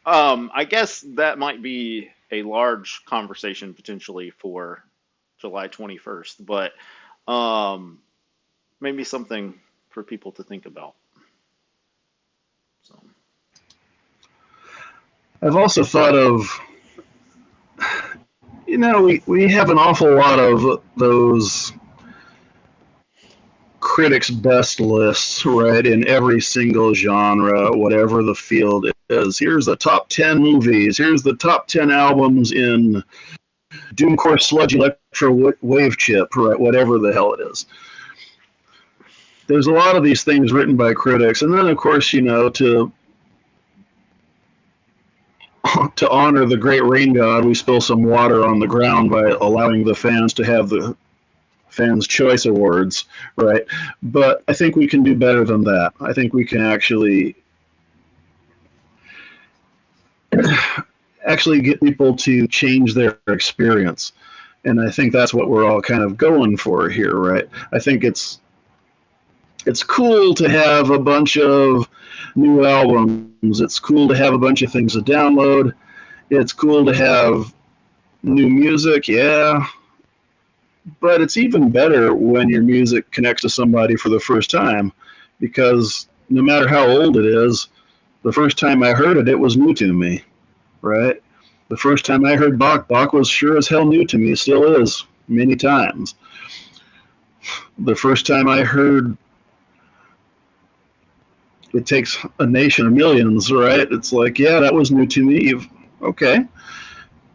I guess that might be a large conversation potentially for July 21st, but um, maybe something for people to think about. So, I've also thought of, we have an awful lot of those critics' best lists, right, in every single genre, whatever the field is. Here's the top 10 movies. Here's the top 10 albums in Doomcore Sludge Electro Wave Chip, right, whatever the hell it is. There's a lot of these things written by critics. And then, of course, to honor the great rain god, we spill some water on the ground by allowing the fans to have the Fans' Choice Awards, right? But I think we can do better than that. I think we can actually get people to change their experience. And I think that's what we're all kind of going for here, right? I think it's cool to have a bunch of new albums. It's cool to have a bunch of things to download. It's cool to have new music, yeah. But it's even better when your music connects to somebody for the first time, because no matter how old it is, the first time I heard it, it was new to me, right? The first time I heard Bach was sure as hell new to me, still is, many times. The first time I heard It Takes a Nation of Millions, right? It's like, yeah, that was new to me. Okay.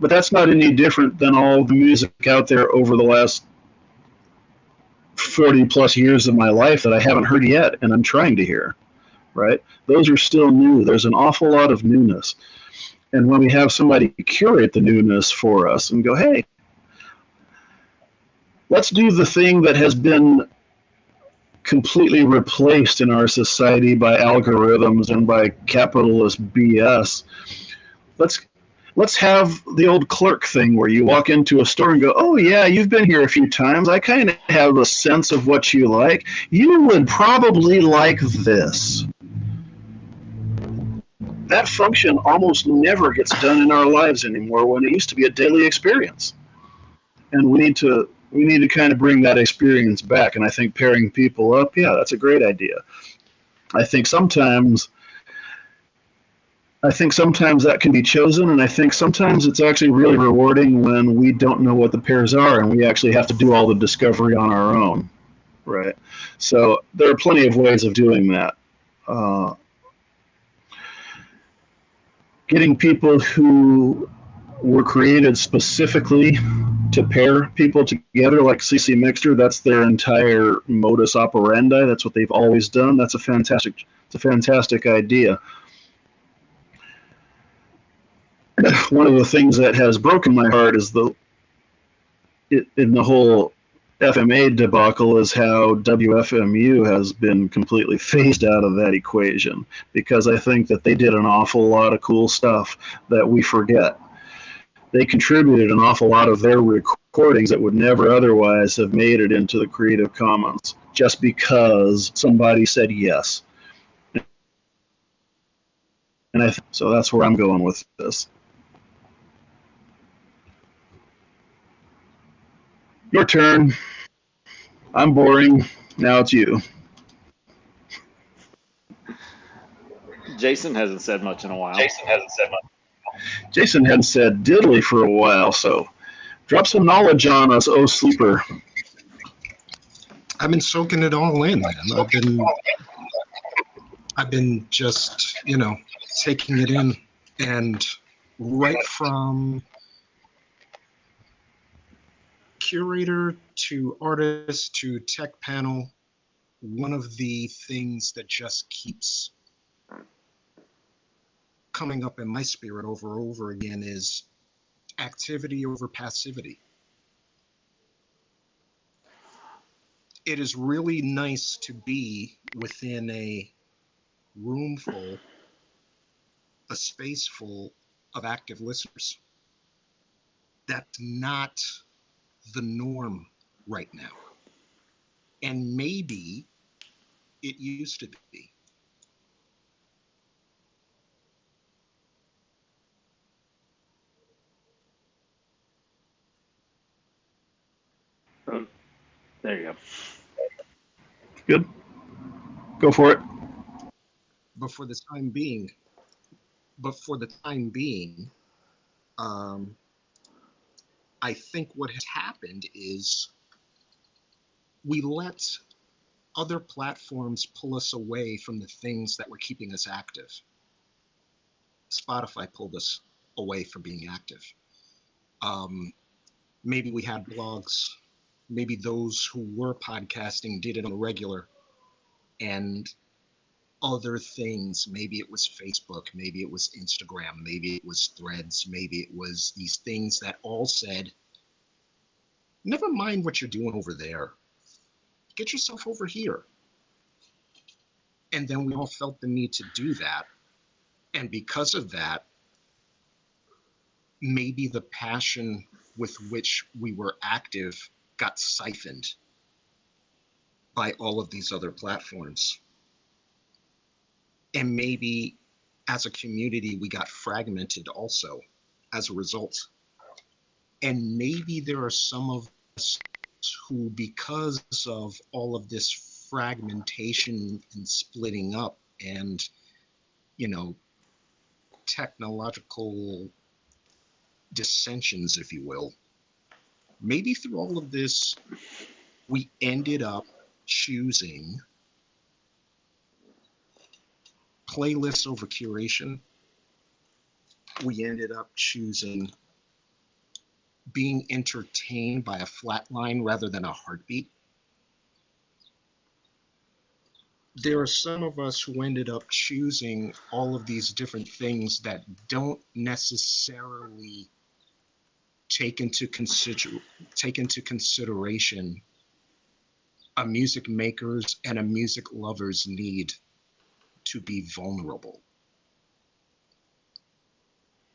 But that's not any different than all the music out there over the last 40 plus years of my life that I haven't heard yet and I'm trying to hear, right? Those are still new. There's an awful lot of newness. And when we have somebody curate the newness for us and go, hey, let's do the thing that has been completely replaced in our society by algorithms and by capitalist BS. Let's have the old clerk thing where you walk into a store and go, oh, yeah, you've been here a few times. I kind of have a sense of what you like. You would probably like this. That function almost never gets done in our lives anymore when it used to be a daily experience. And we need to kind of bring that experience back. And I think pairing people up, yeah, that's a great idea. I think sometimes that can be chosen, and I think sometimes it's actually really rewarding when we don't know what the pairs are and we actually have to do all the discovery on our own, right? So there are plenty of ways of doing that. Getting people who were created specifically to pair people together, like CC Mixter, that's their entire modus operandi. That's what they've always done. It's a fantastic idea. One of the things that has broken my heart is in the whole FMA debacle is how WFMU has been completely phased out of that equation, because I think that they did an awful lot of cool stuff that we forget. they contributed an awful lot of their recordings that would never otherwise have made it into the Creative Commons just because somebody said yes. And so that's where I'm going with this. Your turn. I'm boring. Now it's you. Jason hasn't said much in a while. Jason hadn't said diddly for a while, so drop some knowledge on us, oh sleeper. I've been soaking it all in, man. I've been just, taking it in, and right from curator to artist to tech panel, one of the things that just keeps coming up in my spirit over and over again is activity over passivity. It is really nice to be within a room full, a space full of active listeners. That's not the norm right now. And maybe it used to be. There you go. Good. Go for it. But for the time being, I think what has happened is we let other platforms pull us away from the things that were keeping us active. Spotify pulled us away from being active. Maybe we had blogs. Maybe those who were podcasting did it on a regular, and other things. Maybe it was Facebook, maybe it was Instagram, maybe it was Threads, maybe it was these things that all said, never mind what you're doing over there. Get yourself over here. And then we all felt the need to do that. And because of that, maybe the passion with which we were active got siphoned by all of these other platforms. And maybe as a community, we got fragmented also as a result. And maybe there are some of us who, because of all of this fragmentation and splitting up and, technological dissensions, if you will, maybe through all of this, we ended up choosing playlists over curation. We ended up choosing being entertained by a flat line rather than a heartbeat. There are some of us who ended up choosing all of these different things that don't necessarily take into consideration a music maker's and a music lover's need to be vulnerable,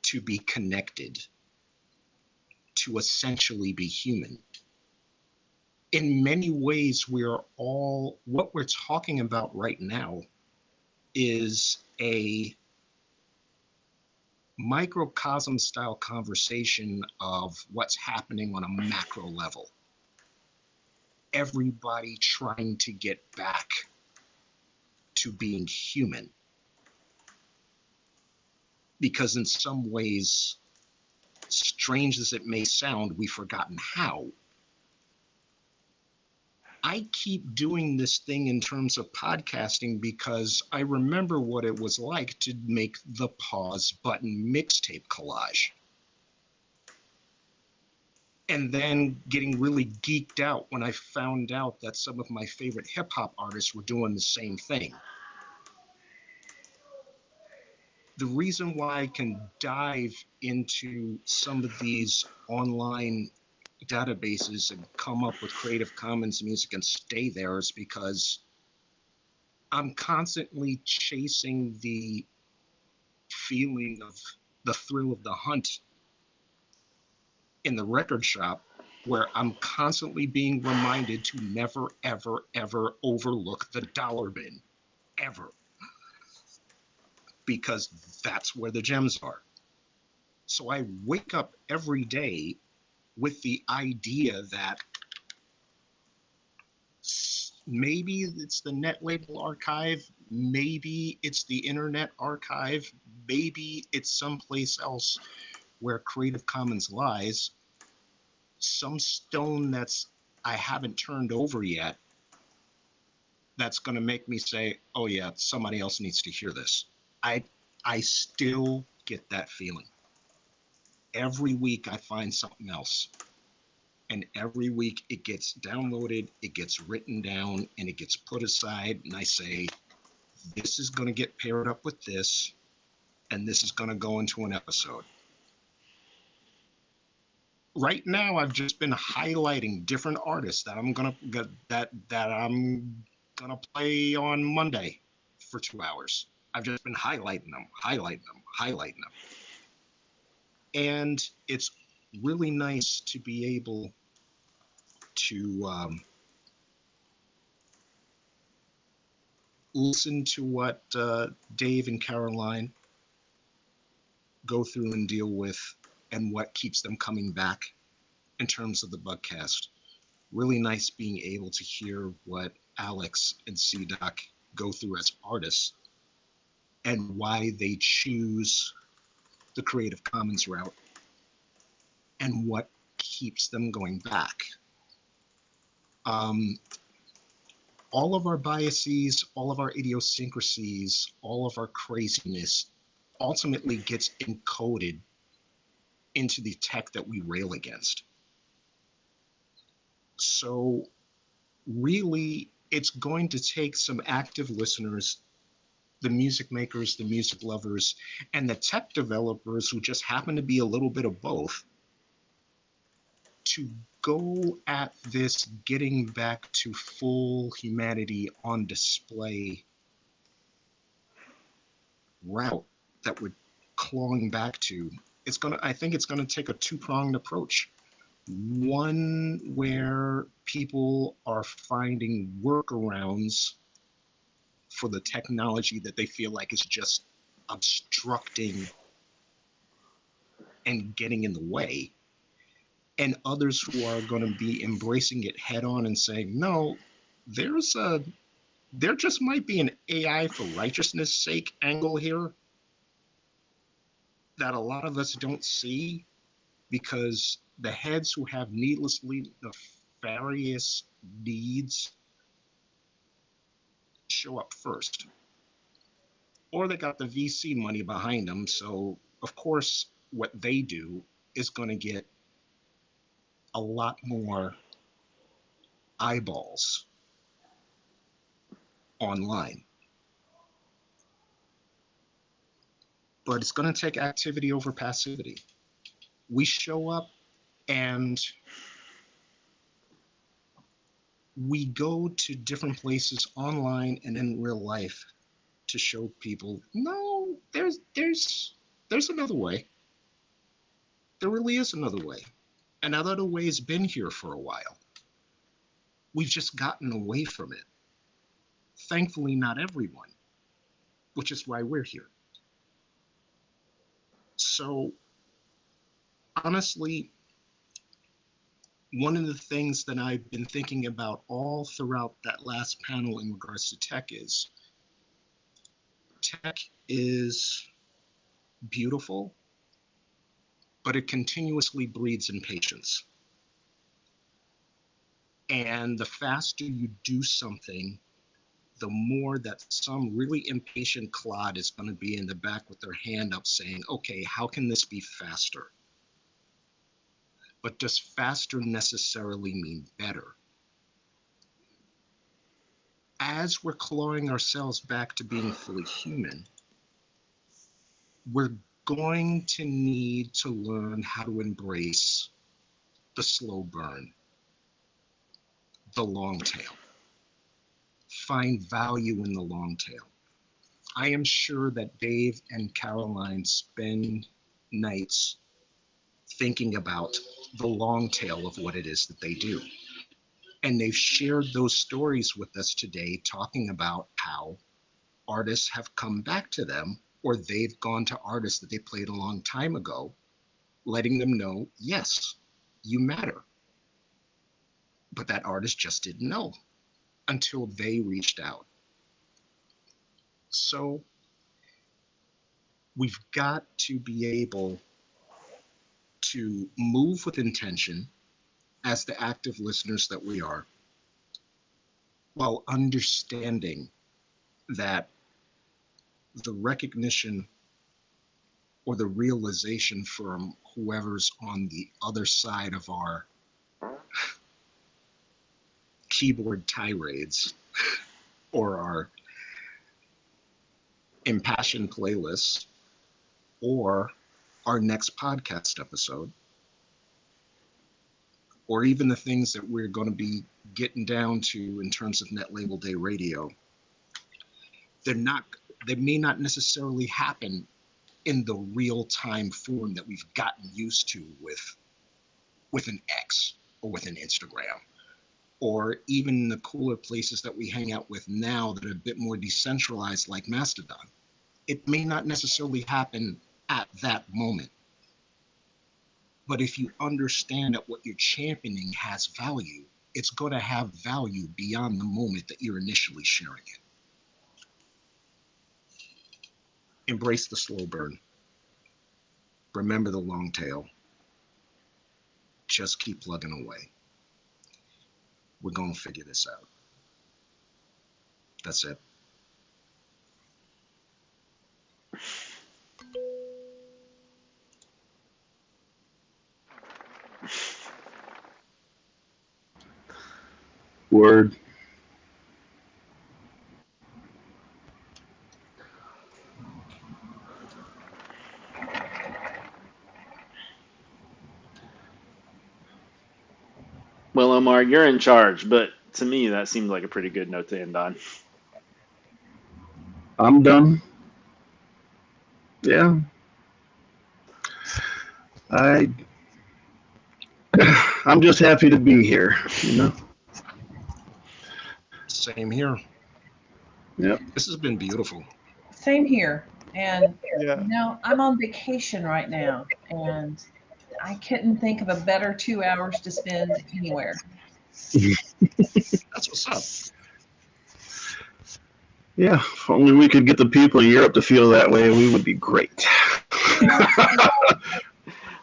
to be connected, to essentially be human. In many ways, what we're talking about right now is a microcosm style conversation of what's happening on a macro level. Everybody trying to get back to being human. Because in some ways, strange as it may sound, we've forgotten how. I keep doing this thing in terms of podcasting because I remember what it was like to make the pause button mixtape collage. And then getting really geeked out when I found out that some of my favorite hip hop artists were doing the same thing. The reason why I can dive into some of these online databases and come up with Creative Commons music and stay there is because I'm constantly chasing the feeling of the thrill of the hunt in the record shop where I'm constantly being reminded to never, ever, ever overlook the dollar bin, ever, because that's where the gems are. So I wake up every day with the idea that maybe it's the Netlabel archive, maybe it's the Internet archive, maybe it's someplace else where Creative Commons lies, some stone that's I haven't turned over yet that's going to make me say, oh yeah, somebody else needs to hear this. I still get that feeling. Every week I find something else. And every week it gets downloaded, it gets written down, and it gets put aside. And I say, this is going to get paired up with this, and this is going to go into an episode. Right now, I've just been highlighting different artists that I'm gonna play on Monday for 2 hours. I've just been highlighting them. And it's really nice to be able to listen to what Dave and Caroline go through and deal with, and what keeps them coming back in terms of the Bugcast. Really nice being able to hear what Alex and C-Doc go through as artists and why they choose the Creative Commons route and what keeps them going back. All of our biases, all of our idiosyncrasies, all of our craziness ultimately gets encoded into the tech that we rail against. So really, it's going to take some active listeners, the music makers, the music lovers, and the tech developers who just happen to be a little bit of both, to go at this getting back to full humanity on display route that we're clawing back to. I think it's gonna take a two-pronged approach. One where people are finding workarounds for the technology that they feel like is just obstructing and getting in the way, and others who are going to be embracing it head on and saying, no, there just might be an AI for righteousness sake angle here that a lot of us don't see, because the heads who have needlessly nefarious needs show up first. Or they got the VC money behind them, so of course what they do is going to get a lot more eyeballs online. But it's going to take activity over passivity. We show up and we go to different places online and in real life to show people, no, there's another way. There really is another way. And that other way has been here for a while. We've just gotten away from it. Thankfully, not everyone, which is why we're here. So, honestly, one of the things that I've been thinking about all throughout that last panel in regards to tech is beautiful, but it continuously breeds impatience. And the faster you do something, the more that some really impatient clod is going to be in the back with their hand up saying, okay, how can this be faster? But does faster necessarily mean better? As we're clawing ourselves back to being fully human, we're going to need to learn how to embrace the slow burn, the long tail. Find value in the long tail. I am sure that Dave and Caroline spend nights thinking about the long tail of what it is that they do. And they've shared those stories with us today, talking about how artists have come back to them, or they've gone to artists that they played a long time ago, letting them know, yes, you matter. But that artist just didn't know until they reached out. So we've got to be able to move with intention as the active listeners that we are, while understanding that the recognition or the realization from whoever's on the other side of our keyboard tirades or our impassioned playlists or our next podcast episode, or even the things that we're going to be getting down to in terms of Netlabel Day Radio, they may not necessarily happen in the real-time form that we've gotten used to with an X or with an Instagram, or even the cooler places that we hang out with now that are a bit more decentralized like Mastodon. It may not necessarily happen at that moment. But if you understand that what you're championing has value, it's going to have value beyond the moment that you're initially sharing it. Embrace the slow burn. Remember the long tail. Just keep plugging away. We're going to figure this out. That's it. Word. Well, Omar, you're in charge, but to me, that seems like a pretty good note to end on. I'm done. Yeah. I'm just happy to be here, you know. Same here. Yep. This has been beautiful. Same here. And Yeah. I'm on vacation right now, and I couldn't think of a better 2 hours to spend anywhere. That's what's up. Yeah, if only we could get the people in Europe to feel that way, we would be great.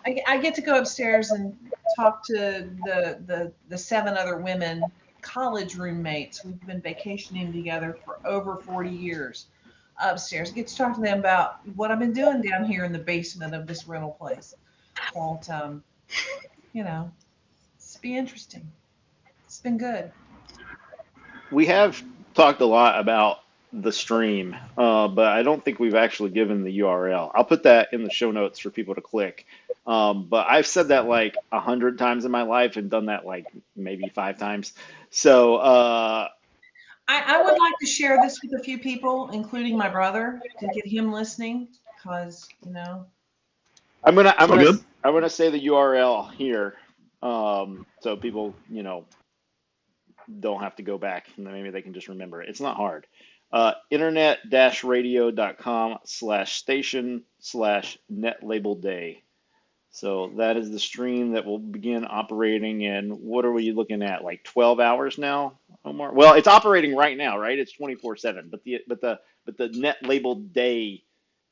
I get to go upstairs and talk to the 7 other women, college roommates. We've been vacationing together for over 40 years upstairs. I get to talk to them about what I've been doing down here in the basement of this rental place. But, it's been interesting. It's been good. We have talked a lot about the stream, but I don't think we've actually given the URL. I'll put that in the show notes for people to click. But I've said that like 100 times in my life and done that like maybe 5 times. So I would like to share this with a few people, including my brother, to get him listening, because I'm gonna say the URL here, so people don't have to go back, and then maybe they can just remember it. It's not hard. internet-radio.com/station/netlabelday. So that is the stream that will begin operating in, what are we looking at, like 12 hours now, Omar? Well, it's operating right now, right? It's 24/7, but the Net Label Day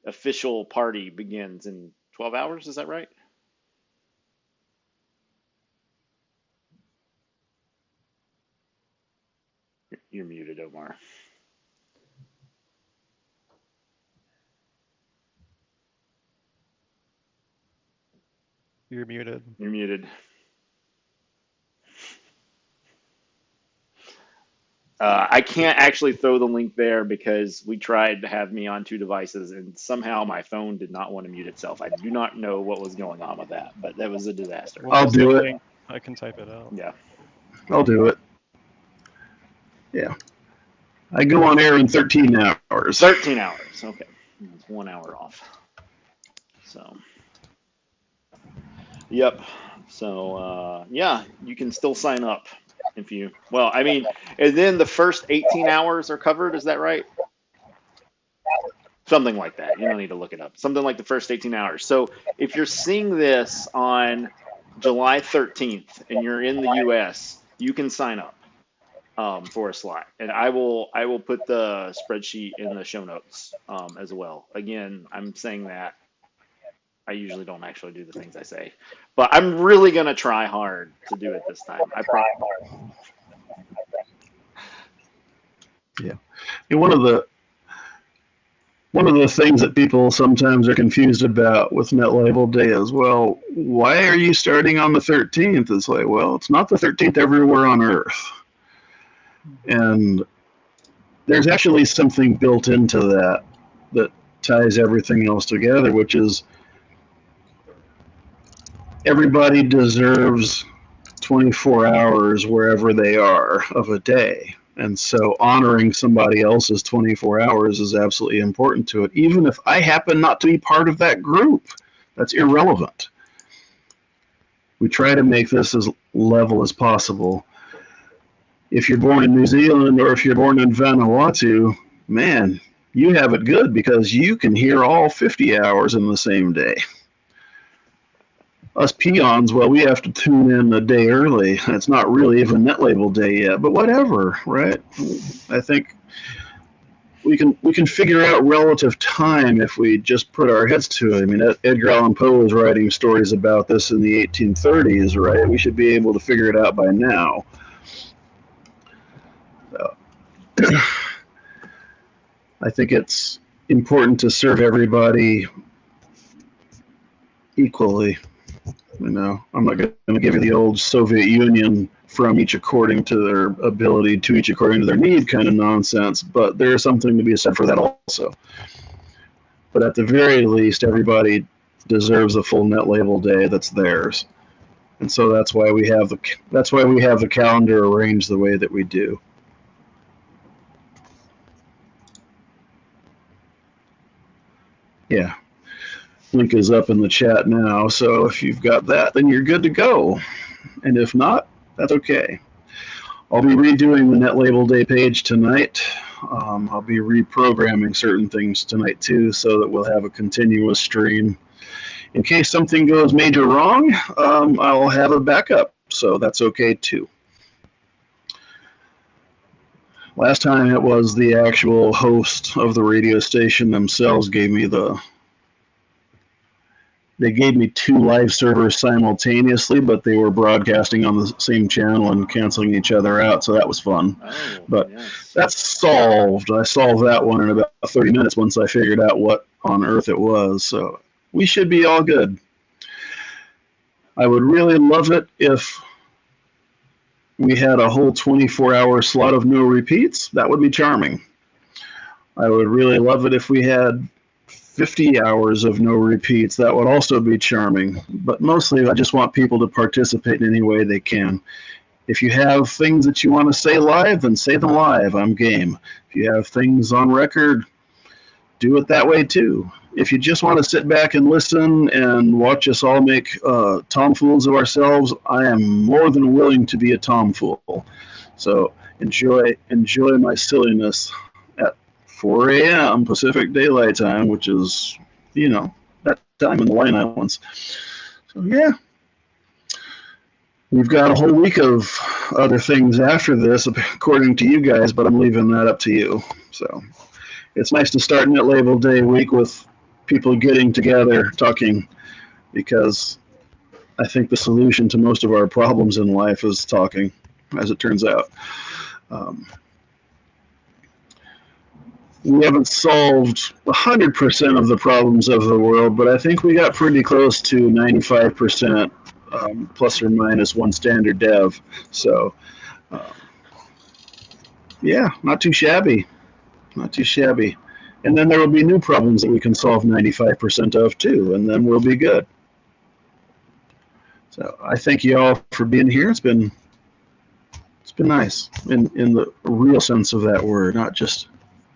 official party begins in 12 hours. Is that right? You're muted, Omar. You're muted. You're muted. I can't actually throw the link there because we tried to have me on 2 devices and somehow my phone did not want to mute itself. I do not know what was going on with that, but that was a disaster. Well, I'll there's do no it. link. I can type it out. Yeah. I'll do it. Yeah. I go on air in 13 hours. 13 hours. Okay. It's 1 hour off. So, yep. So yeah, you can still sign up if you, well, I mean, and then the first 18 hours are covered. Is that right? Something like that. You don't need to look it up. Something like the first 18 hours. So if you're seeing this on July 13th and you're in the US, you can sign up for a slot. And I will put the spreadsheet in the show notes as well. Again, I'm saying that I usually don't actually do the things I say, but I'm really gonna try hard to do it this time. I promise. Yeah. And one of the things that people sometimes are confused about with Netlabel Day is, well, why are you starting on the 13th? It's like, well, it's not the 13th everywhere on Earth. And there's actually something built into that that ties everything else together, which is everybody deserves 24 hours wherever they are of a day. And so honoring somebody else's 24 hours is absolutely important to it. Even if I happen not to be part of that group, that's irrelevant. We try to make this as level as possible. If you're born in New Zealand or if you're born in Vanuatu, man, you have it good because you can hear all 50 hours in the same day. Us peons, well, we have to tune in a day early. It's not really even Netlabel Day yet, but whatever, right? I think we can figure out relative time if we just put our heads to it. I mean, Edgar Allan Poe was writing stories about this in the 1830s, right? We should be able to figure it out by now. So, I think it's important to serve everybody equally. You know, I'm not going to give you the old Soviet Union from each according to their ability, to each according to their need kind of nonsense, but there is something to be said for that also. But at the very least, everybody deserves a full Netlabel Day that's theirs. And so that's why we have the calendar arranged the way that we do. Yeah. Link is up in the chat now, so if you've got that, then you're good to go. And if not, that's okay. I'll be redoing the Netlabel Day page tonight. I'll be reprogramming certain things tonight too, so that we'll have a continuous stream. In case something goes major wrong, I'll have a backup, so that's okay too. Last time it was the actual host of the radio station themselves gave me They gave me 2 live servers simultaneously, but they were broadcasting on the same channel and canceling each other out, so that was fun. Oh, but yes. that's solved. I solved that one in about 30 minutes once I figured out what on earth it was, so we should be all good. I would really love it if we had a whole 24-hour slot of no repeats. That would be charming. I would really love it if we had 50 hours of no repeats. That would also be charming. But mostly, I just want people to participate in any way they can. If you have things that you want to say live, then say them live. I'm game. If you have things on record, do it that way too. If you just want to sit back and listen and watch us all make tomfools of ourselves, I am more than willing to be a tomfool. So enjoy my silliness at 4 a.m. Pacific Daylight Time, which is, that time in the Hawaiian Islands. So yeah. We've got a whole week of other things after this, according to you guys, but I'm leaving that up to you. So it's nice to start Netlabel Day week with people getting together, talking, because I think the solution to most of our problems in life is talking, as it turns out. We haven't solved 100% of the problems of the world, but I think we got pretty close to 95%. Plus or minus one standard dev. So, yeah, not too shabby. Not too shabby. And then there will be new problems that we can solve 95% of too, and then we'll be good. So I thank you all for being here. It's been nice in the real sense of that word, not just